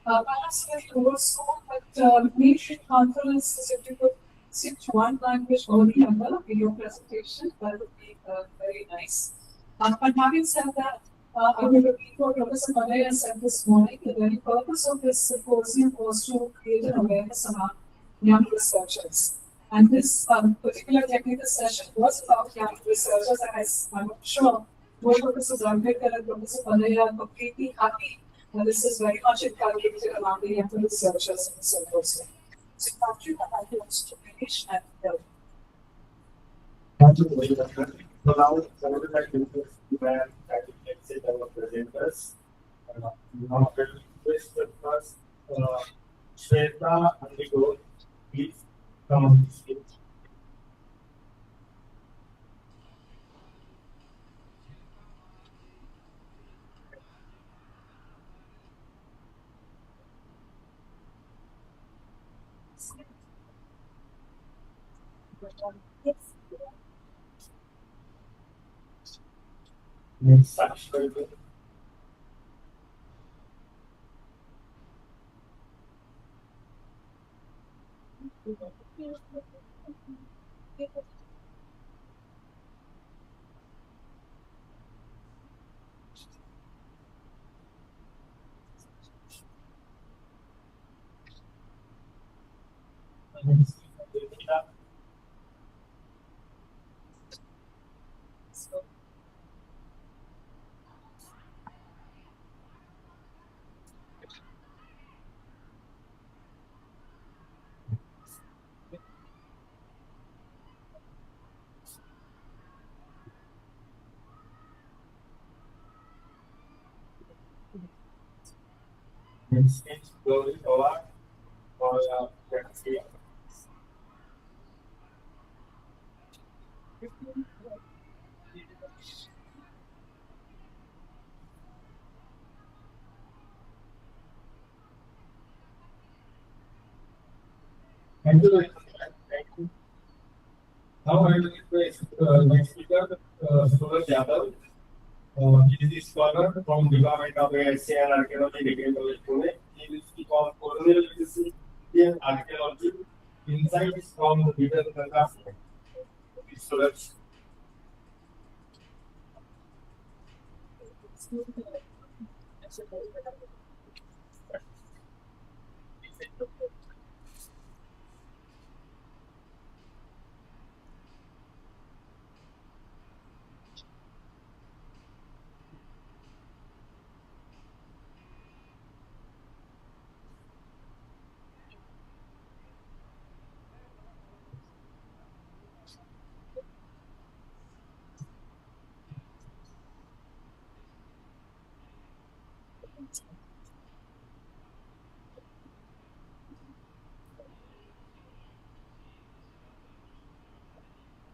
Perhaps a little old school, but maybe conference, if you could switch one language or the other in your presentation, that would be very nice. But having said that, I will repeat what Professor Malaya said this morning. The very purpose of this symposium was to create an awareness among young researchers. And this particular technical session was about young researchers, and I'm sure both Professor Zambekar and Professor Malaya are completely happy that this is very much inculcated among the young researchers in the symposium. So, Patrick, I want to finish and Thank you very much. So now, I would like to exit our presenters. Now, I will request the first Shweta and the goal. Please come on the stage. Yes. Next, next is Glory Award for Shakespeare. Thank you very much. Thank you. Now I will request next speaker, Suraj Yadav. He is a scholar from Department of AIHC and Archaeology, Department of Pune. He will speak on colonial legacy and archaeology, insights from the Burdens of Colonial Legacy.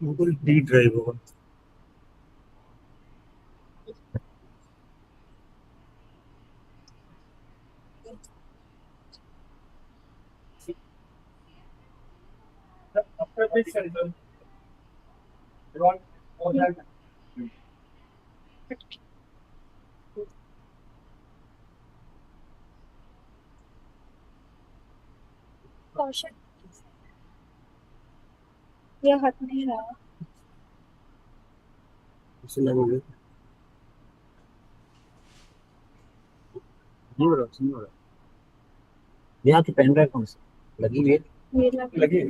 Google D drive होगा. After this sentence, you want more than Caution. Yeah, हाथ नहीं रहा. इससे लगोगे. नहीं हो रहा. ये आपकी पेन ड्राइव कौन सी लगी हुई है? लगी.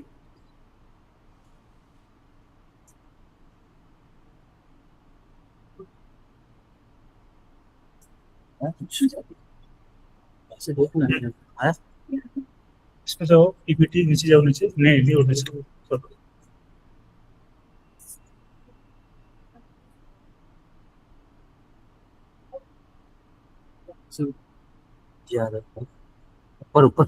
ऐसे देखना है आया. इसमें जाओ पीपीटी नीचे जाओ नीचे नहीं और नीचे ऊपर ऊपर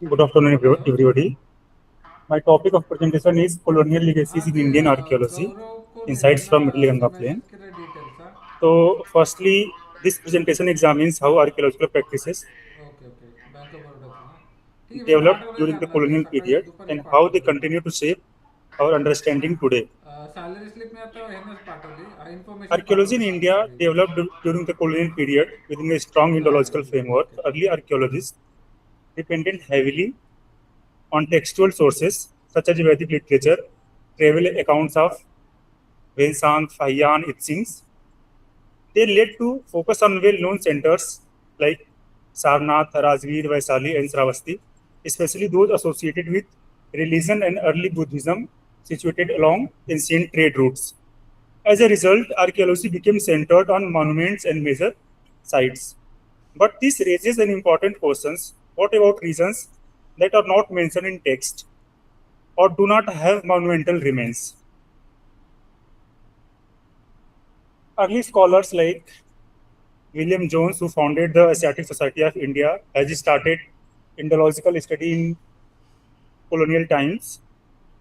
Good afternoon, everybody. My topic of presentation is colonial legacies in Indian archaeology, insights from Middle Ganga Plain. So, firstly, this presentation examines how archaeological practices developed during the colonial period and how they continue to shape our understanding today. Salary slip मी आता ह्यांनाच पाठवली information Archaeology in India developed during the colonial period within a strong Indological framework. Early archaeologists depended heavily on textual sources such as Vedic literature, travel accounts of Vensant, Fahyan, etchings. They led to focus on well-known centers like Sarnath, Rajgir, Vaisali, and Sravasti, especially those associated with religion and early Buddhism situated along ancient trade routes. As a result, archaeology became centered on monuments and major sites. But this raises an important question. What about regions that are not mentioned in text or do not have monumental remains? Early scholars like William Jones, who founded the Asiatic Society of India, has started Indological Study in colonial times.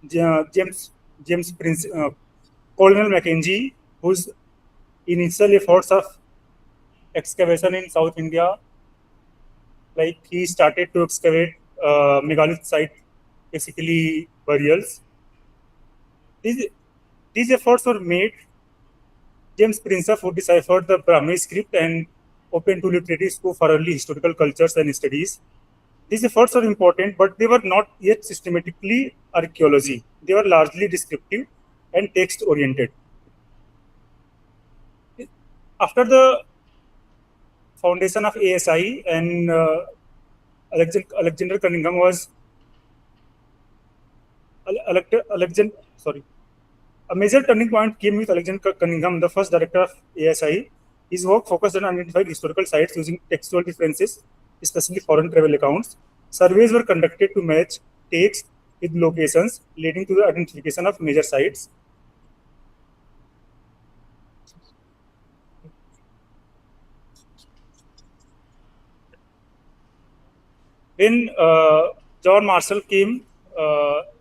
James Prince, Colonel Mackenzie, whose initial efforts of excavation in South India, like he started to excavate megalithic site, basically burials. These efforts were made. James Prinsep, who deciphered the Brahmi script and opened to literary scope for early historical cultures and studies. These efforts are important, but they were not yet systematically archaeology. They were largely descriptive and text-oriented. After the foundation of ASI and Alexander Cunningham was a major turning point came with Alexander Cunningham, the first director of ASI. His work focused on identifying historical sites using textual references, especially foreign travel accounts. Surveys were conducted to match text with locations, leading to the identification of major sites. When John Marshall came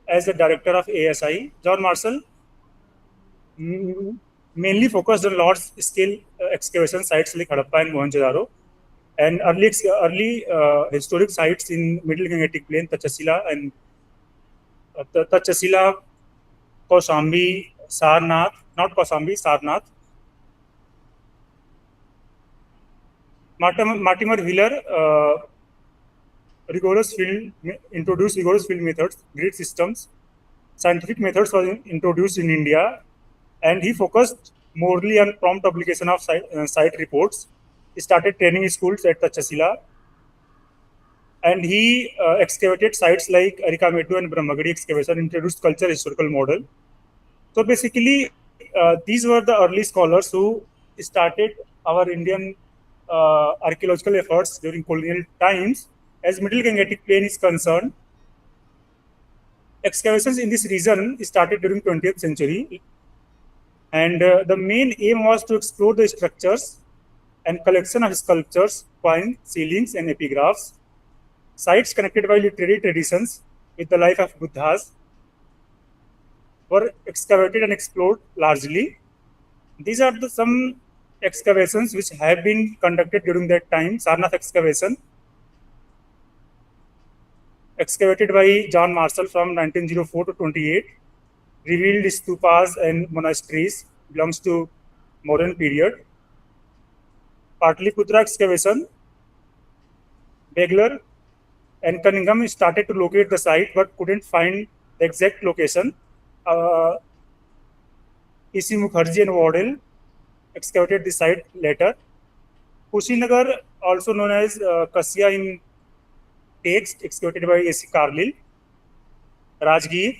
as the director of ASI, John Marshall mainly focused on large-scale excavation sites like Harappa and Mohenjo-daro, and early historic sites in Middle Gangetic Plain, Tachasila and Kaushambi, Sarnath, not Kaushambi, Sarnath. Mortimer Wheeler introduced rigorous field methods, grid systems, scientific methods were introduced in India, and he focused morely on prompt publication of site reports. He started training schools at Tachasila, and he excavated sites like Arikametu and Brahmagadi excavation, introduced culture historical model. So basically, these were the early scholars who started our Indian archaeological efforts during colonial times. As Middle Gangetic Plain is concerned, excavations in this region started during 20th century, and the main aim was to explore the structures and collection of sculptures, coins, ceilings, and epigraphs. Sites connected by literary traditions with the life of Buddhas were excavated and explored largely. These are some excavations which have been conducted during that time. Sarnath excavation, excavated by John Marshall from 1904 to 28, revealed stupas and monasteries, belongs to modern period. Patliputra excavation, Begler and Cunningham started to locate the site but couldn't find the exact location. E.C. Mukherjee and Waddell excavated the site later. Kushinagar, also known as Kasya in text, excavated by A.C. Carlyle. Rajgir,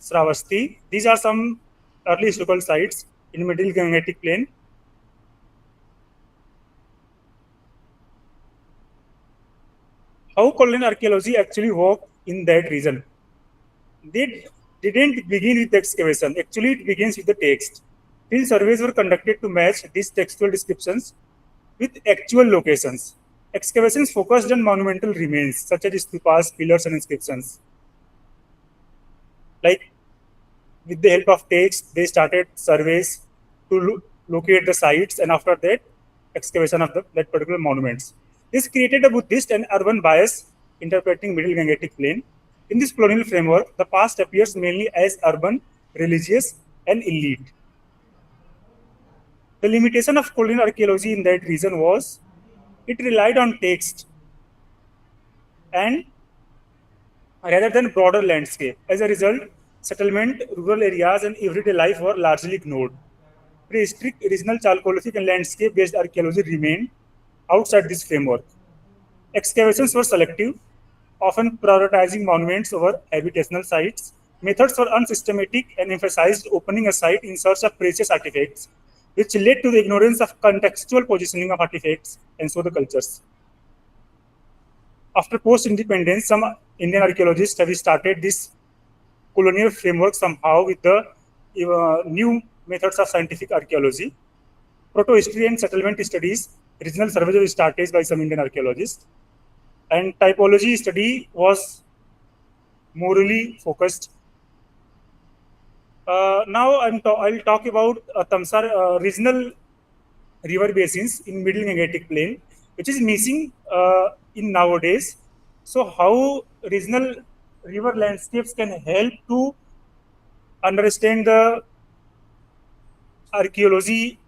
Sravasti. These are some early historical sites in Middle Gangetic Plain. How colonial archaeology actually worked in that region? They didn't begin with excavation. Actually, it begins with the text. Field surveys were conducted to match these textual descriptions with actual locations. excavations focused on monumental remains such as stupas, pillars, and inscriptions. Like with the help of text, they started surveys to locate the sites, and after that, excavation of that particular monuments. This created a Buddhist and urban bias interpreting Middle Gangetic Plain. In this colonial framework, the past appears mainly as urban, religious, and elite. The limitation of colonial archaeology in that region was it relied on text and rather than broader landscape. As a result, settlement, rural areas, and everyday life were largely ignored. Prehistoric, regional, chalcolithic, and landscape-based archaeology remained outside this framework. Excavations were selective, often prioritizing monuments over habitational sites. Methods were unsystematic and emphasized opening a site in search of precious artifacts, which led to the ignorance of contextual positioning of artifacts and so the cultures. After post-independence, some Indian archaeologists have started this colonial framework somehow with the new methods of scientific archaeology, proto-history and settlement studies, regional surveys were started by some Indian archaeologists, and typology study was morally focused. Now I'll talk about Tamsar regional river basins in Middle Gangetic Plain, which is missing in nowadays. So how regional river landscapes can help to understand the archaeology.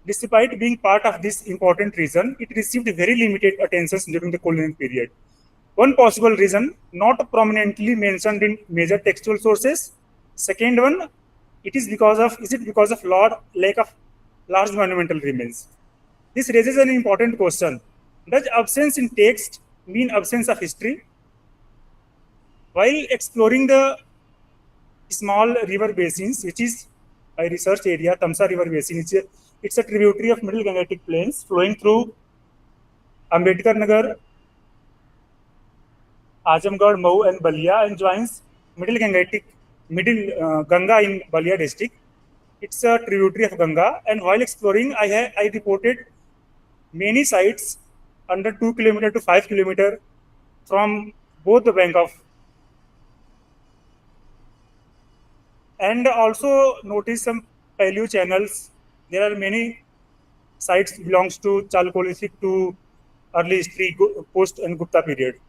Despite being part of this important region, it received very limited attention during the colonial period. One possible reason, not prominently mentioned in major textual sources. Second one, is it because of lack of large monumental remains? This raises an important question. Does absence in text mean absence of history? While exploring the small river basins, which is my research area, Tamsar River Basin, it's a tributary of Middle Gangetic Plains flowing through Ambedkar Nagar, Azamgarh, Mau, and Balia, and joins Middle Ganga in Balia district. It's a tributary of Ganga, and while exploring, I reported many sites under 2 km to 5 km from both the bank of, and also notice some paleo channels. There are many sites belongs to Chalcolithic to early history, post and Gupta period.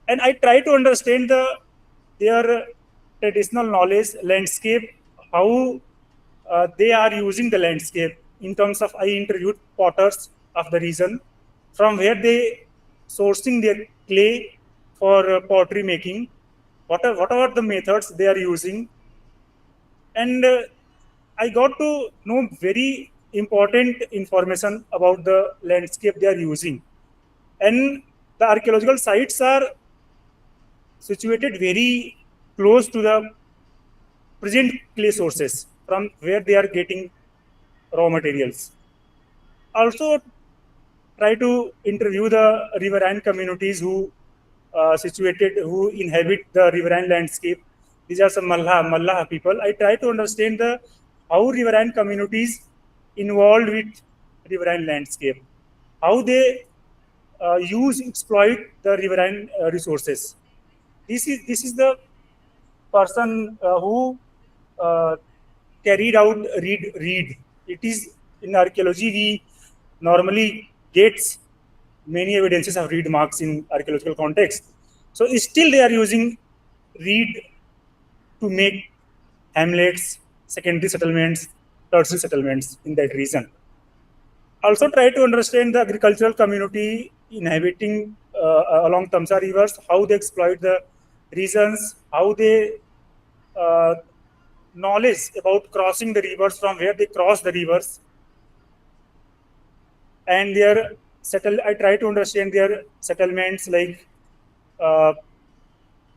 And I try to understand their traditional knowledge, landscape, how they are using the landscape in terms of, I interviewed potters of the region, from where they sourcing their clay for pottery making, what are the methods they are using. And I got to know very important information about the landscape they are using. And the archaeological sites are situated very close to the present clay sources from where they are getting raw materials. Also try to interview the riverine communities who inhabit the riverine landscape. These are some Mallah people. I try to understand how riverine communities involved with riverine landscape, how they exploit the riverine resources. This is the person who carried out reed. It is in archaeology we normally gets many evidences of reed marks in archaeological context. So still they are using reed to make hamlets, secondary settlements, tertiary settlements in that region. Also try to understand the agricultural community inhabiting along Tamsar rivers, how they exploit the regions, how they knowledge about crossing the rivers, from where they cross the rivers, and I try to understand their settlements, like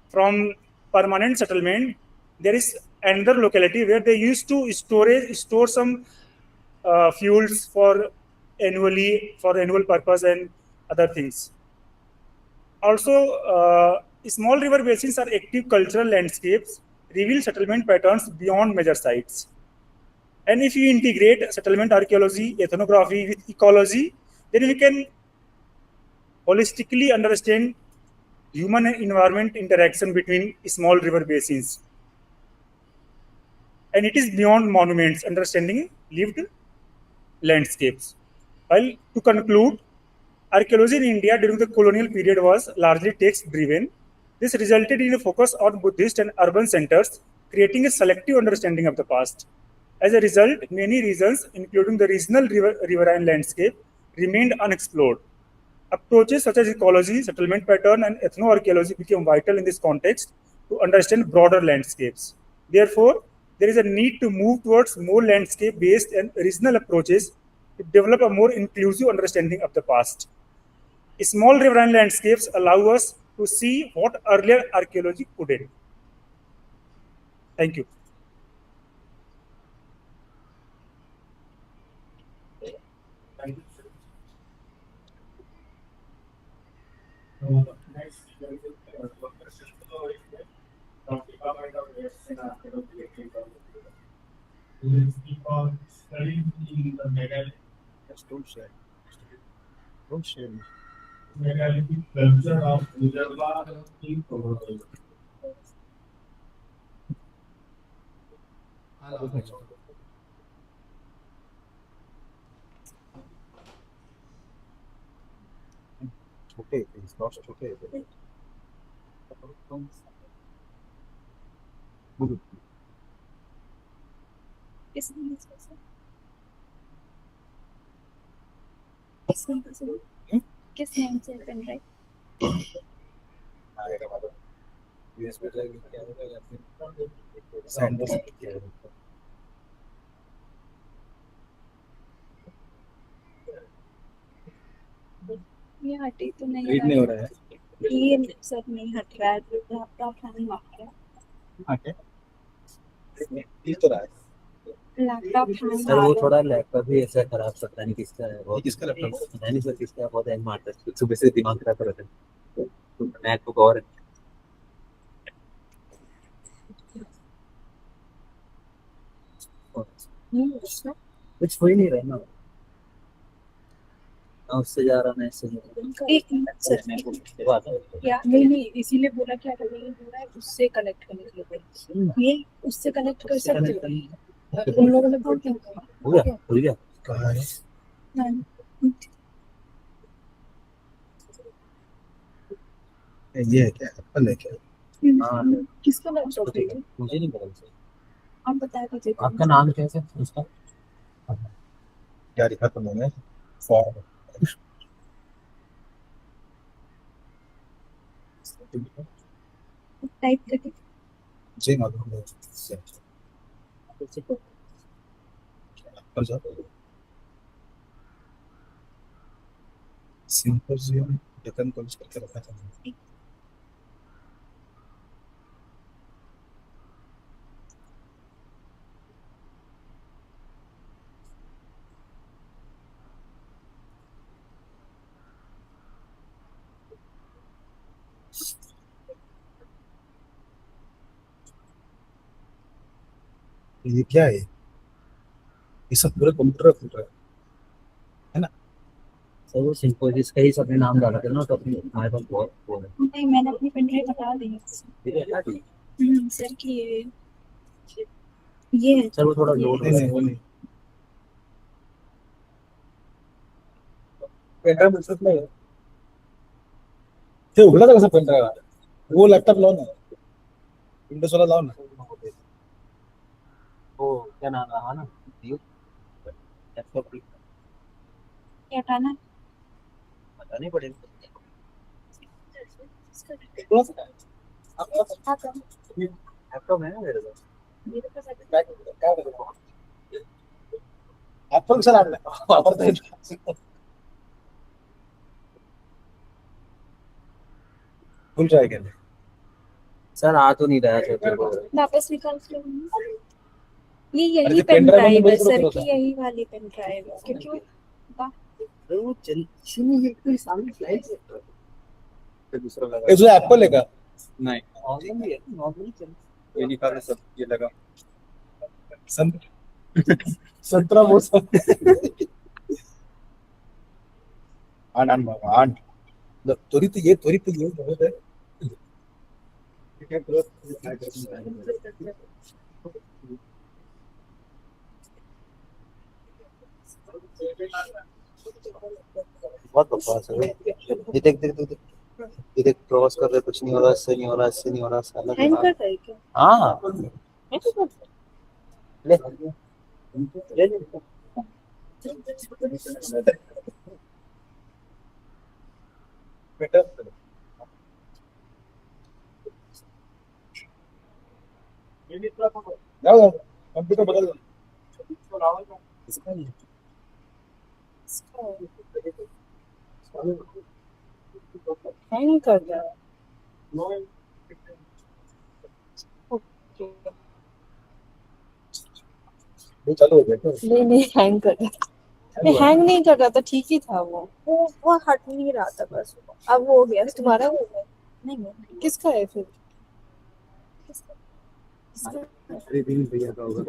from permanent settlement, there is another locality where they used to store some fuels for annual purpose and other things. Also, small river basins are active cultural landscapes, reveal settlement patterns beyond major sites. And if you integrate settlement archaeology, ethnography with ecology, then we can holistically understand human and environment interaction between small river basins. And it is beyond monuments, understanding lived landscapes. While to conclude, archaeology in India during the colonial period was largely text-driven. This resulted in a focus on Buddhist and urban centers, creating a selective understanding of the past. As a result, many regions, including the regional riverine landscape, remained unexplored. Approaches such as ecology, settlement pattern, and ethnoarchaeology became vital in this context to understand broader landscapes. Therefore, there is a need to move towards more landscape-based and regional approaches to develop a more inclusive understanding of the past. Small riverine landscapes allow us to see what earlier archaeology couldn't. Thank you. Next, there is from Department of AIHC and Archaeology. We will speak on studying in the megalithic. Don't share. Don't share. Megalithic culture of Vidarbha in Komodo. छोटे इस not छोटे किस नाम से pen drive आएगा मतलब USB drive क्या होगा या फिर सैंडविच क्या होगा ये हटी तो नहीं रीड नहीं हो रहा है ये सर नहीं हट रहा है लैपटॉप हैंग हो गया ओके इस तरह है लैपटॉप हैंग सर वो थोड़ा लैपटॉप भी ऐसा खराब पता नहीं किसका है वो किसका लैपटॉप पता नहीं सर किसका है बहुत हैंग मारता है सुबह से दिमाग खराब रहता है तो मैकबुक और कुछ हो ही नहीं रहा ना उससे जा रहा मैं इससे एक मिनट सर क्या नहीं इसीलिए बोला क्या करेंगे बोला है उससे कनेक्ट करने के लिए ये उससे कनेक्ट कर सकते हो उन लोगों ने बोल क्या हो गया कहाँ है ये है क्या एप्पल है क्या हाँ किसका लैपटॉप है मुझे नहीं पता सर आप बता दीजिए आपका नाम क्या है उसका क्या लिखा तुमने फॉर्म टाइप करके जी मालूम है सिंपोजियम डेक्कन कॉलेज करके रखा था ये क्या है ये सब पूरे कंप्यूटर खुल रहा है ना सर वो सिंपोजियस का ही सबने नाम डाला था ना तो अपने हमारे पास बहुत वो है नहीं मैंने अपनी पेन ड्राइव बता दी सर की ये है सर वो थोड़ा लोड नहीं वो नहीं पेन ड्राइव मिलता नहीं ते उघडा था कसा पेन ड्राइव वो लैपटॉप लाव ना विंडोज वाला लाव ना वो क्या नाम रहा ना लैपटॉप क्या हटाना पता नहीं पड़ेगा लैपटॉप है ना मेरे पास एप्पल से लाना वापरता है भूल जाएगा सर आ तो नहीं रहा सर को वापस निकाल के ये यही पेन ड्राइव है सर की यही वाली पेन ड्राइव है क्योंकि वो चल नहीं है कोई सामने स्लाइड फिर दूसरा लगा ये जो एप्पल है का नहीं नॉर्मली है नॉर्मली चल ये निकाल सब ये लगा 17 वो सब and त्वरित ये बहुत है. बहुत बकवास है. ये देख ये देख क्रॉस कर रहे, कुछ नहीं हो रहा, इससे नहीं हो रहा, इससे नहीं हो रहा, साला हैंग कर रहा है क्या? हाँ ले ले बेटा जाओ कंप्यूटर बदल दो. हैंग कर रहा है. चालू हो गया. नहीं हैंग कर रहा था. नहीं हैंग नहीं कर रहा था, ठीक ही था वो हट नहीं रहा था बस. अब वो हो गया. तुम्हारा हो गया? नहीं किसका है फिर? भैया का होगा.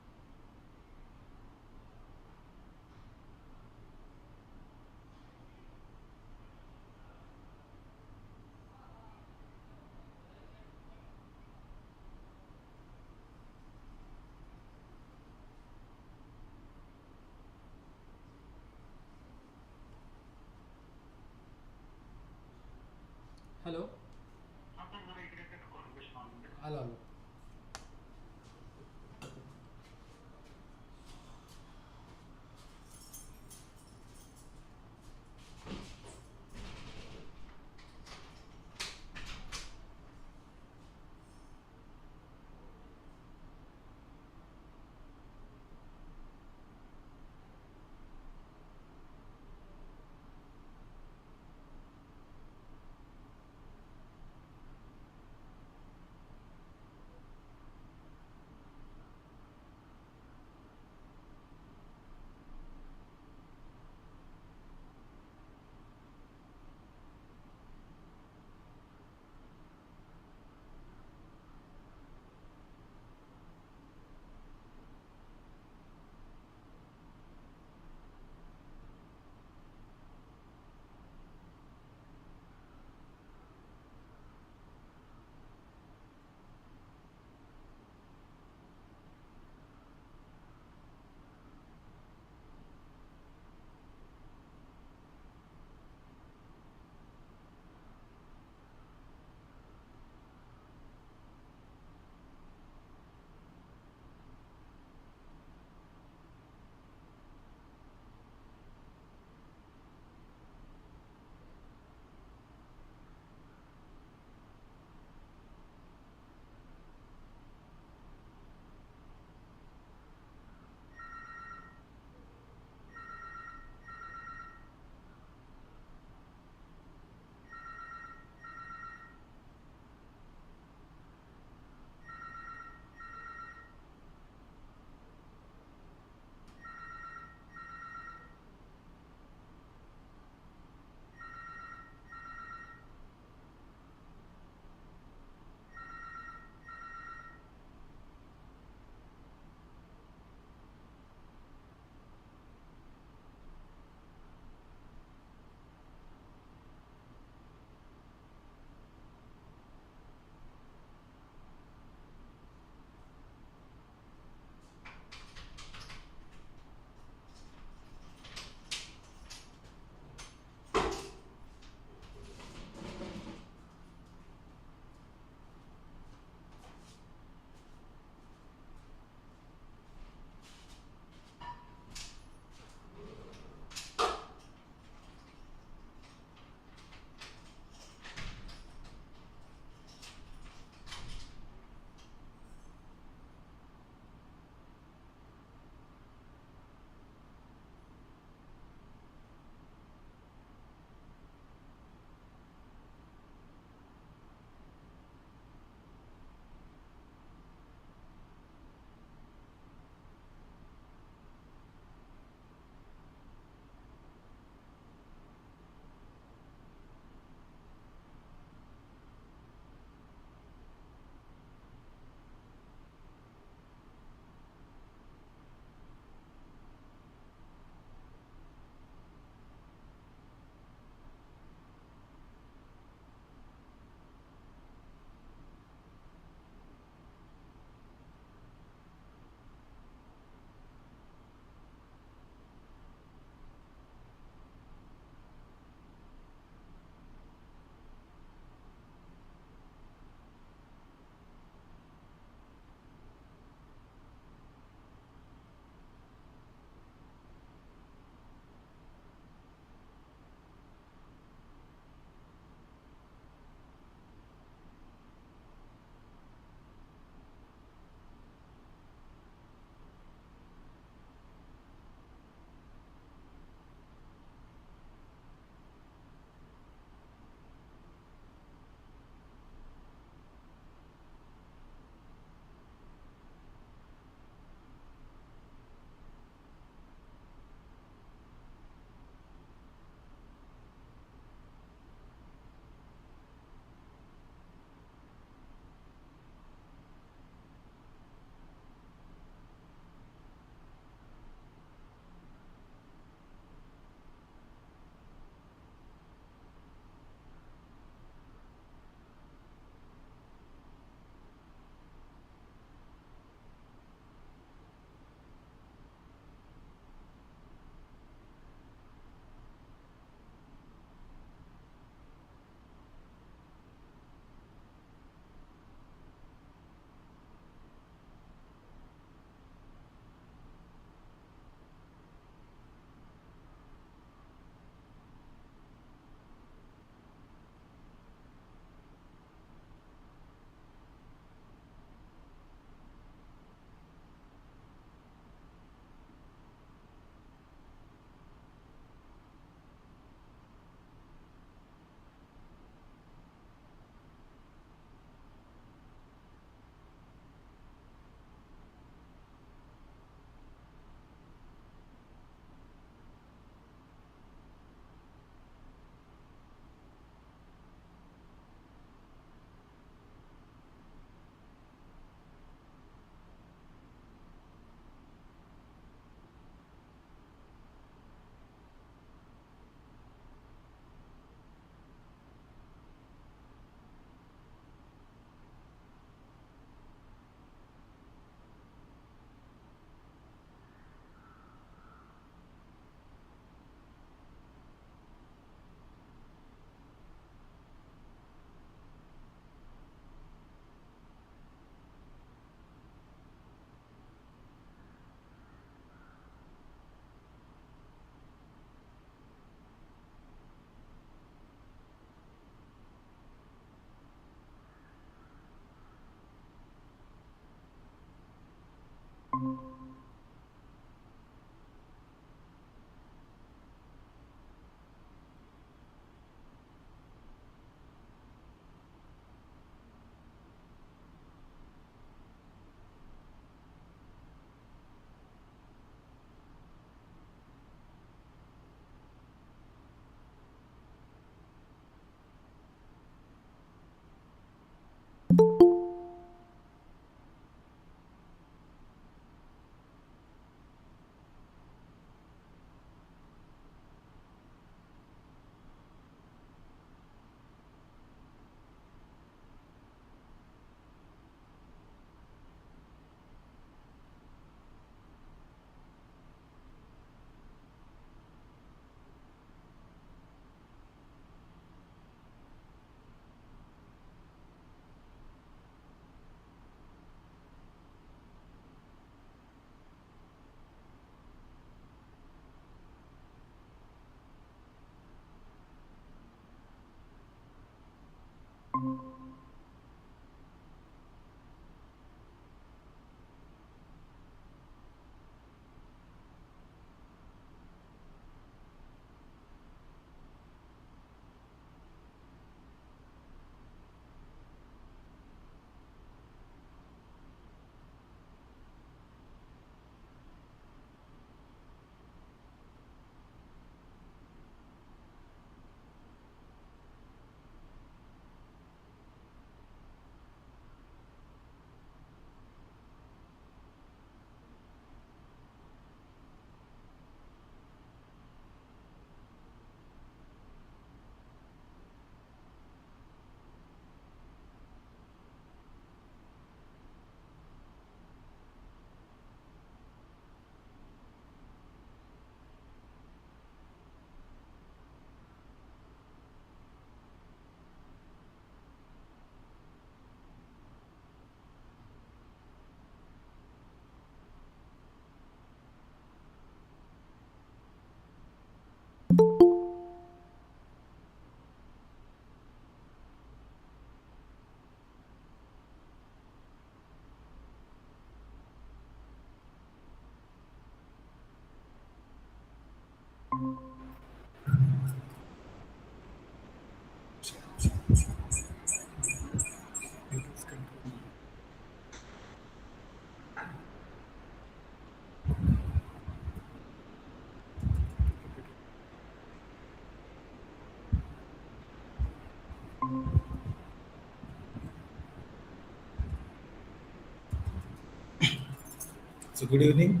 So good evening.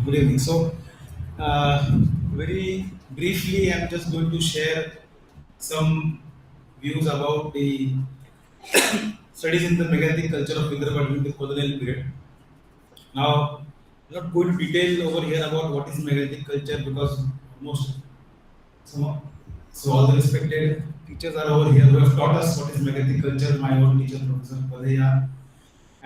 Good evening. So very briefly, I'm just going to share some views about the studies in the megalithic culture of Vidarbha during the colonial period. Now, I'm not going to detail over here about what is megalithic culture because most so all the respected teachers are over here who have taught us what is megalithic culture. My own teacher, Professor Padaya,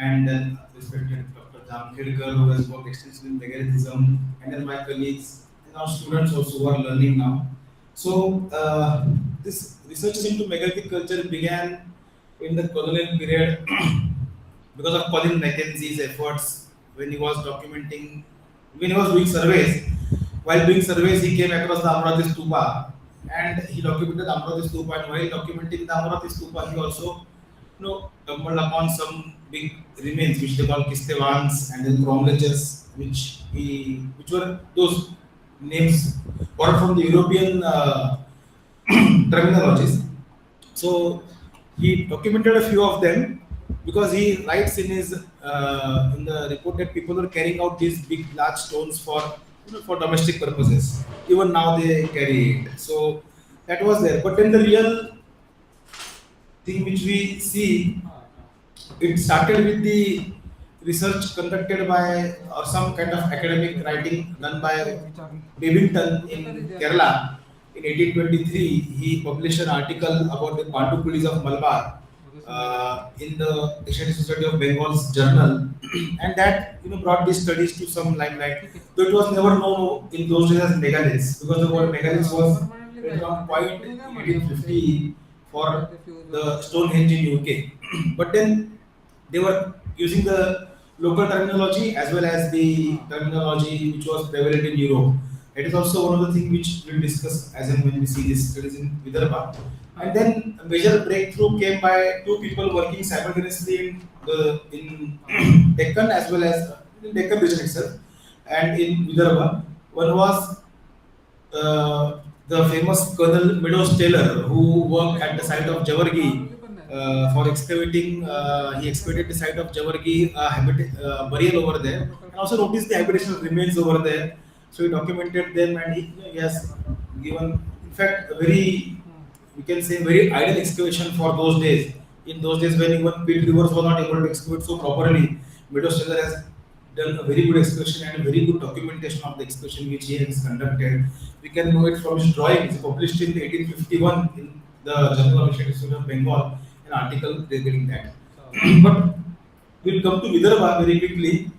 and then respected Dr. Jamkhedkar, who has worked extensively in megalithism, and then my colleagues and our students also who are learning now. So this research into megalithic culture began in the colonial period because of Colin Mackenzie's efforts when he was documenting, when he was doing surveys. While doing surveys, he came across the Amaravati Stupa and he documented the Amaravati Stupa. And while documenting the Amaravati Stupa, he also stumbled upon some big remains which they call Kistevans and then Cromleches, which were those names borrowed from the European terminologies. So he documented a few of them because he writes in his in the report that people were carrying out these big large stones for domestic purposes. Even now they carry it. So that was there. But then the real thing which we see, it started with the research conducted by or some kind of academic writing done by Bevington in Kerala. In 1823, he published an article about the Pandukulis of Malabar in the Asiatic Society of Bengal's journal, and that brought these studies to some limelight. Though it was never known in those days as megaliths, because the word megaliths was around point in 1850 for the Stonehenge in UK. But then they were using the local terminology as well as the terminology which was prevalent in Europe. It is also one of the things which we'll discuss as and when we see these studies in Vidarbha. And then a major breakthrough came by two people working simultaneously in Deccan as well as in Deccan region itself and in Vidarbha. One was the famous Colonel Meadows Taylor, who worked at the site of Jawargi for excavating. He excavated the site of Jawargi burial over there, and also noticed the habitational remains over there. So he documented them, and he has given, in fact, a very, we can say, very ideal excavation for those days. In those days, when even Pit Rivers were not able to excavate so properly, Meadows Taylor has done a very good excavation and a very good documentation of the excavation which he has conducted. We can know it from his drawings published in 1851 in the Journal of Asiatic Society of Bengal, an article regarding that. But we'll come to Vidarbha very quickly.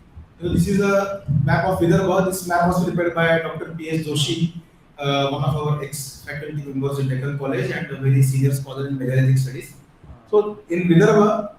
This is a map of Vidarbha. This map was prepared by Dr. P.S. Joshi, one of our ex-faculty members in Deccan College and a very senior scholar in megalithic studies. So in Vidarbha,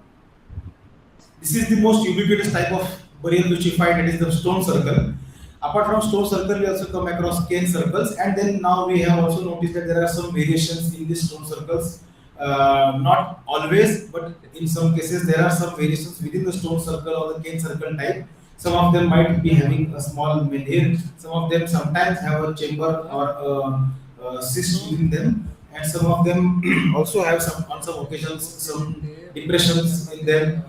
this is the most ubiquitous type of burial which you find. It is the stone circle. Apart from stone circle, we also come across cane circles, and then now we have also noticed that there are some variations in these stone circles. Not always, but in some cases there are some variations within the stone circle or the cane circle type. Some of them might be having a small menhir. Some of them sometimes have a chamber or a cyst within them, and some of them also have on some occasions some depressions in them,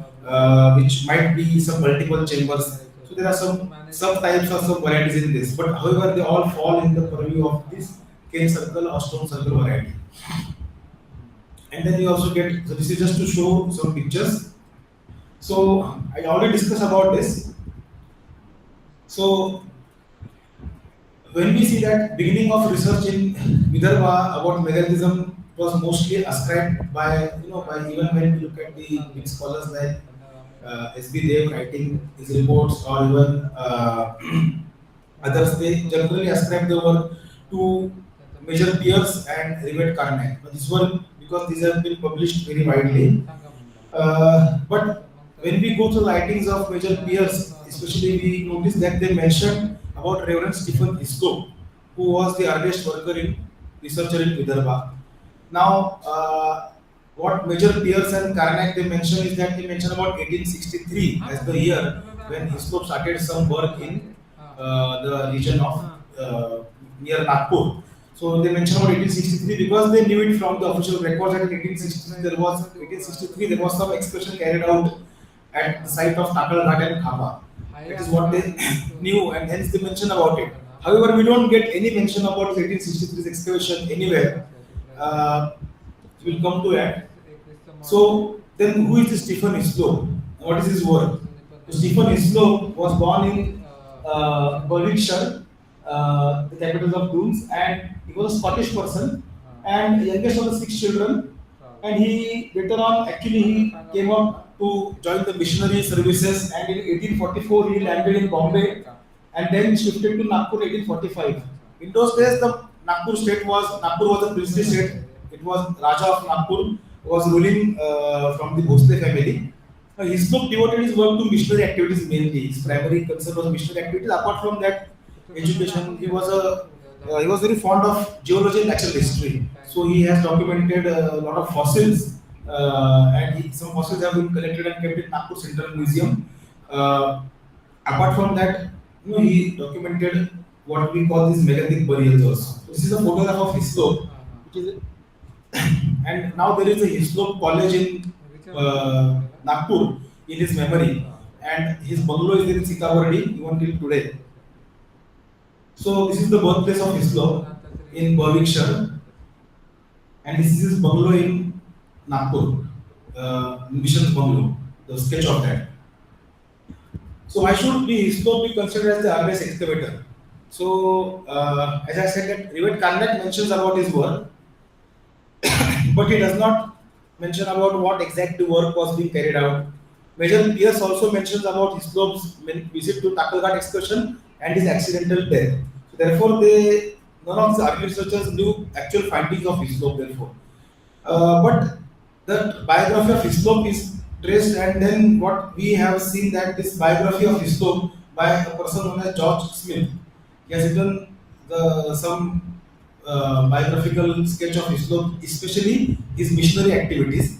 which might be some multiple chambers. So there are some types or some varieties in this, but however they all fall in the purview of this cane circle or stone circle variety. And then you also get, so this is just to show some pictures. So I already discussed about this. So when we see that beginning of research in Vidarbha about megalithism was mostly ascribed by, even when we look at the big scholars like S.B. Dev writing his reports, or even others, they generally ascribe the work to Major Pierce and Rivet Carnac. This one, because these have been published very widely. But when we go to the writings of Major Pierce, especially we notice that they mention about Reverend Stephen Hislop, who was the earliest researcher in Vidarbha. Now, what Major Pierce and Carnac they mention is that they mention about 1863 as the year when Hislop started some work in the region of near Nagpur. So they mention about 1863 because they knew it from the official records that in 1863 there was some excavation carried out at the site of Takalghat and Khapa. That is what they knew, and hence they mention about it. However, we don't get any mention about 1863's excavation anywhere. We'll come to that. So then, who is this Stephen Islo? What is his work? So Stephen Islo was born in Berwickshire, the capital of Dunes, and he was a Scottish person and youngest of the 6 children. And he later on, actually, he came up to join the missionary services, and in 1844 he landed in Bombay and then shifted to Nagpur in 1845. In those days, the Nagpur was a princely state. It was Raja of Nagpur was ruling from the Bhosle family. Hislop devoted his work to missionary activities mainly. His primary concern was missionary activities. Apart from that, education. He was very fond of geology and natural history. So he has documented a lot of fossils, and some fossils have been collected and kept in Nagpur Central Museum. Apart from that, he documented what we call these megalithic burials also. This is a photograph of Hislop, which is and now there is a Hislop College in Nagpur in his memory, and his bungalow is in Sitabardi even till today. So this is the birthplace of Hislop in Berwickshire, and this is his bungalow in Nagpur, Mission's bungalow, the sketch of that. So why should Hislop be considered as the earliest excavator? So as I said, that Rivet Karnak mentions about his work, but he does not mention about what exactly work was being carried out. Major Pierce also mentions about Hislop's visit to Takalghat excursion and his accidental death. So therefore, none of the early researchers knew actual findings of Hislop. Therefore, but the biography of Hislop is traced, and then what we have seen that this biography of Hislop by a person known as George Smith. He has written some biographical sketch of Hislop, especially his missionary activities.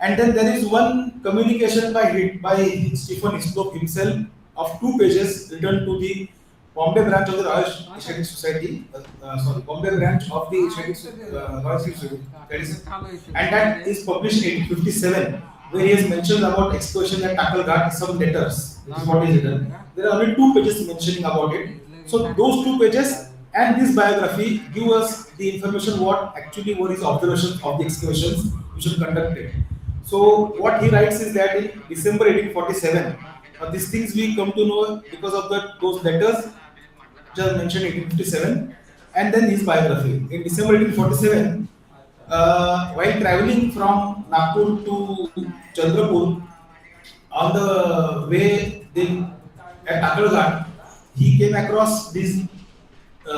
And then there is one communication by Stephen Hislop himself of 2 pages written to the Bombay branch of the Royal Asiatic Society, Bombay branch of the Royal Asiatic Society, and that is published in 1857, where he has mentioned about excursion at Takalghat, some letters. This is what is written. There are only 2 pages mentioning about it. So those 2 pages and this biography give us the information what actually were his observations of the excavations which were conducted. So what he writes is that in December 1847, these things we come to know because of those letters which are mentioned in 1857, and then his biography. In December 1847, while traveling from Nagpur to Chandrapur, on the way at Takalghat, he came across these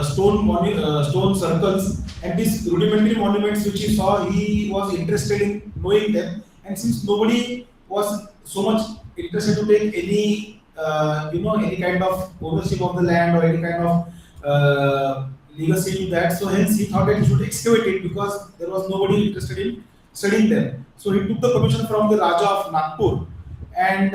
stone circles and these rudimentary monuments which he saw. He was interested in knowing them, and since nobody was so much interested to take any any kind of ownership of the land or any kind of legacy to that, so hence he thought that he should excavate it because there was nobody interested in studying them. So he took the permission from the Raja of Nagpur, and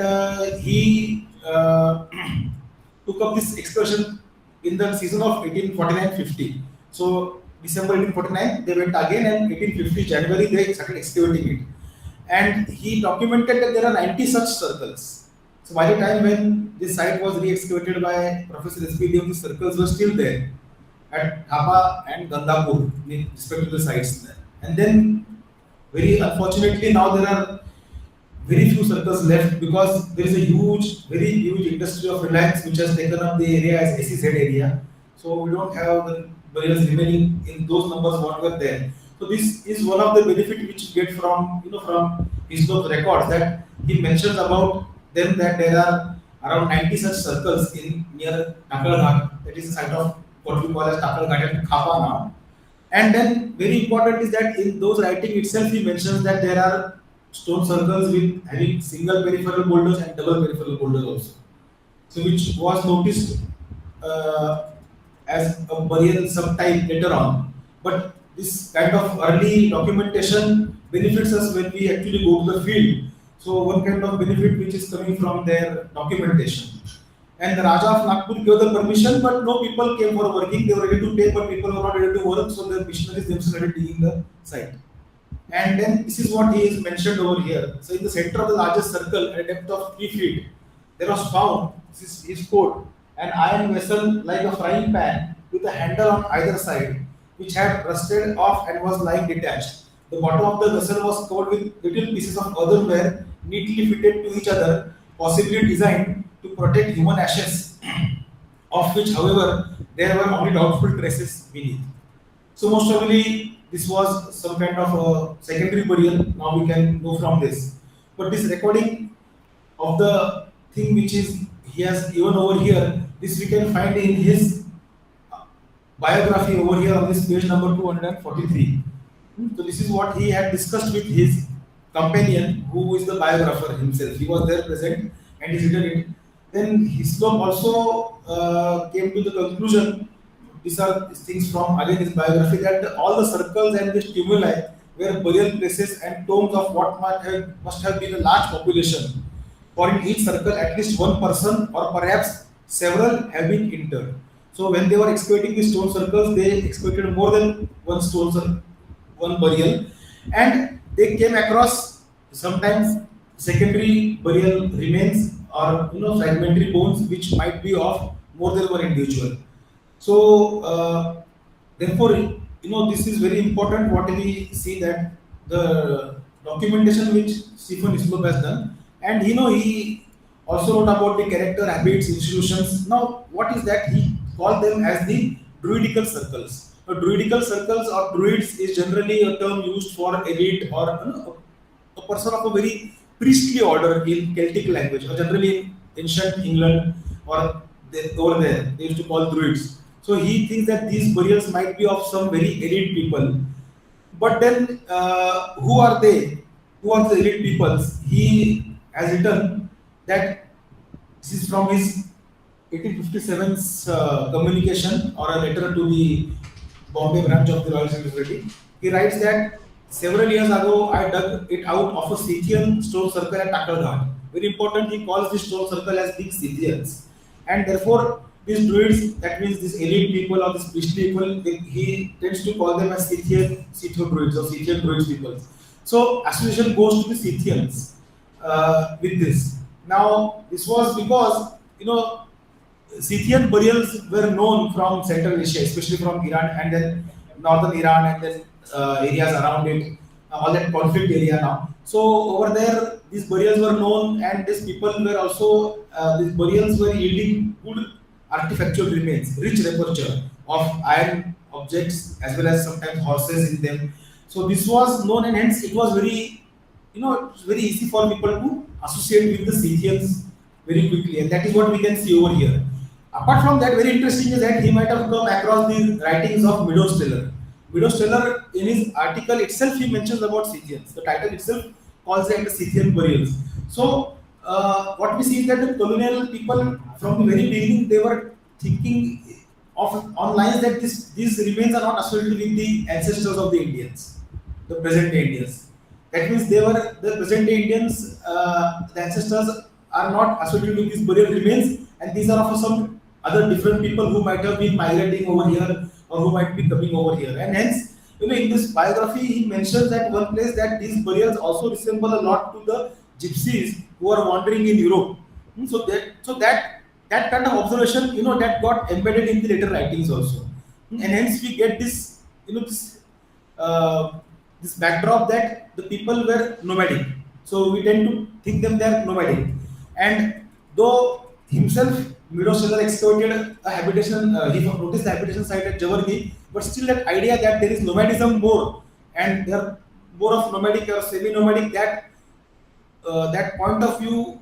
he took up this excursion in the season of 1849-50. So December 1849 they went again, and 1850 January they started excavating it. And he documented that there are 90 such circles. So by the time when this site was re-excavated by Professor S.P. Dev, the circles were still there at Khapa and Gandapur with respect to the sites there. And then very unfortunately now there are very few circles left because there is a very huge industry of Reliance which has taken up the area as SEZ area. So we don't have the burials remaining in those numbers what were there. So this is one of the benefits which you get from from Hislop's records, that he mentions about them that there are around 90 such circles near Takalghat. That is the site of what we call as Takalghat and Khapa now. And then very important is that in those writing itself he mentions that there are stone circles with having single peripheral boulders and double peripheral boulders also. So which was noticed as a burial subtype later on. But this kind of early documentation benefits us when we actually go to the field. So one kind of benefit which is coming from their documentation. And the Raja of Nagpur gave the permission, but no people came for working. They were ready to pay, but people were not ready to work. So the missionaries themselves started digging the site. And then this is what he is mentioned over here. So in the center of the largest circle at a depth of 3 feet, there was found, this is his quote, an iron vessel like a frying pan with a handle on either side, which had rusted off and was lying detached. The bottom of the vessel was covered with little pieces of earthenware neatly fitted to each other, possibly designed to protect human ashes, of which, however, there were only doubtful traces beneath. So most probably this was some kind of a secondary burial. Now we can know from this. But this recording of the thing which is he has given over here, this we can find in his biography over here on this page number 243. So this is what he had discussed with his companion, who is the biographer himself. He was there present and he written it. Then Hislop also came to the conclusion, these are things from again his biography, that all the circles and the stimuli were burial places and tombs of what must have been a large population. For in each circle, at least one person or perhaps several have been interred. So when they were excavating these stone circles, they excavated more than one stone circle, one burial, and they came across sometimes secondary burial remains or fragmentary bones which might be of more than one individual. So therefore, this is very important. What we see that the documentation which Stephen Hislop has done, and he also wrote about the character, habits, institutions. Now, what is that? He called them as the druidical circles. Now, druidical circles or druids is generally a term used for elite or a person of a very priestly order in Celtic language, or generally in ancient England or over there they used to call druids. So he thinks that these burials might be of some very elite people. But then who are they? Who are the elite peoples? He has written that this is from his 1857's communication or a letter to the Bombay branch of the Royal Society. He writes that several years ago I dug it out of a Scythian stone circle at Takalghat. Very important, he calls this stone circle as big Scythians. And therefore, these druids, that means these elite people or these priestly people, he tends to call them as Scythian druids or Scythian druids people. So association goes to the Scythians with this. Now, this was because Scythian burials were known from Central Asia, especially from Iran and then northern Iran and then areas around it, all that conflict area now. So over there, these burials were known, and these people were also these burials were yielding good artifactual remains, rich repertoire of iron objects as well as sometimes horses in them. So this was known, and hence it was very, it was very easy for people to associate with the Scythians very quickly, and that is what we can see over here. Apart from that, very interesting is that he might have come across the writings of Meadows Taylor. Meadows Taylor, in his article itself, he mentions about Scythians. The title itself calls them the Scythian burials. So what we see is that the colonial people from the very beginning, they were thinking on lines that these remains are not associated with the ancestors of the Indians, the present day Indians. That means they were the present day Indians, the ancestors are not associated with these burial remains, and these are of some other different people who might have been migrating over here or who might be coming over here. And hence, in this biography, he mentions that one place that these burials also resemble a lot to the gypsies who are wandering in Europe. So that kind of observation, that got embedded in the later writings also. And hence we get this, this backdrop that the people were nomadic. So we tend to think them they are nomadic. And though himself, Meadows Taylor excavated a habitation, he noticed the habitation site at Jawargi, but still that idea that there is nomadism more, and there are more of nomadic or semi-nomadic, that point of view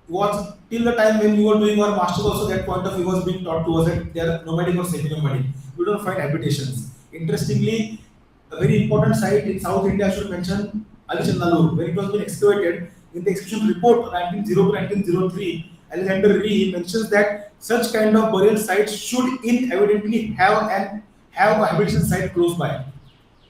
was till the time when we were doing our masters also, that point of view was being taught to us that they are nomadic or semi-nomadic. We don't find habitations. Interestingly, a very important site in South India, I should mention, Alichandalur, when it was being excavated, in the excavation report 1900 to 1903, Alexander Ree mentions that such kind of burial sites should inevitably have a habitation site close by,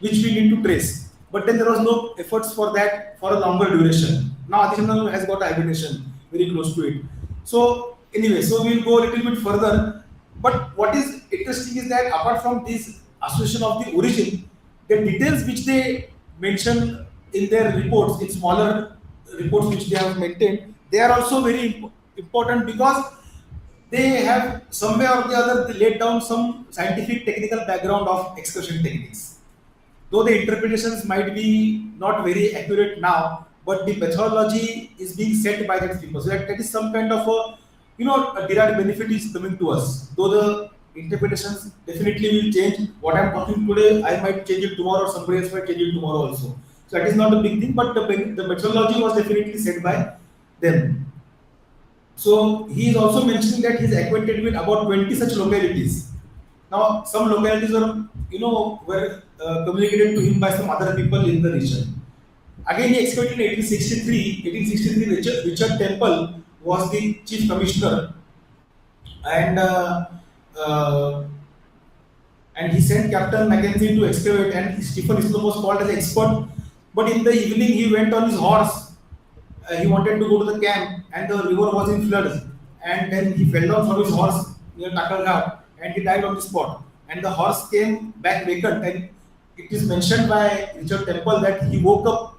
which we need to trace. But then there was no efforts for that for a longer duration. Now Alichandalur has got a habitation very close to it. So anyway, so we'll go a little bit further. But what is interesting is that apart from this association of the origin, the details which they mentioned in their reports, in smaller reports which they have maintained, they are also very important because they have somewhere or the other they laid down some scientific technical background of excavation techniques. Though the interpretations might be not very accurate now, but the methodology is being set by that people. So that is some kind of a, a derived benefit is coming to us. Though the interpretations definitely will change. What I am talking today, I might change it tomorrow, or somebody else might change it tomorrow also. So that is not a big thing, but the methodology was definitely set by them. So he is also mentioning that he is acquainted with about 20 such localities. Now, some localities were, were communicated to him by some other people in the region. Again, he excavated in 1863. Richard Temple was the chief commissioner, and he sent Captain Mackenzie to excavate, and Stephen Islop was called as an expert. But in the evening, he went on his horse. He wanted to go to the camp, and the river was in flood, and then he fell down from his horse near Takalghat, and he died on the spot. And the horse came back vacant, and it is mentioned by Richard Temple that he woke up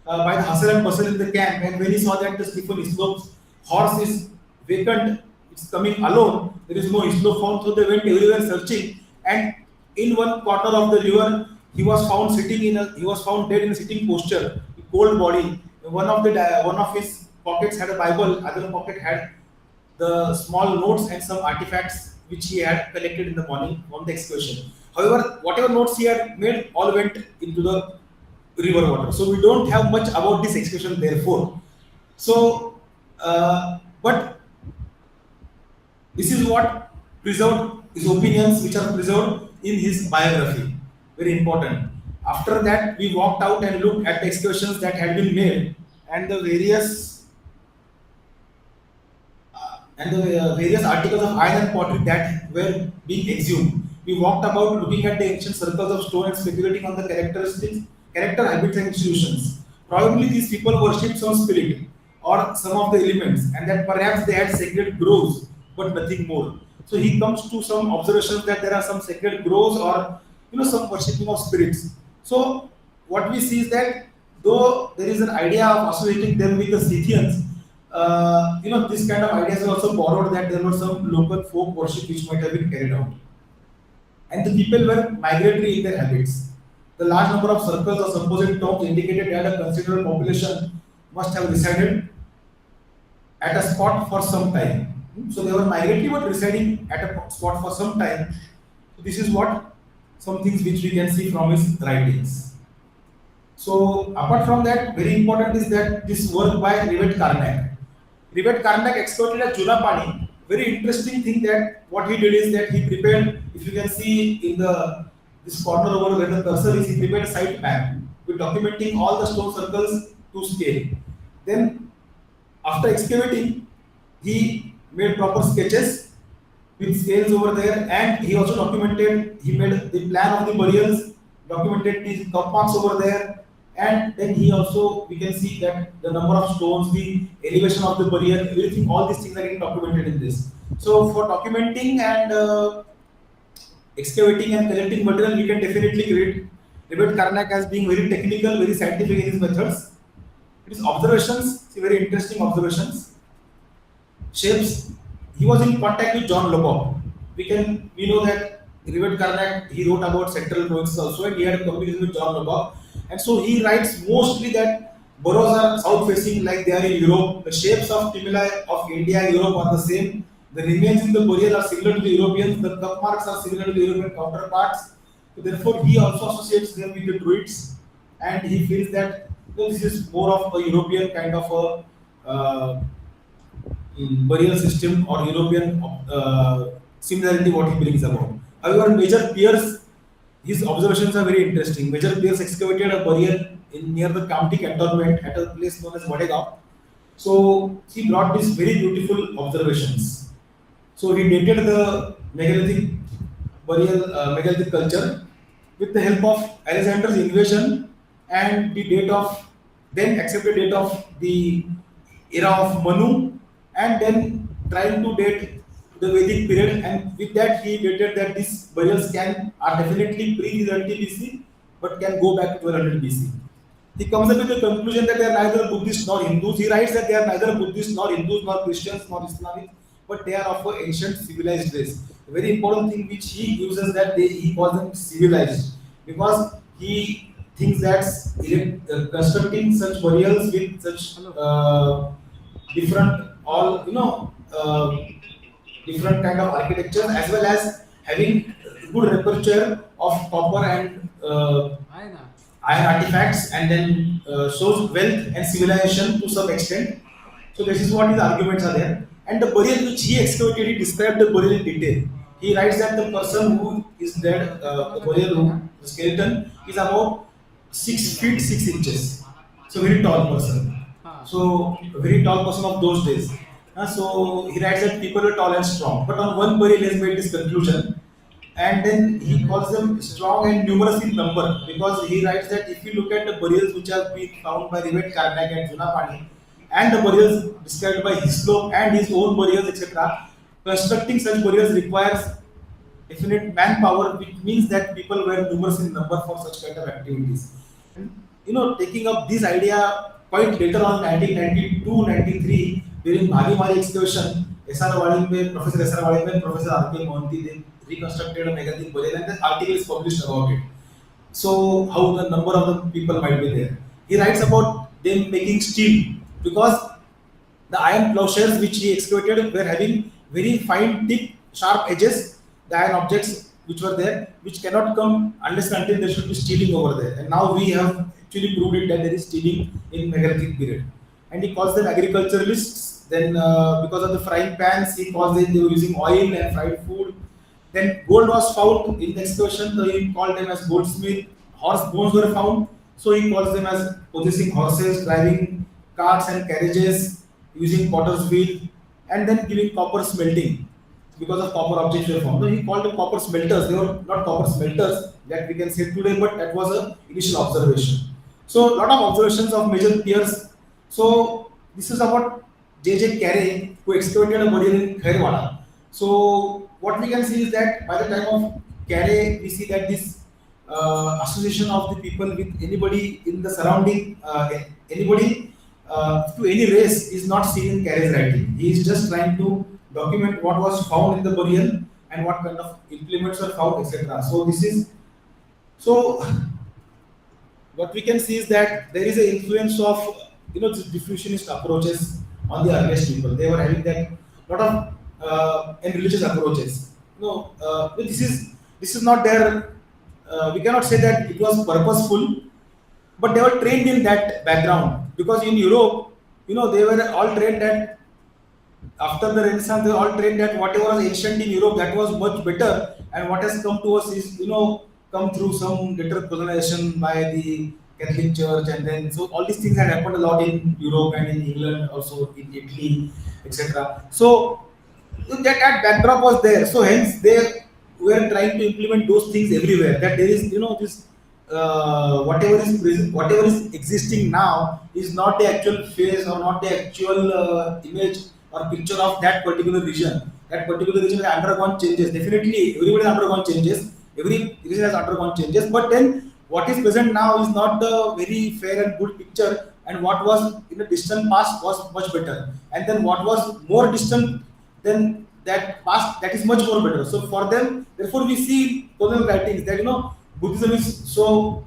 by the hustle and bustle in the camp, and when he saw that the Stephen Islop's horse is vacant, it's coming alone, there is no Islop found, so they went everywhere searching, and in one corner of the river, he was found dead in a sitting posture, cold body. One of his pockets had a Bible, other pocket had the small notes and some artifacts which he had collected in the morning from the excavation. However, whatever notes he had made all went into the river water. So we don't have much about this excavation therefore. So, but this is what preserved his opinions which are preserved in his biography. Very important. After that, we walked out and looked at the excavations that had been made and the various articles of iron and pottery that were being exhumed. We walked about looking at the ancient circles of stone and speculating on the character, habits, and institutions. Probably these people worshipped some spirit or some of the elements, and that perhaps they had sacred groves, but nothing more. So he comes to some observations that there are some sacred groves or some worshipping of spirits. So what we see is that though there is an idea of associating them with the Scythians, this kind of ideas are also borrowed that there was some local folk worship which might have been carried out. And the people were migratory in their habits. The large number of circles or supposed tombs indicated that a considerable population must have resided at a spot for some time. So they were migratory but residing at a spot for some time. So this is what some things which we can see from his writings. So apart from that, very important is that this work by Rivet Karnak. Rivet Karnak excavated at Junapani. Very interesting thing that what he did is that he prepared, if you can see in this corner over where the cursor is, he prepared a site map with documenting all the stone circles to scale. Then after excavating, he made proper sketches with scales over there, and he also documented, he made the plan of the burials, documented the cup marks over there, and then he also, we can see that the number of stones, the elevation of the burial, everything, all these things are getting documented in this. So for documenting and excavating and collecting material, we can definitely rate Rivet Karnak as being very technical, very scientific in his methods. His observations, very interesting observations. Shapes, he was in contact with John Lubbock. We know that Rivet Karnak, he wrote about central provinces also, and he had a communication with John Lubbock. And so he writes mostly that burrows are south facing like they are in Europe. The shapes of tumuli of India and Europe are the same. The remains in the burial are similar to the Europeans. The cup marks are similar to the European counterparts. So therefore, he also associates them with the Druids, and he feels that this is more of a European kind of a burial system or European similarity what he brings about. However, Major Pierce, his observations are very interesting. Major Pierce excavated a burial near the county cantonment at a place known as Vadegao. So he brought these very beautiful observations. So he dated the megalithic burial, megalithic culture with the help of Alexander's invasion and the date of, then accepted date of the era of Manu, and then trying to date the Vedic period, and with that he dated that these burials are definitely pre-30 BC, but can go back to 1200 BC. He comes up with the conclusion that they are neither Buddhists nor Hindus. He writes that they are neither Buddhists nor Hindus nor Christians nor Islamic, but they are of an ancient civilized race. A very important thing which he gives us that he calls them civilized, because he thinks that constructing such burials with such different different kind of architecture, as well as having good repertoire of copper and iron artifacts, and then shows wealth and civilization to some extent. So this is what his arguments are there. And the burial which he excavated, he described the burial in detail. He writes that the person who is dead, the burial room, the skeleton, is about 6 feet 6 inches. So very tall person. So a very tall person of those days. So he writes that people are tall and strong. But on one burial he has made this conclusion. And then he calls them strong and numerous in number, because he writes that if you look at the burials which have been found by Rivet Karnak and Junapani, and the burials described by Hislop and his own burials, etc., constructing such burials requires definite manpower, which means that people were numerous in number for such kind of activities. And, taking up this idea quite later on, 1992-93, during Bhagimari excavation, Professor S.R. Walimbe and Professor R.K. Mohanty, they reconstructed a megalithic burial, and the article is published about it. So how the number of the people might be there. He writes about them making steel, because the iron plowshares which he excavated were having very fine tip, sharp edges, the iron objects which were there, which cannot come unless until there should be steeling over there. And now we have actually proved it that there is steeling in megalithic period. And he calls them agriculturalists. Then because of the frying pans, he calls them, they were using oil and fried food. Then gold was found in the excavation, so he called them as goldsmith. Horse bones were found, so he calls them as possessing horses, driving carts and carriages, using potter's wheel, and then giving copper smelting, because of copper objects were found. So he called them copper smelters. They were not copper smelters that we can say today, but that was an initial observation. So a lot of observations of major peers. So this is about J.J. Carey, who excavated a burial in Khairwada. So what we can see is that by the time of Carey, we see that this association of the people with anybody in the surrounding, anybody to any race is not seen in Carey's writing. He is just trying to document what was found in the burial and what kind of implements were found, etc. So this is, so what we can see is that there is an influence of this diffusionist approaches on the earliest people. They were having that lot of and religious approaches. This is not their. We cannot say that it was purposeful, but they were trained in that background, because in Europe, they were all trained that after the Renaissance, they were all trained that whatever was ancient in Europe, that was much better, and what has come to us is come through some later colonization by the Catholic Church, and then so all these things had happened a lot in Europe and in England, also in Italy, etc. So that backdrop was there. So hence they were trying to implement those things everywhere. That there is this whatever is existing now is not the actual phase or not the actual image or picture of that particular region. That particular region has undergone changes. Definitely, everybody has undergone changes. Every region has undergone changes. But then what is present now is not the very fair and good picture, and what was in the distant past was much better, and then what was more distant than that past, that is much more better. So for them, therefore we see colonial writings that Buddhism is so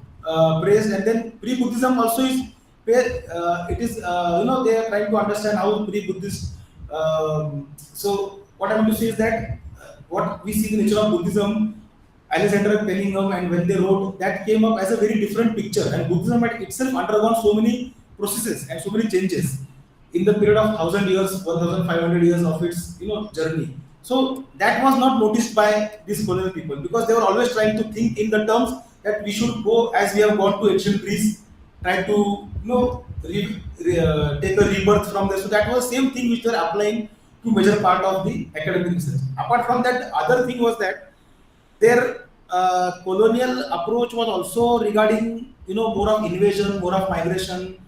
praised, and then pre-Buddhism also is it is they are trying to understand how pre-Buddhist. So what I want to say is that what we see in the nature of Buddhism, Alexander Pellingham, and when they wrote, that came up as a very different picture, and Buddhism had itself undergone so many processes and so many changes in the period of 1,000 years, 1,500 years of its journey. So that was not noticed by these colonial people, because they were always trying to think in the terms that we should go as we have gone to ancient Greece, try to take a rebirth from there. So that was the same thing which they were applying to major part of the academic research. Apart from that, other thing was that their colonial approach was also regarding more of invasion, more of migration,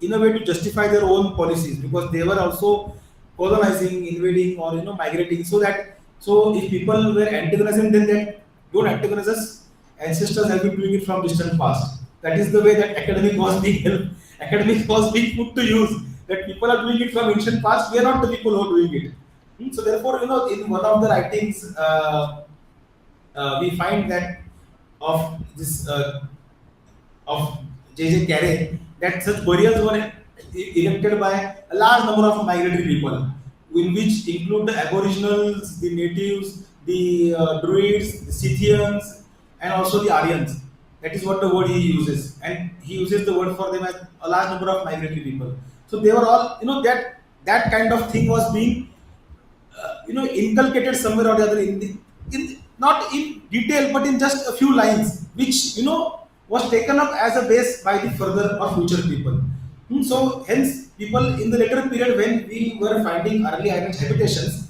in a way to justify their own policies, because they were also colonizing, invading, or migrating. So if people were antagonizing, then they don't antagonize us, ancestors have been doing it from distant past. That is the way that academic was being helped. Academic was being put to use. That people are doing it from ancient past. We are not the people who are doing it. So therefore, in one of the writings, we find that of this of J.J. Carey, that such burials were erected by a large number of migratory people, in which include the Aboriginals, the natives, the Druids, the Scythians, and also the Aryans. That is what the word he uses, and he uses the word for them as a large number of migratory people. So they were all, that kind of thing was being, inculcated somewhere or the other not in detail, but in just a few lines, which was taken up as a base by the further or future people. So hence, people in the later period, when we were finding early Iron Age habitations,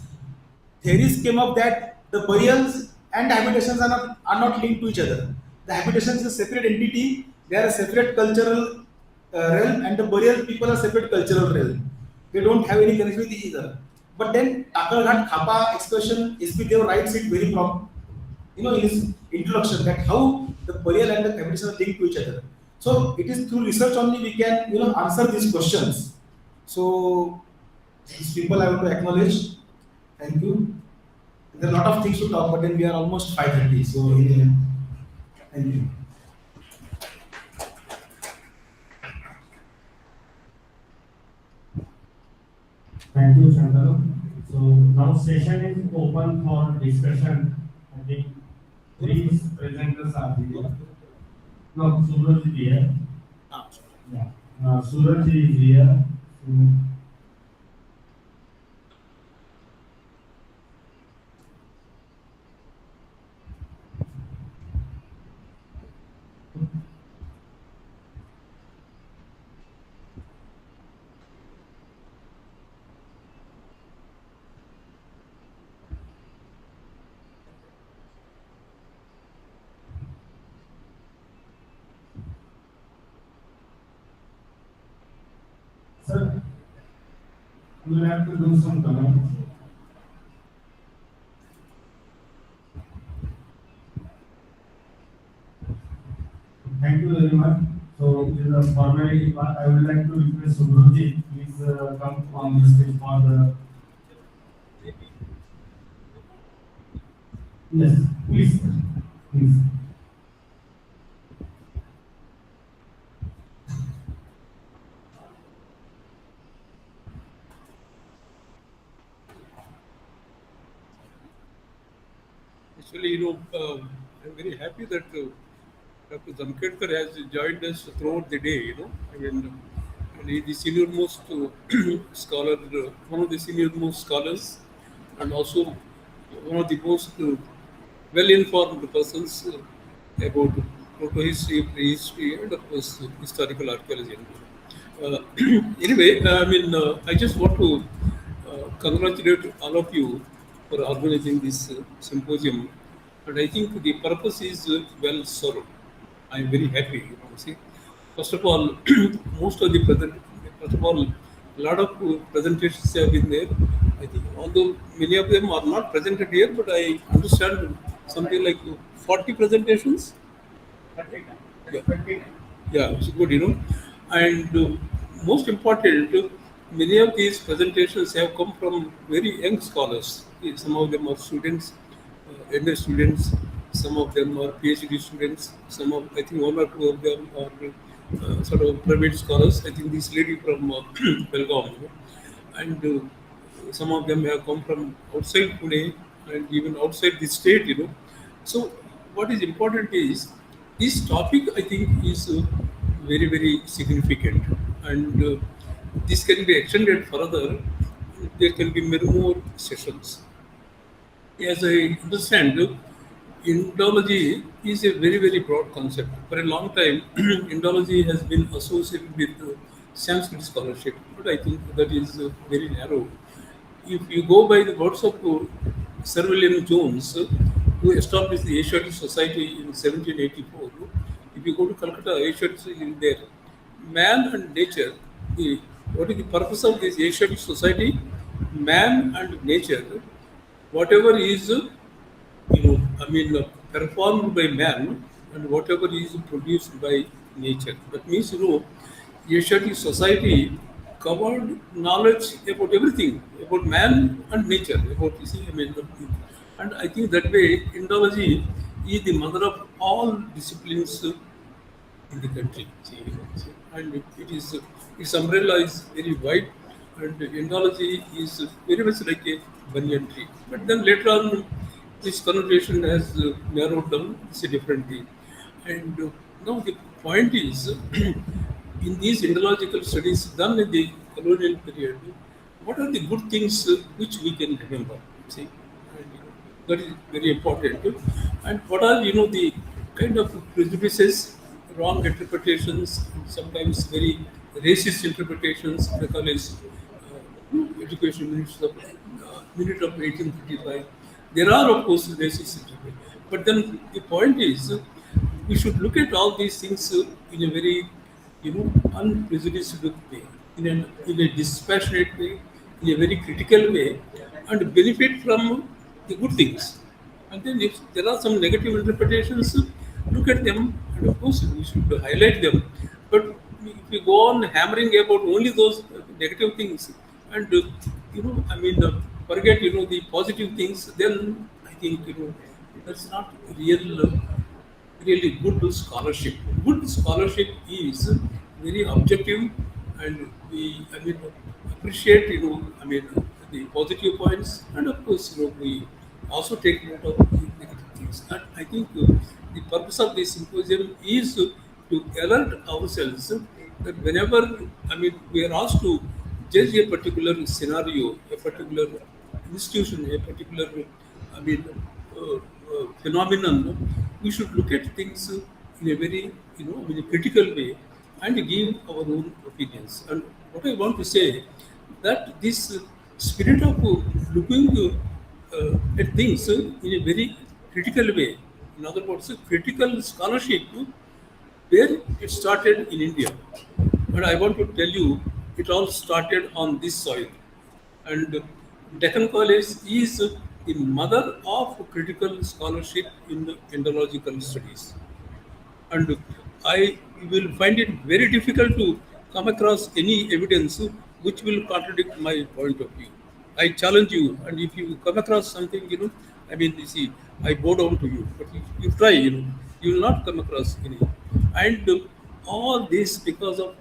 theories came up that the burials and habitations are not linked to each other. The habitation is a separate entity; they are a separate cultural realm, and the burial people are separate cultural realm. They don't have any connection with each other. But then Takalghat Khapa expression, S.P. Dev writes it very in his introduction, that how the burial and the habitation are linked to each other. So it is through research only we can answer these questions. So these people I want to acknowledge. Thank you. There are a lot of things to talk, but then we are almost 5:30. So thank you. Thank you, Chandra. So now session is open for discussion. I think three presenters are here. No, Suraj is here. Yeah. Suraj is here. Sir, we will have to do some comments. Thank you very much. So, in the formality part, I would like to request Subhrajit, please come on the stage for the. Yes, please. Please. Actually, I'm very happy that Dr. Zamkedkar has joined us throughout the day, and he is the senior most scholar, one of the senior most scholars, and also one of the most well-informed persons about proto-history, prehistory, and of course historical archaeology. Anyway, I just want to congratulate all of you for organizing this symposium, and I think the purpose is well served. I am very happy. See, first of all, a lot of presentations have been there. I think, although many of them are not presented here, but I understand something like 40 presentations. Yeah, it's good, and most important, many of these presentations have come from very young scholars. Some of them are students, MA students, some of them are PhD students, I think one or two of them are sort of private scholars. I think this lady from Belgaum, and some of them have come from outside Pune and even outside the state, So what is important is, this topic I think is very, very significant, and this can be extended further. There can be many more sessions. As I understand, Indology is a very, very broad concept. For a long time, Indology has been associated with Sanskrit scholarship, but I think that is very narrow. If you go by the words of Sir William Jones, who established the Asiatic Society in 1784, if you go to Calcutta, Asiatic Society is there. Man and nature, what is the purpose of this Asiatic Society? Man and nature, whatever is performed by man and whatever is produced by nature. That means, Asiatic society covered knowledge about everything, about man and nature, about, and I think that way Indology is the mother of all disciplines in the country. And its umbrella is very wide, and Indology is very much like a banyan tree. But then later on, this connotation has narrowed down. It's a different thing. And now the point is, in these Indological studies done in the colonial period, what are the good things which we can remember? See, that is very important. And what are the kind of prejudices, wrong interpretations, sometimes very racist interpretations? The college education minute of 1835. There are, of course, racist interpretations, but then the point is, we should look at all these things in a very unprejudiced way, in a dispassionate way, in a very critical way, and benefit from the good things. And then if there are some negative interpretations, look at them, and of course we should highlight them. But if we go on hammering about only those negative things, and forget the positive things, then I think that's not really good scholarship. Good scholarship is very objective, and we appreciate the positive points, and of course we also take note of the negative things. And I think the purpose of this symposium is to alert ourselves that whenever we are asked to judge a particular scenario, a particular institution, a particular phenomenon, we should look at things in a very critical way and give our own opinions. And what I want to say, that this spirit of looking at things in a very critical way, in other words, critical scholarship, where it started in India. But I want to tell you, it all started on this soil. And Deccan College is the mother of critical scholarship in the Indological Studies. And I will find it very difficult to come across any evidence which will contradict my point of view. I challenge you, and if you come across something, you see, I bow down to you. But if you try, you will not come across any. And all this because of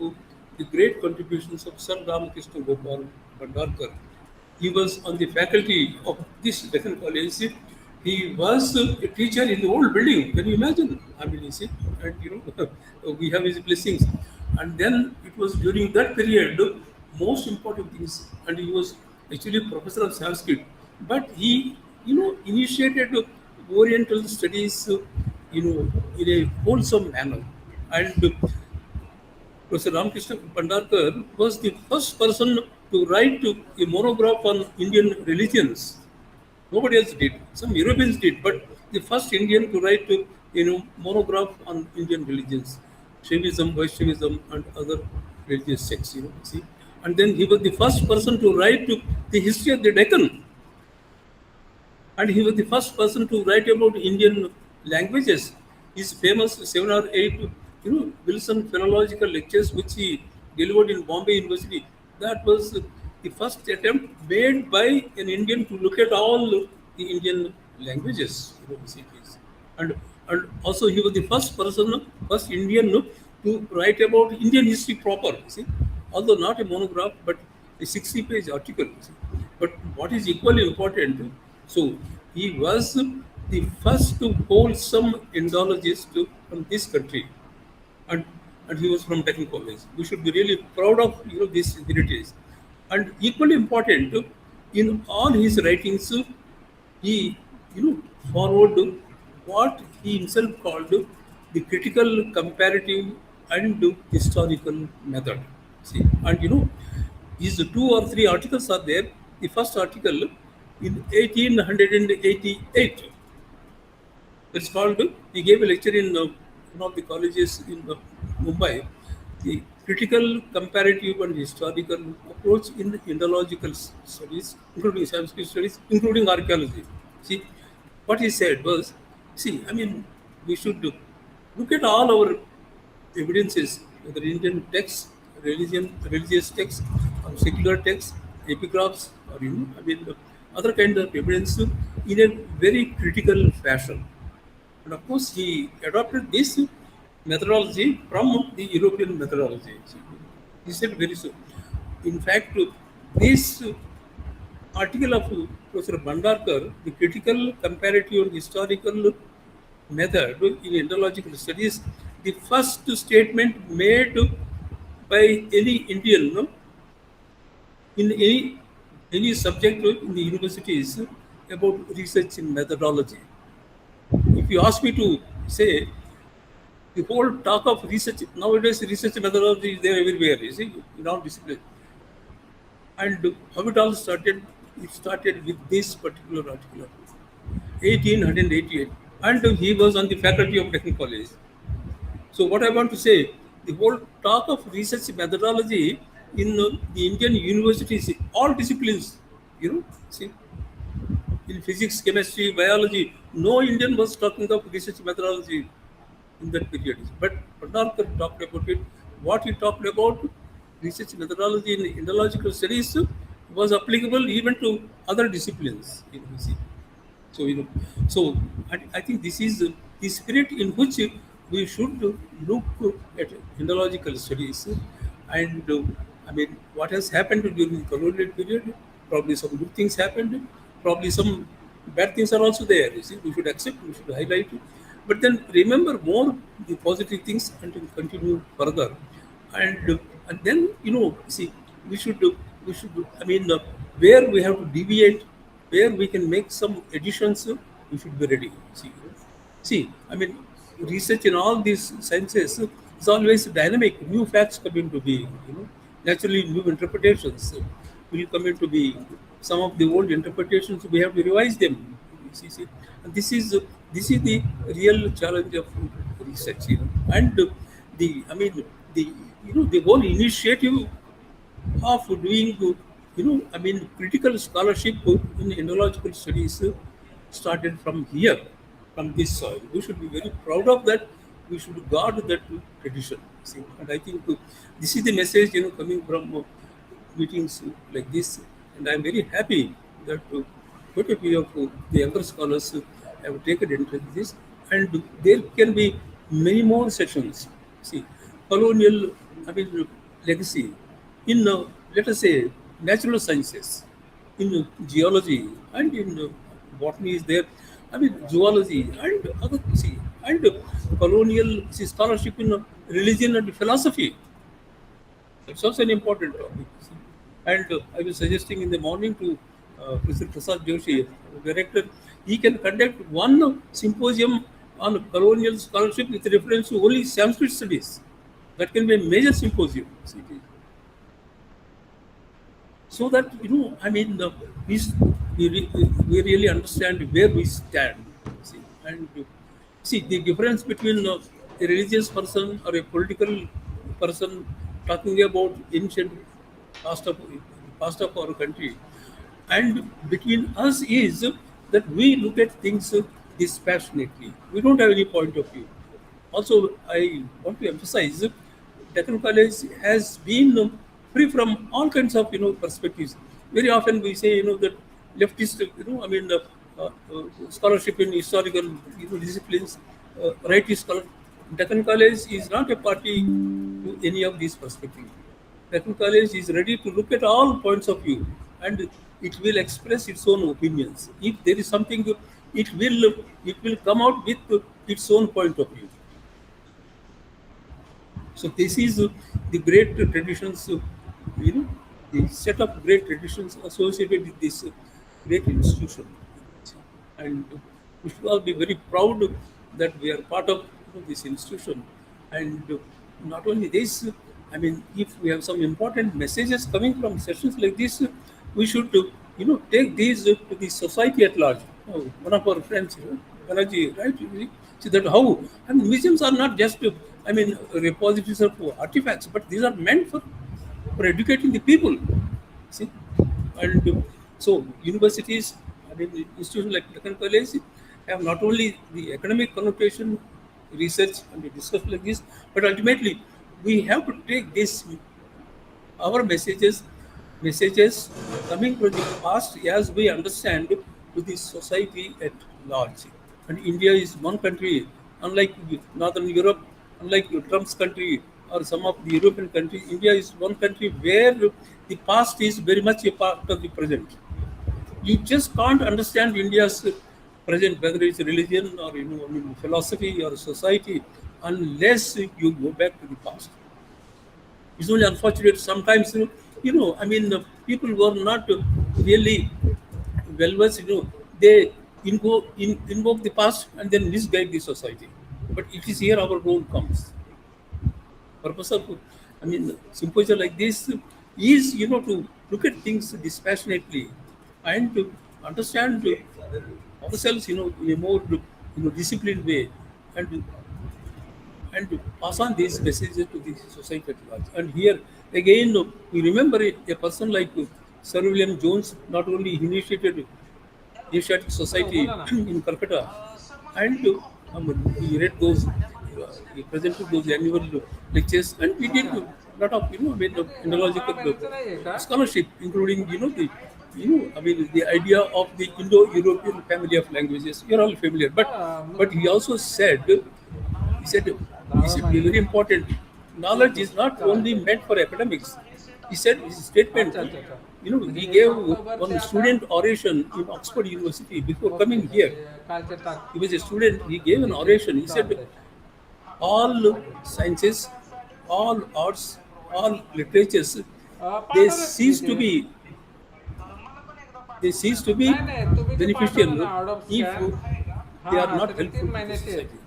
the great contributions of Sir Ramakrishna Gopal Bhandarkar. He was on the faculty of this Deccan College. He was a teacher in the old building. Can you imagine? You see, and we have his blessings. And then it was during that period, most important things, and he was actually professor of Sanskrit. But he, initiated Oriental studies, in a wholesome manner. And Professor Ramakrishna Bhandarkar was the first person to write a monograph on Indian religions. Nobody else did. Some Europeans did, but the first Indian to write monograph on Indian religions, Shaivism, Vaishnavism, and other religious sects. See, and then he was the first person to write the history of the Deccan, and he was the first person to write about Indian languages. His famous 7 or 8, Wilson Philological lectures, which he delivered in Bombay University. That was the first attempt made by an Indian to look at all the Indian languages. And also he was the first Indian to write about Indian history proper. See, although not a monograph, but a 60-page article. But what is equally important, so he was the first wholesome Indologist from this country, and he was from Deccan College. We should be really proud of these abilities. And equally important, in all his writings, he followed what he himself called the critical, comparative, and historical method. See, and these 2 or 3 articles are there. The first article in 1888. It's called. He gave a lecture in one of the colleges in Mumbai. The critical, comparative, and historical approach in the Indological studies, including Sanskrit studies, including archaeology. See, what he said was, we should look at all our evidences, whether Indian texts, religious texts, or secular texts, epigraphs, or other kind of evidence in a very critical fashion. And of course, he adopted this methodology from the European methodology. He said very so. In fact, this article of Professor Bhandarkar, the critical, comparative, and historical method in Indological Studies, the first statement made by any Indian in any subject in the universities about research in methodology. If you ask me to say, the whole talk of research, nowadays research methodology is there everywhere, you see, in all disciplines. And how it all started? It started with this particular article, 1888, and he was on the faculty of Technical College. So what I want to say, the whole talk of research methodology in the Indian universities, all disciplines, see, in physics, chemistry, biology, no Indian was talking of research methodology in that period. But Bhandarkar talked about it. What he talked about, research methodology in Indological Studies, was applicable even to other disciplines. So I think this is the spirit in which we should look at Indological Studies. And what has happened during the colonial period? Probably some good things happened. Probably some bad things are also there. You see, we should accept, we should highlight it. But then remember more the positive things and to continue further. And then see, we should where we have to deviate, where we can make some additions, we should be ready. See, research in all these sciences is always dynamic. New facts come into being. Naturally, new interpretations will come into being. Some of the old interpretations, we have to revise them. See. And this is the real challenge of research. And the whole initiative of doing critical scholarship in Indological Studies started from here, from this soil. We should be very proud of that. We should guard that tradition. See? And I think this is the message coming from meetings like this. And I am very happy that quite a few of the younger scholars have taken interest in this. And there can be many more sessions. See, colonial legacy in let us say natural sciences, in geology, and in botany is there. Zoology and other and colonial scholarship in religion and philosophy. That's also an important topic. And I was suggesting in the morning to Professor Prasad Joshi, director, he can conduct one symposium on colonial scholarship with reference to only Sanskrit studies. That can be a major symposium. So that we really understand where we stand. And see the difference between a religious person or a political person talking about ancient past of our country, and between us is that we look at things dispassionately. We don't have any point of view. Also, I want to emphasize Deccan College has been free from all kinds of perspectives. Very often we say that leftist scholarship in historical disciplines, rightist scholar. Deccan College is not a party to any of these perspectives. Deccan College is ready to look at all points of view, and it will express its own opinions. If there is something, it will come out with its own point of view. So this is the great traditions, the set of great traditions associated with this great institution. And we should all be very proud that we are part of this institution. And not only this, if we have some important messages coming from sessions like this, we should take these to the society at large. One of our friends, Balaji, right? See that how museums are not just repositories of artifacts, but these are meant for educating the people. See, and so universities, institutions like Deccan College have not only the academic connotation, research and we discuss like this. But ultimately, we have to take this, our messages coming from the past as we understand to the society at large. And India is one country, unlike Northern Europe, unlike Trump's country or some of the European countries. India is one country where the past is very much a part of the present. You just can't understand India's present, whether it's religion or philosophy or society, unless you go back to the past. It's only unfortunate sometimes, people who are not really well versed, they invoke the past and then misguide the society. But it is here our role comes. Purpose of, symposium like this is, to look at things dispassionately and to understand ourselves, in a more, disciplined way, and to pass on these messages to the society at large. And here again, we remember a person like Sir William Jones, not only initiated Asiatic Society in Calcutta, and he read those, he presented those annual lectures, and we did a lot of, Indological scholarship, including, the idea of the Indo-European family of languages. You're all familiar, but he also said, it's very important. Knowledge is not only meant for academics. He said his statement, he gave one student oration in Oxford University before coming here. He was a student, he gave an oration. He said, all sciences, all arts, all literatures, they cease to be beneficial if they are not helpful to the society.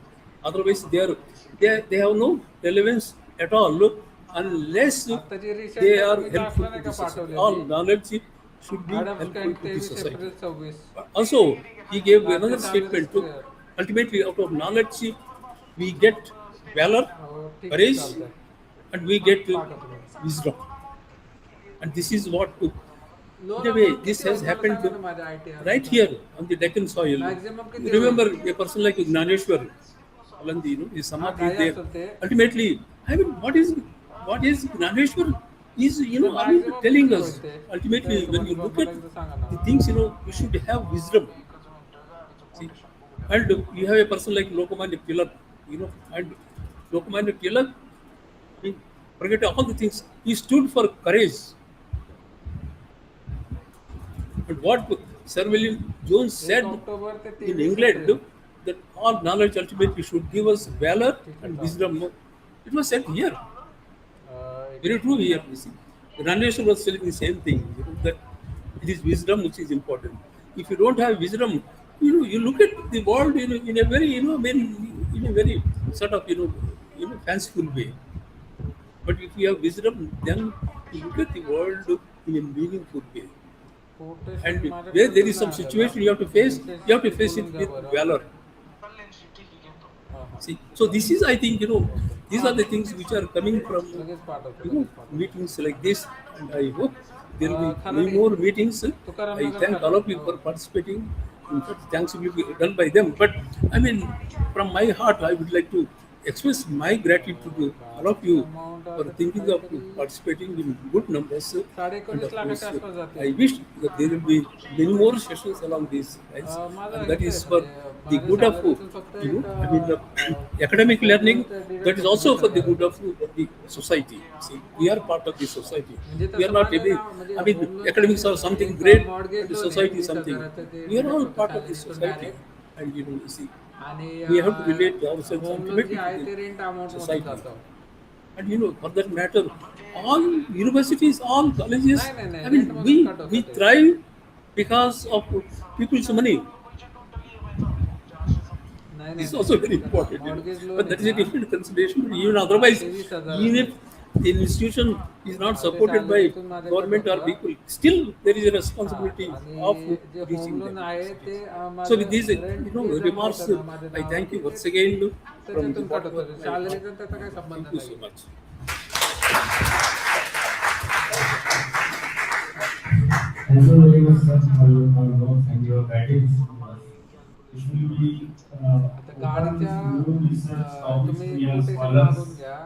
Otherwise, they have no relevance at all unless they are helpful to the society. All knowledge should be helpful to the society. Also, he gave another statement. Ultimately, out of knowledge, we get valor, courage, and we get wisdom. And this is what, in a way, this has happened right here on the Deccan soil. Remember a person like Gnaneshwar, his samadhi there. Ultimately, what is Gnaneshwar is, telling us. Ultimately, when you look at the things, you should have wisdom. See? And you have a person like Lokmanya Tilak, and Lokmanya Tilak, forget all the things. He stood for courage. But what Sir William Jones said in England, that all knowledge ultimately should give us valor and wisdom. It was said here. Very true here. Gnaneshwar was telling the same thing, that it is wisdom which is important. If you don't have wisdom, you look at the world in a very, in a very sort of, fanciful way. But if you have wisdom, then you look at the world in a meaningful way. And where there is some situation you have to face it with valor. See, so this is, I think, these are the things which are coming from, meetings like this, and I hope there will be many more meetings. I thank all of you for participating. In fact, thanks will be done by them. But from my heart, I would like to express my gratitude to all of you for thinking of participating in good numbers. And of course, I wish that there will be many more sessions along these lines. And that is for the good of, the academic learning. That is also for the good of the society. See, we are part of the society. We are not academics are something great, and the society is something. We are all part of the society. And we have to relate ourselves ultimately to the society. And for that matter, all universities, all colleges, we thrive because of people's money. This is also very important. But that is a different consideration. Even otherwise, even if the institution is not supported by government or people, still there is a responsibility of reaching them. So with these remarks, I thank you once again from the bottom of my heart. Thank you so much. Thank you very much, sir, for your notes and your guidance. It will be तर गाडीच्या तुम्ही quotation मागून घ्या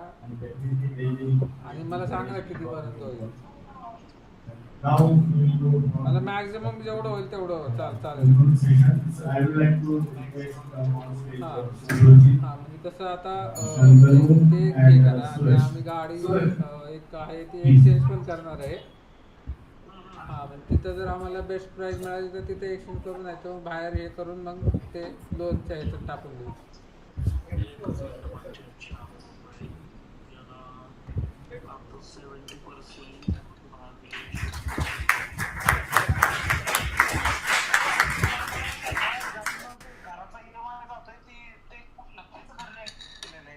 आणि मला सांगा कितीपर्यंत होईल. मला मॅक्झिमम जेवढं होईल तेवढं चालेल. हां म्हणजे कसं आता ते हे करा आणि आम्ही गाडी एक आहे ती एक्सचेंज पण करणार आहे. हां म्हणजे तिथं जर आम्हाला बेस्ट प्राईस मिळाली तर तिथे एक्सचेंज करून नाही तर मग बाहेर हे करून मग ते लोनच्या ह्याच्यात टाकून देऊ.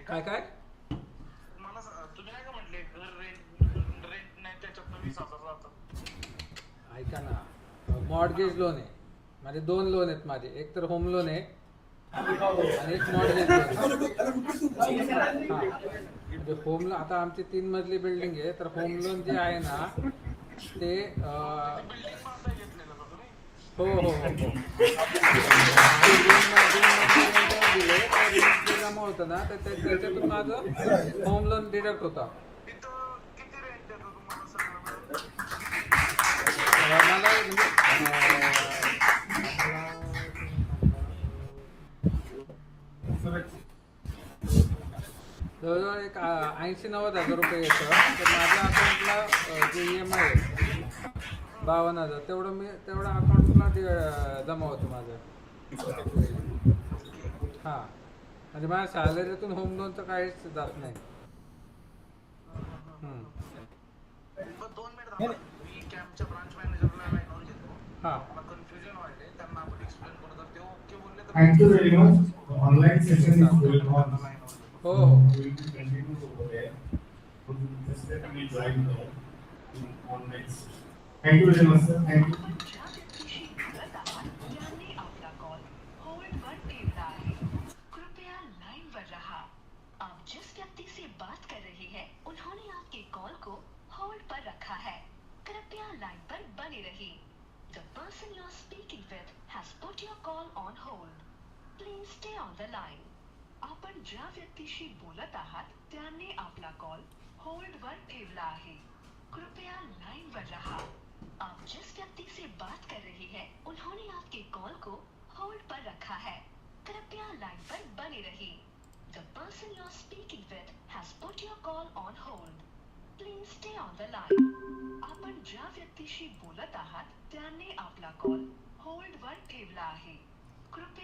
काय काय ऐका ना, मॉर्गेज लोन आहे माझे, 2 लोन आहेत माझे, एक तर होम लोन आहे आणि एक मॉर्गेज लोन आहे. हां म्हणजे होम लोन आता आमची 3 मजली बिल्डिंग आहे, तर होम लोन जे आहे ना ते हो हो हो दिले तर जमा होतं ना तर त्याच्यातून माझं होम लोन डिडक्ट होता. मला जवळजवळ एक 80-90 हजार रुपये येतं. तर माझ्या अकाउंटला जे EMI आहे 52,000 तेवढं अकाउंटला जमा होतं माझं. हां म्हणजे माझ्या सॅलरीतून होम लोनचं काहीच जात नाही. हां Thank you very much. The online session is going on. हो We will continue over there. Just let me join the online session. Thank you very much, sir. Thank you. कृपया लाइन पर रहा. आप जिस व्यक्ति से बात कर रहे हैं उन्होंने आपके कॉल को होल्ड पर रखा है. कृपया लाइन पर बने रहिए. The person you are speaking with has put your call on hold. Please stay on the line. आपण ज्या व्यक्तीशी बोलत आहात त्याने आपला कॉल होल्ड वर ठेवला आहे. कृपया लाइन पर रहा. आप जिस व्यक्ति से बात कर रहे हैं उन्होंने आपके कॉल को होल्ड पर रखा है. कृपया लाइन पर बने रहिए. The person you are speaking with has put your call on hold. Please stay on the line. आपण ज्या व्यक्तीशी बोलत आहात त्याने आपला कॉल होल्ड वर ठेवला आहे. कृपया